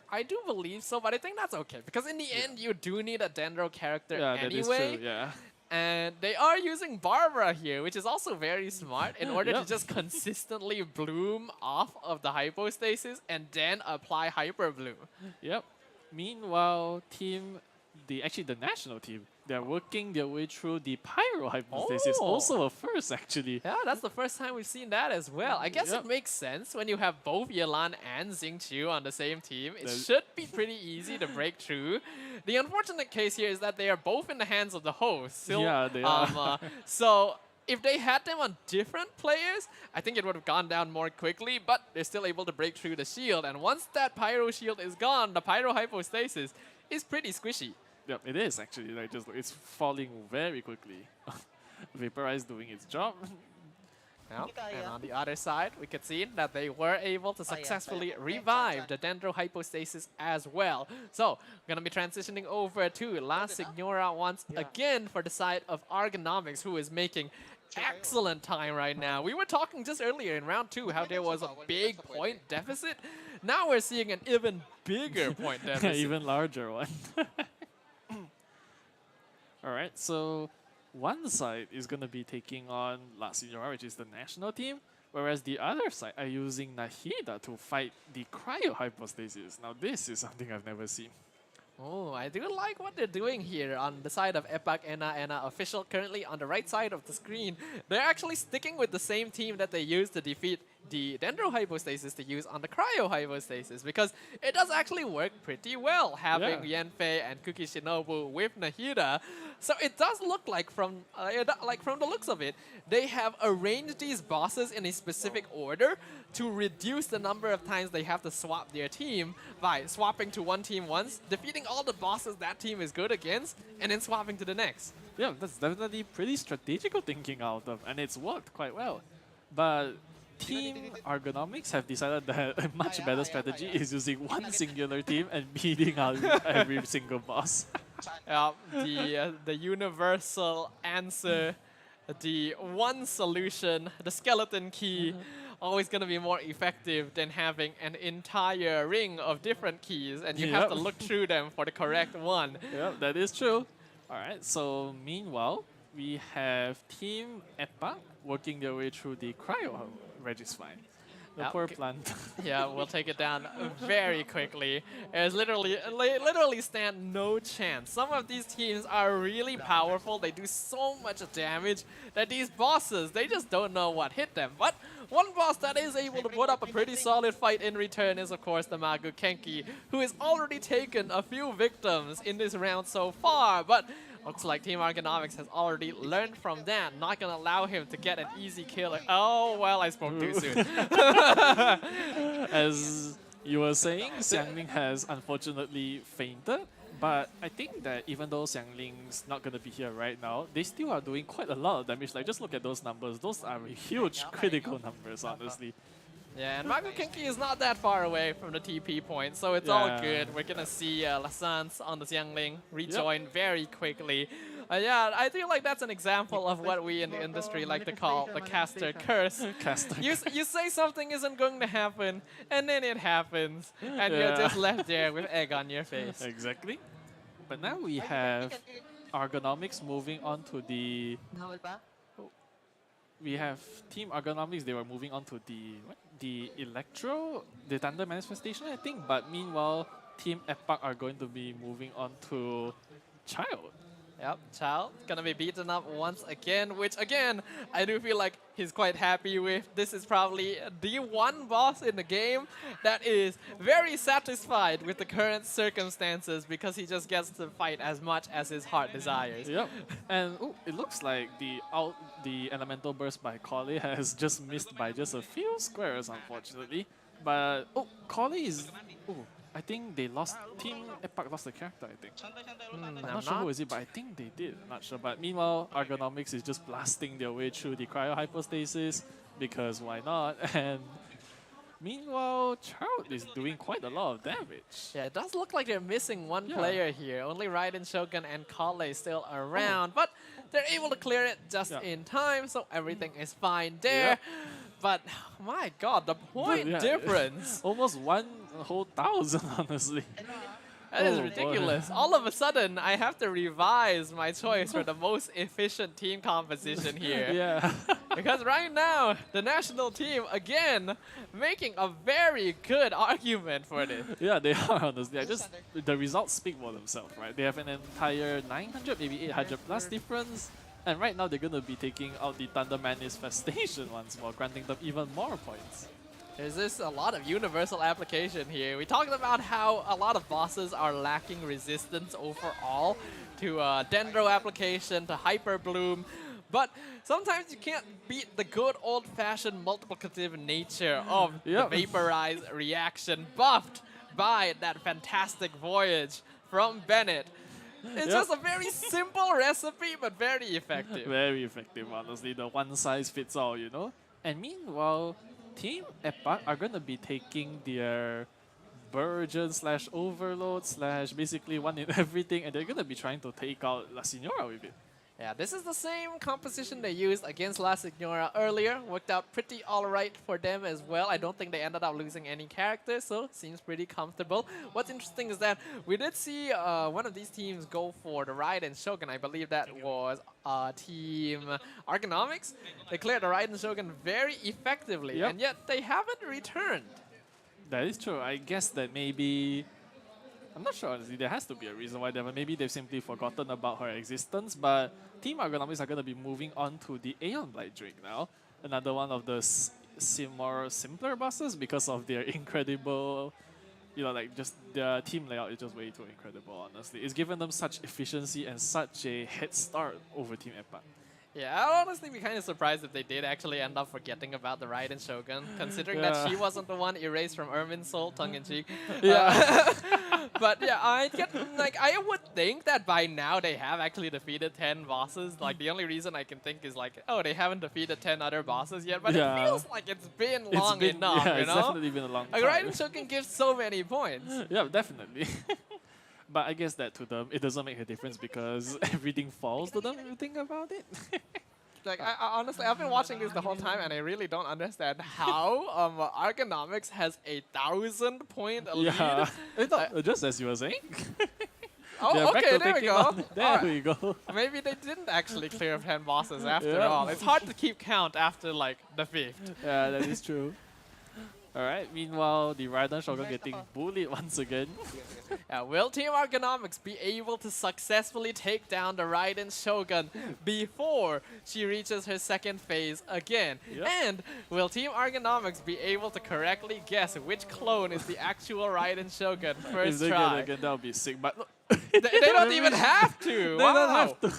I do believe so, but I think that's okay, because in the end, you do need a Dendro character Yeah, anyway. that is true, yeah. And they are using Barbara here, which is also very smart, in order to just consistently bloom off of the Hypostasis and then apply Hyper Bloom. Yep. Meanwhile, the national team, they're working their way through the Pyro Hypostasis. Oh. Also a first, actually. Yeah, that's the first time we've seen that as well. I guess it makes sense when you have both Yelan and Xingqiu on the same team. It should be pretty easy to break through. The unfortunate case here is that they are both in the hands of the host. Yeah, they are. So if they had them on different players, I think it would have gone down more quickly, but they're still able to break through the shield. And once that Pyro shield is gone, the Pyro Hypostasis is pretty squishy. Yep, it is actually. Like, just it's falling very quickly. Vaporize doing its job. Yep. And on the other side, we could see that they were able to successfully revive the Dendro Hypostasis as well. So, we're going to be transitioning over to La Signora once again for the side of Ergonomics, who is making excellent time right now. We were talking just earlier in round 2 how there was a big point deficit. Now we're seeing an even bigger point deficit. Even larger one. Alright, so one side is gonna be taking on La Signora, which is the national team, whereas the other side are using Nahida to fight the cryo hypostasis. Now this is something I've never seen. Oh, I do like what they're doing here on the side of Epak Ena official currently on the right side of the screen. They're actually sticking with the same team that they used to defeat the Dendro Hypostasis to use on the Cryo Hypostasis, because it does actually work pretty well having Yanfei and Kuki Shinobu with Nahida. So it does look like from the looks of it, they have arranged these bosses in a specific order to reduce the number of times they have to swap their team by swapping to one team once, defeating all the bosses that team is good against, and then swapping to the next. Yeah, that's definitely pretty strategical thinking out of, and it's worked quite well. But Team Ergonomics have decided that a much better strategy is using one singular team and beating out every single boss. The universal answer, the one solution, the skeleton key, always going to be more effective than having an entire ring of different keys, and you have to look through them for the correct one. Yeah, that is true. Alright, so meanwhile, we have Team Epa working their way through the cryo Regisfine. The poor plant. Yeah, we'll take it down very quickly. There's literally stand no chance. Some of these teams are really powerful. They do so much damage that these bosses, they just don't know what hit them. But one boss that is able to put up a pretty solid fight in return is, of course, the Magu Kenki, who has already taken a few victims in this round so far. But looks like Team Ergonomics has already learned from that. Not gonna allow him to get an easy kill. Oh, well, I spoke too soon. As you were saying, Xiangling has unfortunately fainted. But I think that even though Xiangling's not gonna be here right now, they still are doing quite a lot of damage. Like, just look at those numbers. Those are huge critical numbers, honestly. Yeah, and Magu Kenki is not that far away from the TP point, so it's all good. We're gonna see Lasans on the Xiangling rejoin very quickly. Yeah, I feel like that's an example of what we in the industry like to call the caster curse. You say something isn't going to happen, and then it happens, and you're just left there with egg on your face. Exactly. But now we have Ergonomics moving on to the... We have Team Ergonomics, they were moving on to the Electro, the Thunder Manifestation, I think. But meanwhile, Team Epak are going to be moving on to Child. Yep, Child gonna be beaten up once again, which again, I do feel like he's quite happy with. This is probably the one boss in the game that is very satisfied with the current circumstances because he just gets to fight as much as his heart desires. Yep, and it looks like the Elemental Burst by Collei has just missed by just a few squares, unfortunately. But, Collei is... I think they lost. Team Epak lost the character, I think. I'm not sure who is it, but I think they did. I'm not sure. But meanwhile, Ergonomics is just blasting their way through the cryo hypostasis because why not? And meanwhile, Child is doing quite a lot of damage. Yeah, it does look like they're missing one player here. Only Raiden Shogun and Collei still around, but they're able to clear it just in time, so everything is fine there. But my God, the point difference! Almost 1,000, honestly. That is ridiculous. All of a sudden, I have to revise my choice for the most efficient team composition here. Because right now, the national team, again, making a very good argument for this. Yeah, they are, honestly. The results speak for themselves, right? They have an entire 900, maybe 800 plus difference. And right now, they're going to be taking out the Thunder Manifestation once more, granting them even more points. There's just a lot of universal application here. We talked about how a lot of bosses are lacking resistance overall to Dendro application, to Hyper Bloom. But sometimes you can't beat the good old-fashioned multiplicative nature of the Vaporize reaction buffed by that fantastic voyage from Bennett. It's just a very simple recipe, but very effective. Very effective, honestly. The one size fits all, you know? And meanwhile, Team Epak are going to be taking their Burgeon / Overload / basically one in everything, and they're going to be trying to take out La Signora with it. Yeah, this is the same composition they used against La Signora earlier. Worked out pretty alright for them as well. I don't think they ended up losing any characters, so seems pretty comfortable. What's interesting is that we did see one of these teams go for the Raiden Shogun. I believe that was Team Argonomics. They cleared the Raiden Shogun very effectively, and yet they haven't returned. That is true. I guess that maybe... I'm not sure, honestly. There has to be a reason why maybe they've simply forgotten about her existence, but Team Argonomics are going to be moving on to the Aeon Blight Drake now. Another one of the more simpler bosses because of their incredible, you know, like just their team layout is just way too incredible, honestly. It's given them such efficiency and such a head start over Team Epak. Yeah, I'd honestly be kind of surprised if they did actually end up forgetting about the Raiden Shogun, considering that she wasn't the one erased from Ermin's soul, tongue-in-cheek. Yeah. But yeah, I would think that by now they have actually defeated 10 bosses. Like, the only reason I can think is like, oh, they haven't defeated 10 other bosses yet, but it feels like it's been long enough, yeah, you it's know? definitely been a long time. Like, Raiden Shogun gives so many points. Yeah, definitely. But I guess that to them, it doesn't make a difference because everything falls to them if you think about it. Like, I honestly, I've been watching this the whole time, and I really don't understand how Argonomics has 1,000-point lead. Yeah, just as you were saying. Oh, okay, there we go. There we go. Maybe they didn't actually clear 10 bosses after all. It's hard to keep count after, like, the 5th. Yeah, that is true. Alright, meanwhile, the Raiden Shogun getting bullied once again. Will Team Argonomics be able to successfully take down the Raiden Shogun before she reaches her second phase again? And will Team Argonomics be able to correctly guess which clone is the actual Raiden Shogun first If they try? get it again, that would be sick, but look. They don't even have to! They don't have to.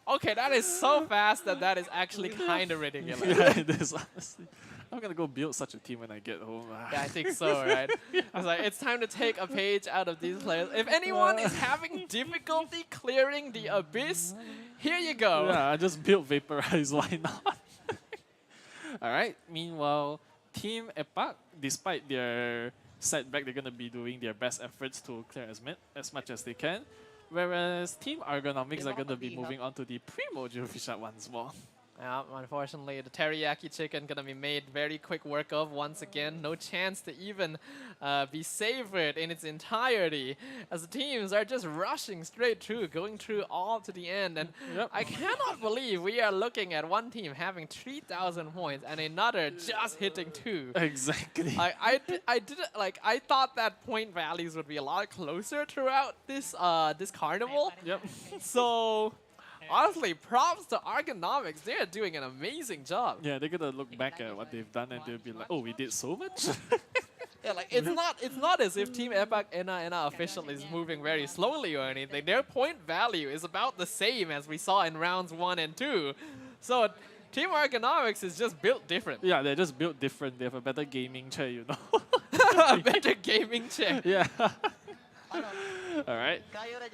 Okay, that is so fast that is actually kind of ridiculous. Yeah, it is, honestly. I'm gonna go build such a team when I get home. Yeah, I think so, right? I was like, it's time to take a page out of these players. If anyone is having difficulty clearing the abyss, here you go. Yeah, I just built Vaporize, why not? Alright, meanwhile, Team Epak, despite their setback, they're gonna be doing their best efforts to clear as much as they can. Whereas Team Argonomics are gonna be moving on to the Primordial Fishat once more. Yeah, unfortunately, the teriyaki chicken gonna be made very quick work of once again. No chance to even be savored in its entirety, as the teams are just rushing straight through, going through all to the end. And I cannot believe we are looking at one team having 3,000 points and another just hitting 2. Exactly. I thought that point values would be a lot closer throughout this this carnival. Yep. So. Honestly, props to Argonomics. They're doing an amazing job. Yeah, they're gonna look back at what they've done and they'll be like, oh, we did so much? Yeah, like it's not as if Team Epak Ena official is moving very slowly or anything. Their point value is about the same as we saw in rounds 1 and 2. So Team Argonomics is just built different. Yeah, they're just built different. They have a better gaming chair, you know. A better gaming chair. Yeah. Alright.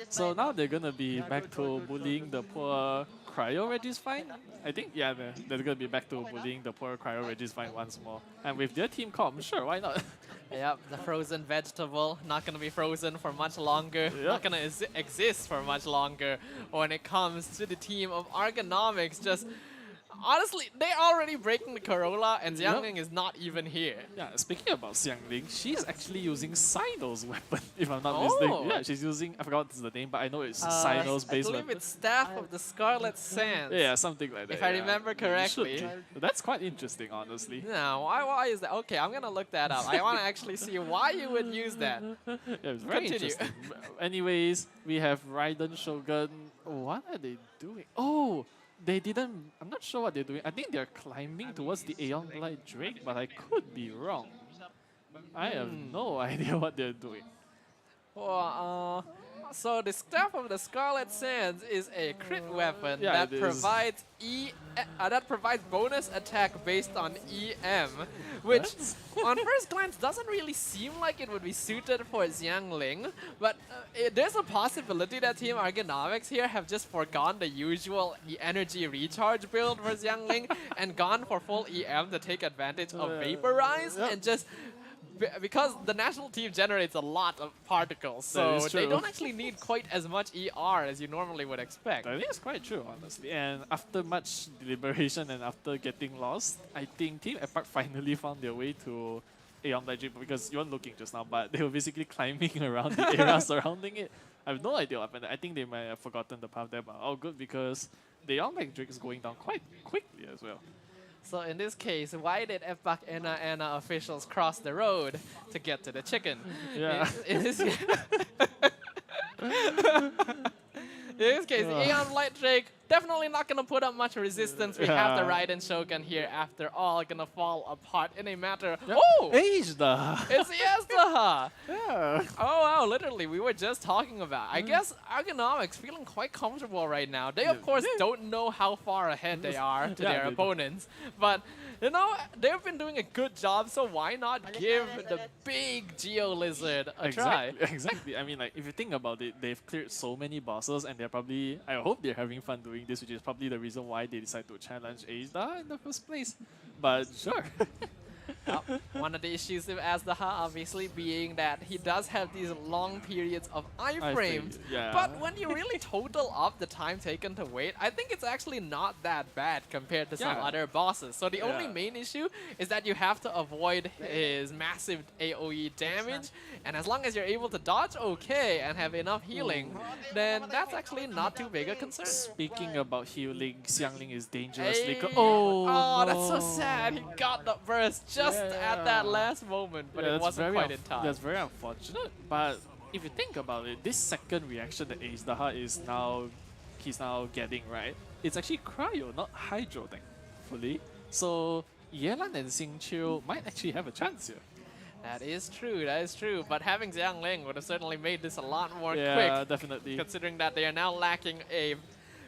So now they're gonna be back to bullying the poor Cryo Regis-Fine. I think, yeah, they're gonna be back to bullying the poor Cryo Regis-Fine once more. And with their team comp, sure, why not? Yep, the frozen vegetable, not gonna be frozen for much longer, not gonna exist for much longer when it comes to the team of Argonomics. Just honestly, they're already breaking the Corolla, and Xiangling is not even here. Yeah, speaking about Xiangling, she's actually using Sino's weapon, if I'm not mistaken. Yeah, she's using, I forgot the name, but I know it's Sino's base weapon. I believe it's Staff of the Scarlet Sands. Yeah, something like that. If I remember correctly. That's quite interesting, honestly. No, why is that? Okay, I'm gonna look that up. I wanna actually see why you would use that. Yeah, it's very interesting. Anyways, we have Raiden Shogun. What are they doing? Oh! They didn't... I'm not sure what they're doing. I think they're climbing towards the Aeon Blight Drake, but I could be wrong. I have no idea what they're doing. Well, so the Staff of the Scarlet Sands is a crit weapon that provides bonus attack based on EM, which on first glance doesn't really seem like it would be suited for Xiangling, but there's a possibility that Team Argonomics here have just forgone the usual energy recharge build for Xiangling and gone for full EM to take advantage of Vaporize and just because the national team generates a lot of particles, so is they true. don't actually need quite as much ER as you normally would expect. I think it's quite true, honestly. And after much deliberation and after getting lost, I think Team Epoch finally found their way to Aeon Magic, because you weren't looking just now, but they were basically climbing around the area surrounding it. I have no idea what happened. I think they might have forgotten the path there, but all good because the Aeon Magic is going down quite quickly as well. So in this case, why did Epoch Anna officials cross the road to get to the chicken? Yeah. In this case, Aeon Light Drake definitely not gonna put up much resistance. We have the Raiden Shogun here after all, gonna fall apart in a matter. Oh! Fiesta! It's Fiesta! Yeah. Oh wow, literally, we were just talking about. I guess Ergonomics feeling quite comfortable right now. They of course don't know how far ahead they are to their opponents, but you know, they've been doing a good job, so why not give the big Geo Lizard a try? Exactly. I mean, like, if you think about it, they've cleared so many bosses, and they're probably, I hope they're having fun doing this, which is probably the reason why they decide to challenge Azda in the first place. But sure. One of the issues with Azdaha obviously being that he does have these long periods of iframes, but when you really total up the time taken to wait, I think it's actually not that bad compared to some other bosses. So the only main issue is that you have to avoid his massive AoE damage, and as long as you're able to dodge okay and have enough healing, then that's actually not too big a concern. Speaking about healing, Xiangling is dangerously that's so sad. He got the burst just at that last moment, but it wasn't quite in time. That's very unfortunate. But if you think about it, this second reaction that Azdaha is he's now getting, right? It's actually cryo, not hydro, thankfully. So Yelan and Xingqiu might actually have a chance here. That is true, but having Xiangling would have certainly made this a lot more quick. Yeah, definitely. Considering that they are now lacking a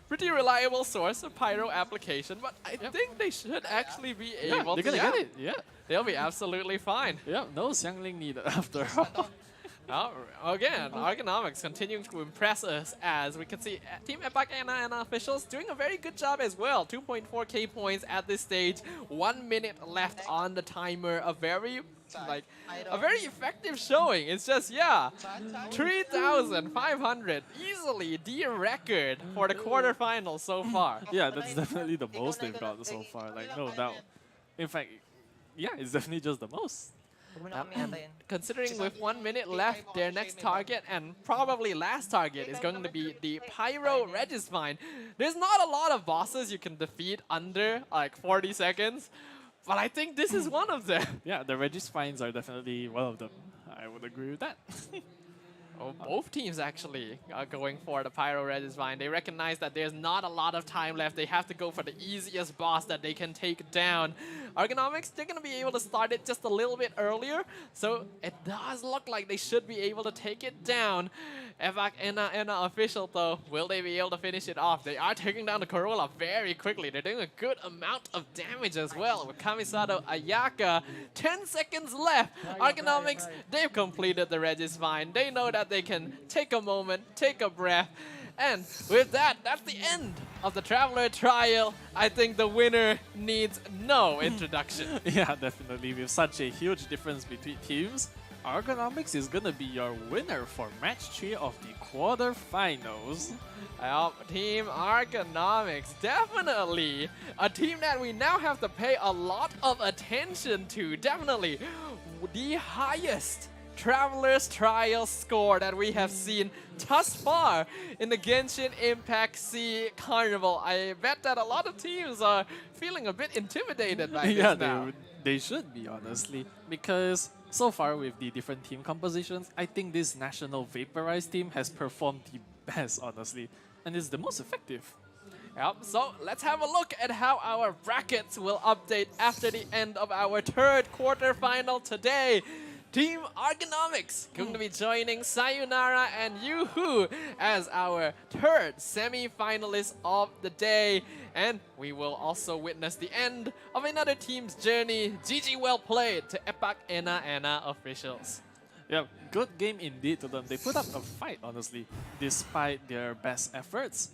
pretty reliable source of pyro application, but I think they should actually be able to. They're gonna get it, They'll be absolutely fine. Yeah, no Xiangling needed after all. Again, Ergonomics continuing to impress us as we can see Team Epoch Anna officials doing a very good job as well. 2.4k points at this stage, 1 minute left on the timer. A very effective showing. It's just 3,500, easily the record for the quarterfinals so far. Yeah, that's definitely the most they've got so far, like no doubt. In fact, yeah, it's definitely just the most. Considering with 1 minute left, their next target and probably last target is going to be the Pyro Regisvine. There's not a lot of bosses you can defeat under like 40 seconds, but I think this is one of them. Yeah, the Regisvines are definitely one of them. I would agree with that. Both teams actually are going for the Pyro Regisvine. They recognize that there's not a lot of time left. They have to go for the easiest boss that they can take down. Ergonomics, they're going to be able to start it just a little bit earlier, so it does look like they should be able to take it down. Epoch Anna official though, will they be able to finish it off? They are taking down the Corolla very quickly. They're doing a good amount of damage as well with Kamisato Ayaka. 10 seconds left. Ergonomics, they've completed the Regisvine. They know that they can take a moment, take a breath. And with that, that's the end of the Traveler Trial. I think the winner needs no introduction. Yeah, definitely. With such a huge difference between teams, Ergonomics is gonna be your winner for match 3 of the quarterfinals. Team Ergonomics, definitely a team that we now have to pay a lot of attention to. Definitely the highest Traveler's Trial score that we have seen thus far in the Genshin Impact SEA Carnival. I bet that a lot of teams are feeling a bit intimidated by this now. They should be, honestly, because so far with the different team compositions, I think this National Vaporized team has performed the best, honestly, and is the most effective. Yep, so let's have a look at how our brackets will update after the end of our third quarterfinal today. Team Ergonomics going to be joining Sayonara and Yoo-Hoo as our third semi-finalist of the day. And we will also witness the end of another team's journey. GG well played to Epoch Anna officials. Yeah, good game indeed to them. They put up a fight, honestly, despite their best efforts.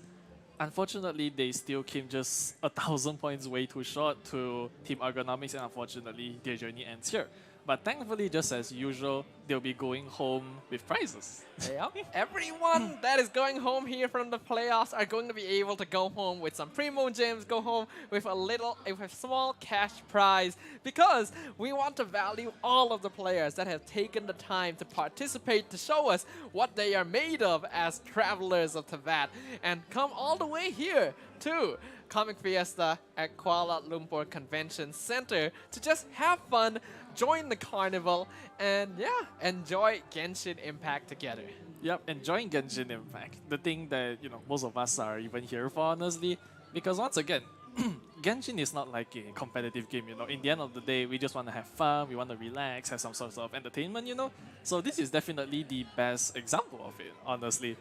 Unfortunately, they still came just 1,000 points way too short to Team Ergonomics, and unfortunately, their journey ends here. But thankfully, just as usual, they'll be going home with prizes. Yep. Everyone that is going home here from the playoffs are going to be able to go home with some primo gems, go home with a small cash prize, because we want to value all of the players that have taken the time to participate, to show us what they are made of as travelers of Teyvat, and come all the way here to Comic Fiesta at Kuala Lumpur Convention Center to just have fun, join the carnival, and yeah, enjoy Genshin Impact together. Yep, enjoying Genshin Impact. The thing that, most of us are even here for, honestly. Because once again, Genshin is not like a competitive game, In the end of the day, we just want to have fun, we want to relax, have some sort of entertainment, So this is definitely the best example of it, honestly.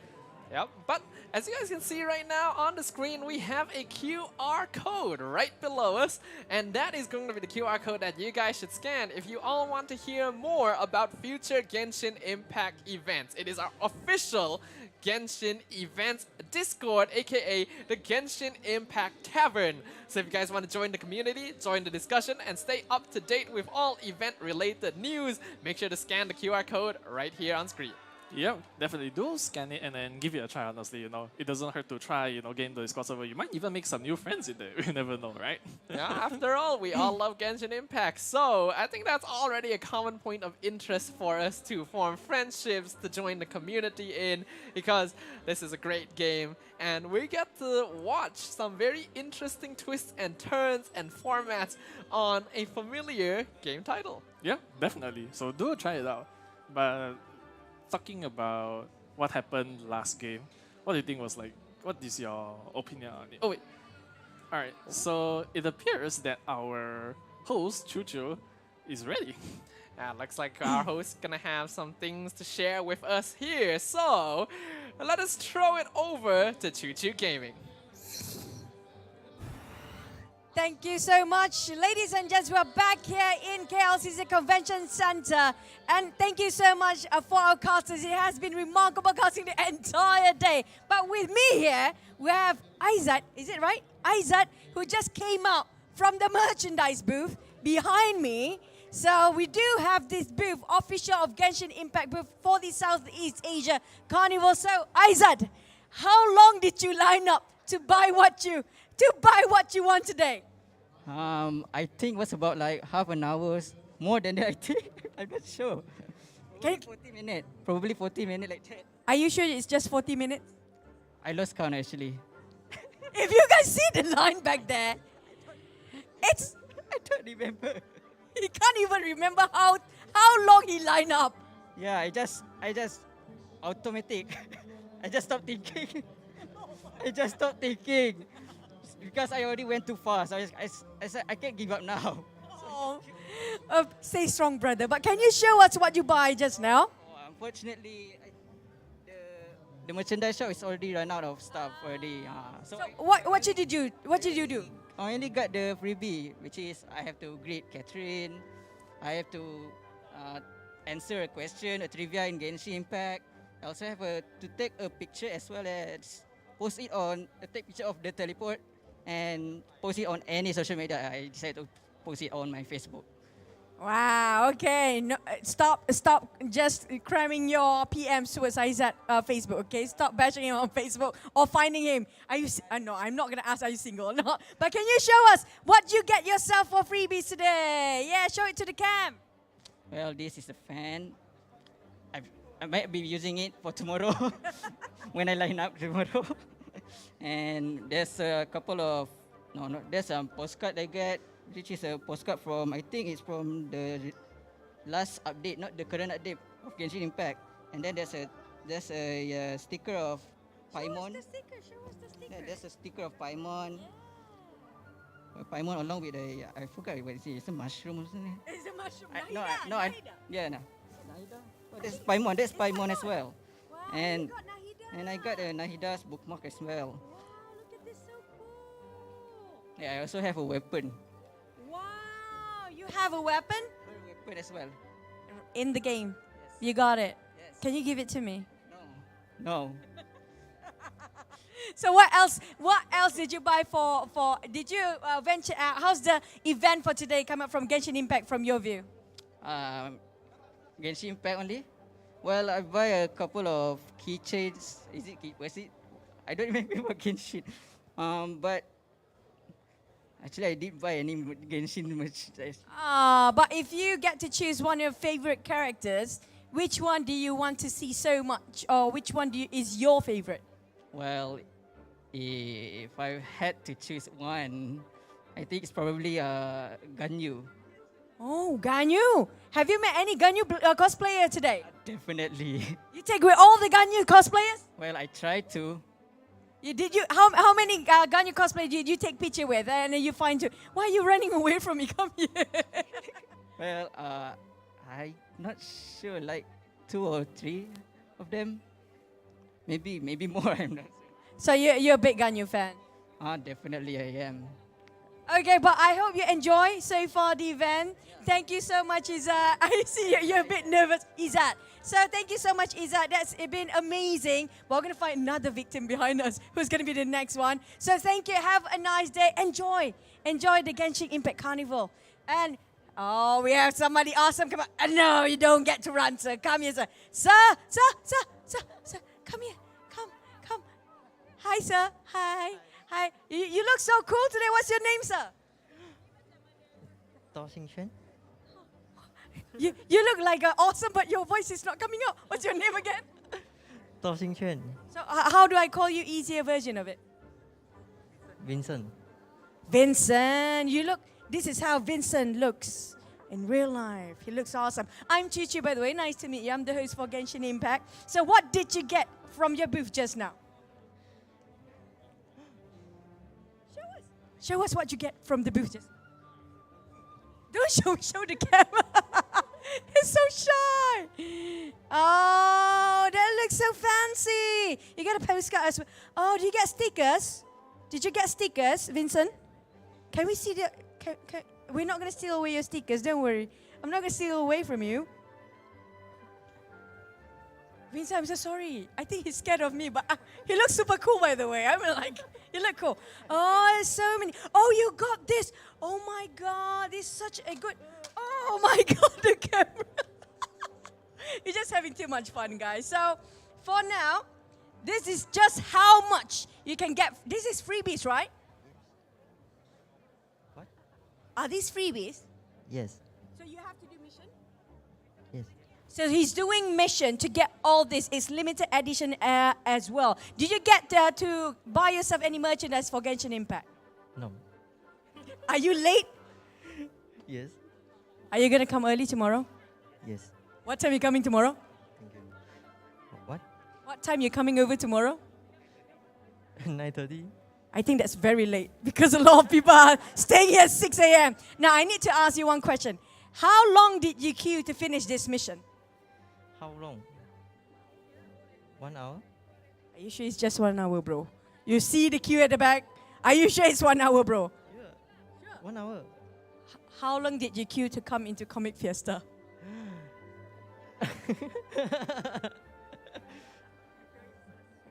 Yep, but as you guys can see right now on the screen, we have a QR code right below us, and that is going to be the QR code that you guys should scan if you all want to hear more about future Genshin Impact events. It is our official Genshin Events Discord, aka the Genshin Impact Tavern. So if you guys want to join the community, join the discussion, and stay up to date with all event-related news, make sure to scan the QR code right here on screen. Yeah, definitely do scan it and then give it a try, honestly, It doesn't hurt to try, gain those crossover. You might even make some new friends in there. You never know, right? Yeah, after all, we all love Genshin Impact. So I think that's already a common point of interest for us to form friendships, to join the community in, because this is a great game. And we get to watch some very interesting twists and turns and formats on a familiar game title. Yeah, definitely. So do try it out. But talking about what happened last game, what do you think was like, what is your opinion on it? Oh wait, alright, so it appears that our host, Chuchu, is ready. Looks like our host gonna have some things to share with us here, so let us throw it over to Chuchu Gaming. Thank you so much. Ladies and gents, we're back here in KLCC Convention Center. And thank you so much for our casters. It has been remarkable casting the entire day. But with me here, we have Aizat, is it right? Aizat, who just came out from the merchandise booth behind me. So we do have this booth, official of Genshin Impact booth for the Southeast Asia Carnival. So Aizat, how long did you line up to buy what you want today? I think it was about like half an hour, more than that I think. I'm not sure. Probably 40 minutes. Probably 40 minutes like that. Are you sure it's just 40 minutes? I lost count actually. If you guys see the line back there, it's... I don't remember. He can't even remember how long he lined up. Yeah, I just automatic. I just stopped thinking. Because I already went too fast. I said, I can't give up now. Oh, stay strong, brother. But can you show us what you buy just now? Unfortunately, the merchandise shop is already run out of stuff already. So what did you do? What did you do? I only got the freebie, which is I have to greet Catherine. I have to answer a question, a trivia in Genshin Impact. I also have to take a picture as well as take picture of the teleport and post it on any social media. I decided to post it on my Facebook. Wow, okay. No, stop just cramming your PMs towards Aizat Facebook, okay? Stop bashing him on Facebook or finding him. Are you, no, I'm not going to ask are you single or not. But can you show us what you get yourself for freebies today? Yeah, show it to the cam. Well, this is a fan. I might be using it for tomorrow when I line up tomorrow. And there's a couple of, there's a postcard I get, which is a postcard from, I think it's from the last update, not the current update of Genshin Impact. And then there's a sticker of Paimon. Show us the sticker, show us the sticker. Yeah, there's a sticker of Paimon. Paimon along with I forgot what it is. It's a mushroom or something. It's a mushroom. Nahida. Nahida. Oh, that's Paimon as well. Wow, and you got Nahida. And I got a Nahida's bookmark as well. Wow, look at this, so cool. Yeah, I also have a weapon. Wow, you have a weapon? A weapon as well. In the game. Yes. You got it. Yes. Can you give it to me? No. So what else did you buy for did you venture out? How's the event for today come up from Genshin Impact from your view? Genshin Impact only. Well, I buy a couple of keychains. Was it? I don't remember Genshin. But actually, I did buy any Genshin merchandise. But if you get to choose one of your favorite characters, which one do you want to see so much, or which one is your favorite? Well, if I had to choose one, I think it's probably Ganyu. Oh, Ganyu! Have you met any Ganyu cosplayer today? Definitely. You take away all the Ganyu cosplayers? Well, I tried to. How many Ganyu cosplay did you take picture with? And then you find why are you running away from me? Come here. Well, I'm not sure, like 2 or 3 of them. Maybe more, I'm not sure. So you're a big Ganyu fan? Definitely I am. Okay, but I hope you enjoy so far the event. Thank you so much, Izzat. I see you're a bit nervous, Izzat. So thank you so much, Izzat. That's been amazing. We're going to find another victim behind us who's going to be the next one. So thank you. Have a nice day. Enjoy the Genshin Impact Carnival. And, we have somebody awesome. Come on. No, you don't get to run, sir. Come here, sir. Sir. Come here. Come. Hi, sir. Hi. You look so cool today. What's your name, sir? You look like awesome, but your voice is not coming out. What's your name again? So how do I call you easier version of it? Vincent. Vincent, this is how Vincent looks in real life. He looks awesome. I'm Chi, by the way. Nice to meet you. I'm the host for Genshin Impact. So what did you get from your booth just now? Show us what you get from the booth just now. Don't show the camera. He's so shy. Oh, that looks so fancy. You got a postcard as well. Oh, do you get stickers? Did you get stickers, Vincent? Can we see the... We're not going to steal away your stickers. Don't worry. I'm not going to steal away from you. Vincent, I'm so sorry. I think he's scared of me, but he looks super cool, by the way. I'm like, you look cool. Oh, there's so many. Oh, you got this. Oh my God, this is such a good. Oh my God, the camera. You're just having too much fun, guys. So, for now, this is just how much you can get. This is freebies, right? What? Are these freebies? Yes. So you have to do mission? Yes. So he's doing mission to get all this. It's limited edition as well. Did you get to buy yourself any merchandise for Genshin Impact? No. Are you late? Yes. Are you going to come early tomorrow? Yes. What time are you coming tomorrow? Thank you. What? What time are you coming over tomorrow? 9:30. I think that's very late because a lot of people are staying here at 6 a.m. Now, I need to ask you one question. How long did you queue to finish this mission? How long? 1 hour? Are you sure it's just 1 hour, bro? You see the queue at the back? Are you sure it's 1 hour, bro? Yeah. 1 hour. How long did you queue to come into Comic Fiesta?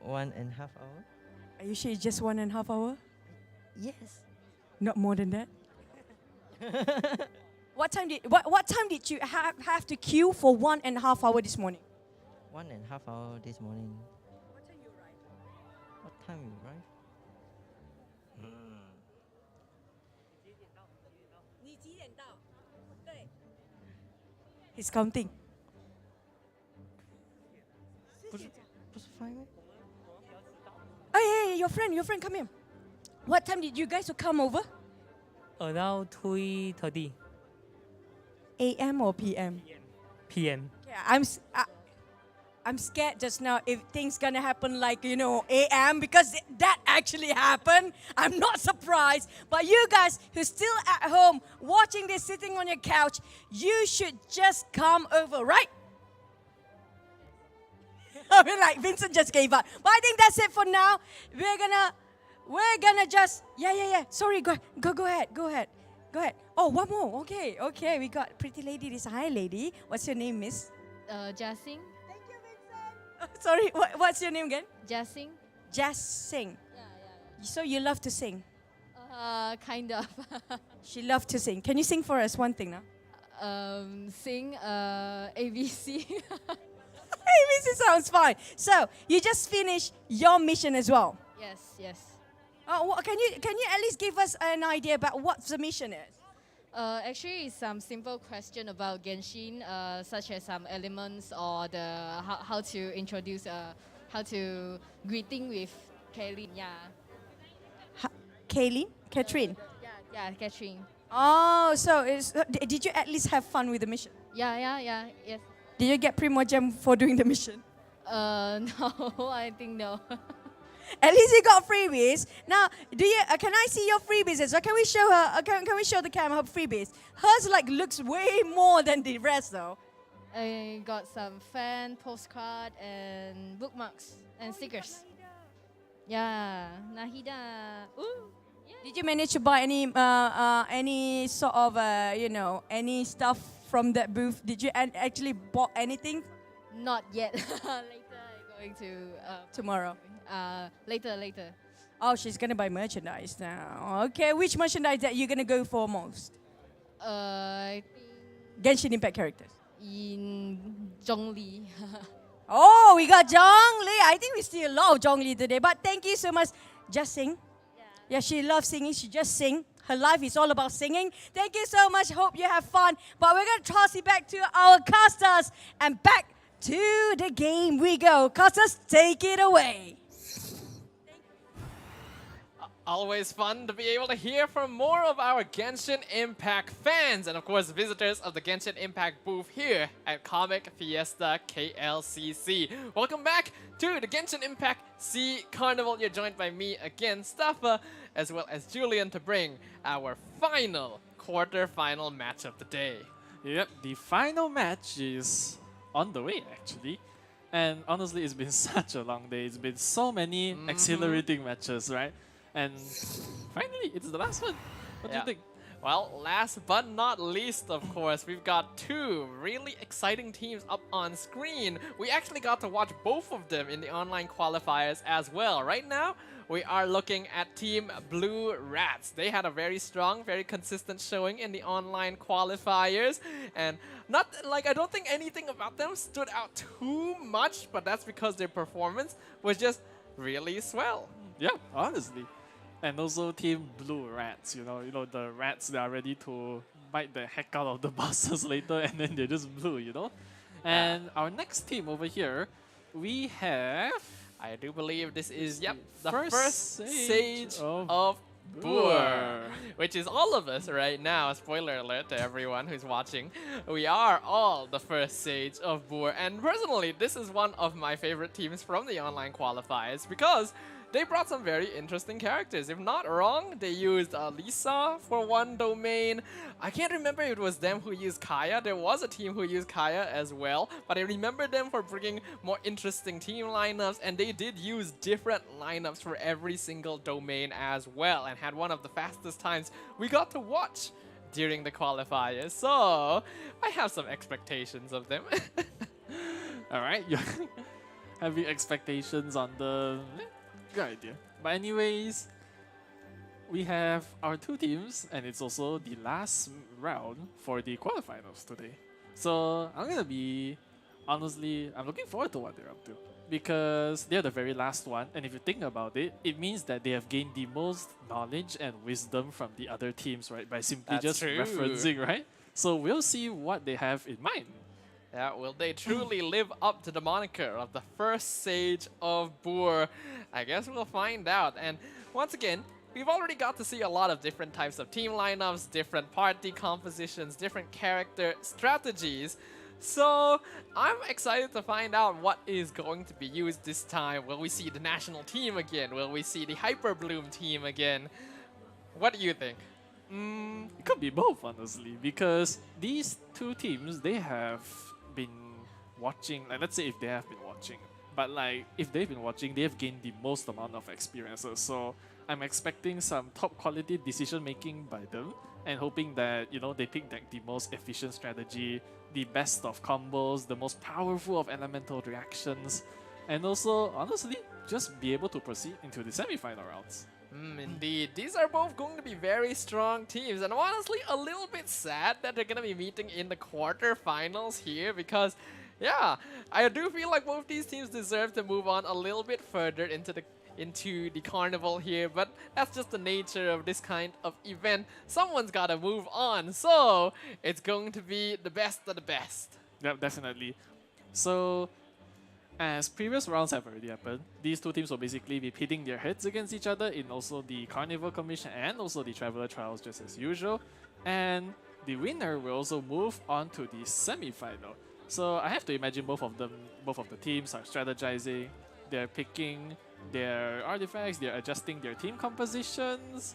1.5 hour? Are you sure it's just 1.5 hour? Yes. Not more than that? What time did you have to queue for 1.5 hour this morning? 1.5 hour this morning. What time you arrive? He's counting. 不是5吗？ Hey, your friend, come here. What time did you guys come over? Around 3:30 AM or PM? PM. Yeah, I'm scared just now if things gonna happen like, AM, because that actually happened. I'm not surprised. But you guys who's still at home watching this, sitting on your couch, you should just come over, right? I mean, like Vincent just gave up. But I think that's it for now. We're gonna just Sorry, go ahead. Oh, one more. Okay. We got pretty lady. This hi lady. What's your name, miss? Jasing. Thank you, Vincent. Sorry, what's your name again? Jasing. Jasing. Yeah. So you love to sing? Kind of. She loves to sing. Can you sing for us one thing now? Sing ABC. ABC sounds fine. So you just finished your mission as well. Yes, yes. Can you at least give us an idea about what the mission is? Actually, it's some simple question about Genshin, such as some elements or the how to introduce, how to greeting with Kaylin. Yeah. Catherine. Yeah, Catherine. Oh, so did you at least have fun with the mission? Yeah, yes. Did you get Primogem for doing the mission? No, I think no. At least you got freebies. Now, do you? Can I see your freebies? Or can we show her? Can we show the camera her freebies? Hers looks way more than the rest though. I got some fan postcard and bookmarks and stickers. Yeah, Nahida. Ooh. Did you manage to buy any sort of any stuff from that booth? Did you actually bought anything? Not yet. Later, I'm going to. Tomorrow. Later. Oh, she's gonna buy merchandise now. Okay, which merchandise that you're gonna go for most? I think Genshin Impact characters. in Zhongli. Oh, we got Zhongli. I think we still love Zhongli today. But thank you so much. Just sing. Yeah, she loves singing. She just sing. Her life is all about singing. Thank you so much. Hope you have fun. But we're going to toss it back to our casters. And back to the game we go. Casters, take it away. Always fun to be able to hear from more of our Genshin Impact fans and of course visitors of the Genshin Impact booth here at Comic Fiesta KLCC. Welcome back to the Genshin Impact SEA Carnival. You're joined by me again, Staffa, as well as Julian to bring our final quarter-final match of the day. Yep, the final match is on the way actually. And honestly, it's been such a long day. It's been so many exhilarating matches, right? And finally, it's the last one. What do you think? Well, last but not least, of course, we've got two really exciting teams up on screen. We actually got to watch both of them in the online qualifiers as well. Right now, we are looking at Team Blue Rats. They had a very strong, very consistent showing in the online qualifiers. And I don't think anything about them stood out too much, but that's because their performance was just really swell. Yeah, honestly. And also Team Blue Rats, you know the rats that are ready to bite the heck out of the bosses later and then they're just blue, you know? And our next team over here, we have... I do believe this is, the first Sage of Boor, which is all of us right now. Spoiler alert to everyone who's watching. We are all the first Sage of Boor. And personally, this is one of my favorite teams from the online qualifiers because they brought some very interesting characters. If not wrong, they used Lisa for one domain. I can't remember if it was them who used Kaya. There was a team who used Kaya as well, but I remember them for bringing more interesting team lineups, and they did use different lineups for every single domain as well, and had one of the fastest times we got to watch during the qualifiers. So I have some expectations of them. Alright, you're having expectations on the... Good idea. But anyways, we have our two teams, and it's also the last round for the quarterfinals today. So I'm looking forward to what they're up to. Because they're the very last one, and if you think about it, it means that they have gained the most knowledge and wisdom from the other teams, right? By simply That's just true. referencing, right? So we'll see what they have in mind. Yeah, will they truly live up to the moniker of the first Sage of Boor? I guess we'll find out. And once again, we've already got to see a lot of different types of team lineups, different party compositions, different character strategies. So I'm excited to find out what is going to be used this time. Will we see the national team again? Will we see the Hyper Bloom team again? What do you think? It could be both, honestly, because these two teams, they have been watching, let's say if they have been watching, but if they've been watching, they have gained the most amount of experiences. So I'm expecting some top quality decision making by them and hoping that, they pick the most efficient strategy, the best of combos, the most powerful of elemental reactions, and also, honestly, just be able to proceed into the semi-final rounds. Indeed, these are both going to be very strong teams, and honestly, a little bit sad that they're gonna be meeting in the quarterfinals here because, yeah, I do feel like both these teams deserve to move on a little bit further into the carnival here, but that's just the nature of this kind of event. Someone's gotta move on, so it's going to be the best of the best. Yep, definitely. So, as previous rounds have already happened, these two teams will basically be pitting their heads against each other in also the Carnival Commission and also the Traveler Trials just as usual. And the winner will also move on to the semi-final. So I have to imagine both of the teams are strategizing, they're picking their artifacts, they're adjusting their team compositions.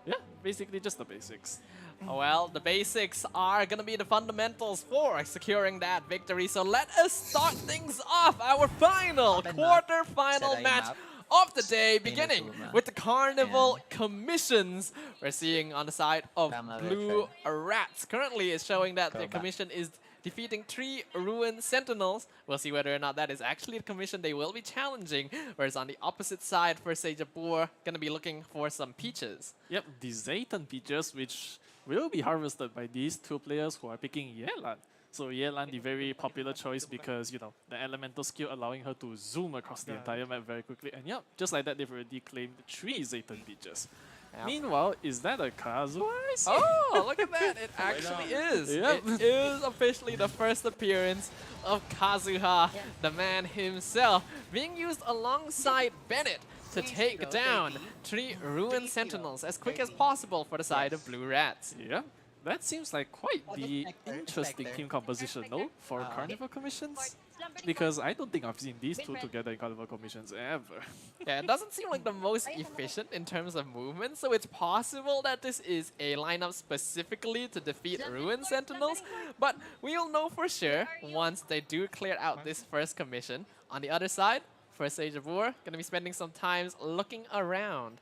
Yeah, basically just the basics. Well, the basics are gonna be the fundamentals for securing that victory. So let us start things off. Our final quarter-final match of the day, beginning with the Carnival Commissions. We're seeing on the side of Blue Rats. Currently, it's showing that the commission is defeating 3 Ruin Sentinels. We'll see whether or not that is actually the commission they will be challenging. Whereas on the opposite side, for Sejapur, gonna be looking for some peaches. Yep, the Zayton peaches, which will be harvested by these two players who are picking Yelan. So Yelan, the very popular choice because, you know, the elemental skill allowing her to zoom across the entire map very quickly. And yep, just like that, they've already claimed 3 Zayton peaches. Yep. Meanwhile, is that a Kazuha? Oh, look at that. It actually is. Yep. It is officially the first appearance of Kazuha, the man himself, being used alongside Bennett to take down 3 Ruin Sentinels as quick as possible for the side of Blue Rats. Yeah, that seems like quite the interesting team composition, no, for Carnival Commissions? Because I don't think I've seen these two together in Carnival Commissions ever. Yeah, it doesn't seem like the most efficient in terms of movement, so it's possible that this is a lineup specifically to defeat Ruin Sentinels, but we'll know for sure once they do clear out this first commission. On the other side, for Sejapur, gonna be spending some time looking around.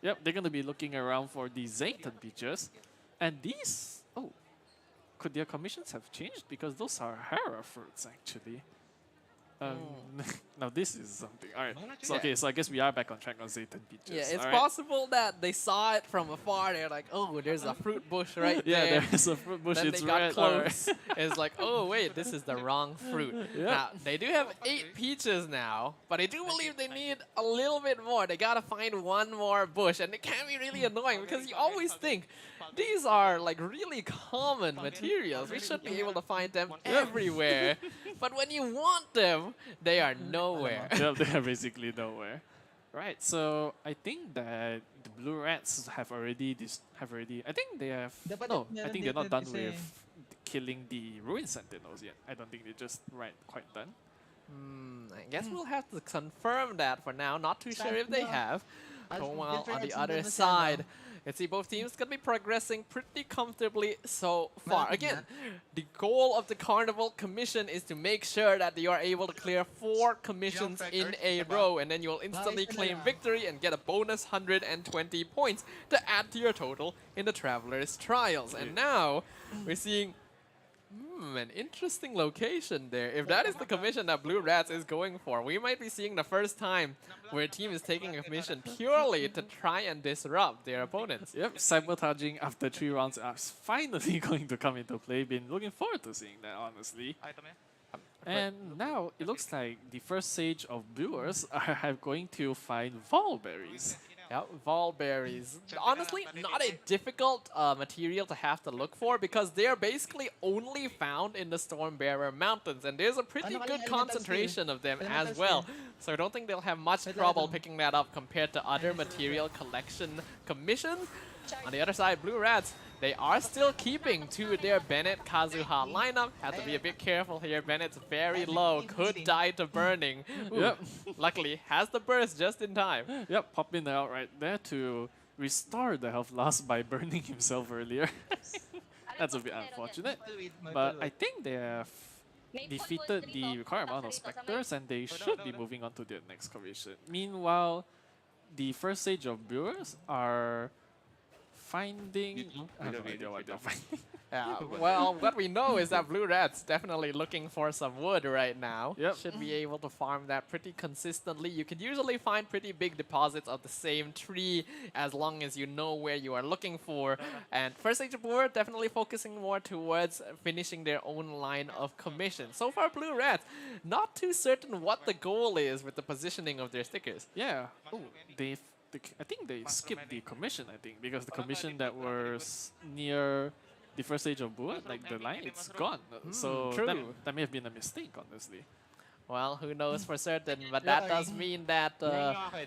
Yep, they're gonna be looking around for the Zayton peaches. And these, oh, could their commissions have changed? Because those are Hera fruits, actually. Now this is something. Alright, so okay, so I guess we are back on track on Zayton peaches. Yeah, it's possible that they saw it from afar. They're like, oh, there's a fruit bush right there. Yeah, there's a fruit bush. Then It's they got red. close. It's like, oh wait, this is the wrong fruit. Yeah. Now they do have 8 peaches now, but I do believe they need a little bit more. They gotta find 1 more bush, and it can be really annoying because you always think these are like really common materials. We should be able to find them everywhere, but when you want them, they are nowhere. Yep, they are basically nowhere. Right, so I think that the Blue Rats have already I think they have no, I think they're not done with killing the Ruin Sentinels yet. I don't think they're just quite done. I guess we'll have to confirm that for now. Not too sure if they have. Meanwhile, on the other side, let's see, both teams gonna be progressing pretty comfortably so far. Again, the goal of the Carnival Commission is to make sure that you are able to clear 4 commissions in a row, and then you'll instantly claim victory and get a bonus 120 points to add to your total in the Traveler's Trials. And now, we're seeing an interesting location there. If that is the commission that Blue Rats is going for, we might be seeing the first time where a team is taking a commission purely to try and disrupt their opponents. Yep, sabotaging after 3 rounds are finally going to come into play. Been looking forward to seeing that, honestly. And now it looks like the first stage of Brewers are going to find Volberries. Yeah, Volberries. Honestly, not a difficult material to have to look for because they are basically only found in the Stormbearer Mountains, and there's a pretty good concentration of them as well. So I don't think they'll have much trouble picking that up compared to other material collection commissions. On the other side, Blue Rats, they are still keeping to their Bennett Kazuha lineup. Have to be a bit careful here. Bennett's very low, could die to burning. Ooh, Yep. Luckily, has the burst just in time. Yep, popping out right there to restore the health loss by burning himself earlier. That's a bit unfortunate. But I think they have defeated the required amount of Spectres and they should be moving on to their next commission. Meanwhile, the first stage of Brewers are finding. I have no idea what they're finding. Yeah, well, what we know is that Blue Rat's definitely looking for some wood right now. Yep. Should be able to farm that pretty consistently. You can usually find pretty big deposits of the same tree as long as you know where you are looking for. And First Age of War definitely focusing more towards finishing their own line of commission. So far, Blue Rat not too certain what the goal is with the positioning of their stickers. Yeah. Oh, I think they skipped the commission, I think, because the commission that was near the first stage of Bua, like the line, it's gone. So true. that may have been a mistake, honestly. Well, who knows for certain, but that does mean that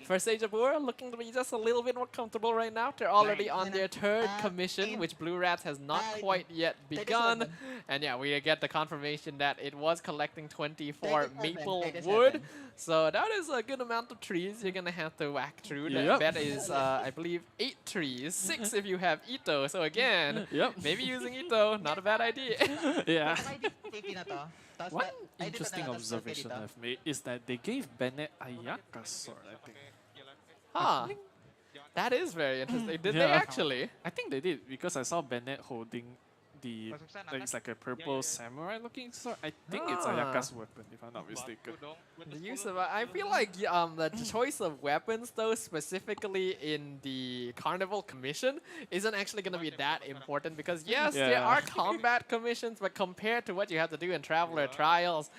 First Age of War looking to be just a little bit more comfortable right now. They're already on their third commission, which Blue Rats has not quite yet begun. And yeah, we get the confirmation that it was collecting 24 maple wood. So that is a good amount of trees you're going to have to whack through. That is, I believe, 8 trees, 6 if you have Ito. So again, maybe using Ito, not a bad idea. Yeah. One interesting observation I've made is that they gave Bennett a Yaka sword, I think. Ah, that is very interesting. Did they actually? I think they did, because I saw Bennett holding the, it's like a purple samurai looking sword. I think it's Ayaka's weapon, if I'm not mistaken. The use of, I feel like the choice of weapons, though, specifically in the Carnival commission, isn't actually going to be that important because yes, there are combat commissions, but compared to what you have to do in Traveler Trials,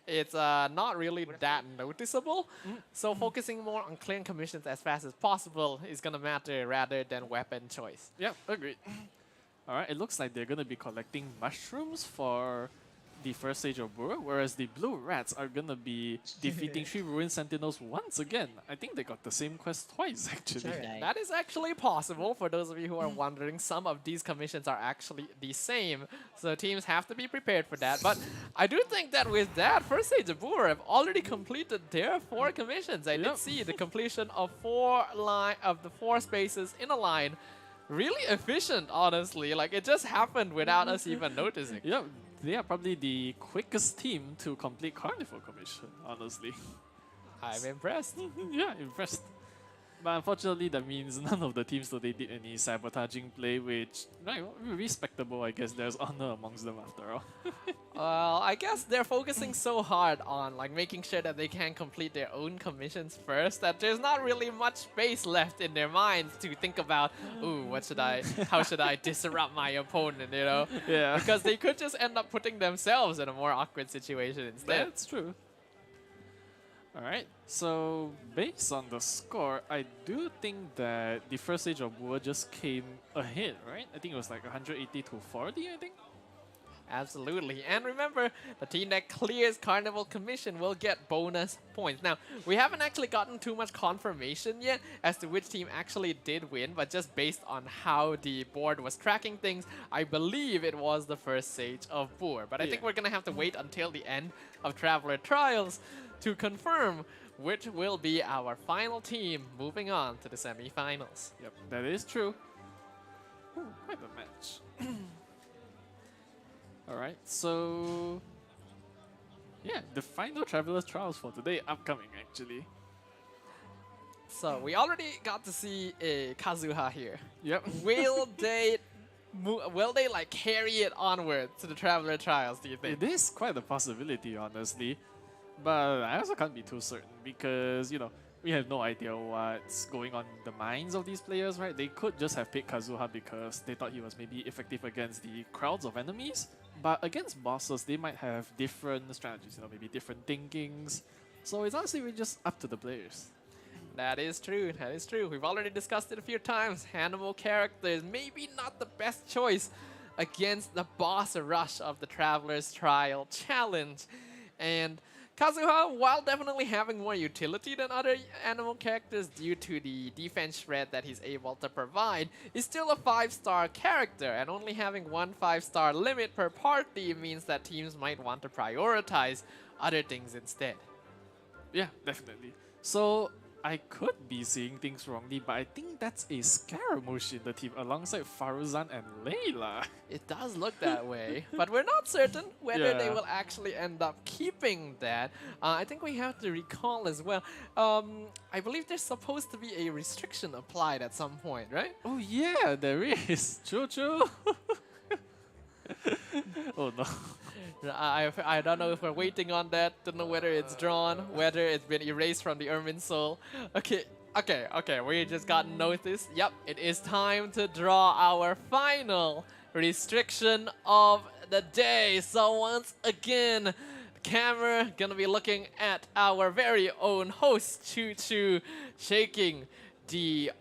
it's not really that noticeable. So focusing more on clearing commissions as fast as possible is going to matter rather than weapon choice. Yep, agreed. Alright, it looks like they're going to be collecting mushrooms for the first stage of Bura, whereas the Blue Rats are going to be defeating 3 Ruined Sentinels once again. I think they got the same quest twice, actually. That is actually possible. For those of you who are wondering, some of these commissions are actually the same. So teams have to be prepared for that. But I do think that with that, First Stage of Bura have already completed their 4 commissions. I did see the completion of 4 spaces in a line. Really efficient, honestly. Like, it just happened without us even noticing. Yep, they are probably the quickest team to complete Carnival commission, honestly. I'm impressed. Yeah, impressed. But unfortunately, that means none of the teams today did any sabotaging play, which, respectable, I guess. There's honor amongst them after all. Well, I guess they're focusing so hard on like making sure that they can complete their own commissions first that there's not really much space left in their minds to think about, ooh, how should I disrupt my opponent, you know? Yeah. Because they could just end up putting themselves in a more awkward situation instead. That's true. Alright, so based on the score, I do think that the first stage of Bua just came ahead, right? I think it was like 180 to 40, I think? Absolutely. And remember, the team that clears Carnival Commission will get bonus points. Now, we haven't actually gotten too much confirmation yet as to which team actually did win, but just based on how the board was tracking things, I believe it was the first stage of Bua. But I think we're going to have to wait until the end of Traveler Trials to confirm which will be our final team moving on to the semi-finals. Yep, that is true. Ooh, quite a match. Alright, so yeah, the final Traveler's Trials for today upcoming actually. So we already got to see Kazuha here. Yep. Will they like carry it onward to the Traveler Trials, do you think? It is quite a possibility, honestly. But I also can't be too certain because, you know, we have no idea what's going on in the minds of these players, right? They could just have picked Kazuha because they thought he was maybe effective against the crowds of enemies. But against bosses, they might have different strategies, you know, maybe different thinkings. So it's honestly really just up to the players. That is true, that is true. We've already discussed it a few times. Animal characters, maybe not the best choice against the boss rush of the Traveler's Trial Challenge. And Kazuha, while definitely having more utility than other animal characters due to the defense shred that he's able to provide, is still a 5-star character, and only having 1 5-star limit per party means that teams might want to prioritize other things instead. Yeah, definitely. So I could be seeing things wrongly, but I think that's a Scaramouche in the team alongside Faruzan and Layla. It does look that way, but we're not certain whether they Yeah. will actually end up keeping that. I think we have to recall as well. I believe there's supposed to be a restriction applied at some point, right? Oh yeah, there is. True. Oh no. I don't know if we're waiting on that. Don't know whether it's drawn, whether it's been erased from the Ermin Soul. Okay. We just got notice. Yep, it is time to draw our final restriction of the day. So once again, the camera gonna be looking at our very own host, Choo Choo, shaking the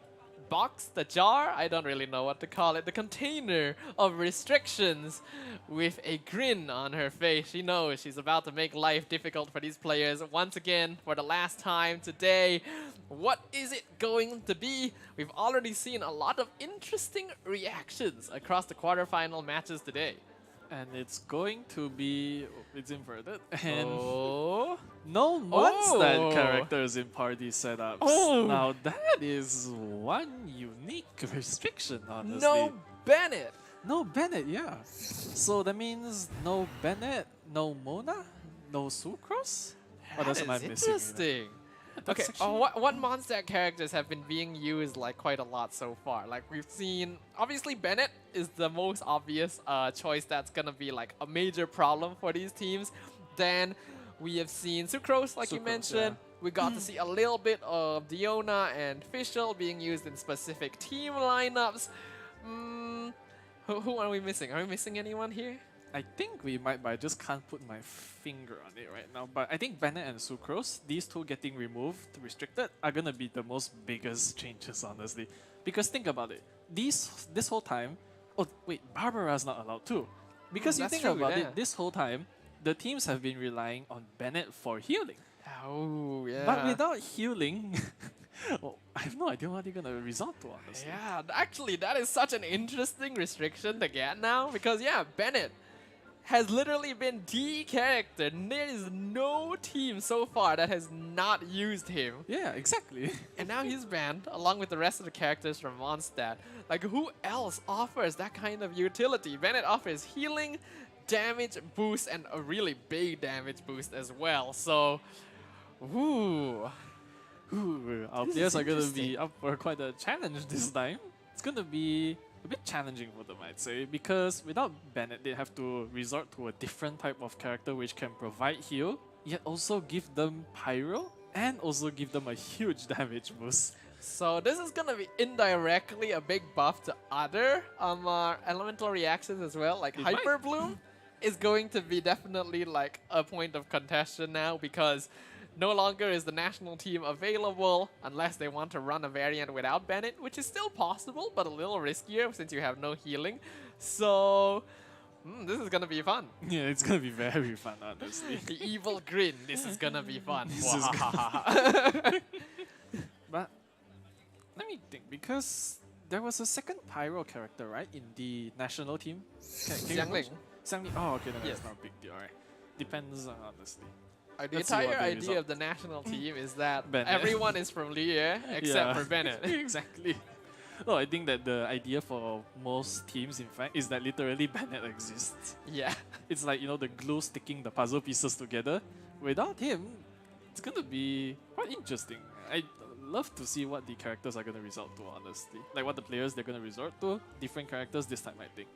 box, the jar, I don't really know what to call it, the container of restrictions with a grin on her face. She knows she's about to make life difficult for these players once again for the last time today. What is it going to be? We've already seen a lot of interesting reactions across the quarterfinal matches today. And it's going to be... it's inverted. And oh. No Mondstadt characters in party setups. Oh. Now that is one unique restriction, honestly. No Bennett. No Bennett, yeah. So that means no Bennett, no Mona, no Sucrose? What else am I missing? Interesting. Okay, what Mondstadt characters have been being used like quite a lot so far? Like we've seen, obviously Bennett is the most obvious choice that's gonna be like a major problem for these teams. Then we have seen Sucrose, like you mentioned. Yeah. We got to see a little bit of Diona and Fischl being used in specific team lineups. Who are we missing? Are we missing anyone here? I think we might, but I just can't put my finger on it right now. But I think Bennett and Sucrose, these two getting removed, restricted, are gonna be the most biggest changes, honestly. Because think about it, this whole time, oh wait, Barbara's not allowed too. Because you think about it, this whole time, the teams have been relying on Bennett for healing. Oh, yeah. But without healing, well, I have no idea what they're gonna resort to, honestly. Yeah, actually, that is such an interesting restriction to get now. Because, yeah, Bennett has literally been the character. There is no team so far that has not used him. Yeah, exactly. And now he's banned, along with the rest of the characters from Mondstadt. Like, who else offers that kind of utility? Bennett offers healing, damage boost, and a really big damage boost as well. So, ooh. Our players are gonna be up for quite a challenge this time. It's gonna be a bit challenging for them, I'd say, because without Bennett, they have to resort to a different type of character which can provide heal, yet also give them pyro, and also give them a huge damage boost. So this is gonna be indirectly a big buff to other elemental reactions as well, like Hyper Bloom is going to be definitely like a point of contention now, because no longer is the national team available unless they want to run a variant without Bennett, which is still possible, but a little riskier since you have no healing. So, this is gonna be fun. Yeah, it's gonna be very fun, honestly. The evil grin, this is gonna be fun. But, let me think, because there was a second Pyro character, right, in the national team? Xiangling. Xiangling, oh okay, then that's not a big deal, right? Depends, honestly. The entire idea of the national team is that everyone is from Lier except for Bennett. Exactly. No, I think that the idea for most teams, in fact, is that literally Bennett exists. Yeah. It's like, you know, the glue sticking the puzzle pieces together. Without him, it's gonna be quite interesting. I love to see what the characters are gonna resort to, honestly. Like what the players they're gonna resort to. Different characters this time, I think.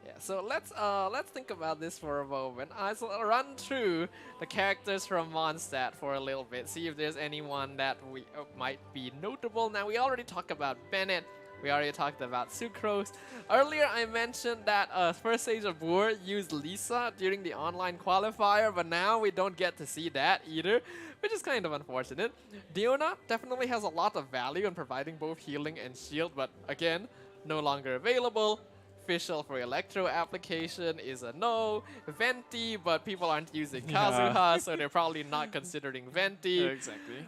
Yeah, so let's think about this for a moment. I'll run through the characters from Mondstadt for a little bit, see if there's anyone that we might be notable. Now, we already talked about Bennett. We already talked about Sucrose. Earlier, I mentioned that First Sage of War used Lisa during the online qualifier, but now we don't get to see that either, which is kind of unfortunate. Diona definitely has a lot of value in providing both healing and shield, but again, no longer available. Fischl for Electro application is a no. Venti, but people aren't using Kazuha, so they're probably not considering Venti. Yeah, exactly.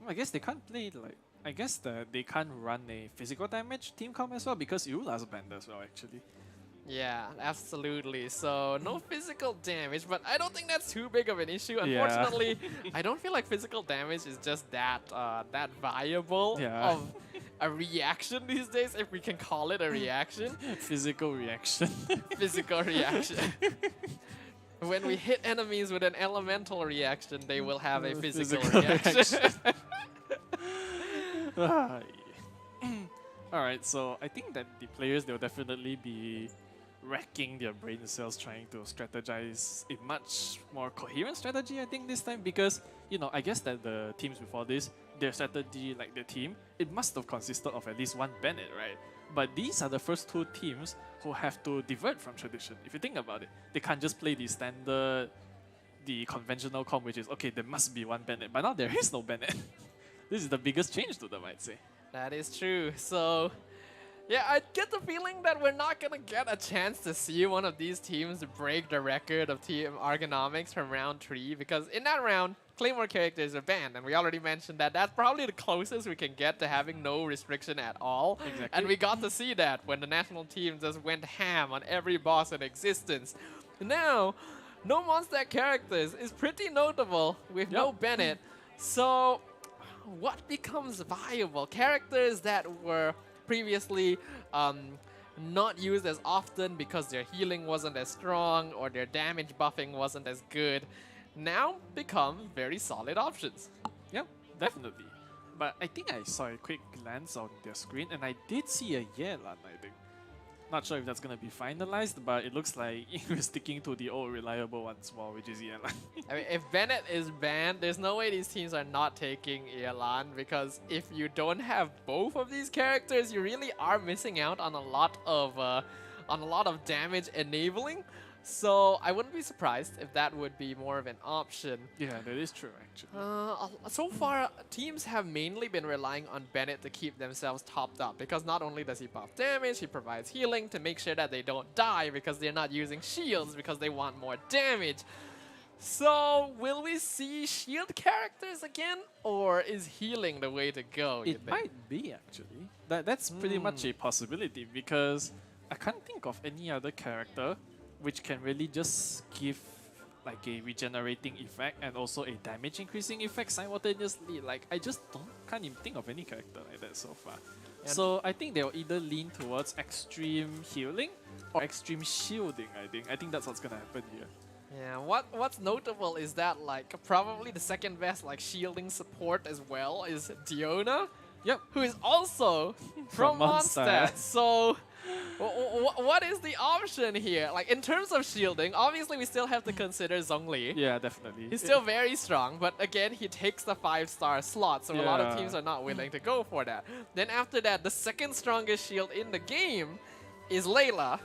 I guess they can't play like... I guess that they can't run a physical damage team comp as well because Eula's banned as well, actually. Yeah, absolutely. So no physical damage, but I don't think that's too big of an issue. Yeah. Unfortunately, I don't feel like physical damage is just that that viable Yeah. of a reaction these days, if we can call it a reaction. Physical reaction. Physical reaction. When we hit enemies with an elemental reaction, they will have a physical reaction. Alright, so I think that the players, they'll definitely be racking their brain cells trying to strategize a much more coherent strategy, I think, this time, because, you know, I guess that the teams before this, their strategy, like their team, it must have consisted of at least one Bennett, right? But these are the first two teams who have to divert from tradition. If you think about it, they can't just play the standard, the conventional comp, which is, okay, there must be one Bennett, but now there is no Bennett. This is the biggest change to them, I'd say. That is true. So, yeah, I get the feeling that we're not gonna get a chance to see one of these teams break the record of Team Argonomics from round 3, because in that round, Claymore characters are banned, and we already mentioned that that's probably the closest we can get to having no restriction at all. Exactly. And we got to see that when the national team just went ham on every boss in existence. Now, no monster characters is pretty notable with no Bennett. So, what becomes viable? Characters that were previously not used as often because their healing wasn't as strong or their damage buffing wasn't as good, now become very solid options. Yeah, definitely. But I think I saw a quick glance on their screen, and I did see a Yelan, I think. Not sure if that's going to be finalized, but it looks like we're sticking to the old reliable once more, which is Yelan. I mean, if Bennett is banned, there's no way these teams are not taking Yelan, because if you don't have both of these characters, you really are missing out on a lot of damage enabling. So I wouldn't be surprised if that would be more of an option. Yeah, that is true, actually. So far, teams have mainly been relying on Bennett to keep themselves topped up, because not only does he buff damage, he provides healing to make sure that they don't die, because they're not using shields because they want more damage. So, will we see shield characters again, or is healing the way to go? It might be, actually. That's pretty much a possibility, because I can't think of any other character which can really just give like a regenerating effect and also a damage increasing effect simultaneously. Like, I just can't even think of any character like that so far. So I think they'll either lean towards extreme healing or extreme shielding, I think that's what's gonna happen here. Yeah, what's notable is that, like, probably the second best, like, shielding support as well is Diona. Yep. Who is also from Mondstadt. So, what is the option here? Like, in terms of shielding, obviously we still have to consider Zhongli. Yeah, definitely. He's still very strong, but again, he takes the 5-star slot, so a lot of teams are not willing to go for that. Then after that, the second strongest shield in the game is Layla.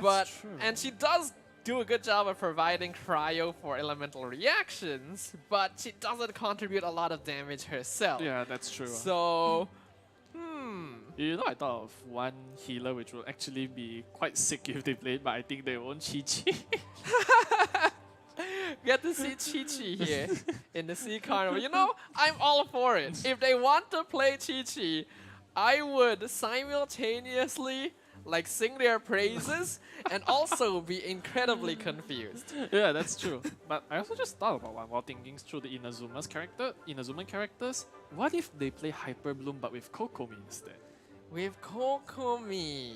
That's true. And she does do a good job of providing cryo for elemental reactions, but she doesn't contribute a lot of damage herself. Yeah, that's true. So, You know, I thought of one healer which will actually be quite sick if they played, but I think they won't Chi-Chi. Get to see Chi-Chi here in the SEA Carnival. You know, I'm all for it. If they want to play Chi-Chi, I would simultaneously like sing their praises and also be incredibly confused. Yeah, that's true. But I also just thought about one while thinking through the Inazuman characters. What if they play Hyper Bloom but with Kokomi instead? With Kokomi,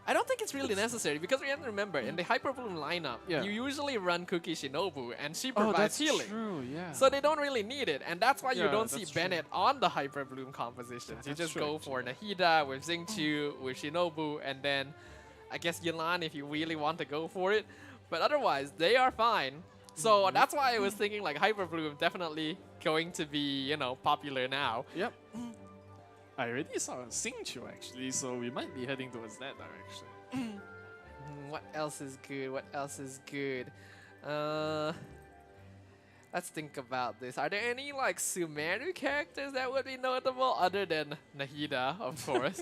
I don't think it's really necessary, because we have to remember, in the Hyper Bloom lineup, you usually run Kuki Shinobu and she provides healing. True, yeah. So they don't really need it, and that's why you don't see Bennett on the Hyper Bloom compositions. You just go for Nahida with Xingqiu, with Shinobu, and then I guess Yelan if you really want to go for it. But otherwise, they are fine. So that's why I was thinking like Hyper Bloom definitely going to be, you know, popular now. Yep. I already saw Xingqiu actually, so we might be heading towards that direction. What else is good? What else is good? Let's think about this. Are there any like Sumeru characters that would be notable other than Nahida, of course?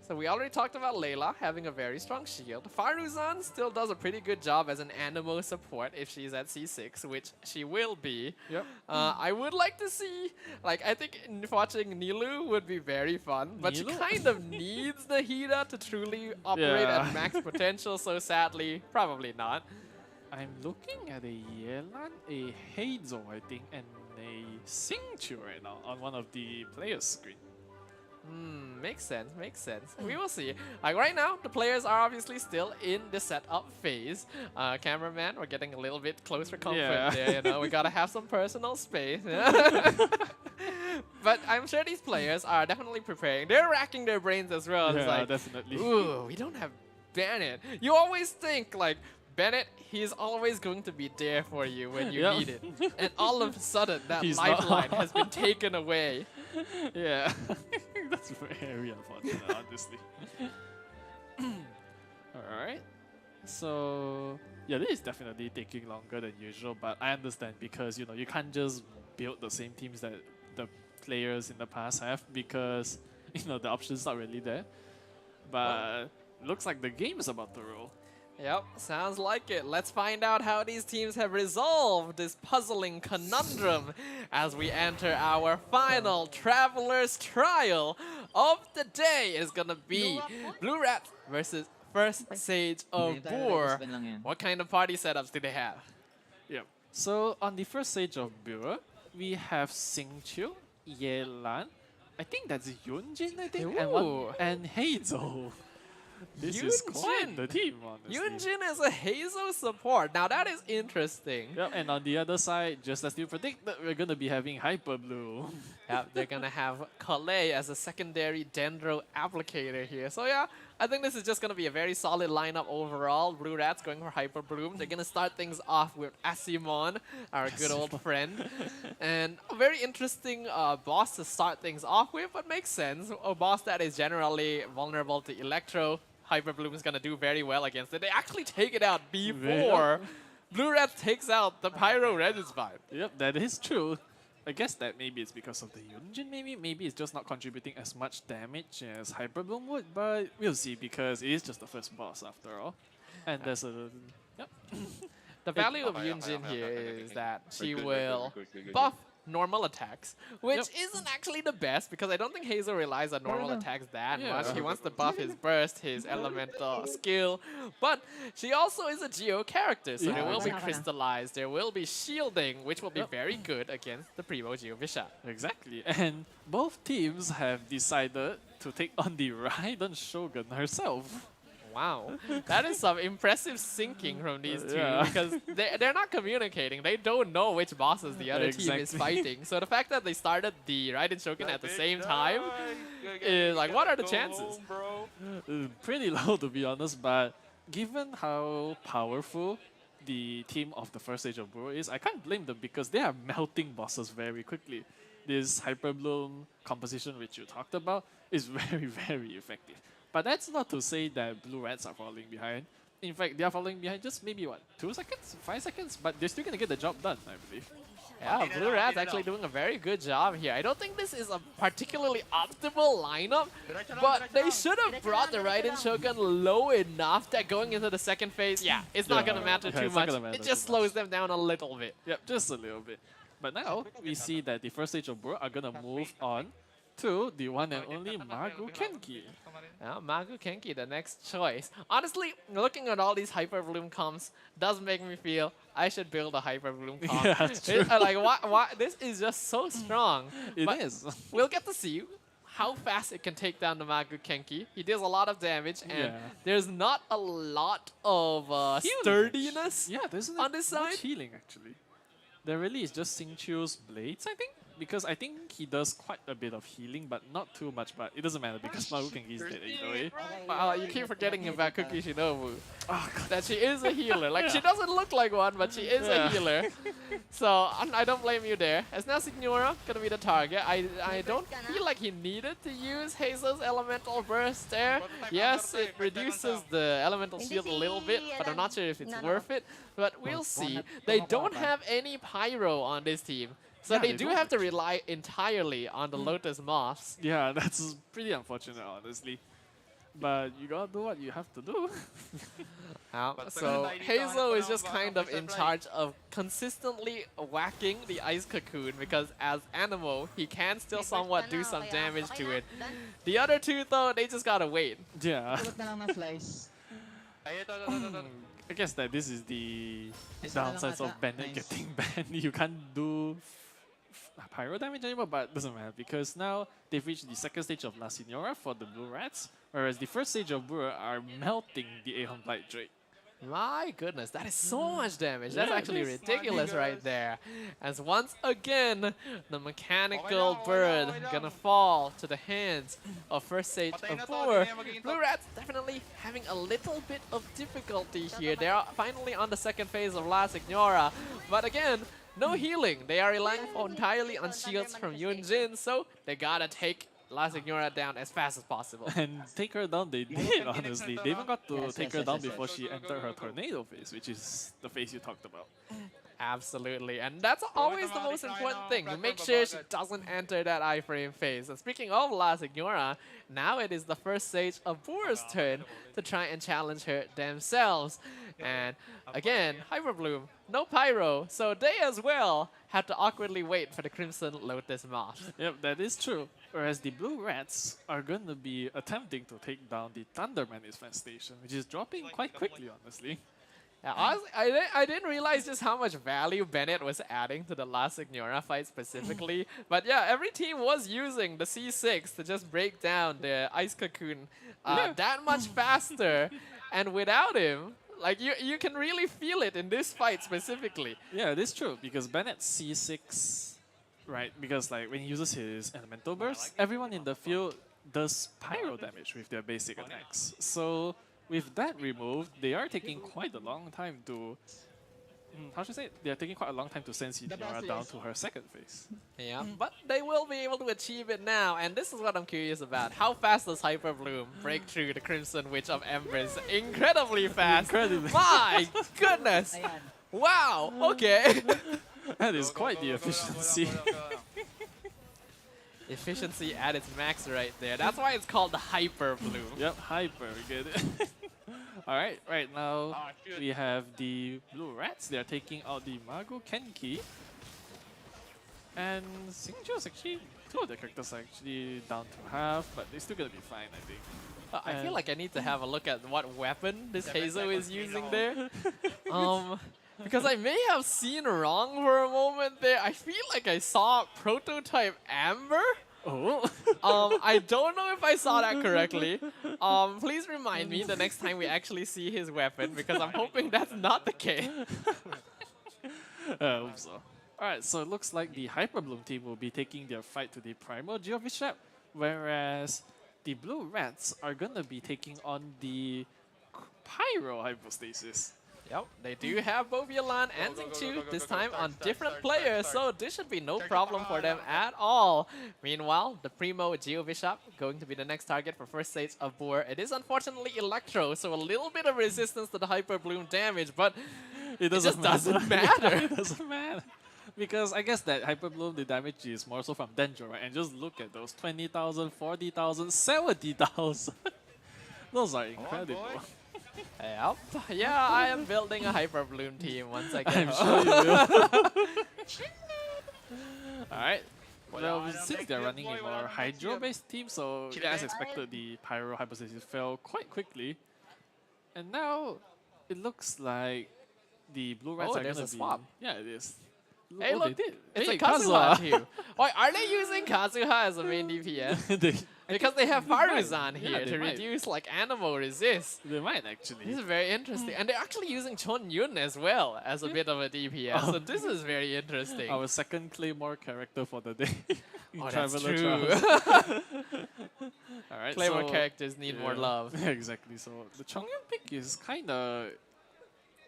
So we already talked about Layla having a very strong shield. Faruzan still does a pretty good job as an Anemo support if she's at C6, which she will be. Yep. I would like to see, like, I think watching Nilu would be very fun, but she Nilu? kind of needs Nahida to truly operate Yeah. at max potential, so sadly, probably not. I'm looking at a Yelan, a Hazel, I think, and a Xingqiu right now on one of the players' screen. Makes sense, makes sense. We will see. Like right now, the players are obviously still in the setup phase. Cameraman, we're getting a little bit closer comfort Yeah. there, you know, we gotta have some personal space. But I'm sure these players are definitely preparing. They're racking their brains as well. It's Yeah, like, definitely. ooh, we don't have Bennett. You always think like, Bennett, he's always going to be there for you when you Yep. need it. And all of a sudden, that He's not. lifeline has been taken away. Yeah. That's very unfortunate, honestly. Alright. So yeah, this is definitely taking longer than usual, but I understand because you know you can't just build the same teams that the players in the past have because you know the options not really there. But looks like the game is about to roll. Yep, sounds like it. Let's find out how these teams have resolved this puzzling conundrum as we enter our final Traveler's Trial of the day. Is gonna be Blue Rat versus First Sage of Boor. What kind of party setups do they have? Yep. So on the first stage of Boor, we have Xingqiu, Yelan. I think that's Yunjin, I think, Ooh. and Hazel. This is quite the team, honestly. Yunjin is a Hazel support. Now that is interesting. Yep, and on the other side, just as you predicted, we're going to be having Hyper Blue. Yep, they're gonna have Kalei as a secondary Dendro applicator here. So yeah, I think this is just gonna be a very solid lineup overall. Blue Rats going for Hyper Bloom. They're gonna start things off with Asimon, our good old friend. And a very interesting boss to start things off with, but makes sense. A boss that is generally vulnerable to Electro. Hyper Bloom is gonna do very well against it. They actually take it out before Blue Rats takes out the Pyro Regispine. Yep, that is true. I guess that maybe it's because of the Yunjin, maybe it's just not contributing as much damage as Hyper Bloom would, but we'll see because it is just the first boss after all. And there's a... Yep. The value of Yunjin here is that she will buff normal attacks, which isn't actually the best because I don't think Hazel relies on normal attacks that much. He wants to buff his burst, his elemental skill, but she also is a Geo character, so there will be crystallized, there will be shielding, which will be very good against the Primo Geo Bisha. Exactly, and both teams have decided to take on the Raiden Shogun herself. Wow, that is some impressive syncing from these two because they're not communicating. They don't know which bosses the other team is fighting. So the fact that they started the Raiden Shogun at the same time is like, what are the chances? Pretty low to be honest, but given how powerful the team of the first stage of Boor is, I can't blame them because they are melting bosses very quickly. This Hyper Bloom composition which you talked about is very, very effective. But that's not to say that Blue Rats are falling behind. In fact, they are falling behind just maybe, what, 2 seconds? 5 seconds? But they're still going to get the job done, I believe. Yeah, Blue Rats actually doing a very good job here. I don't think this is a particularly optimal lineup, but they should have brought the Raiden Shogun low enough that going into the second phase, it's not going to matter too much. It just slows them down a little bit. Yep, just a little bit. But now, we see that the first stage of Boor are going to move on to the one and only Magu Kenki. Magu Kenki, the next choice. Honestly, looking at all these Hyper Bloom comps does make me feel I should build a Hyper Bloom comp. Yeah, that's true. Like, why? This is just so strong. It is. We'll get to see how fast it can take down the Magu Kenki. He deals a lot of damage, and there's not a lot of sturdiness there's on this side. Much healing, actually. There really is just Xingqiu's blades, I think. Because I think he does quite a bit of healing, but not too much. But it doesn't matter because Magu Kenki is dead either way. You keep forgetting about Cookie Shinobu. That she is a healer. Like, she doesn't look like one, but she is a healer. So, I don't blame you there. As now Signora gonna be the target. I don't feel like he needed to use Hazel's Elemental Burst there. Yes, it reduces the Elemental Shield a little bit, but I'm not sure if it's worth it. But we'll see. They don't have any Pyro on this team. So they do have to rely entirely on the Lotus Moths. Yeah, that's pretty unfortunate, honestly. but you gotta do what you have to do. So Hazel is just kind of in charge of consistently whacking the ice cocoon because as Animo, he can still somewhat do some damage to it. The other two though, they just gotta wait. Yeah. I guess that this is the downsides of Bennett getting banned. You can't do pyro damage anymore, but it doesn't matter because now they've reached the second stage of La Signora for the Blue Rats, whereas the first stage of Brewer are melting the Aeon Blight Drake. My goodness, that is so much damage. That's actually ridiculous right there. As once again, the mechanical bird gonna fall to the hands of first stage of Boor. Blue Rats definitely having a little bit of difficulty here. They are finally on the second phase of La Signora, but again, no healing. They are relying entirely on shields from Yunjin, so they gotta take La Signora down as fast as possible. And take her down they did, honestly. They even got to take her down before she entered her tornado phase, which is the phase you talked about. Absolutely, and that's always the most important thing, to make sure she doesn't enter that iframe phase. And speaking of La Signora, now it is the first stage of Boor's turn to try and challenge her themselves. And again, Hyper Bloom, no Pyro, so they as well have to awkwardly wait for the Crimson Lotus Moth. Yep, that is true. Whereas the Blue Rats are going to be attempting to take down the Thunder Manifestation, which is dropping quite quickly, honestly. Yeah, honestly, I didn't realize just how much value Bennett was adding to the La Signora fight specifically. But yeah, every team was using the C6 to just break down the Ice Cocoon that much faster. And without him, like you can really feel it in this fight specifically. Yeah, it is true, because Bennett's C6, right, because like when he uses his Elemental Burst, everyone in the field does pyro damage with their basic attacks. So with that removed, they are taking quite a long time to... how should I say it? They are taking quite a long time to send Signora down to her second phase. Yeah, but they will be able to achieve it now, and this is what I'm curious about. How fast does Hyper Bloom break through the Crimson Witch of Embers? Incredibly fast! Incredibly. My goodness! Wow, okay. That is quite the efficiency. Efficiency at its max right there. That's why it's called the Hyper Bloom. Yep, Hyper, we get it. Alright, right now we have the Blue Rats. They are taking out the Mago Kenki. And Xingqiu's actually, two of the characters are actually down to half, but they're still gonna be fine, I think. I feel like I need to have a look at what weapon this Hazel is using there. Because I may have seen wrong for a moment there. I feel like I saw Prototype Amber. Oh. I don't know if I saw that correctly. Please remind me the next time we actually see his weapon, because I'm hoping that's not the case. I hope so. Alright, so it looks like the Hyper Bloom team will be taking their fight to the Primal Geovishap, whereas the Blue Rats are gonna be taking on the Pyro Hypostasis. Yep, they do have both Yolan and Xingqiu, this time on different players, so this should be no problem for them at all. Meanwhile, the Primo Geobishop going to be the next target for first stage of Boor. It is unfortunately Electro, so a little bit of resistance to the Hyper Bloom damage, but it just doesn't matter. It doesn't matter. Because I guess that Hyper Bloom, the damage is more so from Dendro, right? And just look at those 20,000, 40,000, 70,000. Those are incredible. Yep. Yeah, I am building a Hyper Bloom team once again. I'm sure you will. Alright. Well, since they're running a more Hydro-based team, so as expected, the Pyro Hypostasis fell quite quickly. And now, it looks like the Blue Rats are going to be... swap. Yeah, it is. Hey, oh, look, they did. it's Hey, a Kazuha team. Wait, are they using Kazuha as a main DPS? Because they have Faruzan here to reduce like animal resist. They might actually. This is very interesting. And they're actually using Chon Yun as well as a bit of a DPS. So this is very interesting. Our second Claymore character for the day. Oh, that's Traveler true. Alright, Claymore so, characters need more love. Exactly. So the Chongyun pick is kind of...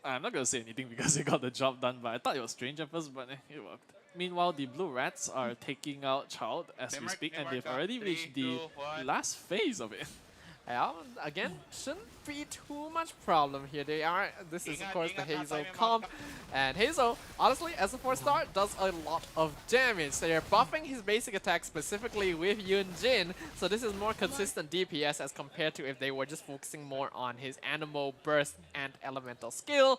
I'm not going to say anything because they got the job done, but I thought it was strange at first, but it worked. Meanwhile, the Blue Rats are taking out Child as we speak, and they've already reached the last phase of it. Yeah, again, shouldn't be too much problem here. This is of course the Hazel comp, and Hazel, honestly, as a 4-star, does a lot of damage. They are buffing his basic attack specifically with Yunjin, so this is more consistent DPS as compared to if they were just focusing more on his Animal Burst and Elemental skill.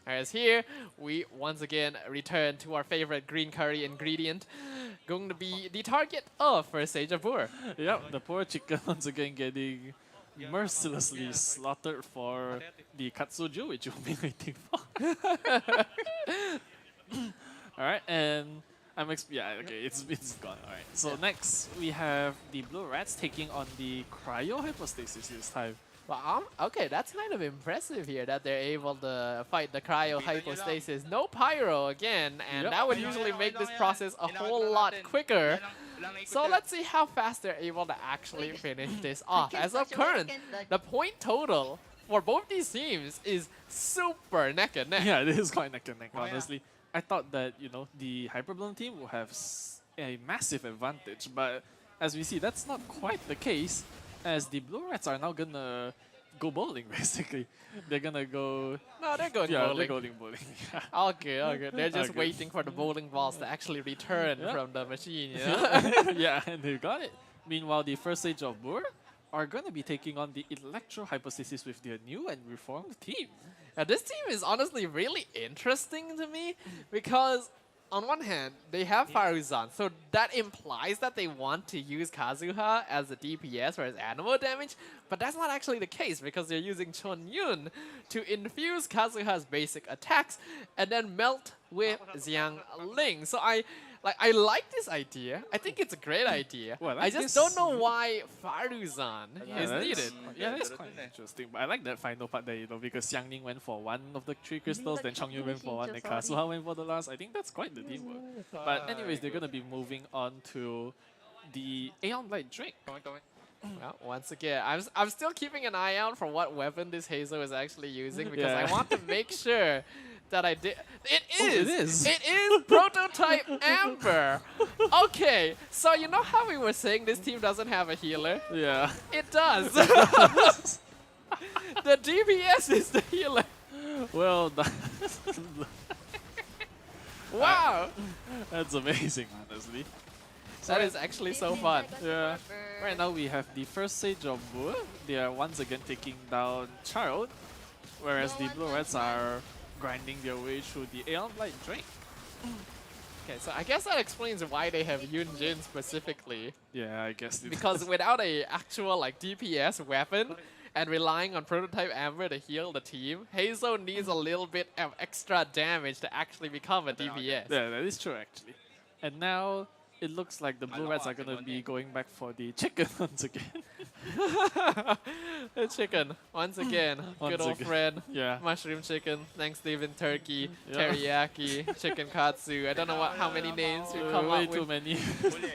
Whereas here, we once again return to our favorite green curry ingredient, going to be the target of First Sage of War. Yep, the poor chicken once again getting mercilessly slaughtered for the Katsuju, which you've been waiting for. Alright, and it's gone. Alright, so next we have the Blue Rats taking on the Cryo Hypostasis this time. Well, okay, that's kind of impressive here that they're able to fight the Cryo Hypostasis. No Pyro again, and that would usually make this process a whole lot quicker. So let's see how fast they're able to actually finish this off. As of current, the point total for both these teams is super neck and neck. Yeah, it is quite neck and neck, honestly. I thought that, the Hyperbloom team will have a massive advantage, but as we see, that's not quite the case, as the Blue Rats are now gonna go bowling, basically. They're gonna go... No, they're going bowling. bowling. They're going bowling. Okay. They're just waiting for the bowling balls to actually return from the machine, Yeah, and they got it. Meanwhile, the First Sage of Boor are gonna be taking on the Electro Hypostasis with their new and reformed team. Now, this team is honestly really interesting to me because on one hand, they have Faruzan, so that implies that they want to use Kazuha as a DPS or as animal damage, but that's not actually the case because they're using Chonyun to infuse Kazuha's basic attacks and then melt with Xiang Ling. So I like this idea. I think it's a great idea. Well, I just don't know why Faruzan is needed. Yeah, that's quite interesting. But I like that final part there, because Xiang Ning went for one of the 3 crystals, then Chongyun went for one, and Kazuha went for the last. I think that's quite the teamwork. But anyways, they're gonna be moving on to the Aeon Blight Drake. Well, once again, I'm still keeping an eye out for what weapon this Hazel is actually using because I want to make sure that I did. It is Prototype Amber. Okay, so you know how we were saying this team doesn't have a healer? Yeah. It does. The DPS is the healer. Well, wow. That's amazing, honestly. That is actually so fun. Yeah. Right now we have the First Sage of Boor. They are once again taking down Child, whereas the Blue Rats are grinding their way through the Aeon Blight Drake. Okay, so I guess that explains why they have Yunjin specifically. Yeah, I guess. Because without a actual DPS weapon and relying on Prototype Amber to heal the team, Hazel needs a little bit of extra damage to actually become a DPS. Yeah, that is true actually. And now it looks like the Blue Rats are going to be going back for the chicken once again. The chicken, once again. Good old friend. Yeah. Mushroom chicken, Thanksgiving turkey, teriyaki, chicken katsu. I don't know how many names we come up with. Way too many.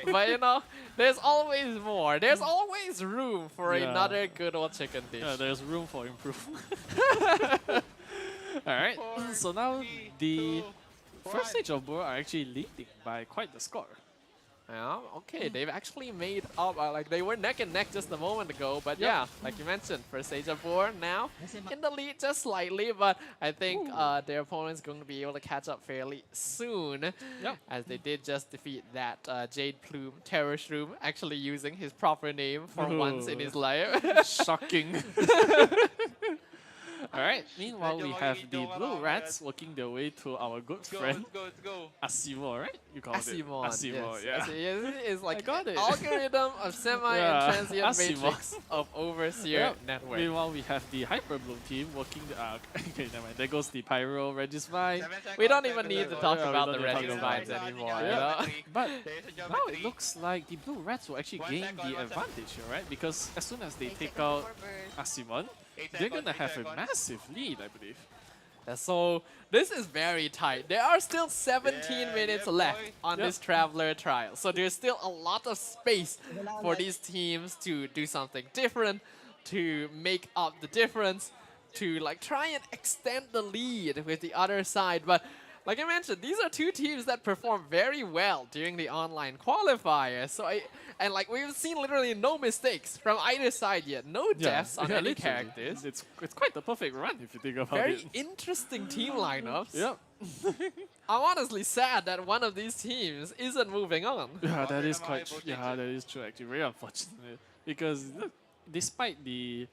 But there's always more. There's always room for another good old chicken dish. Yeah, there's room for improvement. Alright, so now the First Stage of Boor are actually leading by quite the score. Yeah, okay, they've actually made up, they were neck and neck just a moment ago, but yeah, like you mentioned, First Stage of Boor now in the lead just slightly, but I think their opponent's going to be able to catch up fairly soon, as they did just defeat that Jade Plume Terror Shroom, actually using his proper name for once in his life. Shocking. Alright, meanwhile we have the Blue Rats working their way to our good friend Asimo, right? You call Asimon, it Asimo, yes. yeah. It's like I got it. algorithm of semi and transient Asimo. matrix of Overseer network. Meanwhile we have the Hyperbloom team working the okay, never mind. There goes the Pyro Regisvine. We don't even need to talk about the Regisvines anymore, you know? But now it looks like the Blue Rats will actually gain the advantage here, right? Because as soon as they take out Asimon, they're gonna have a massive lead, I believe. So this is very tight. There are still 17 minutes left on this Traveler trial. So there's still a lot of space for these teams to do something different, to make up the difference, to try and extend the lead with the other side. But like I mentioned, these are two teams that perform very well during the online qualifiers. So and like we've seen literally no mistakes from either side yet. No deaths on any literally. characters. It's quite the perfect run if you think about Very it. interesting team lineups. Yep. I'm honestly sad that one of these teams isn't moving on. Yeah, that is quite. Yeah, that is true. Actually, very unfortunate because look, despite the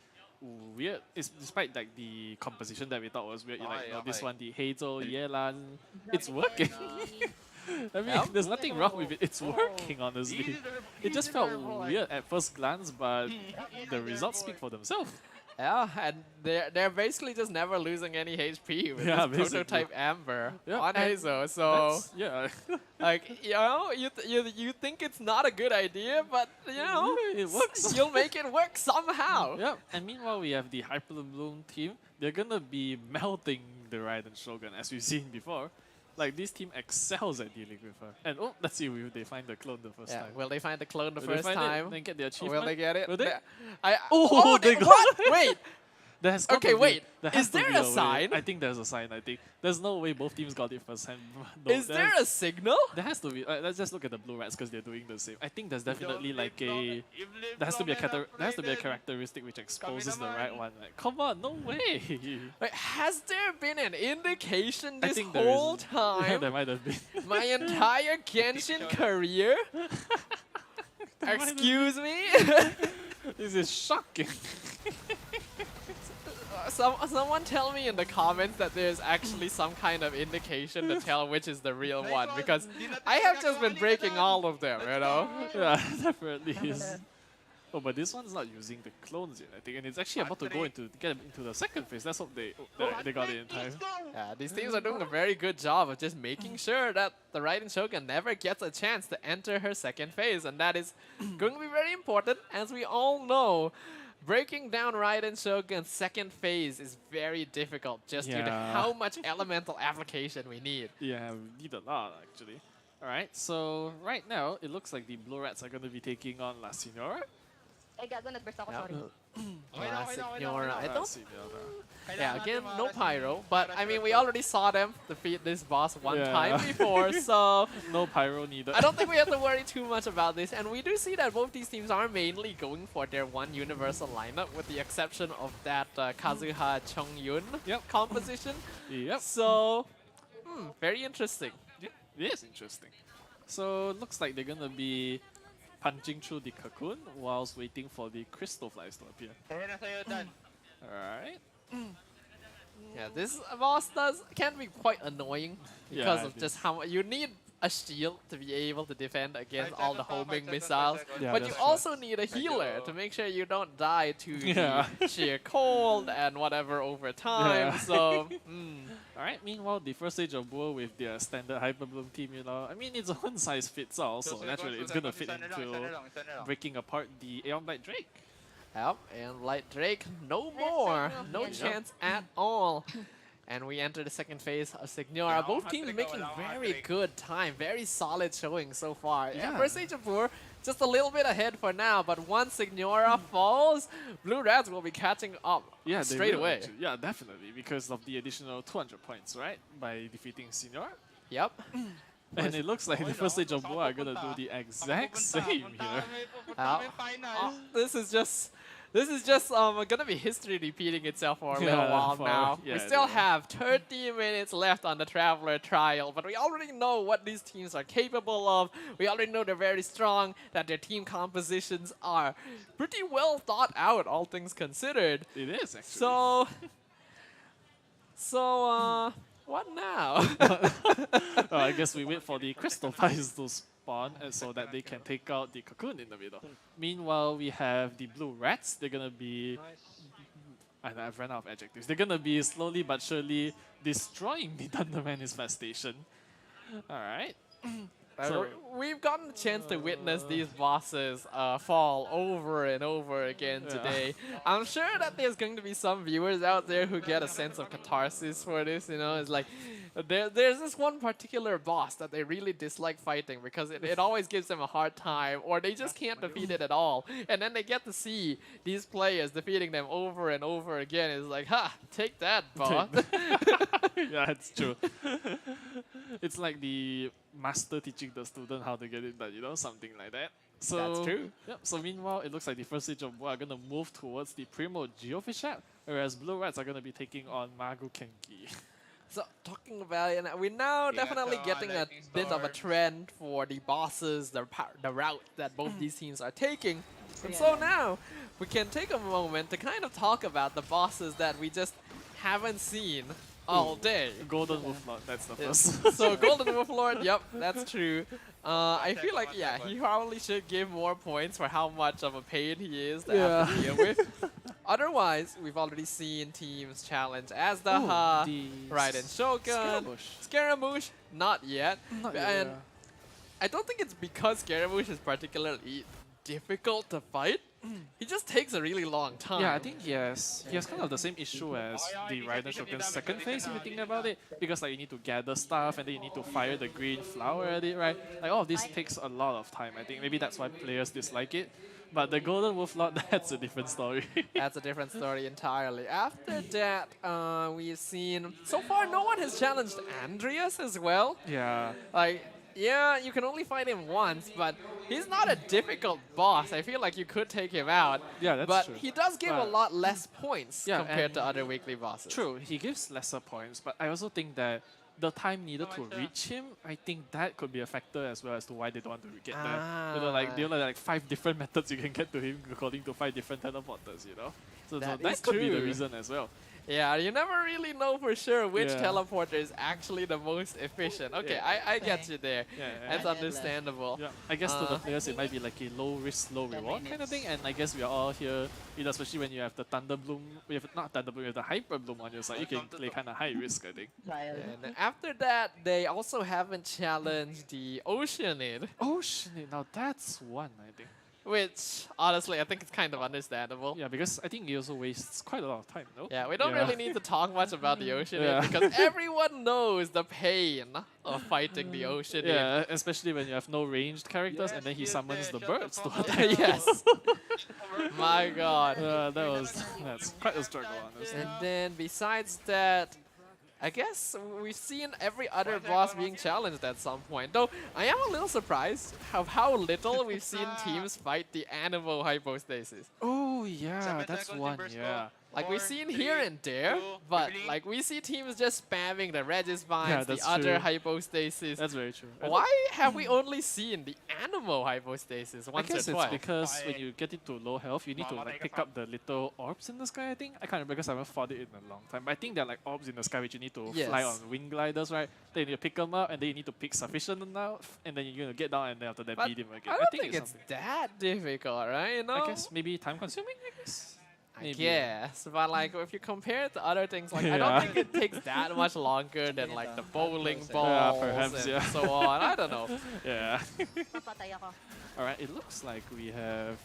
weird, despite like the composition that we thought was weird, like this one, the Hazel, Yelan, it's working. I mean, there's nothing wrong with it. It's working, honestly. It just felt weird at first glance, but the results speak for themselves. Yeah, and they're basically just never losing any HP with this prototype Amber on Hazel. So like you think it's not a good idea, but you know it works. You'll make it work somehow. Yep. And meanwhile, we have the Hyper Bloom team. They're gonna be melting the Raiden Shogun as we've seen before. Like, this team excels at dealing with her. And oh, let's see if they find the clone the first time. Will they find the clone the Will first they find time? It? Then get the achievement? Will they get it? Will they? They what? Wait. Okay, wait. Is there a sign? I think there's a sign, I think. There's no way both teams got it first hand. Is there a signal? There has to be. Let's just look at the Blue Rats because they're doing the same. I think there's definitely like a... There has to be a characteristic which exposes the right one. Like, come on, no way! Wait, has there been an indication I this think whole there is. time? Yeah, there might have been. My entire Genshin career? Excuse me? This is shocking. Someone tell me in the comments that there's actually some kind of indication to tell which is the real one, because I have just been breaking all of them, you know? Yeah, definitely is. Oh, but this one's not using the clones yet, I think, and it's actually about to go get into the second phase. Let's hope they got it in time. Yeah, these teams are doing a very good job of just making sure that the Raiden Shogun never gets a chance to enter her second phase, and that is going to be very important, as we all know. Breaking down Raiden Shogun's second phase is very difficult just due to how much elemental application we need. Yeah, we need a lot, actually. Alright, so right now, it looks like the Blue Rats are going to be taking on La Signora. Ay, gago, nag-burst ako, sorry. Signora. I don't... Yeah, again, no Pyro, but I mean, we already saw them defeat this boss one time before, so... No Pyro needed. I don't think we have to worry too much about this, and we do see that both these teams are mainly going for their one universal lineup, with the exception of that Kazuha Chongyun composition. Yep. So, very interesting. Yeah, it is interesting. So, it looks like they're gonna be punching through the cocoon whilst waiting for the crystal flies to appear. Alright. Yeah, this boss can be quite annoying because of just how you need a shield to be able to defend against all the homing missiles, but you also need a healer to make sure you don't die to the sheer cold and whatever over time. So, Alright, meanwhile, the first stage of Boa with their standard Hyper Bloom team, you know, I mean, it's a one size fits all, so naturally it's gonna fit into breaking apart the Aeon Blight Drake. Yep, and Light Drake, no more. No chance at all. And we enter the second phase of Signora. Both teams making very good time, very solid showing so far. Yeah, first stage of Boar, just a little bit ahead for now, but once Signora falls, Blue Rats will be catching up straight away. Actually. Yeah, definitely, because of the additional 200 points, right? By defeating Signora. Yep. And it looks like the first stage of Boa are gonna do the exact same here. This is just gonna be history repeating itself for a little while now. We still have 30 minutes left on the Traveler trial, but we already know what these teams are capable of. We already know they're very strong, that their team compositions are pretty well thought out, all things considered. It is, actually. So, what now? I guess we wait for the crystal flies to spawn so that they can take out the cocoon in the middle. Meanwhile, we have the Blue Rats. They're gonna be... I've run out of adjectives. They're gonna be slowly but surely destroying the Thunderman infestation. Alright. So- We've gotten a chance to witness these bosses fall over and over again Yeah. today. I'm sure that there's going to be some viewers out there who get a sense of catharsis for this, you know, it's like there's this one particular boss that they really dislike fighting because it always gives them a hard time, or they just can't defeat it at all. And then they get to see these players defeating them over and over again. It's like, ha, take that, boss. Yeah, it's true. It's like the master teaching the student how to get it done, you know, something like that. So That's true. Yep. So meanwhile, it looks like the first stage of war are gonna move towards the Primo Geofishat, whereas Blue Rats are gonna be taking on Magu Kenki. So talking about it, we're now definitely getting a bit of a trend for the bosses, the route that both these teams are taking. And so now we can take a moment to kind of talk about the bosses that we just haven't seen all day. Golden Wolf Lord, that's the first. So Golden Wolf Lord, yep, that's true. I feel like, yeah, he probably should give more points for how much of a pain he is to have to deal with. Otherwise, we've already seen teams challenge Azdaha, Raiden Shogun, Scaramouche, not yet. And I don't think it's because Scaramouche is particularly difficult to fight. He just takes a really long time. Yeah, I think he has kind of the same issue as the Raiden Shogun's second phase, if you think about it. Because like you need to gather stuff and then you need to fire the green flower at it, right? Like all of this takes a lot of time, I think. Maybe that's why players dislike it. But the Golden Wolf Lord, that's a different story. That's a different story entirely. After that, we've seen... So far, no one has challenged Andreas as well. Yeah. Like, yeah, you can only fight him once, but he's not a difficult boss. I feel like you could take him out. Yeah, that's but true. He does give a lot less points compared to other weekly bosses. True, he gives lesser points, but I also think that the time needed to reach him, I think that could be a factor as well as to why they don't want to get there. You know, like there are like 5 different methods you can get to him according to 5 different teleporters, you know? So that could be the reason as well. Yeah, you never really know for sure which teleporter is actually the most efficient. Okay, I get you there. That's understandable. Yeah. I guess to the players it might be like a low risk, low reward kind of thing, and I guess we are all here, you know, especially when you have the Thunder Bloom, not Thunder Bloom, you have the Hyper Bloom on your side, you can play kind of high risk, I think. And after that, they also haven't challenged the Oceanid. Oceanid, now that's one, I think. Which, honestly, I think it's kind of understandable. Yeah, because I think he also wastes quite a lot of time, no? Yeah, we don't really need to talk much about the Oceanid because everyone knows the pain of fighting the Oceanid. Yeah, especially when you have no ranged characters and then he summons the birds to attack. Yes. My god. That's quite a struggle, honestly. And then besides that, I guess we've seen every other boss being challenged at some point. Though I am a little surprised of how little we've seen teams fight the Animo hypostasis. Oh yeah, that's one, yeah. Like we've seen here and there, but like we see teams just spamming the Regis Vines, the other hypostasis. That's very true. Why have we only seen the Animo hypostasis once or twice? I guess it's because when you get into low health, you need to like pick up the little orbs in the sky, I think. I can't remember because I haven't fought it in a long time. But I think they're like orbs in the sky which you need to fly on wing gliders, right? Then you need to pick them up and then you need to pick sufficient enough and then you're going to get down and then after that beat him again. I don't think it's that difficult, right? You know? I guess maybe time consuming, I guess. I guess, but like if you compare it to other things, like I don't think it takes that much longer than like the bowling balls and so on. I don't know. Yeah. Alright, it looks like we have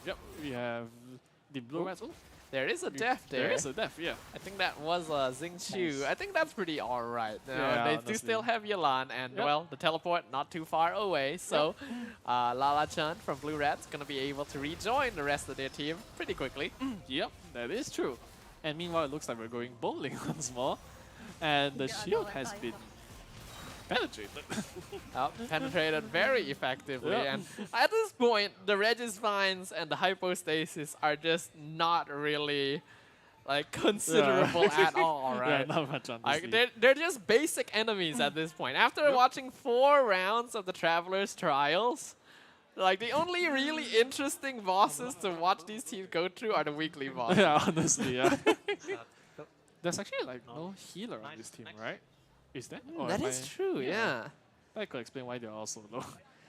the Blue Rats. Oh, there is a death there. There is a death, yeah. I think that was Xingqiu. I think that's pretty alright. Yeah, they do still have Yelan, and well, the teleport not too far away, so Lala-chan from Blue Rats gonna be able to rejoin the rest of their team pretty quickly. Yep, that is true. And meanwhile, it looks like we're going bowling once more, and the shield has been penetrated. Penetrated very effectively, and at this point, the Regis Vines and the Hypostasis are just not really like considerable at all, right? Yeah, not much honestly. They're just basic enemies at this point. After watching 4 rounds of the Traveler's Trials, like the only really interesting bosses to watch these teams go through are the weekly bosses. Yeah, honestly, yeah. There's actually like no healer on this team, right? Is that? That is true, yeah. That could explain why they're all so low.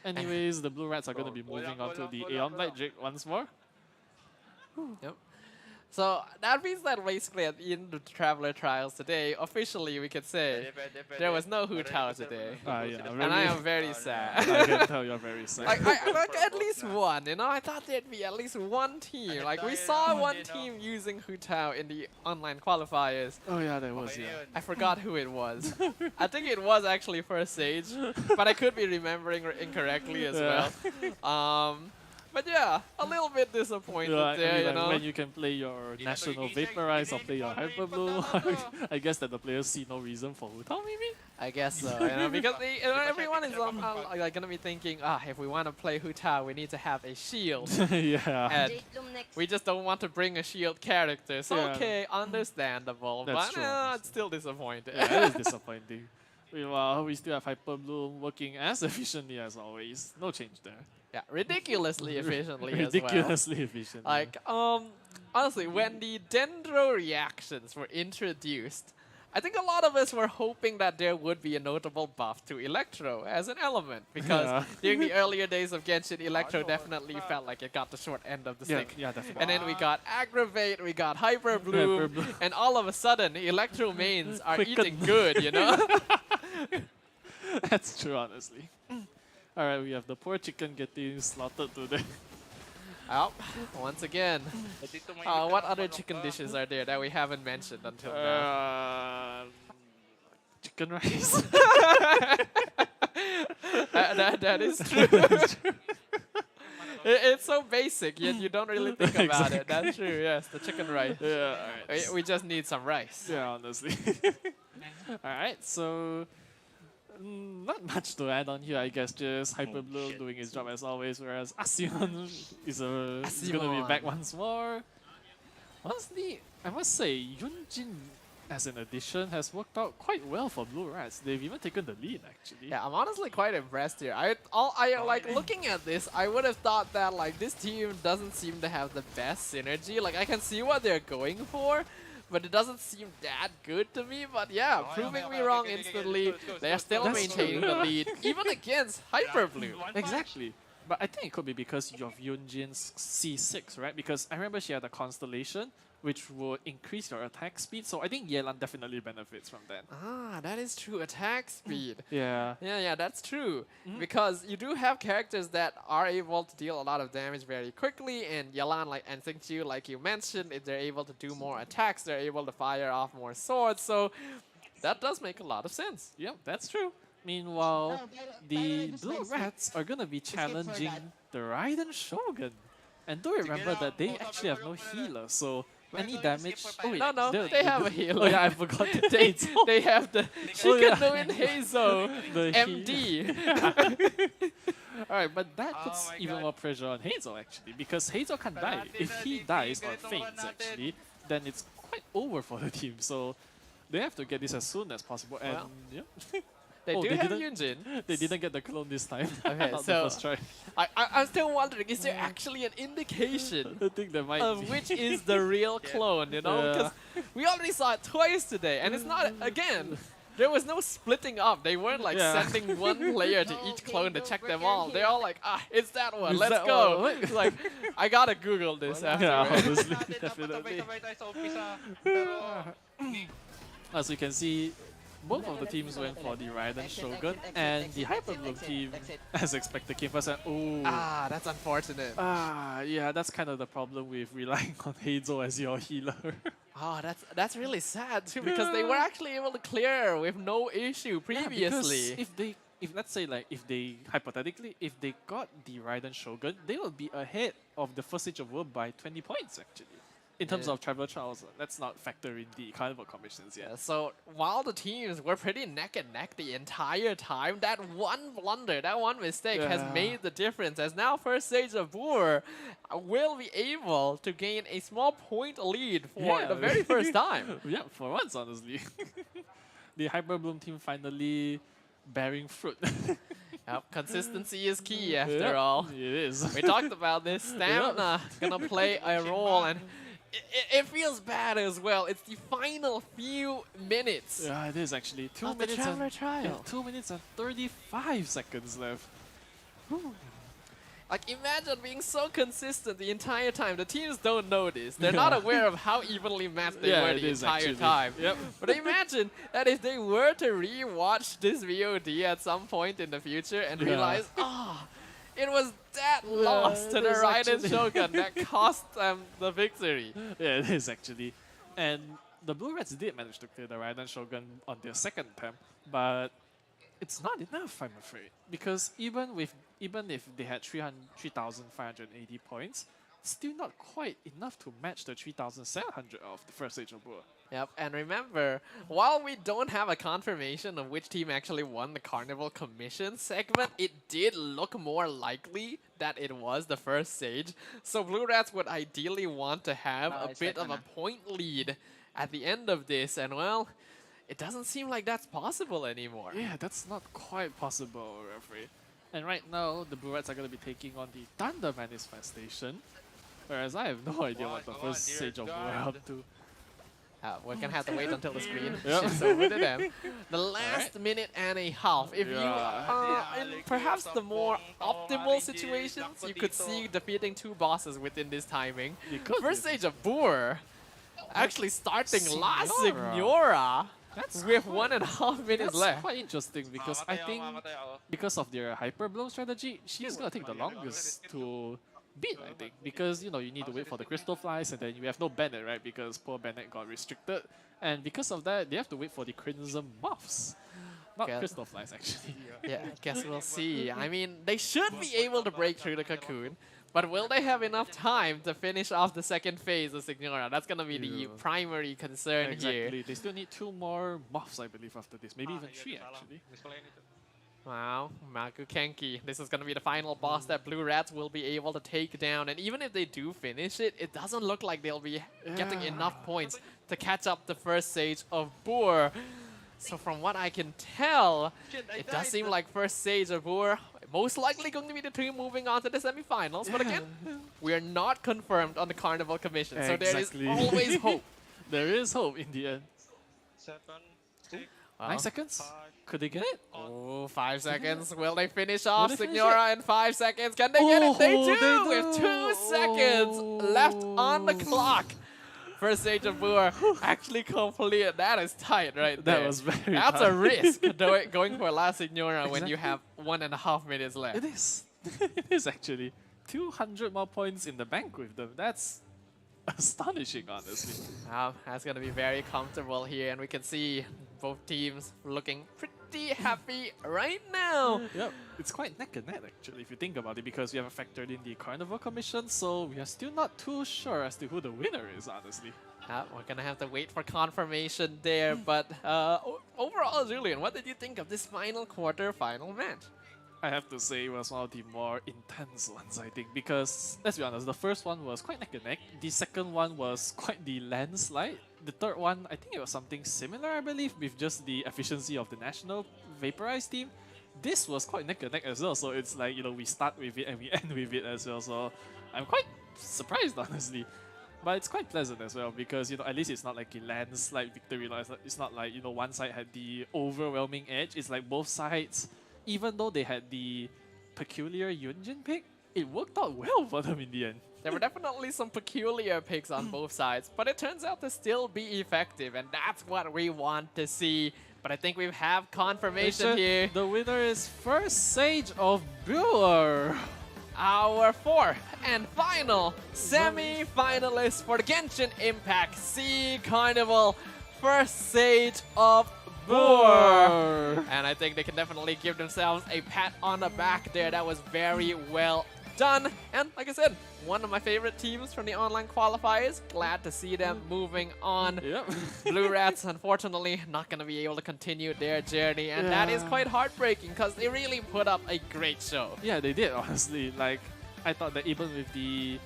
Anyways, the Blue Rats are going to be moving on to the Aeon Light Drake once more. Yep. So that means that basically at the end of the Traveler Trials today, officially we could say there was no Hu Tao today. And I am very sad. I can tell you're very sad. like at least one, you know? I thought there'd be at least one team. Like we saw one team using Hu Tao in the online qualifiers. Oh yeah, there was, yeah. I forgot who it was. I think it was actually First Sage, but I could be remembering incorrectly as well. But yeah, a little bit disappointed there, you know. When you can play your National Vaporize or play your Hyper Blue, I guess that the players see no reason for Hu Tao, maybe? I guess so, you know, because everyone is like gonna be thinking, if we want to play Hu Tao, we need to have a shield. Yeah. And we just don't want to bring a shield character. So Yeah. okay, understandable. That's but true. it's still disappointing. Yeah, it is disappointing. Meanwhile, we still have Hyper Bloom working as efficiently as always. No change there. Yeah, ridiculously efficiently Ridiculously as well. efficient. Like, honestly, when the Dendro reactions were introduced, I think a lot of us were hoping that there would be a notable buff to Electro as an element, because during the earlier days of Genshin, Electro definitely felt like it got the short end of the stick. Yeah, definitely. And then we got Aggravate, we got Hyper Bloom, and all of a sudden, Electro mains are eating good, you know? That's true, honestly. Alright, we have the poor chicken getting slaughtered today. Once again. What other chicken dishes are there that we haven't mentioned until now? Chicken rice. that is true. It's so basic, yet you don't really think about it. That's true, yes, the chicken rice. Yeah, alright. We just need some rice. Yeah, honestly. Alright, so not much to add on here, I guess. Just Hyper Blue doing his job as always, whereas Asion is gonna be back once more. Honestly, I must say, Yunjin as an addition has worked out quite well for Blue Rats. They've even taken the lead, actually. Yeah, I'm honestly quite impressed here. I like looking at this, I would have thought that like this team doesn't seem to have the best synergy. Like I can see what they're going for, but it doesn't seem that good to me. But yeah, proving me wrong instantly. They're still maintaining the lead, even against Hyper Blue. Exactly. But I think it could be because of Yunjin's C6, right? Because I remember she had a Constellation, which will increase your attack speed. So I think Yelan definitely benefits from that. That is true. Attack speed. Yeah. Yeah, that's true. Because you do have characters that are able to deal a lot of damage very quickly, and Yelan, and Xingqiu, like you mentioned, if they're able to do more attacks, they're able to fire off more swords. So that does make a lot of sense. Yep, that's true. Meanwhile, the Blue Rats are gonna be challenging the Raiden Shogun. And do remember that they actually have no healer, so any damage... Oh wait, no, they have a healer. Oh yeah, I forgot. they have the Shikanoin Heizo MD. Alright, but that puts even more pressure on Hazel actually, because Hazel can die. If he dies or faints actually, then it's quite over for the team. So they have to get this as soon as possible. And yeah. They do have Yunjin. They didn't get the clone this time. Okay, Not so the first try. I'm still wondering, is there actually an indication I think there might of be. which is the real clone, you know? Because we already saw it twice today, and it's not, again, there was no splitting up. They weren't like sending one player to each clone to check them all. They're all like, it's that one, let's go. It's like, I gotta Google this after. Yeah, honestly, definitely. As you can see, both of the teams went for the Raiden Shogun, and the Hyper Bloom team, as expected, came first. And that's unfortunate. Yeah, that's kind of the problem with relying on Hazel as your healer. That's really sad too, because they were actually able to clear with no issue previously. Yeah, if let's say if they hypothetically they got the Raiden Shogun, they will be ahead of the first Age of War by 20 points actually. In terms of Traveler Trials, let's not factor in the Carnival commissions yet. So while the teams were pretty neck and neck the entire time, that one blunder, that one mistake has made the difference. As now First Stage of War will be able to gain a small point lead for the very first time. Yeah, for once, honestly. The Hyper Bloom team finally bearing fruit. Consistency is key after all. It is. We talked about this. Stamina gonna play a role, and it feels bad as well. It's the final few minutes. Yeah, it is actually. 2 minutes and, trial. 2 minutes and 35 seconds left. Like, imagine being so consistent the entire time. The teams don't know this. They're not aware of how evenly matched they were the entire time. Yep. But imagine that if they were to re-watch this VOD at some point in the future and realize, it was that loss to the Raiden Shogun that cost them the victory. Yeah, it is actually. And the Blue Reds did manage to clear the Raiden Shogun on their second attempt, but it's not enough, I'm afraid. Because even if they had 3,580 points, still not quite enough to match the 3,700 of the first stage of Boer. Yep, and remember, while we don't have a confirmation of which team actually won the Carnival Commission segment, it did look more likely that it was the first stage. So Blue Rats would ideally want to have a bit of a point lead at the end of this, and well, it doesn't seem like that's possible anymore. Yeah, that's not quite possible, I'm afraid. And right now, the Blue Rats are going to be taking on the Thunder Manifestation, whereas I have no idea what the first stage of Boer are up to. We're gonna have to wait until the screen shifts over to them. The last minute and a half. If you are in perhaps the more optimal situations, you could see defeating 2 bosses within this timing. First stage of Boer actually starting La Signora with 1.5 minutes left. That's quite interesting because I think because of their Hyper Blow strategy, she's gonna take the longest to beat, I think, because you need to wait for the Crystal Flies, and then you have no Bennett, right? Because poor Bennett got restricted, and because of that, they have to wait for the Crimson Buffs, not Crystal Flies, actually. Yeah, guess we'll see. I mean, they should be able to break through the cocoon, but will they have enough time to finish off the second phase of Signora? That's gonna be the primary concern here. Exactly. They still need 2 more Buffs, I believe, after this. Maybe even 3, actually. Wow, Maku Kenki. This is going to be the final boss that Blue Rats will be able to take down. And even if they do finish it, it doesn't look like they'll be getting enough points to catch up the first stage of Boer. So from what I can tell, it does seem like first stage of Boer most likely going to be the team moving on to the semifinals. But again, we are not confirmed on the Carnival Commission. So there is always hope. There is hope in the end. 9 seconds? Could they get it? Oh, 5 seconds. Will they finish off Signora in 5 seconds? Can they get it? They do! With 2 seconds left on the clock. First stage of Boer actually completed. That is tight right there. That was very That's tight. a risk going for La Signora when you have 1.5 minutes left. It is. It is actually. 200 more points in the bank with them. That's astonishing, honestly. That's going to be very comfortable here, and we can see both teams looking pretty happy right now. Yep, it's quite neck and neck actually if you think about it, because we haven't factored in the Carnival Commission, so we are still not too sure as to who the winner is, honestly. We're gonna have to wait for confirmation there, but overall, Julian, what did you think of this final quarter-final match? I have to say it was one of the more intense ones, I think, because, let's be honest, the first one was quite neck and neck, the second one was quite the landslide, the third one, I think it was something similar, I believe, with just the efficiency of the national vaporized team. This was quite neck and neck as well, so it's like, we start with it and we end with it as well, so I'm quite surprised, honestly. But it's quite pleasant as well, because, at least it's not like a landslide victory, it's not like, one side had the overwhelming edge, it's like both sides, even though they had the peculiar Yunjin pick, it worked out well for them in the end. There were definitely some peculiar picks on both sides, but it turns out to still be effective, and that's what we want to see. But I think we have confirmation here. The winner is first stage of Boer. Our 4th and final semi-finalist for the Genshin Impact SEA Carnival. First stage of Boer. And I think they can definitely give themselves a pat on the back there. That was very well done. And like I said, one of my favorite teams from the online qualifiers. Glad to see them moving on. Yep. Blue Rats, unfortunately, not going to be able to continue their journey. And that is quite heartbreaking because they really put up a great show. Yeah, they did, honestly. Like, I thought that even with the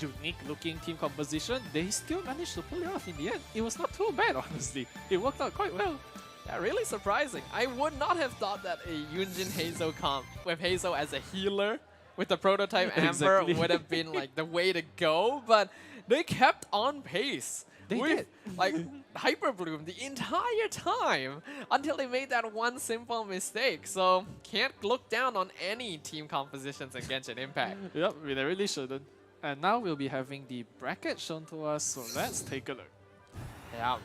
unique looking team composition, they still managed to pull it off in the end. It was not too bad, honestly. It worked out quite well. Yeah, really surprising. I would not have thought that a Yunjin Heizo comp with Heizo as a healer with the prototype Amber would have been like the way to go, but they kept on pace. They with did. like Hyper Bloom the entire time until they made that one simple mistake. So can't look down on any team compositions in Genshin Impact. Yep, we really shouldn't. And now we'll be having the bracket shown to us, so let's take a look. Yeah,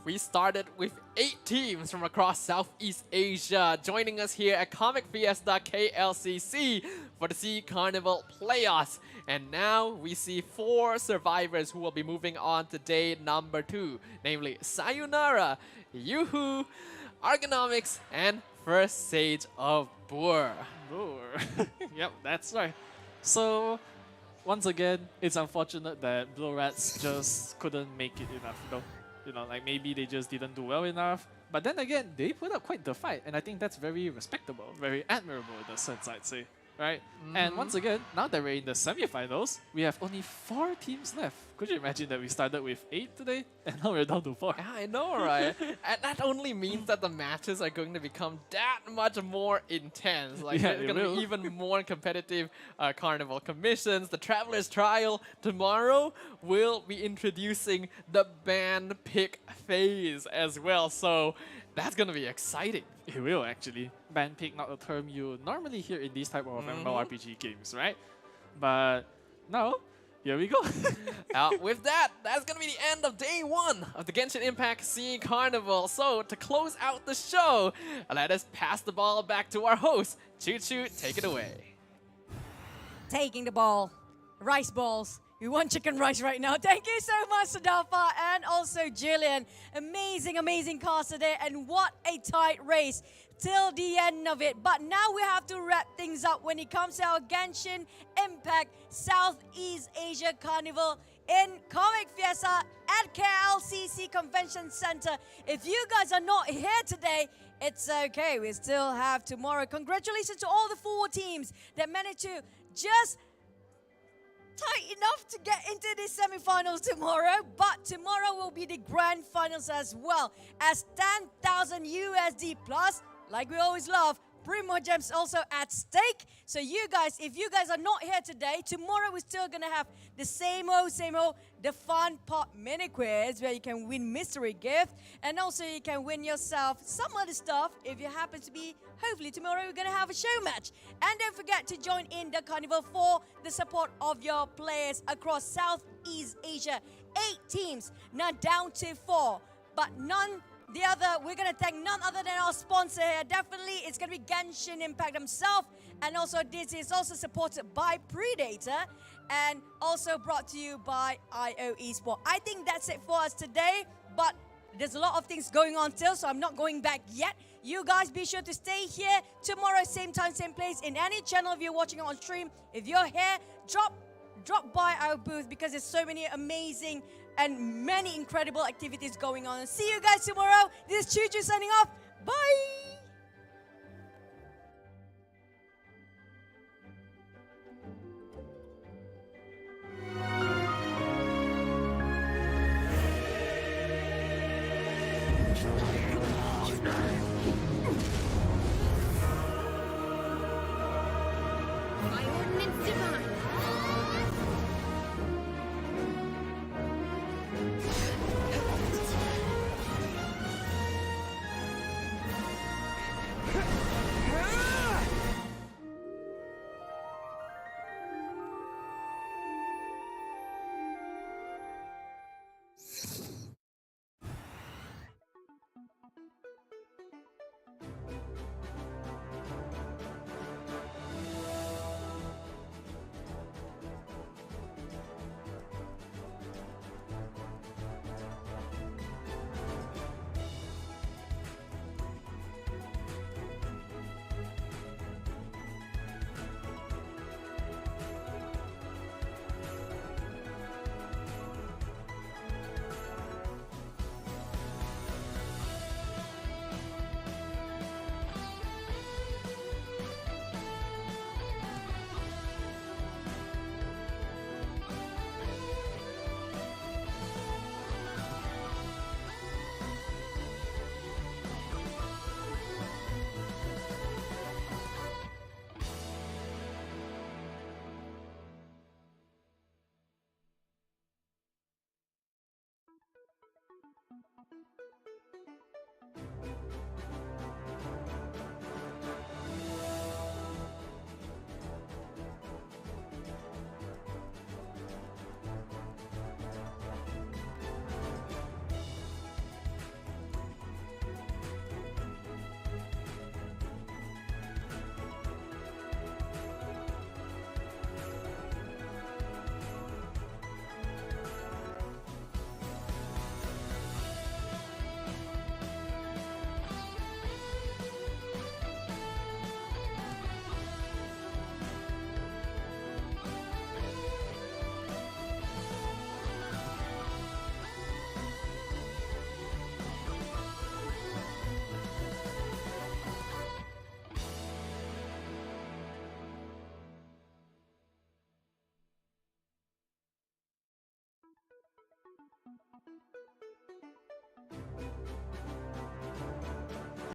we started with 8 teams from across Southeast Asia joining us here at Comic Fiesta KLCC for the SEA Carnival playoffs. And now we see 4 survivors who will be moving on to day number 2, namely Sayonara, Yoo-Hoo, Argonomics, and First Sage of Boor. Yep, that's right. So, once again, it's unfortunate that Blue Rats just couldn't make it enough, though. You know, like maybe they just didn't do well enough. But then again, they put up quite the fight, and I think that's very respectable, very admirable in a sense, I'd say. Right? And once again, now that we're in the semifinals, we have only 4 teams left. Could you imagine that we started with 8 today, and now we're down to 4? Yeah, I know, right? And that only means that the matches are going to become that much more intense. Like, Yeah, there's it going to will. be even more competitive carnival commissions. The Traveler's Trial tomorrow will be introducing the band pick phase as well. So that's going to be exciting. It will actually. Ban pick, not a term you normally hear in these type of MMORPG games, right? But now, here we go. With that, that's going to be the end of day 1 of the Genshin Impact SEA Carnival. So to close out the show, let us pass the ball back to our host. Choo Choo, take it away. Taking the ball. Rice balls. We want chicken rice right now. Thank you so much, Sadafa, and also Jillian. Amazing, amazing cast today, and what a tight race till the end of it. But now we have to wrap things up when it comes to our Genshin Impact Southeast Asia Carnival in Comic Fiesta at KLCC Convention Center. If you guys are not here today, it's okay. We still have tomorrow. Congratulations to all the 4 teams that managed to just tight enough to get into the semi-finals tomorrow, but tomorrow will be the grand finals as well, as 10,000 USD plus, like we always love, Primo Gems also at stake. So you guys, if you guys are not here today, tomorrow we're still gonna have the same old, the fun pop mini quiz where you can win mystery gift, and also you can win yourself some other stuff if you happen to be. Hopefully tomorrow we're gonna have a show match. And don't forget to join in the carnival for the support of your players across Southeast Asia. 8 teams, now down to 4, but we're gonna thank none other than our sponsor here. Definitely, it's gonna be Genshin Impact himself, and also this is also supported by Predator, and also brought to you by IO Esport. I think that's it for us today, but there's a lot of things going on still, so I'm not going back yet. You guys be sure to stay here tomorrow, same time, same place, in any channel if you're watching it on stream. If you're here, drop by our booth because there's so many amazing and many incredible activities going on. And see you guys tomorrow. This is Choo Choo signing off. Bye! My ordinance divine.